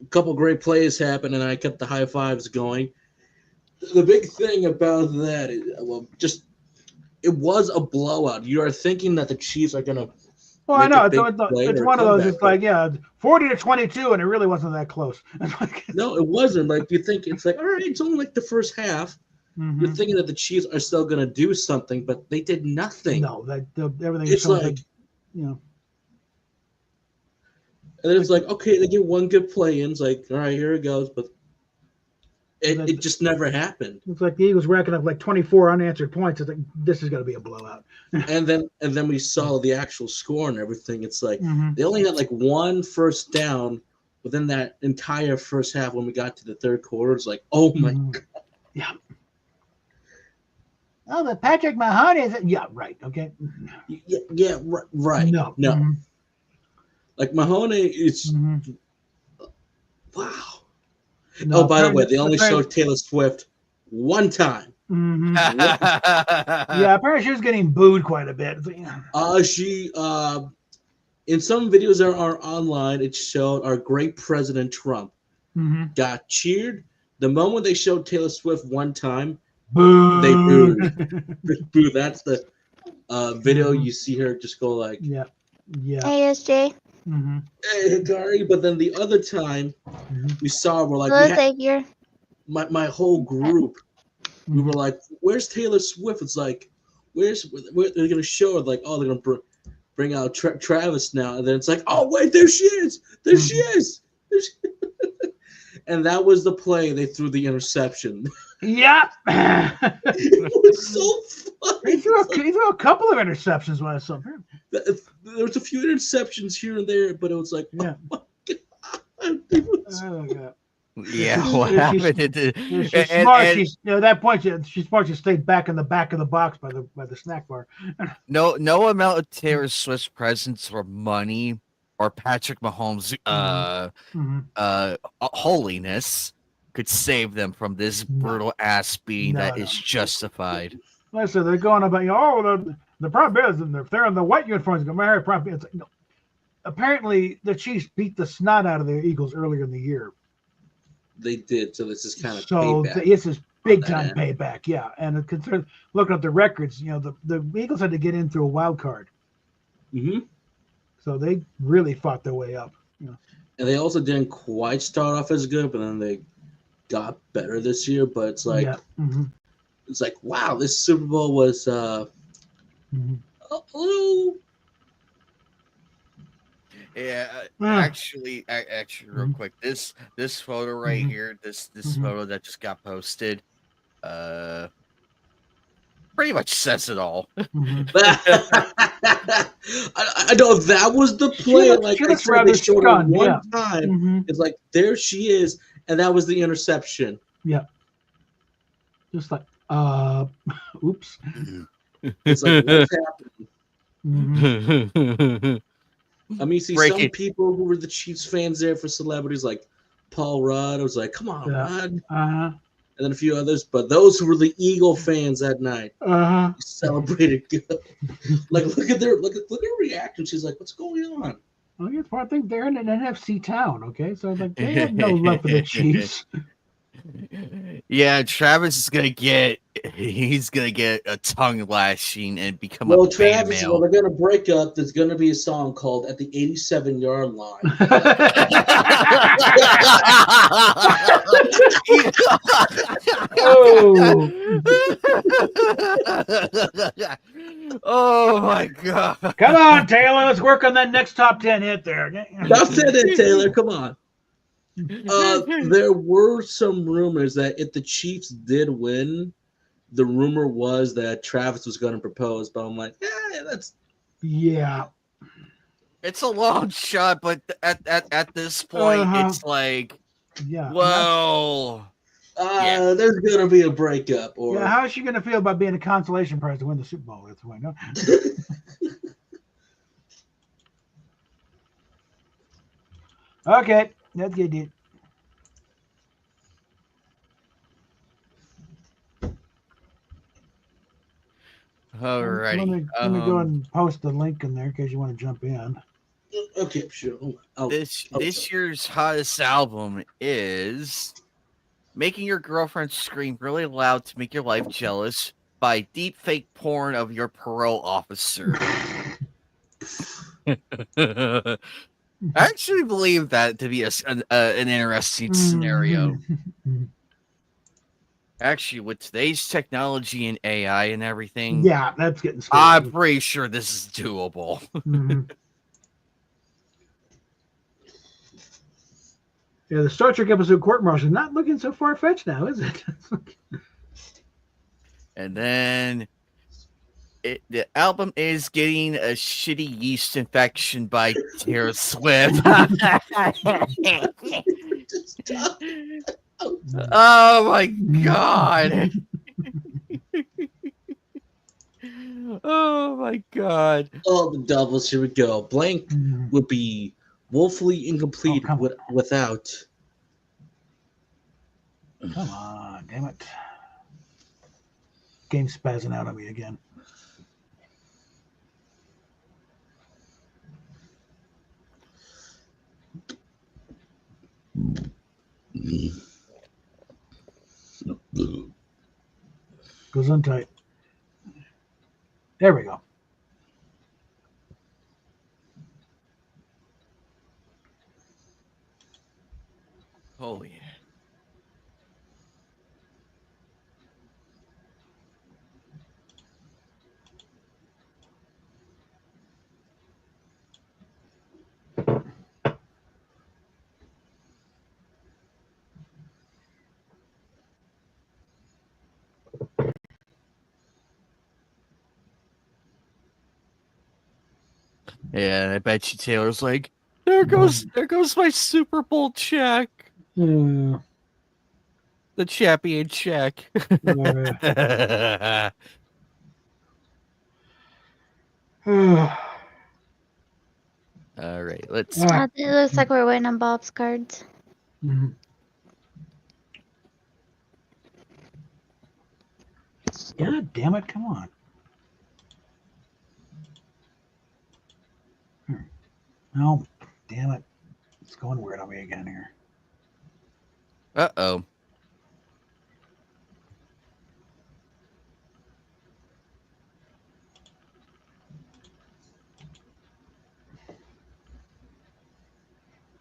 couple great plays happened, and I kept the high fives going. The big thing about that, it was a blowout. You are thinking that the Chiefs are going to. Well, I know it's one of those. It's like 40-22, and it really wasn't that close. No, it wasn't. Like you think it's like, all right, it's only like the first half. Mm-hmm. You're thinking that the Chiefs are still going to do something, but they did nothing. No, everything. It's like, And then it's like, okay, they get one good play in. It's like, all right, here it goes, but it just never happened. It's like the Eagles racking up like 24 unanswered points. It's like, this is going to be a blowout. and then we saw the actual score and everything. It's like they only had like one first down within that entire first half. When we got to the third quarter, it's like, oh my god. Yeah. Oh, but Patrick Mahoney is. Yeah, right. Okay. Yeah, right. No. Like Mahoney, it's wow. No, by the way, they only showed Taylor Swift one time. Yeah, apparently she was getting booed quite a bit. She in some videos that are online, it showed our great President Trump got cheered. The moment they showed Taylor Swift one time, boo. They booed. Boo. That's the video. You see her just go like, yeah. ASJ. Hey, Hikari. But then the other time we saw, we're like, my whole group, we were like, where's Taylor Swift? It's like, where they're gonna show her, like, oh, they're gonna bring out Travis now, and then it's like, oh wait, there she is, she is. And that was the play. They threw the interception. Yeah. It was so funny. He threw a couple of interceptions when I saw him. There was a few interceptions here and there, but it was like, yeah. Oh my God. Yeah, what happened? She's smart. She's at that point. She's smart. She stayed back in the back of the box by the snack bar. No amount of Taylor Swift's presence or money or Patrick Mahomes' holiness could save them from this brutal ass beating that is justified. Like I said, they're going about, the problem is, if they're in the white uniforms, going to marry probably. It's like, no. Apparently, the Chiefs beat the snot out of the Eagles earlier in the year. They did, so this is kind of payback. This is big time payback, yeah. And looking at the records, the Eagles had to get in through a wild card. So they really fought their way up. And they also didn't quite start off as good, but then they got better this year. But it's like, it's like, wow, this Super Bowl was a little. Yeah, actually, real quick, this photo right here, this photo that just got posted, pretty much says it all. I know that was the play. Like I said, they showed her one time. It's like, there she is, and that was the interception. Yeah. Just like, oops. It's like, what's happening? I mean, see, some people who were the Chiefs fans there for celebrities like Paul Rudd. I was like, come on, Rudd. And then a few others. But those who were the Eagle fans that night celebrated good. Like, look at her reaction. She's like, what's going on? Well, I think they're in an NFC town, okay? So like, they have no love for the Chiefs. Yeah, Travis is gonna get a tongue lashing and become a Travis, well, they're gonna break up. There's gonna be a song called "At the 87-Yard Line." Oh my God! Come on, Taylor. Let's work on that next top 10 hit there. That's it, Taylor. Come on. There were some rumors that if the Chiefs did win, the rumor was that Travis was going to propose. But I'm like, That's Yeah. It's a long shot, but at this point, it's like, Yeah. well, there's gonna be a breakup, or Yeah, how is she going to feel about being a consolation prize to win the Super Bowl? That's why. No? Okay, that's good, dude. alrighty. Let me go ahead and post the link in there in case you want to jump in. Okay, sure. This year's hottest album is "Making Your Girlfriend Scream Really Loud to Make Your Life Jealous" by deep fake porn of your parole officer. I actually believe that to be an interesting scenario. Actually, with today's technology and AI and everything, Yeah, that's getting scary. I'm pretty sure this is doable. Yeah, the Star Trek episode Court Martial is not looking so far fetched now, is it? And then the album is getting a shitty yeast infection by Taylor Swift. Oh my god. Oh my god. Oh, the devils! Here we go. Blank would be woefully incomplete without. Come on, damn it! Game's spazzing out on me again. Goes on tight. There we go. Oh yeah. Yeah, I bet you Taylor's like, there goes my Super Bowl check. Yeah. The champion check. All right, let's. It looks like we're waiting on Bob's cards. God damn it! Come on. No, damn it! It's going weird on me again here. Uh-oh.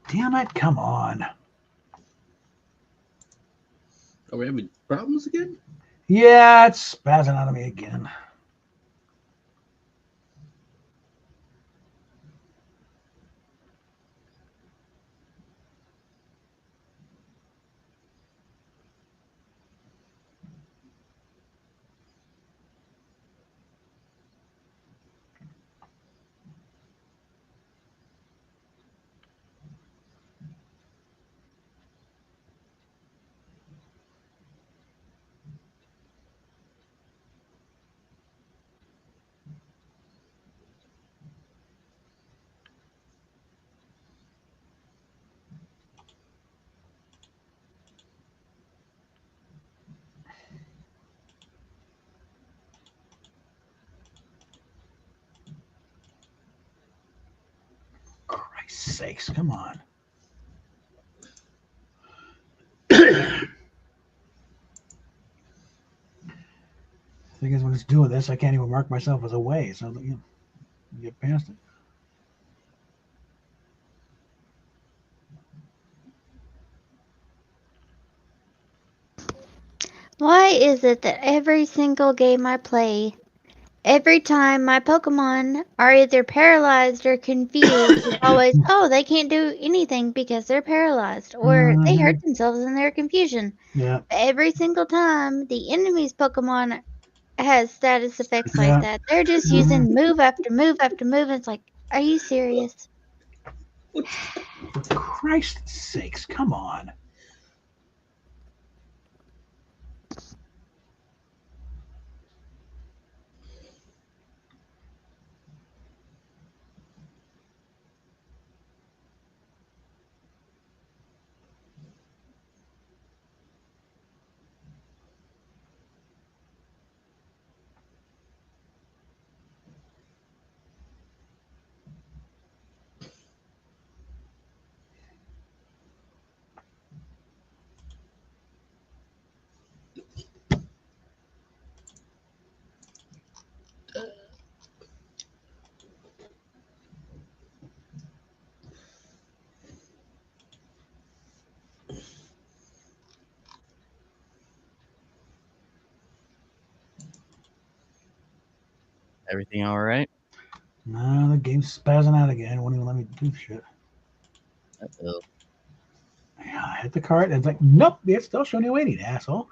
Damn it! Come on. Are we having problems again? Yeah, it's spazzing out of me again. Christ's sakes, come on. Thing is, when it's doing this, I can't even mark myself as away, so you get past it. Why is it that every single game I play, every time my Pokemon are either paralyzed or confused, it's always, oh, they can't do anything because they're paralyzed, or they Mm-hmm. hurt themselves in their confusion. Yeah. Every single time the enemy's Pokemon has status effects Yeah. like that. They're just using move after move after move. It's like, are you serious? For Christ's sakes, come on. Everything all right? No, the game's spazzing out again. Won't even let me do shit. Uh-oh. Yeah, I hit the card and it's like, nope, it's still showing you waiting, asshole.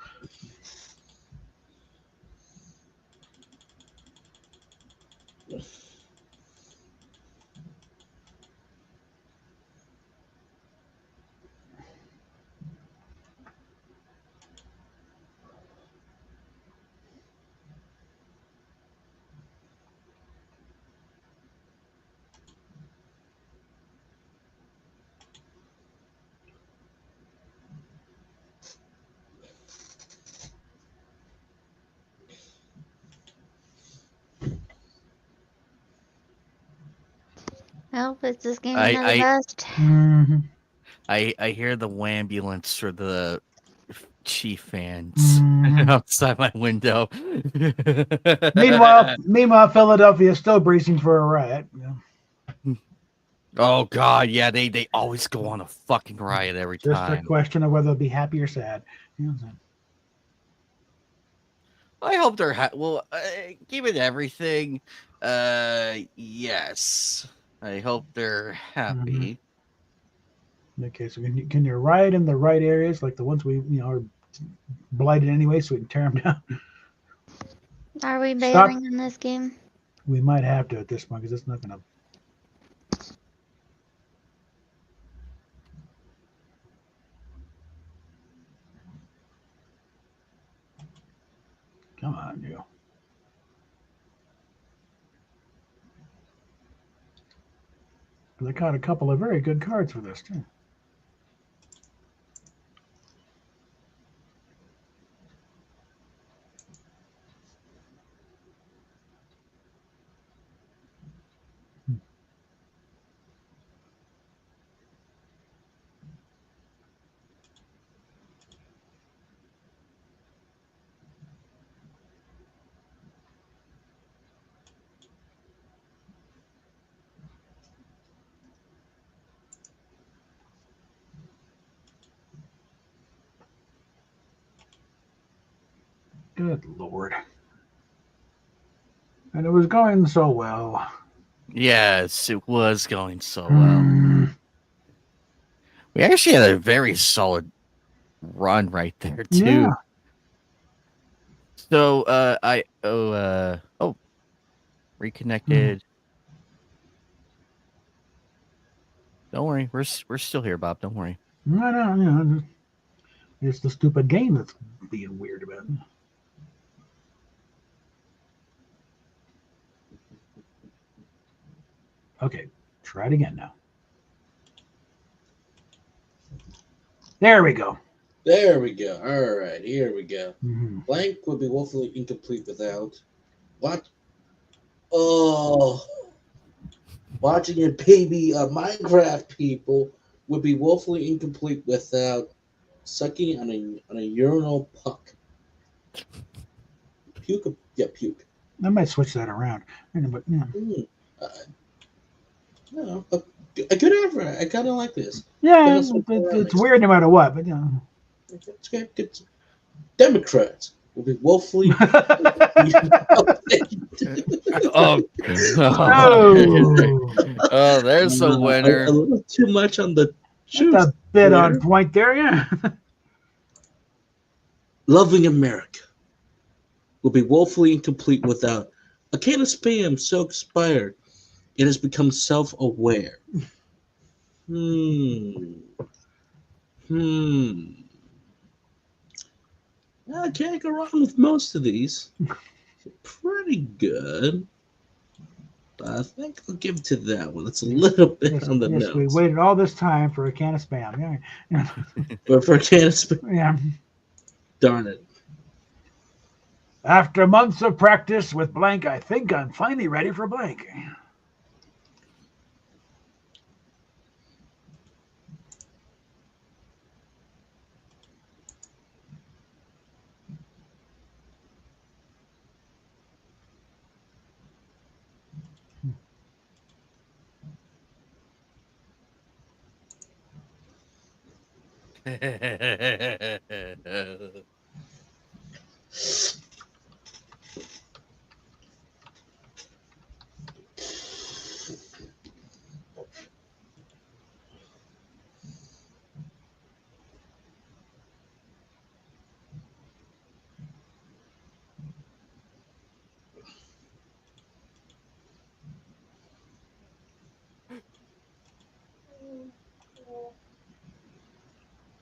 Well, is this game I another I bust? Mm-hmm. I hear the ambulance for the Chief fans Mhm. outside my window. Meanwhile, Philadelphia is still bracing for a riot. Yeah. Oh God, yeah, they always go on a fucking riot every Just a time. question of whether they'll be happy or sad. You know what I'm saying? I hope they're given everything. Yes, I hope they're happy. Okay, so can you riot in the right areas, like the ones we are blighted anyway, so we can tear them down? Are we Stop. bailing in this game? We might have to at this point because it's not gonna. Come on, you. They caught a couple of very good cards for this too. Good Lord. And it was going so well. Yes, it was going so well. We actually had a very solid run right there too. Yeah. So reconnected. Don't worry, we're still here, Bob. Don't worry. No. It's the stupid game that's being weird about it. Okay, try it again now. There we go. There we go. All right, here we go. Mm-hmm. Blank would be woefully incomplete without what? Oh, watching a baby Minecraft people would be woefully incomplete without sucking on a urinal puck. Puke, yeah, puke. I might switch that around. But yeah. No, a good effort. I kind of like this. Yeah, it's weird no matter what, but yeah. It's good. Democrats will be woefully. Oh, there's a winner. A little too much on the shoot. That's a bit on point there, yeah. Loving America will be woefully incomplete without a can of spam so expired it has become self-aware. I can't go wrong with most of these. Pretty good. But I think I'll give it to that one. It's a little bit on the Yes, we nose. waited all this time for a can of spam. Yeah. But for a can of spam, Yeah. darn it. After months of practice with blank, I think I'm finally ready for blank.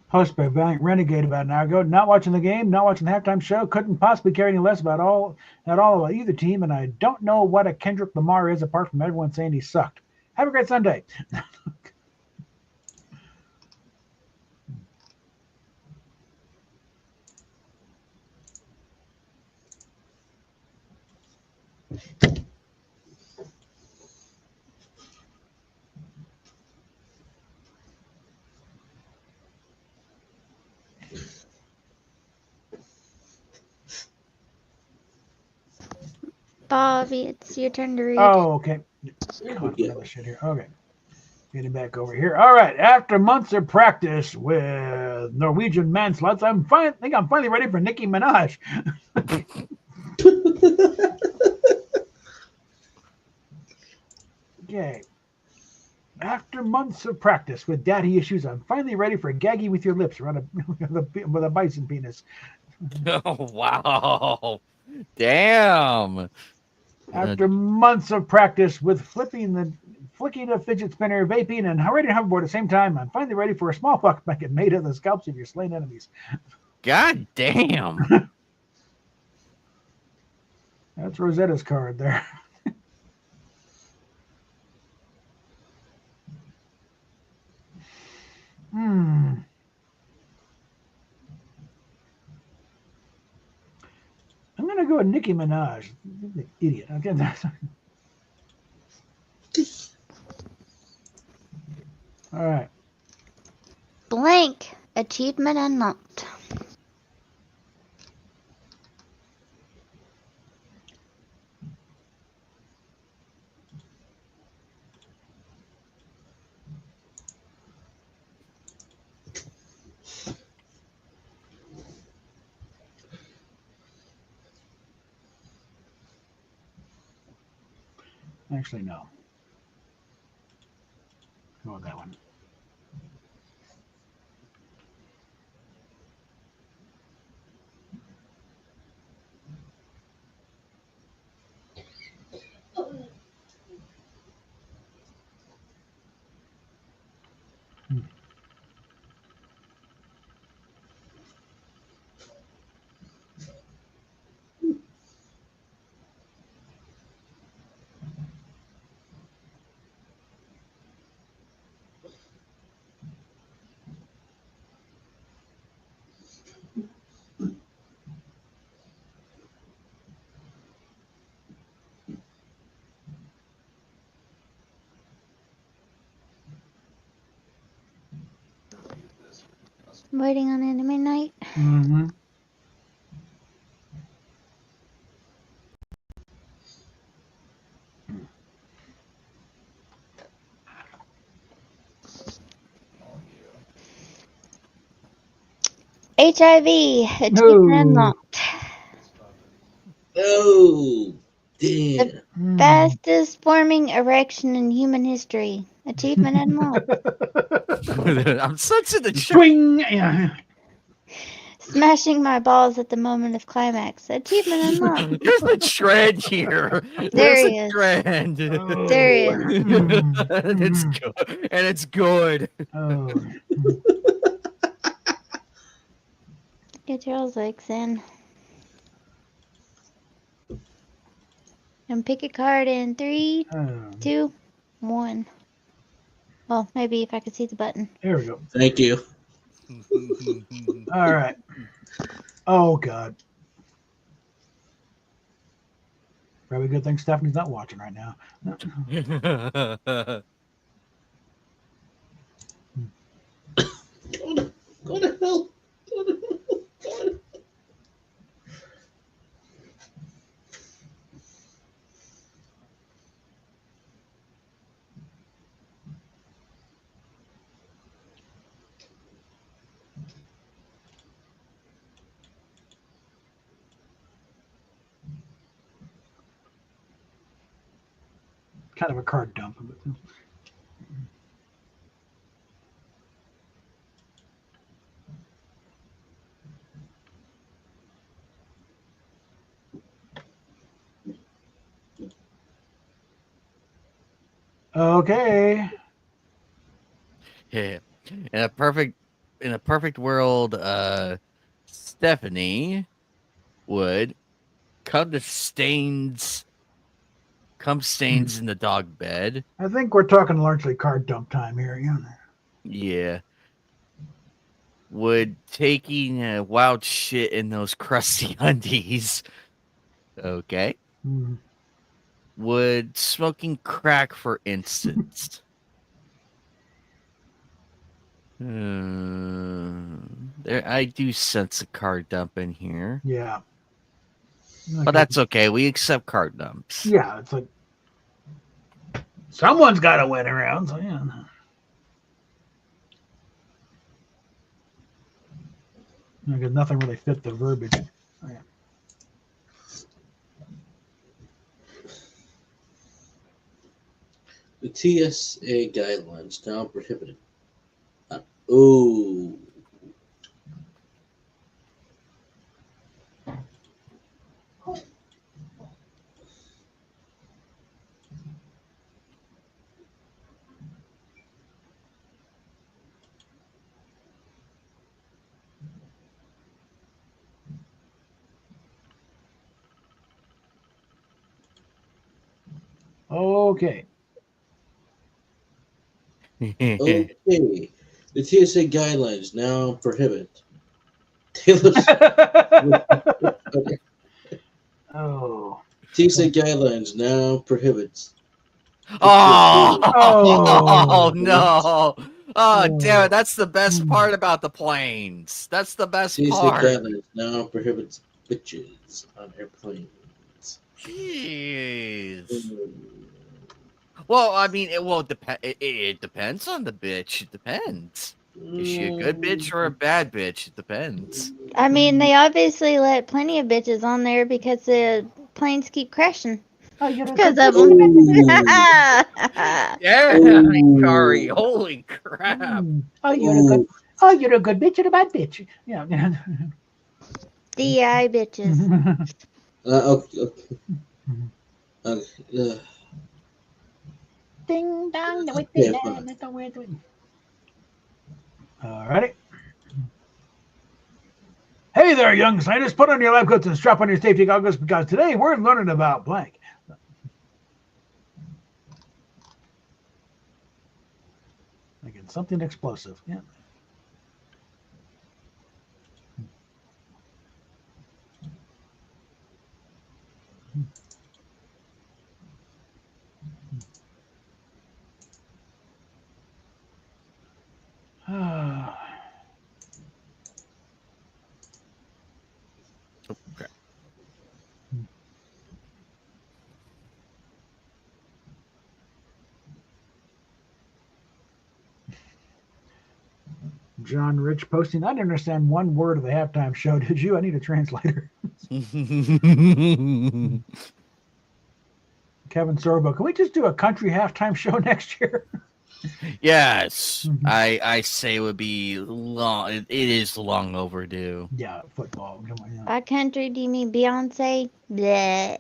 Host by Valiant Renegade about an hour ago. Not watching the game, not watching the halftime show. Couldn't possibly care any less about about either team, and I don't know what a Kendrick Lamar is apart from everyone saying he sucked. Have a great Sunday. Bobby, it's your turn to read. Oh, okay. Another shit here. Okay. Getting back over here. All right. After months of practice with Norwegian mansluts, I think I'm finally ready for Nicki Minaj. Okay. After months of practice with daddy issues, I'm finally ready for gaggy with your lips around with a bison penis. Oh, wow. Damn. After months of practice with flicking a fidget spinner, vaping, and riding a hoverboard at the same time, I'm finally ready for a small fuck bucket made of the scalps of your slain enemies. God damn. That's Rosetta's card there. I'm going to go with Nicki Minaj. Idiot. Okay. All right. Blank. Achievement unlocked. Actually, no. Go with that one. Waiting on anime night. Mm-hmm. HIV. Achievement unlocked. Oh, damn. The fastest forming erection in human history. Achievement unlocked. I'm sensing the swing. Yeah. Smashing my balls at the moment of climax. Achievement unlocked. There's a trend here. There There's he a is. trend. There he is. And it's good. And it's good. Oh. Get your legs in. And pick a card in 3, 2, 1. Well, maybe if I could see the button. There we go. Thank you. All right. Oh, God. Probably a good thing Stephanie's not watching right now. Go to hell. Go to hell. Go to Kind of a card dump. Okay. Yeah. In a perfect world, Stephanie would come stains in the dog bed. I think we're talking largely card dump time here. Yeah. Would taking a wild shit in those crusty undies. Okay. Mm. Would smoking crack, for instance. There, I do sense a card dump in here. Yeah. But that's okay. We accept card dumps. Yeah, it's like someone's got to win around. So yeah. Because nothing really fit the verbiage. Oh, yeah. The TSA guidelines now prohibited. Oh. Okay. Okay. The TSA guidelines now prohibit Taylor okay. Oh. TSA guidelines now prohibits. Oh no. Oh, damn it. That's the best part about the planes. That's the best TSA part. guidelines now prohibits bitches on airplanes. Jeez. Well, I mean, it depends on the bitch. It depends. Is she a good bitch or a bad bitch? It depends. I mean, they obviously let plenty of bitches on there because the planes keep crashing. Because of them. Yeah, Kari. Holy crap. Oh, you're a good bitch and a bad bitch. Yeah. DI bitches. Okay. Ding dong. Okay, fine. All righty. Hey there, young scientists. Put on your lab coats and strap on your safety goggles because today we're learning about blank. Again, something explosive. Yeah. Okay. John Rich posting. I didn't understand one word of the halftime show. Did you? I need a translator. Kevin Sorbo. Can we just do a country halftime show next year? Yes, I say it would be long. It is long overdue. Yeah, football. Come on, yeah. By country, do you mean Beyonce? Bleh.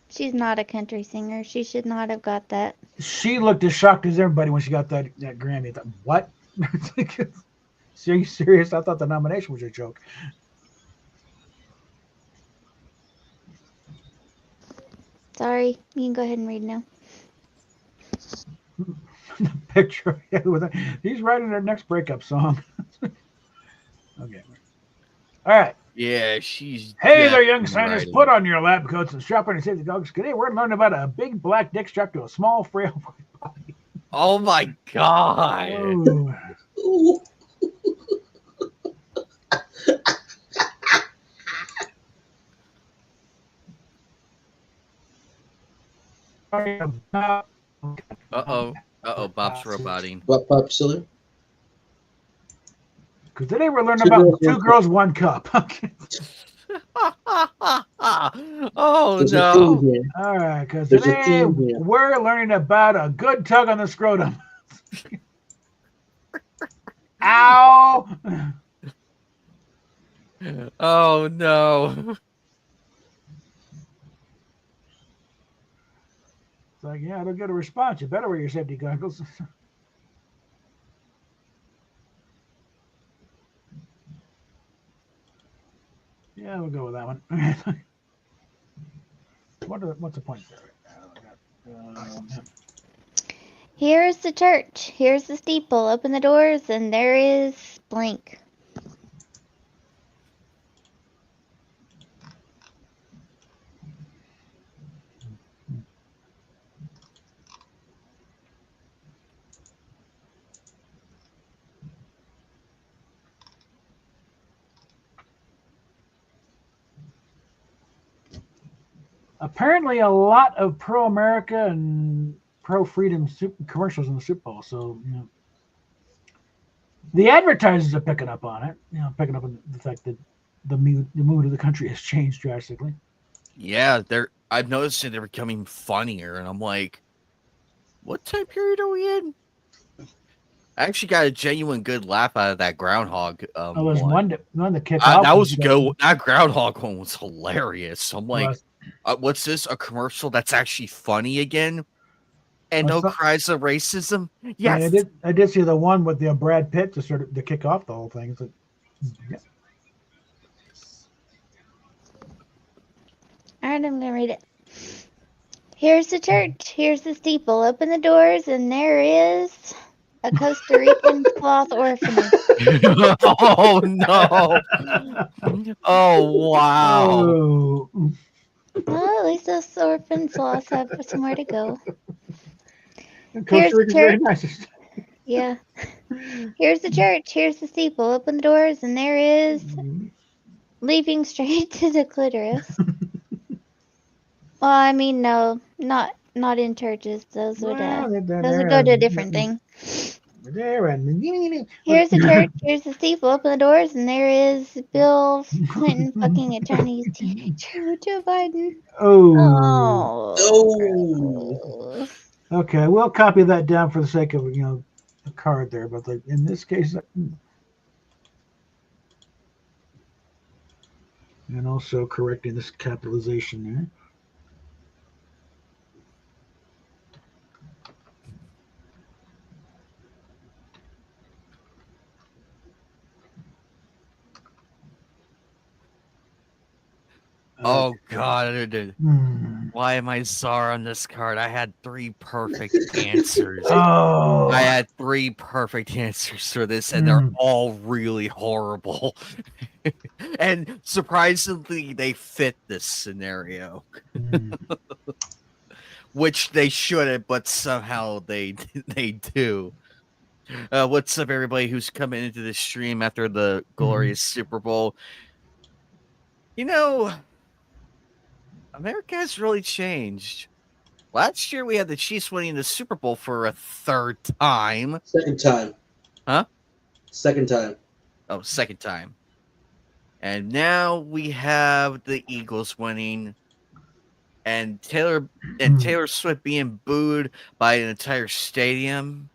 She's not a country singer. She should not have got that. She looked as shocked as everybody when she got that Grammy. I thought, what? Are you serious? I thought the nomination was a joke. Sorry, you can go ahead and read now. The picture. He's writing their next breakup song. Okay. All right. Yeah, she's. Hey there, young signers. writing. Put on your lab coats and strap on your safety goggles. Today we're learning about a big black dick strapped to a small, frail body. Oh my god. Oh. Bob's roboting. What pop silly? Because today we're learning about two girls, one cup. Oh There's a no. theme here. All right, because There's a today theme here. we're learning about a good tug on the scrotum. Ow! Oh no. It's like, yeah, I don't get a response. You better wear your safety goggles. Yeah, we'll go with that one. What's the point there? Here's the church. Here's the steeple. Open the doors, and there is blank. Apparently, a lot of pro-America and pro-freedom commercials in the Super Bowl. So, you know, the advertisers are picking up on it. You know, picking up on the fact that the mood of the country has changed drastically. Yeah, I've noticed that they're becoming funnier, and I'm like, what time period are we in? I actually got a genuine good laugh out of that groundhog. There's one that kicked that off. was a good. That groundhog one was hilarious. I'm like, Was- what's this? A commercial that's actually funny again? And no cries of racism? Yes. Yeah, I did see the one with the Brad Pitt to kick off the whole thing. It's like, yeah. All right, I'm going to read it. Here's the church. Here's the steeple. Open the doors, and there is a Costa Rican cloth orphanage. Oh, no. Oh, wow. Oh. Well, at least those orphan sloths have somewhere to go. Costa Rica's very nice. Yeah. Here's the church. Here's the steeple. Open the doors, and there is leaping straight to the clitoris. Well, I mean, no, not in churches. Those would go to a different thing. Here's the church. Here's the steeple. Open the doors, and there is Bill Clinton fucking a Chinese teenager, Joe Biden. Oh. Oh. Okay, we'll copy that down for the sake of the card there, but in this case, and also correcting this capitalization there. Oh God! Why am I czar on this card? I had 3 perfect answers. Oh. I had 3 perfect answers for this, and they're all really horrible. And surprisingly, they fit this scenario, which they shouldn't, but somehow they do. What's up, everybody who's coming into the stream after the glorious Super Bowl? You know, America has really changed. Last year, we had the Chiefs winning the Super Bowl for a 3rd time. Second time. Huh? Second time. Oh, 2nd time. And now we have the Eagles winning, and Taylor Swift being booed by an entire stadium.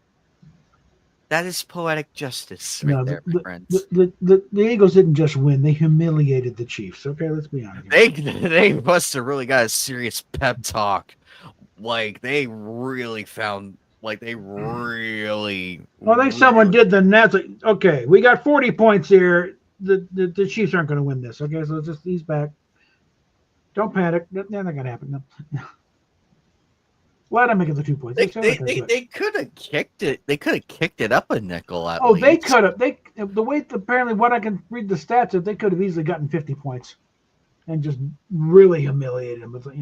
That is poetic justice right No, there, my friends. the Eagles didn't just win; they humiliated the Chiefs. Okay, let's be honest. They must have really got a serious pep talk. Like they really found, like they really. Well, I think someone did the Nets. Like, okay, we got 40 points here. The Chiefs aren't going to win this. Okay, so let's just ease back. Don't panic. They're not going to happen. No. Why did I make it the 2 points? They could have kicked it. They could have kicked it up a nickel at Oh, least. they could have. The way apparently what I can read the stats is they could have easily gotten 50 points, and just really humiliated them. But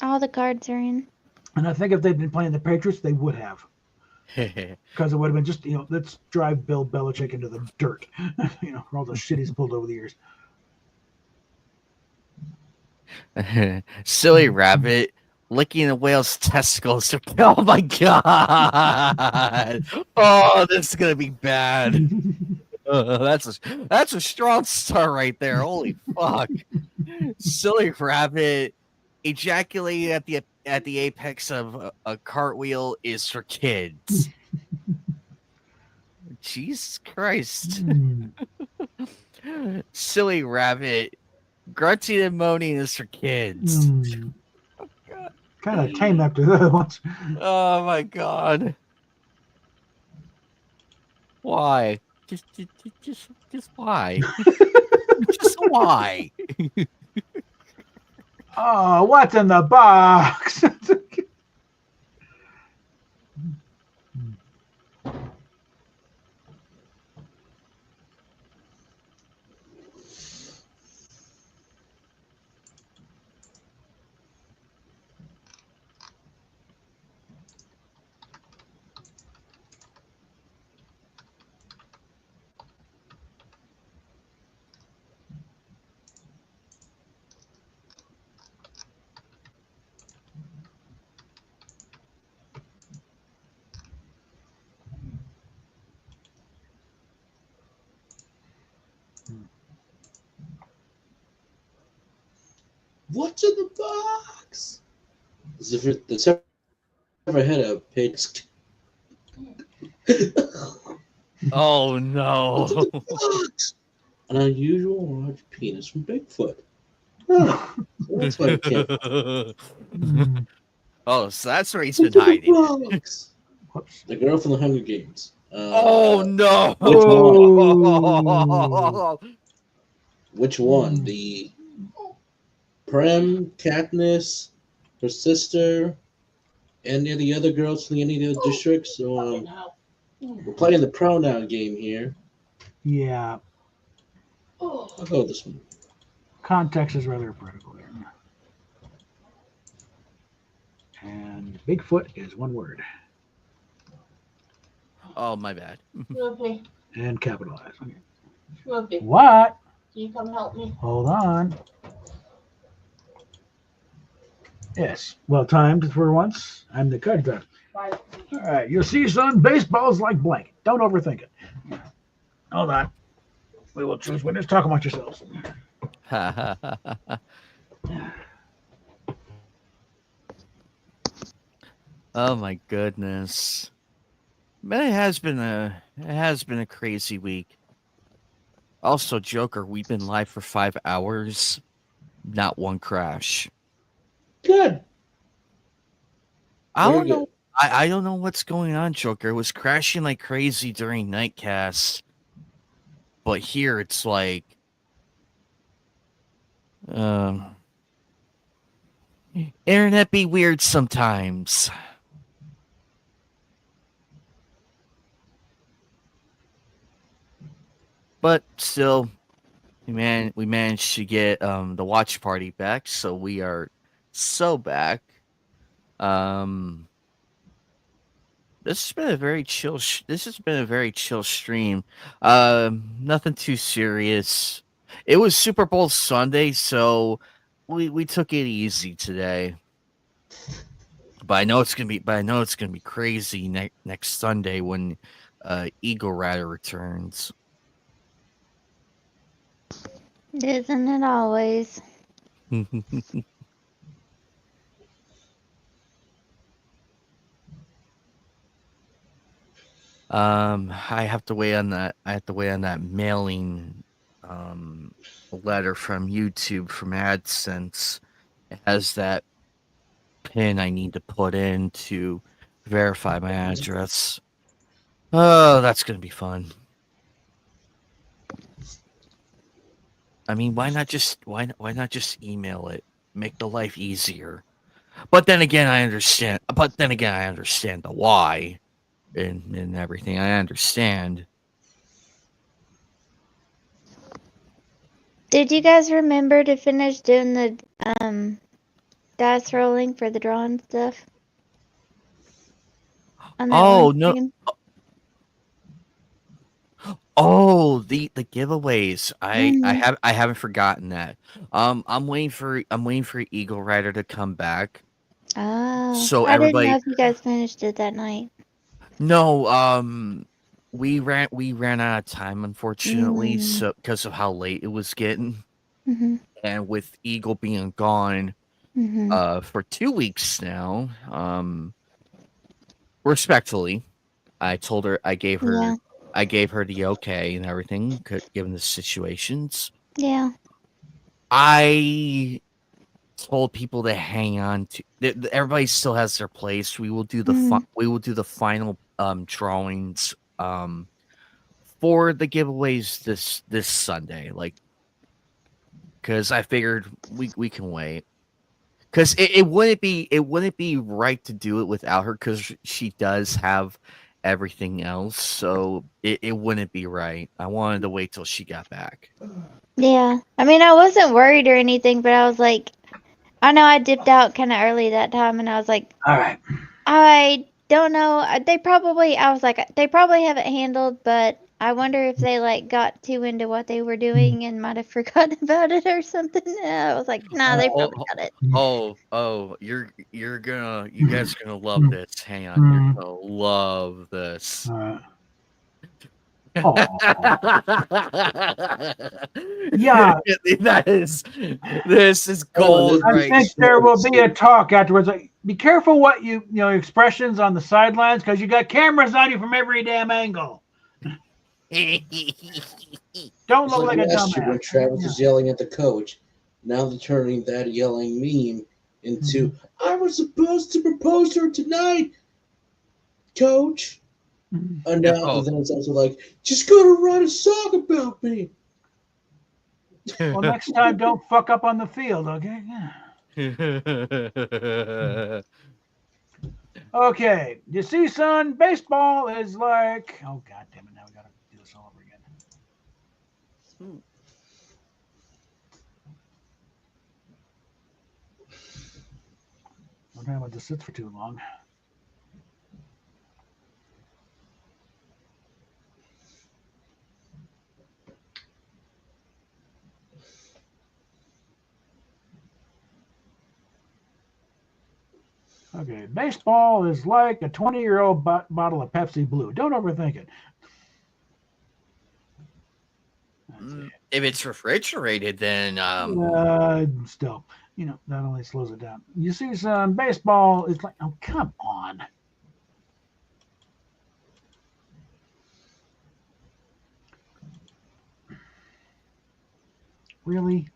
All the cards are in. And I think if they'd been playing the Patriots, they would have. Because it would have been just, let's drive Bill Belichick into the dirt, for all the shit he's pulled over the years. Silly rabbit licking a whale's testicles. Oh my god! Oh, this is gonna be bad. That's a strong start right there. Holy fuck! Silly rabbit ejaculating at the apex of a cartwheel is for kids. Jesus Christ! Silly rabbit grunting and moaning is for kids. Kind of tame after the other ones. Oh my god! Why? Just why? Just why? Oh, what's in the box? What's in the box? As if it's ever had a page. Oh no! What's in the box? An unusual large penis from Bigfoot. Huh. That's why I can't. Oh, so that's where he's been hiding. The girl from the Hunger Games. Oh no! Which one? The Prem, Katniss, her sister, any of the other girls from any of the districts? We're playing the pronoun game here. Yeah. I'll go with this one. Context is rather critical there. And Bigfoot is one word. Oh, my bad. Smoothie. And capitalized. Okay. Smoothie. What? Can you come help me? Hold on. Yes. Well timed for once. I'm the card driver. Bye. All right. You see, son, baseball's like blank. Don't overthink it. Hold on. We will choose winners. Talk amongst yourselves. Oh my goodness. Man, it has been a crazy week. Also, Joker, we've been live for 5 hours. Not one crash. Good. I Very don't know. good. I don't know what's going on, Joker. It was crashing like crazy during Nightcast. But here it's like internet be weird sometimes. But still, we managed to get the watch party back, so we are so back. This has been a very chill. This has been a very chill stream. Nothing too serious. It was Super Bowl Sunday, so we took it easy today. But I know it's gonna be crazy next Sunday when Eagle Rider returns. Isn't it always? I have to wait on that. I have to wait on that mailing letter from YouTube from AdSense. It has that pin I need to put in to verify my address. Oh, that's gonna be fun. I mean, why not just email it? Make the life easier. But then again, I understand. But then again, I understand the why and everything. I understand. Did you guys remember to finish doing the dice rolling for the drawing stuff? On that Oh one no! screen? Oh, the giveaways. Mhm. I haven't forgotten that. I'm waiting for Eagle Rider to come back. Oh, So I didn't know everybody, if you guys finished it that night. no, we ran out of time unfortunately, Mm. so because of how late it was getting, Mhm. and with Eagle being gone Mhm. for 2 weeks now, respectfully, Yeah. I gave her the okay and everything, given the situations. Yeah. I told people to hang on to. Everybody still has their place. We will do Mhm. we will do the final drawings for the giveaways this Sunday. Like, because I figured we can wait. Because it wouldn't be right to do it without her, because she does have everything else, so it wouldn't be right. I wanted to wait till she got back. Yeah. I mean, I wasn't worried or anything, but I was like, I know I dipped out kind of early that time, and I was like, All right. I don't know. I was like, they probably have it handled, but I wonder if they like got too into what they were doing and might have forgotten about it or something. I was like, nah, they probably got it. You guys are gonna love this. Hang on, you're Mm. gonna love this. All right. Oh. Yeah. This is gold, I right? think there will be a talk afterwards. Like, be careful what you expressions on the sidelines, because you got cameras on you from every damn angle. Don't It's look like a last year when dumbass. Travis Yeah. was yelling at the coach. Now they're turning that yelling meme into I was supposed to propose to her tonight, coach. And now No. then it's also like, just go to write a song about me. Well, next time, don't fuck up on the field, okay? Okay. You see, son, baseball is like. Oh, God damn it. Now we got to do this all over again. I'm not let this sit for too long. Okay, baseball is like a 20-year-old bottle of Pepsi Blue. Don't overthink it. If it's refrigerated, then Still, that only slows it down. You see, son, baseball is like, oh, come on. Really?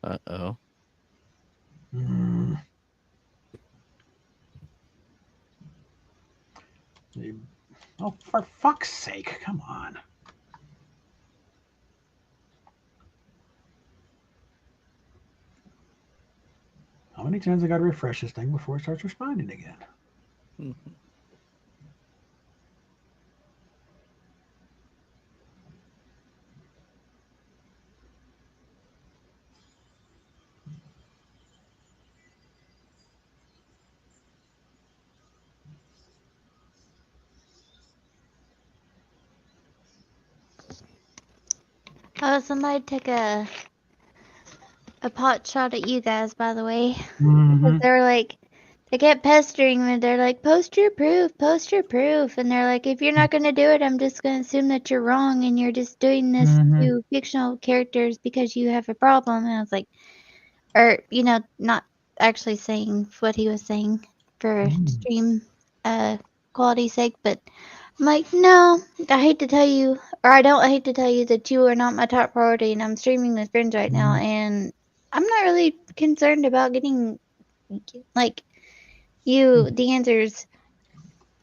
uh-oh. Oh, for fuck's sake, come on. How many times I got to refresh this thing before it starts responding again? Oh, somebody took a pot shot at you guys, by the way. Mm-hmm. Because they were like, I kept pestering them. They're like, post your proof, post your proof. And they're like, if you're not going to do it, I'm just going to assume that you're wrong and you're just doing this to fictional characters because you have a problem. And I was like, or, not actually saying what he was saying for stream quality's sake, but I'm like, no, I hate to tell you, or I don't hate to tell you that you are not my top priority and I'm streaming with friends right now. And I'm not really concerned about getting, like, the answers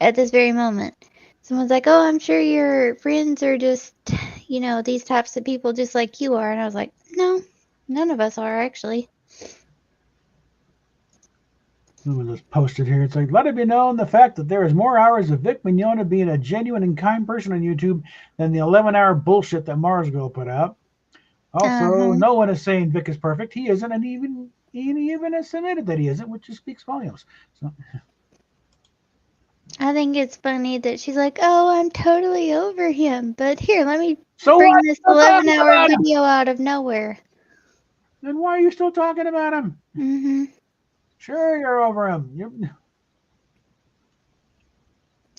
at this very moment. Someone's like, oh, I'm sure your friends are just, these types of people just like you are. And I was like, no, none of us are actually. Someone just posted here. It's like, let it be known the fact that there is more hours of Vic Mignogna being a genuine and kind person on YouTube than the 11-hour bullshit that Mars Girl put out. Also, no one is saying Vic is perfect. He isn't, and he even has admitted that he isn't, which just speaks volumes. So. I think it's funny that she's like, oh, I'm totally over him. But here, let me bring this 11-hour video out of nowhere. Then why are you still talking about him? Mm-hmm. Sure, you're over him.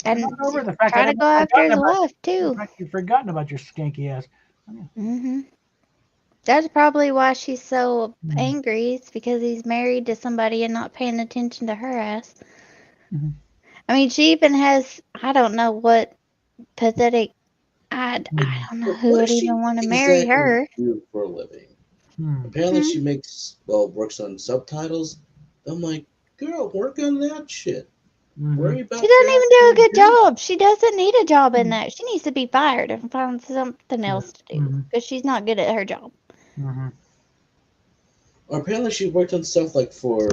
And not over the fact try to go after his wife, too. You've forgotten about your skanky ass. Mm-hmm. That's probably why she's so angry. It's because he's married to somebody and not paying attention to her ass. Mm-hmm. I mean, she even has, I don't know what pathetic, I don't know who would even want to marry her. Do for a living? Apparently she works on subtitles. I'm like, girl, work on that shit. Worry about She doesn't even do a good job. She doesn't need a job in that. She needs to be fired and find something else to do because she's not good at her job. Or apparently she worked on stuff like for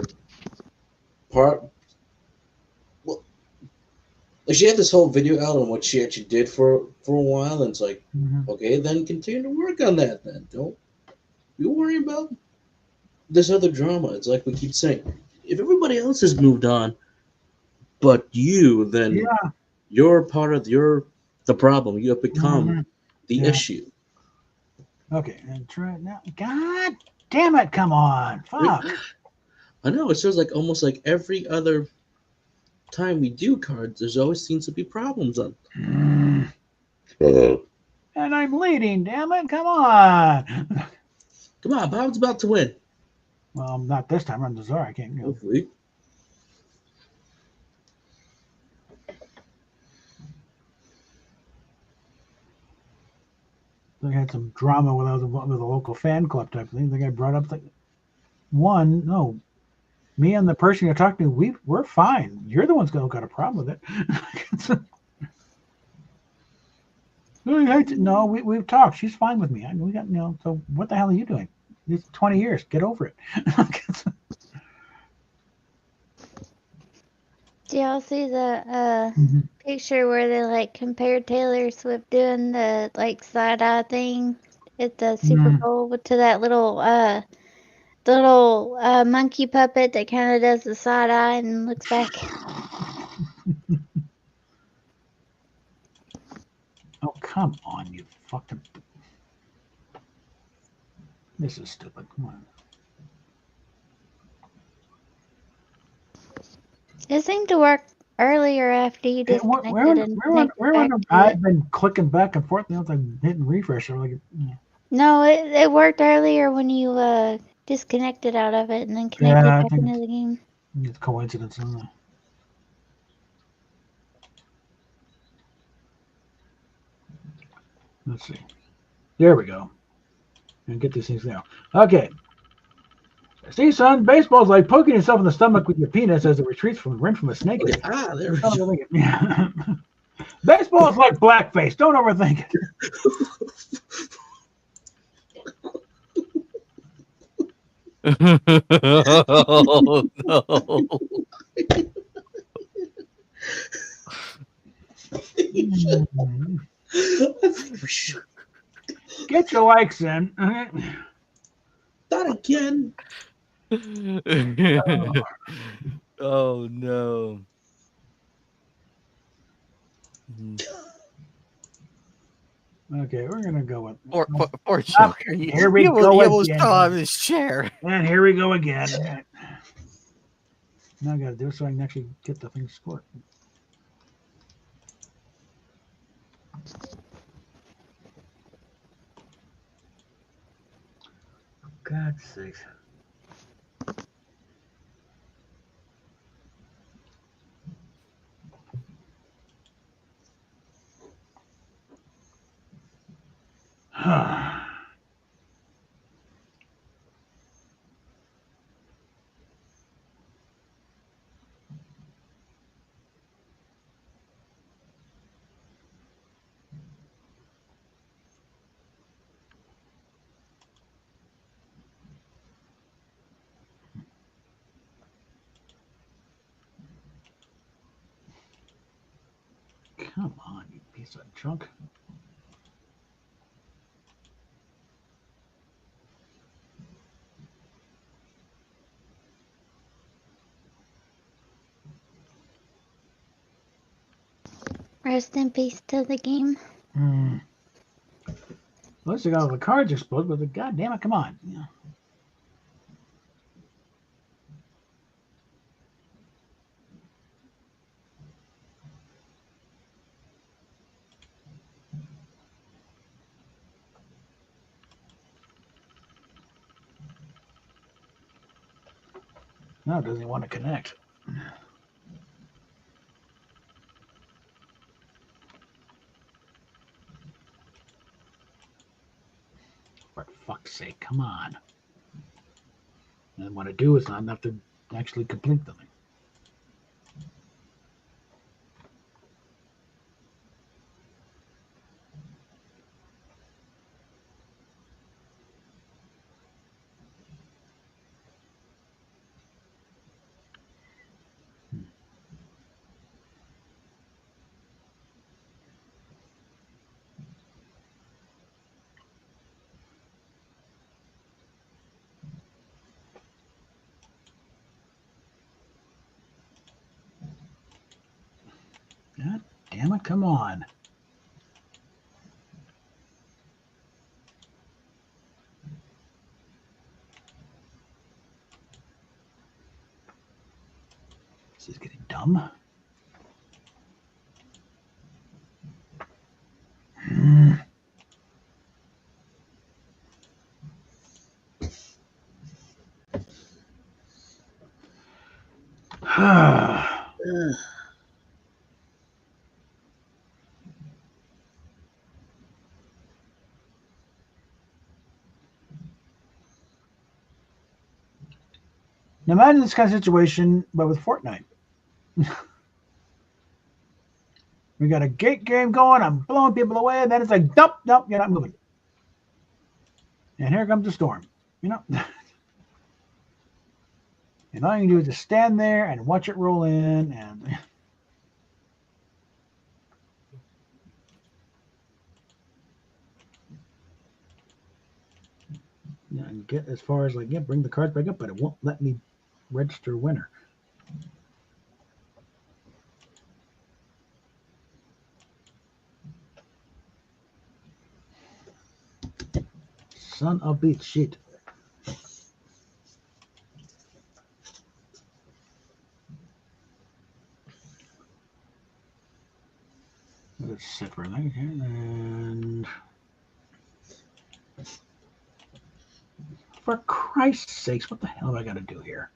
she had this whole video out on what she actually did for a while, and it's like, okay, then continue to work on that. Then don't you worry about this other drama. It's like we keep saying, if everybody else has moved on, but you, then you're part of the problem. You have become the issue. Okay, and try it now. God damn it! Come on, fuck. I know, it feels like almost like every other time we do cards, there's always seems to be problems on. And I'm leading, damn it! Come on. Come on, Bob's about to win. Well, not this time. I'm the Czar. I can't go. Hopefully. They had some drama with a local fan club type thing. The guy brought up me and the person you're talking to, we're fine. You're the ones who got a problem with it. No, we've talked. She's fine with me. We got So what the hell are you doing? It's 20 years. Get over it. Do y'all see the picture where they compared Taylor Swift doing the side eye thing at the Super Bowl to that little monkey puppet that kind of does the side eye and looks back? Oh, come on, you fucking. This is stupid. Come on. It seemed to work earlier after you disconnected. I've been clicking back and forth. Hitting refresh. No, it worked earlier when you disconnected out of it and then connected back into the game. It's coincidence, isn't it? Let's see. There we go. And get these things now. Okay. See, son, baseball's like poking yourself in the stomach with your penis as it retreats from a snake. Okay. There we go. Baseball is like blackface. Don't overthink it. Oh, no. Get your likes in. Not again. Oh no. Okay, we're gonna go with poor Joker. Here we go He again. almost fell out of his chair. And here we go again. Now I got to do it so I can actually get the thing scored. For God's sakes. Come on, you piece of junk. Rest in peace to the game. At least I got all the cards explode, but God damn it, come on. Yeah. Now it doesn't want to connect. For fuck's sake, come on. And what I do is not enough to actually complete the thing. God damn it, come on. This is getting dumb. Now imagine this kind of situation, but with Fortnite. We got a gate game going, I'm blowing people away, and then it's like, nope, nope, you're not moving. And here comes the storm. You know? And all you can do is just stand there and watch it roll in and get as far as like, yeah, bring the cards back up, but it won't let me register winner. Son of bitch shit. Let's sit for a minute here and for Christ's sakes, what the hell do I gotta do here?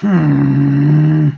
Hmm.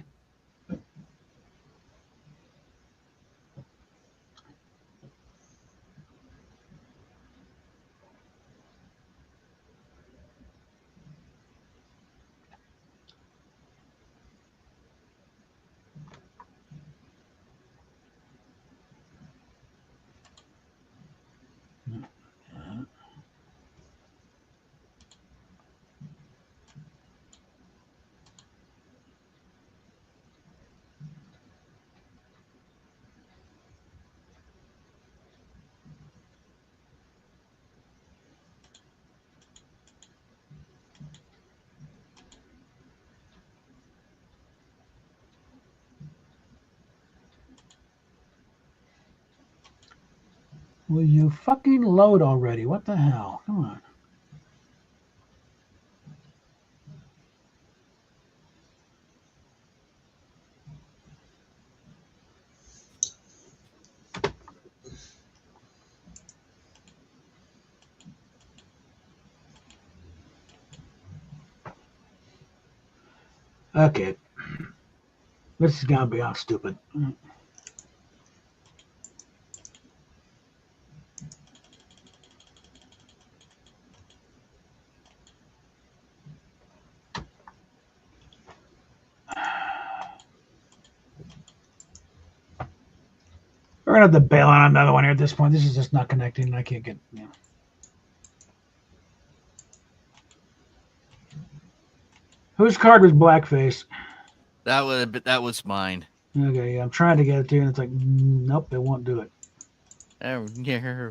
Will you fucking load already? What the hell? Come on. Okay. This is gonna be all stupid. We're gonna have to bail on another one here at this point. This is just not connecting. I can't get. You know. Whose card was blackface? That was mine. Okay, yeah, I'm trying to get it to you, and it's like, nope, it won't do it. Oh, yeah.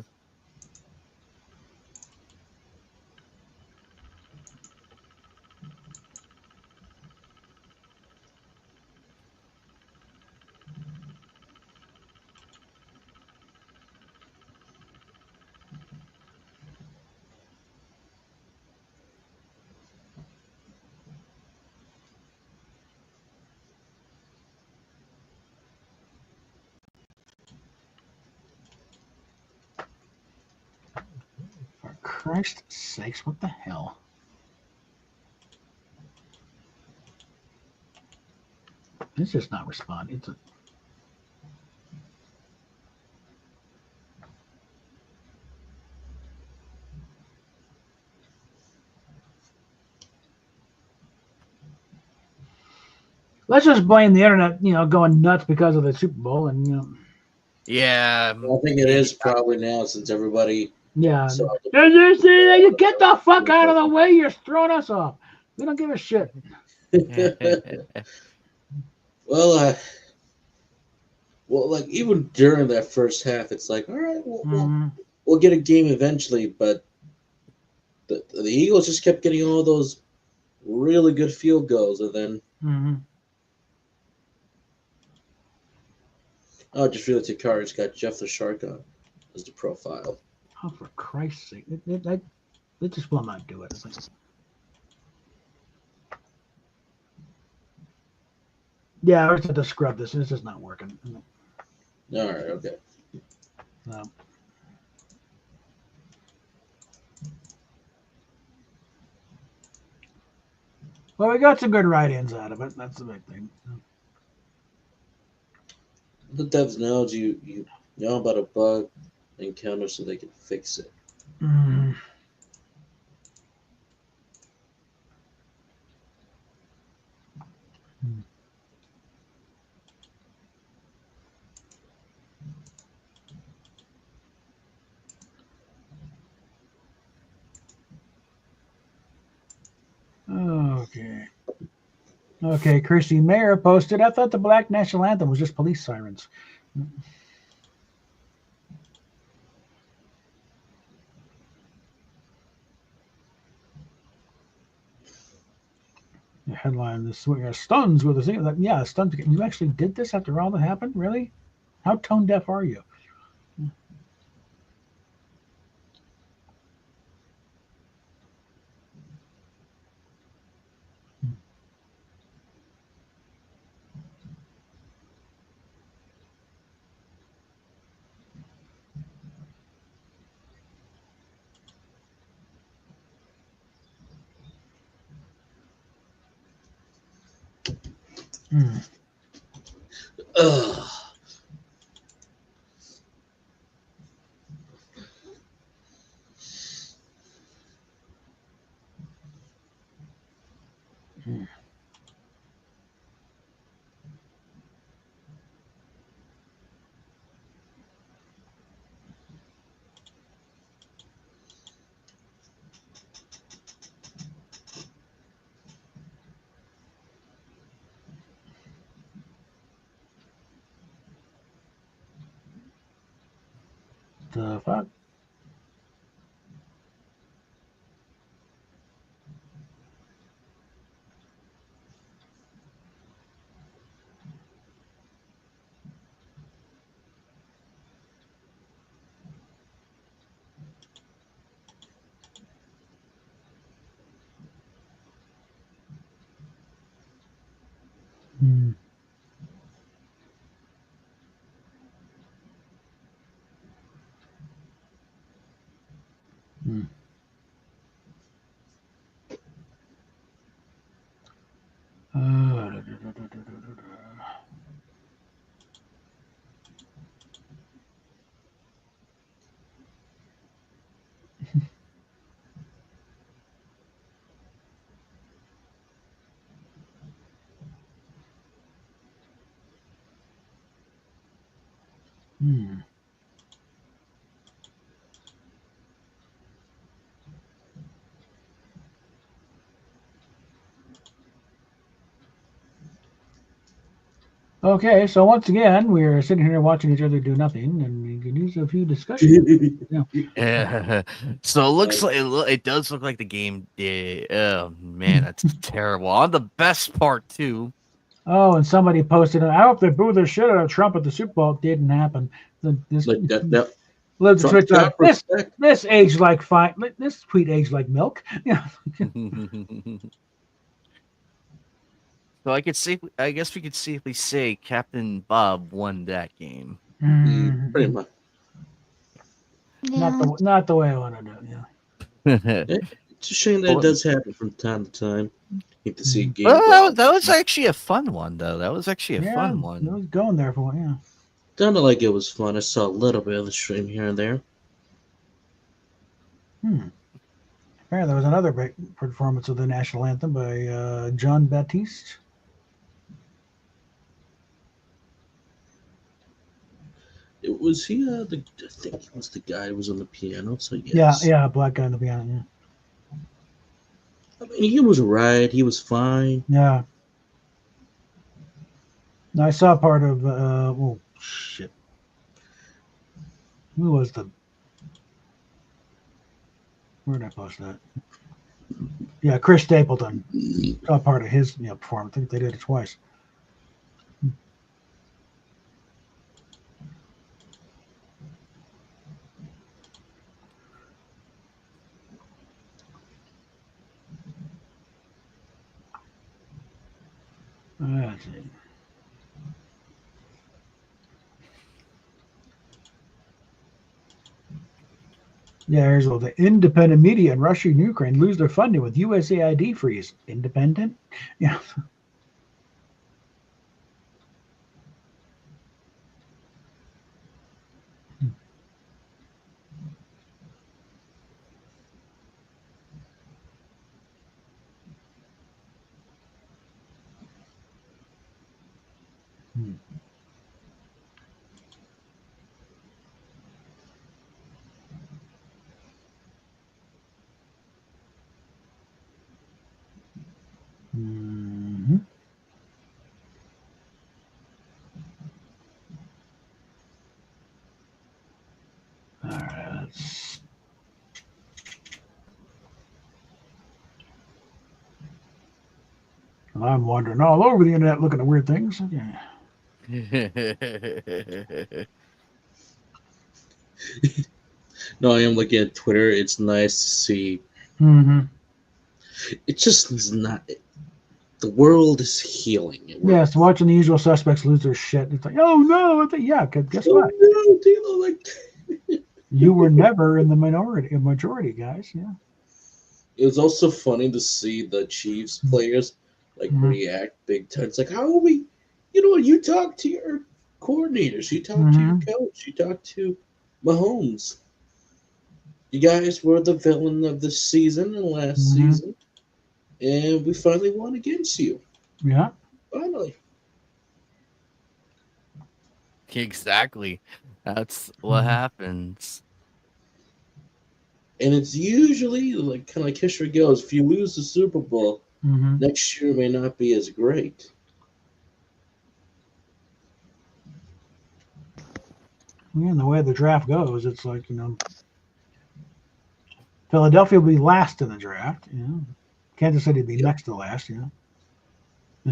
For Christ's sakes, what the hell? It's just not responding. It's a... Let's just blame the internet, going nuts because of the Super Bowl, and Yeah. I think it is probably now since everybody. Yeah. You get the fuck out of the way. You're throwing us off. We don't give a shit. Well, like even during that first half, it's like, all right, we'll get a game eventually, but the Eagles just kept getting all those really good field goals, and then I just realized your card's got Jeff the Shark on as the profile. Oh, for Christ's sake! It just will not do it. It's like, yeah, I just have to scrub this. It's just not working. All right, okay. No. Well, we got some good write-ins out of it. That's the big thing. The devs know you know about a bug encounter so they can fix it. Okay. Okay, Christy Mayer posted, I thought the Black National Anthem was just police sirens. The headline, the swinger stuns with a singer. Like, yeah, stuns. You actually did this after all that happened? Really? How tone deaf are you? Ugh. The fuck? Hmm. Hmm. Hmm. Okay, so once again, we're sitting here watching each other do nothing, and we can use a few discussions. Yeah. So it looks like it does look like the game did. Oh man, that's terrible. On the best part too. Oh, and somebody posted, I hope they boo the shit out of Trump at the Super Bowl. It didn't happen. This Like that. lived the Trump's Twitch on got respect. this aged like fine. This tweet aged like milk. Yeah. So I guess we could safely say Captain Bob won that game. Pretty much. Yeah. Not the way I want to do it. Yeah. It's a shame that it does happen from time to time. Hate to see a game Well, go. that was actually a fun one, though. That was actually a Yeah, fun it one. was going there for yeah. Sounded like it was fun. I saw a little bit of the stream here and there. Apparently, there was another great performance of the national anthem by John Baptiste. It was he. I think he was the guy who was on the piano. So yes. Yeah, black guy on the piano. Yeah. I mean, he was right. He was fine. Yeah. I saw part of. Oh shit. Who was the? Where did I post that? Yeah, Chris Stapleton. Saw part of his performance. I think they did it twice. Let's see. Yeah, here's all the independent media in Russia and Ukraine lose their funding with USAID freeze. Independent? Yeah. Mm-hmm. All right, I'm wandering all over the internet looking at weird things. Okay. No, I am looking at Twitter. It's nice to see. Mm-hmm. It just is not. The world is healing. Yes, watching the usual suspects lose their shit. It's like, oh no, yeah, guess what? No, Dilo, like You were never in the majority, guys. Yeah. it was also funny to see the Chiefs players like react big time. It's like, how are we? You talk to your coordinators, you talk to your coach, you talk to Mahomes. You guys were the villain of the season and last season, and we finally won against you. Yeah. Finally. Exactly. That's what happens. And it's usually kind of like history goes. If you lose the Super Bowl, next year may not be as great. Yeah, and the way the draft goes, it's like, Philadelphia will be last in the draft. Kansas City will be next to last. And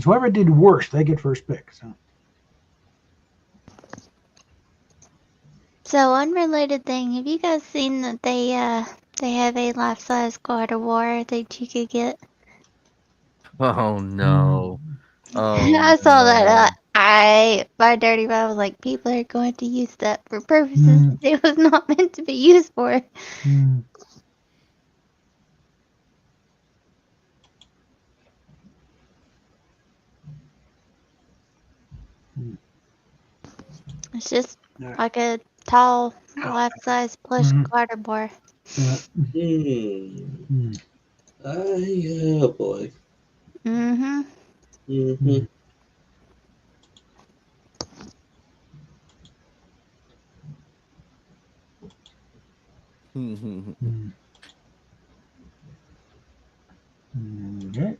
whoever did worst, they get first pick. So unrelated thing, have you guys seen that they have a life-size God of War that you could get? Oh no. I saw that. no. My dirty mouth was like, people are going to use that for purposes it was not meant to be used for. It's just like a tall, life-size plush quarter bar. Oh boy. Mm-hmm. Mm-hmm. Okay.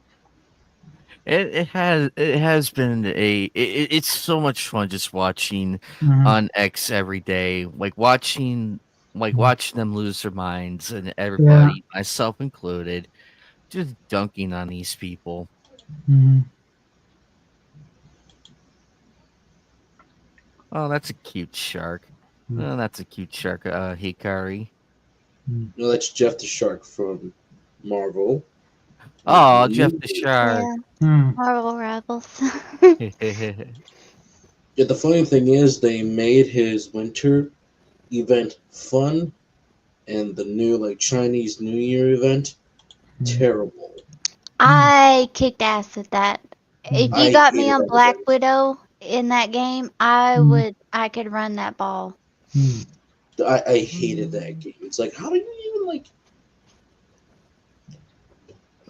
It has been it's so much fun just watching on X every day, watching them lose their minds and everybody, myself included, just dunking on these people. Oh, that's a cute shark. Oh, that's a cute shark, Hikari. No, that's Jeff the Shark from Marvel. Oh, Jeff the Shark. Yeah. Marvel Rivals. Yeah, the funny thing is they made his winter event fun and the new Chinese New Year event terrible. I kicked ass at that. If you I got me hated on that Black event. Widow in that game, I could run that ball. I hated that game. It's like, how do you even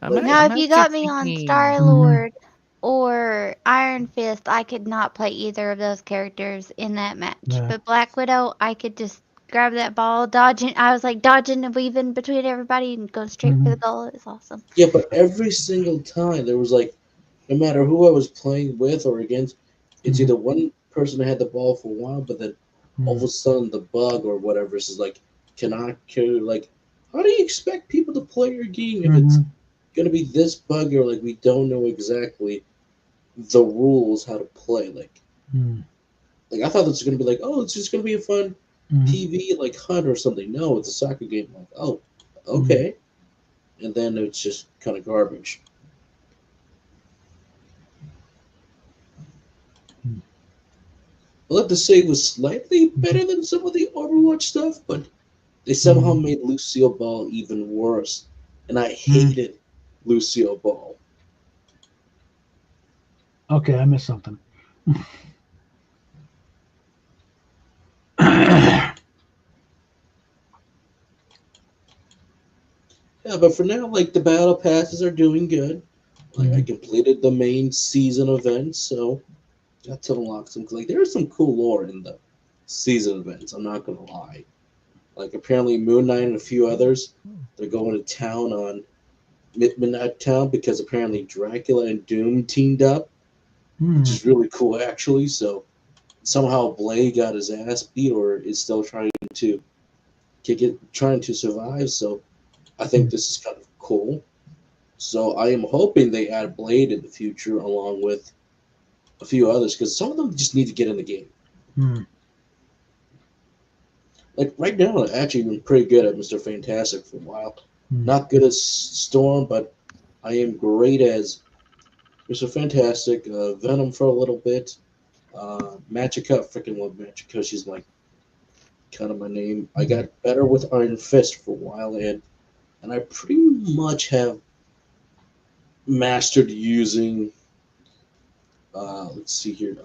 Now, if I'm you actually got me on thinking. Star Lord or Iron Fist, I could not play either of those characters in that match. But Black Widow, I could just grab that ball, dodging. I was like dodging and weaving between everybody and go straight for the goal. It was awesome. Yeah, but every single time there was no matter who I was playing with or against, it's either one person that had the ball for a while, but then all of a sudden the bug or whatever is like cannot carry. How do you expect people to play your game if it's gonna be this bug or we don't know exactly the rules how to play? I thought this was gonna be oh, it's just gonna be a fun PV hunt or something. No, it's a soccer game. Oh, okay, and then it's just kind of garbage. I'll have to say it was slightly better than some of the Overwatch stuff, but they somehow made Lucio Ball even worse. And I hated Lucio Ball. Okay, I missed something. Yeah, but for now, the battle passes are doing good. I completed the main season events, so got to unlock some. There's some cool lore in the season events. I'm not gonna lie. Apparently Moon Knight and a few others, they're going to town on Midnight Town because apparently Dracula and Doom teamed up, which is really cool actually. So somehow Blade got his ass beat or is still trying to kick it, trying to survive. So I think this is kind of cool. So I am hoping they add Blade in the future along with a few others because some of them just need to get in the game. Right now, I've actually been pretty good at Mr. Fantastic for a while. Not good as Storm, but I am great as Mr. Fantastic, Venom for a little bit, Magica. Freaking love Magica. She's kind of my name. I got better with Iron Fist for a while, and I pretty much have mastered using. Let's see here.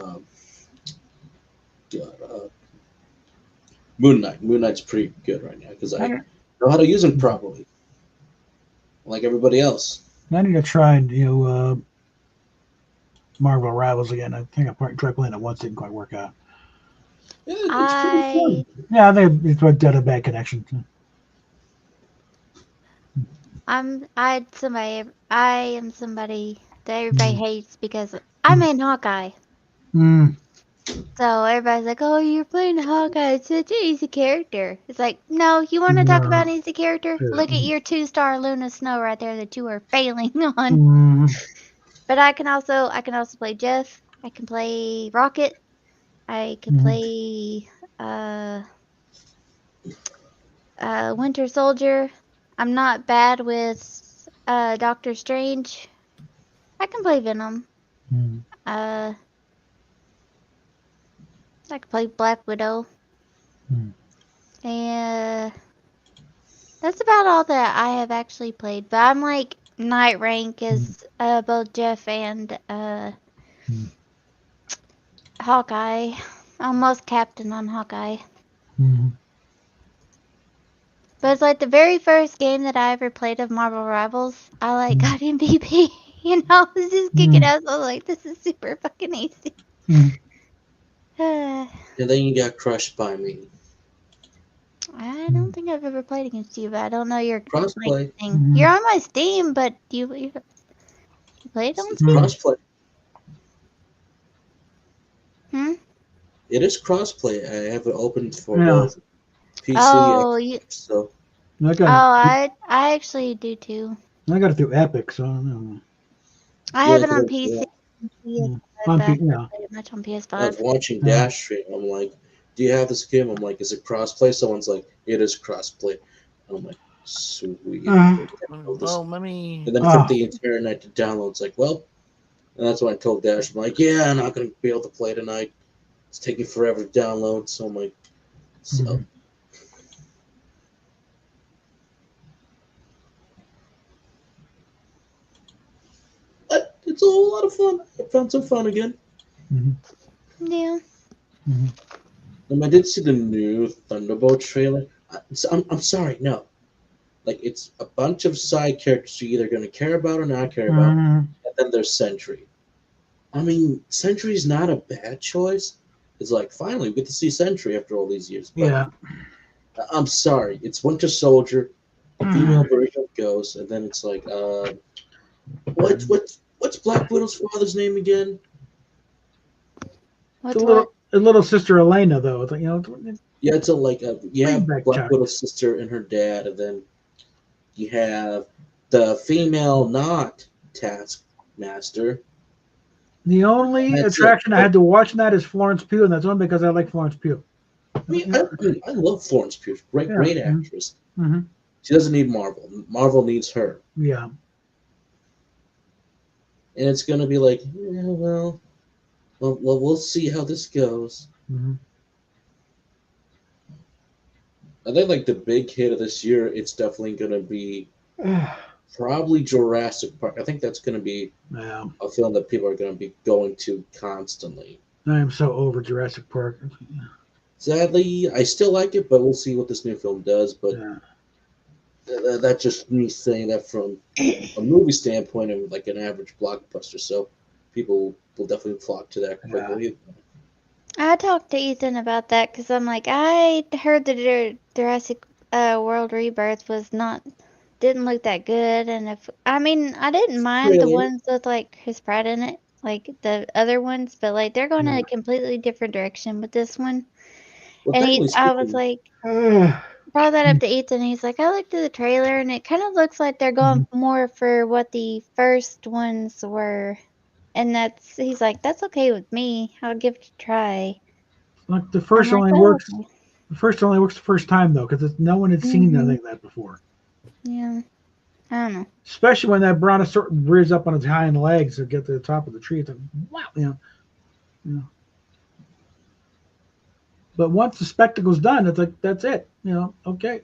Moon Knight. Moon Knight's pretty good right now because I know how to use him properly, like everybody else. I need to try Marvel Rivals again. I think I tried playing it once, didn't quite work out. Yeah, it's pretty fun. Yeah, I think it's what did a bad connection. I am somebody that everybody hates because I'm in Hawkeye. So everybody's like, "Oh, you're playing Hawkeye. It's such an easy character." It's like, no, you want to talk about an easy character? Look at your 2-star Luna Snow right there that you are failing on. But I can also play Jeff. I can play Rocket. I can play Winter Soldier. I'm not bad with Doctor Strange. I can play Venom. I could play Black Widow. And that's about all that I have actually played. But I'm like night rank as both Jeff and Hawkeye. Almost captain on Hawkeye. But it's like the very first game that I ever played of Marvel Rivals, I like got MVP. You know, I was just kicking ass. I was like, this is super fucking easy. And then you got crushed by me. I don't think I've ever played against you, but I don't know your Crossplay. thing. You're on my Steam, but you played on It's Steam? crossplay. Hmm? It is crossplay. I have it open for Yeah. both PC, Oh, Xbox, so I actually do too. I got it through Epic, so I don't know. I Yeah, have it on 'cause PC. On but I P- haven't yeah. played it much on I was PS5. watching Yeah. Dash stream. I'm like, do you have this game? I'm like, is it crossplay? Someone's like, it is crossplay. I'm like, sweet. Well, let me. And then it took the entire night to download. It's like, well, and that's when I told Dash, I'm like, yeah, I'm not going to be able to play tonight. It's taking forever to download. So I'm like, so. But it's a whole lot of fun. I found some fun again. Yeah. I did see the new Thunderbolt trailer. I'm sorry, no. Like, it's a bunch of side characters you're either going to care about or not care about. And then there's Sentry. I mean, Sentry's not a bad choice. It's like, finally, we get to see Sentry after all these years. But Yeah. I'm sorry. It's Winter Soldier, the female version of Ghost, and then it's like, what's Black Widow's father's name again? What's A little sister Elena, though. It's like, you know, Yeah, it's back Black Chuck. Widow's sister and her dad, and then you have the female not Taskmaster. The only That's attraction it. I had to watch in that is Florence Pugh, and that's only because I like Florence Pugh. I mean, I love Florence Pugh. Great actress. She doesn't need Marvel. Marvel needs her. Yeah. And it's going to be like, yeah, well, we'll see how this goes. I think like the big hit of this year, it's definitely going to be probably Jurassic Park. I think that's going to be a film that people are going to be going to constantly. I am so over Jurassic Park. Sadly, I still like it, but we'll see what this new film does. But that's just me saying that from a movie standpoint and like an average blockbuster. So people will definitely flock to that quickly. I talked to Ethan about that because I'm like, I heard that Jurassic World Rebirth didn't look that good, and I didn't mind the ones with like Chris Pratt in it, like the other ones, but like they're going in a completely different direction with this one. Well, And I was like, brought that up to Ethan. He's like, I looked at the trailer, and it kind of looks like they're going more for what the first ones were. And he's like, that's okay with me. I'll give it a try. Like the first I'm like, only "Oh, works. okay." The first only works the first time though, because no one had seen anything like that before. Yeah, I don't know. Especially when that brontosaurus rears up on its hind legs to get to the top of the tree. It's like, wow, you know. But once the spectacle's done, it's like that's it. You know, okay.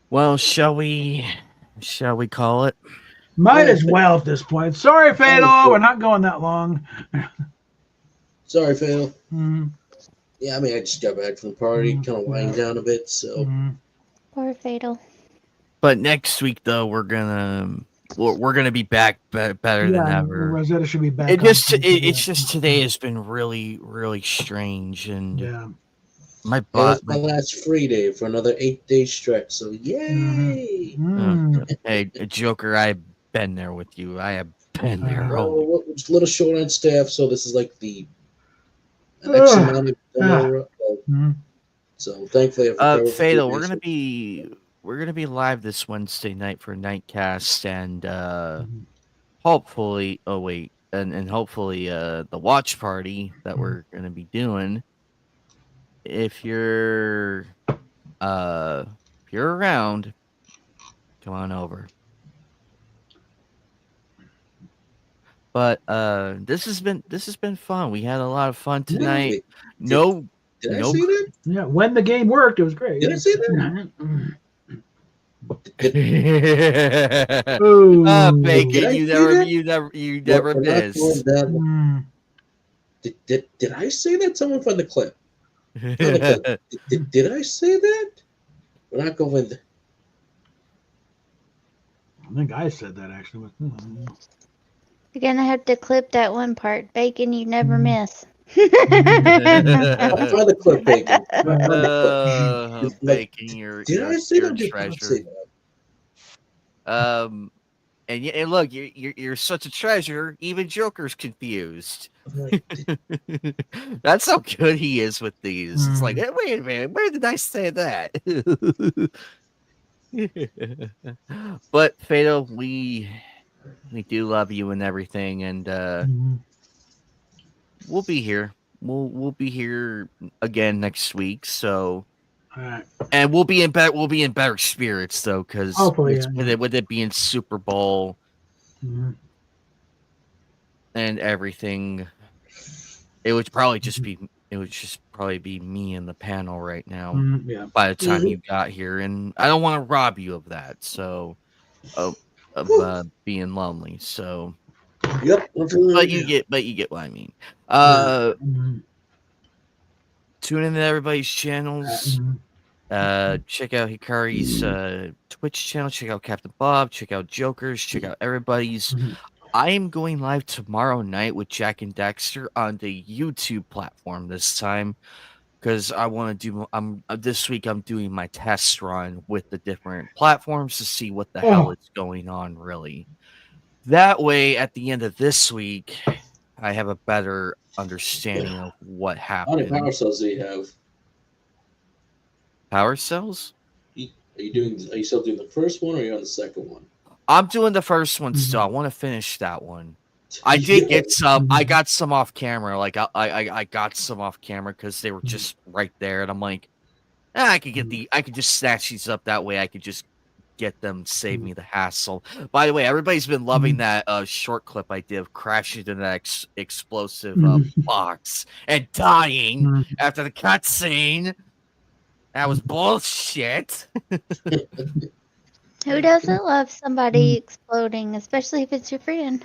Well, shall we call it? Might as well at this point. Sorry, Fatal, we're not going that long. Sorry, Fatal. Yeah, I mean, I just got back from the party, kind of winding down a bit, so. Poor Fatal. But next week, though, we're gonna be back better than ever. Rosetta should be back. It's just today has been really, really strange, and my butt. That's my last free day for another 8-day stretch. So yay! Hey, Joker, I've been there with you. I have been there. Well, it's a little short on staff, so this is like the X amount of So thankfully, Fatal, we're gonna be live this Wednesday night for Nightcast, and hopefully, oh wait, and hopefully the watch party that we're gonna be doing. If you're around, come on over. But this has been fun. We had a lot of fun tonight. Did I no say that? Yeah, when the game worked, it was great. Did I say that? Bacon, Did I you say never that? you never We're not miss. going that. Did I say that? Someone find the clip. Find the clip. Did I say that? We're not going. I think I said that actually. You're gonna have to clip that one part. Bacon, you never miss. Find the clip, Bacon. Find the clip. Bacon, Did I say you're that? a Or did I not say treasure. And look, you're such a treasure. Even Joker's confused. That's how good he is with these. It's like, hey, wait a minute, where did I say that? But Fatal, we do love you and everything, and we'll be here. We'll be here again next week. So, Alright. and we'll be in better spirits though, because Hopefully, with it being Super Bowl Mhm. and everything, it would probably just be me and the panel right now. Yeah. By the time Mhm. you got here, and I don't want to rob you of that. So, of being lonely. So, Yep. but you get what I mean. Tune into everybody's channels. Check out Hikari's Twitch channel. Check out Captain Bob. Check out Joker's. Check out everybody's. I am going live tomorrow night with Jack and Dexter on the YouTube platform this time, because I want to do. This week I'm doing my test run with the different platforms to see what the hell is going on really. That way, at the end of this week, I have a better understanding of what How many happened. power cells do you have? Power cells? Are you still doing the first one, or are you on the second one? I'm doing the first one still. I want to finish that one. I did get some. I got some off camera. Like I got some off camera because they were just right there, and I'm like, I could get I could just snatch these up that way. I could just get them, save me the hassle. By the way, everybody's been loving that short clip I did of crashing into that explosive box and dying after the cutscene. That was bullshit. Who doesn't love somebody exploding, especially if it's your friend?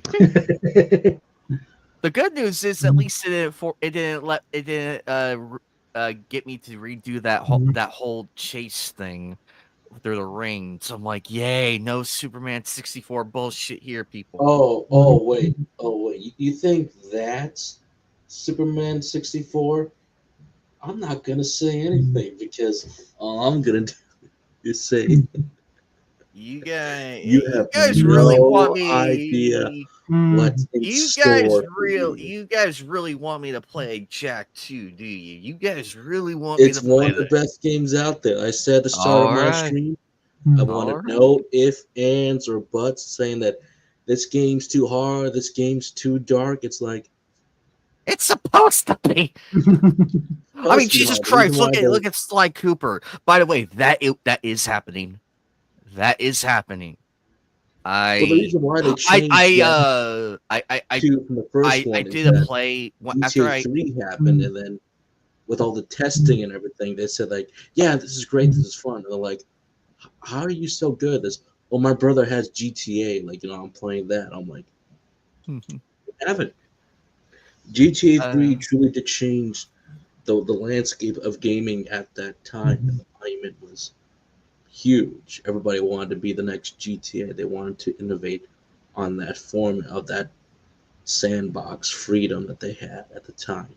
The good news is at least it didn't get me to redo that whole chase thing through the ring. So I'm like, yay, no Superman 64 bullshit here, people. Oh wait. You think that's Superman 64? I'm not gonna say anything because all I'm gonna do is say you guys no really want me idea what's in store. You guys really want me to play Jack 2, do you? You guys really want me It's to play one of the that? best games out there. I said at the start of my stream, I want no ifs, ands, or buts saying that this game's too hard, this game's too dark. It's like it's supposed to be. I mean, Jesus Christ! Look at Sly Cooper. By the way, that is happening. That is happening. the reason why they changed from the first one I did a play after GTA 3 happened, and then with all the testing and everything, they said like, "Yeah, this is great, this is fun." And they're like, "How are you so good at this?" Well, my brother has GTA. Like, I'm playing that. I'm like, haven't. GTA 3 truly did change the landscape of gaming at that time. And the alignment was huge. Everybody wanted to be the next GTA. They wanted to innovate on that form of that sandbox freedom that they had at the time.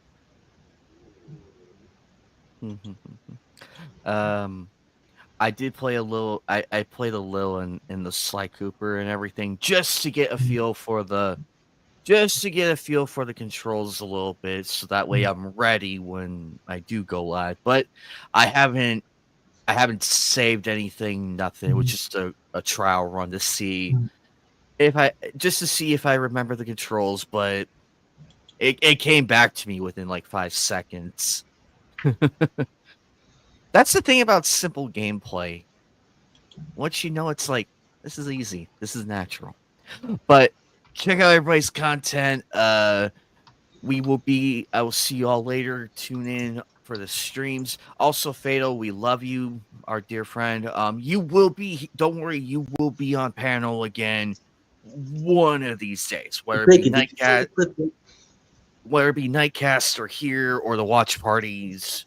I did play a little. I played a little in the Sly Cooper and everything, just to get a feel for the controls a little bit, so that way I'm ready when I do go live. But I haven't saved anything. Nothing. It was just a trial run to see if I just to see if I remember the controls, but it came back to me within like 5 seconds. That's the thing about simple gameplay. Once you know, it's like this is easy, this is natural. But check out everybody's content. I will see you all later. Tune in for the streams. Also, Fatal, we love you, our dear friend. You will be, don't worry, you will be on panel again one of these days, whether it be Nightcast or here or the watch parties.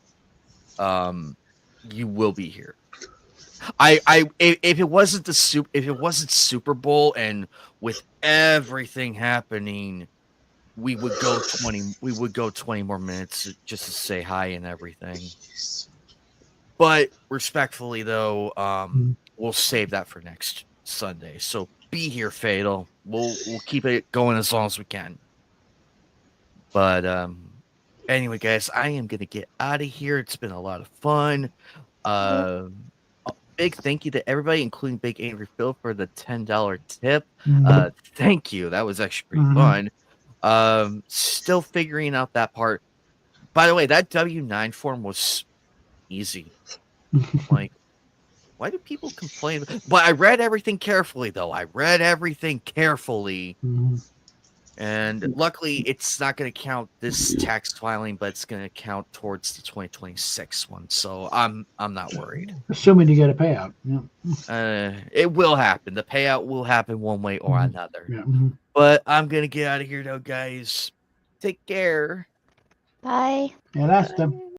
You will be here. If it wasn't Super Bowl and with everything happening, we would go 20 more minutes just to say hi and everything. But respectfully though, we'll save that for next Sunday. So be here, Fatal. We'll keep it going as long as we can. But anyway, guys, I am gonna get out of here. It's been a lot of fun. A big thank you to everybody, including Big Angry Phil, for the $10 tip. Thank you. That was actually pretty fun. Still figuring out that part. By the way, that W-9 form was easy. Like, why do people complain? But I read everything carefully, though. And luckily, it's not going to count this tax filing, but it's going to count towards the 2026 one. So I'm not worried. Assuming you get a payout. Yeah. It will happen. The payout will happen one way or another. Yeah. But I'm going to get out of here, though, guys. Take care. Bye. Yeah, that's them.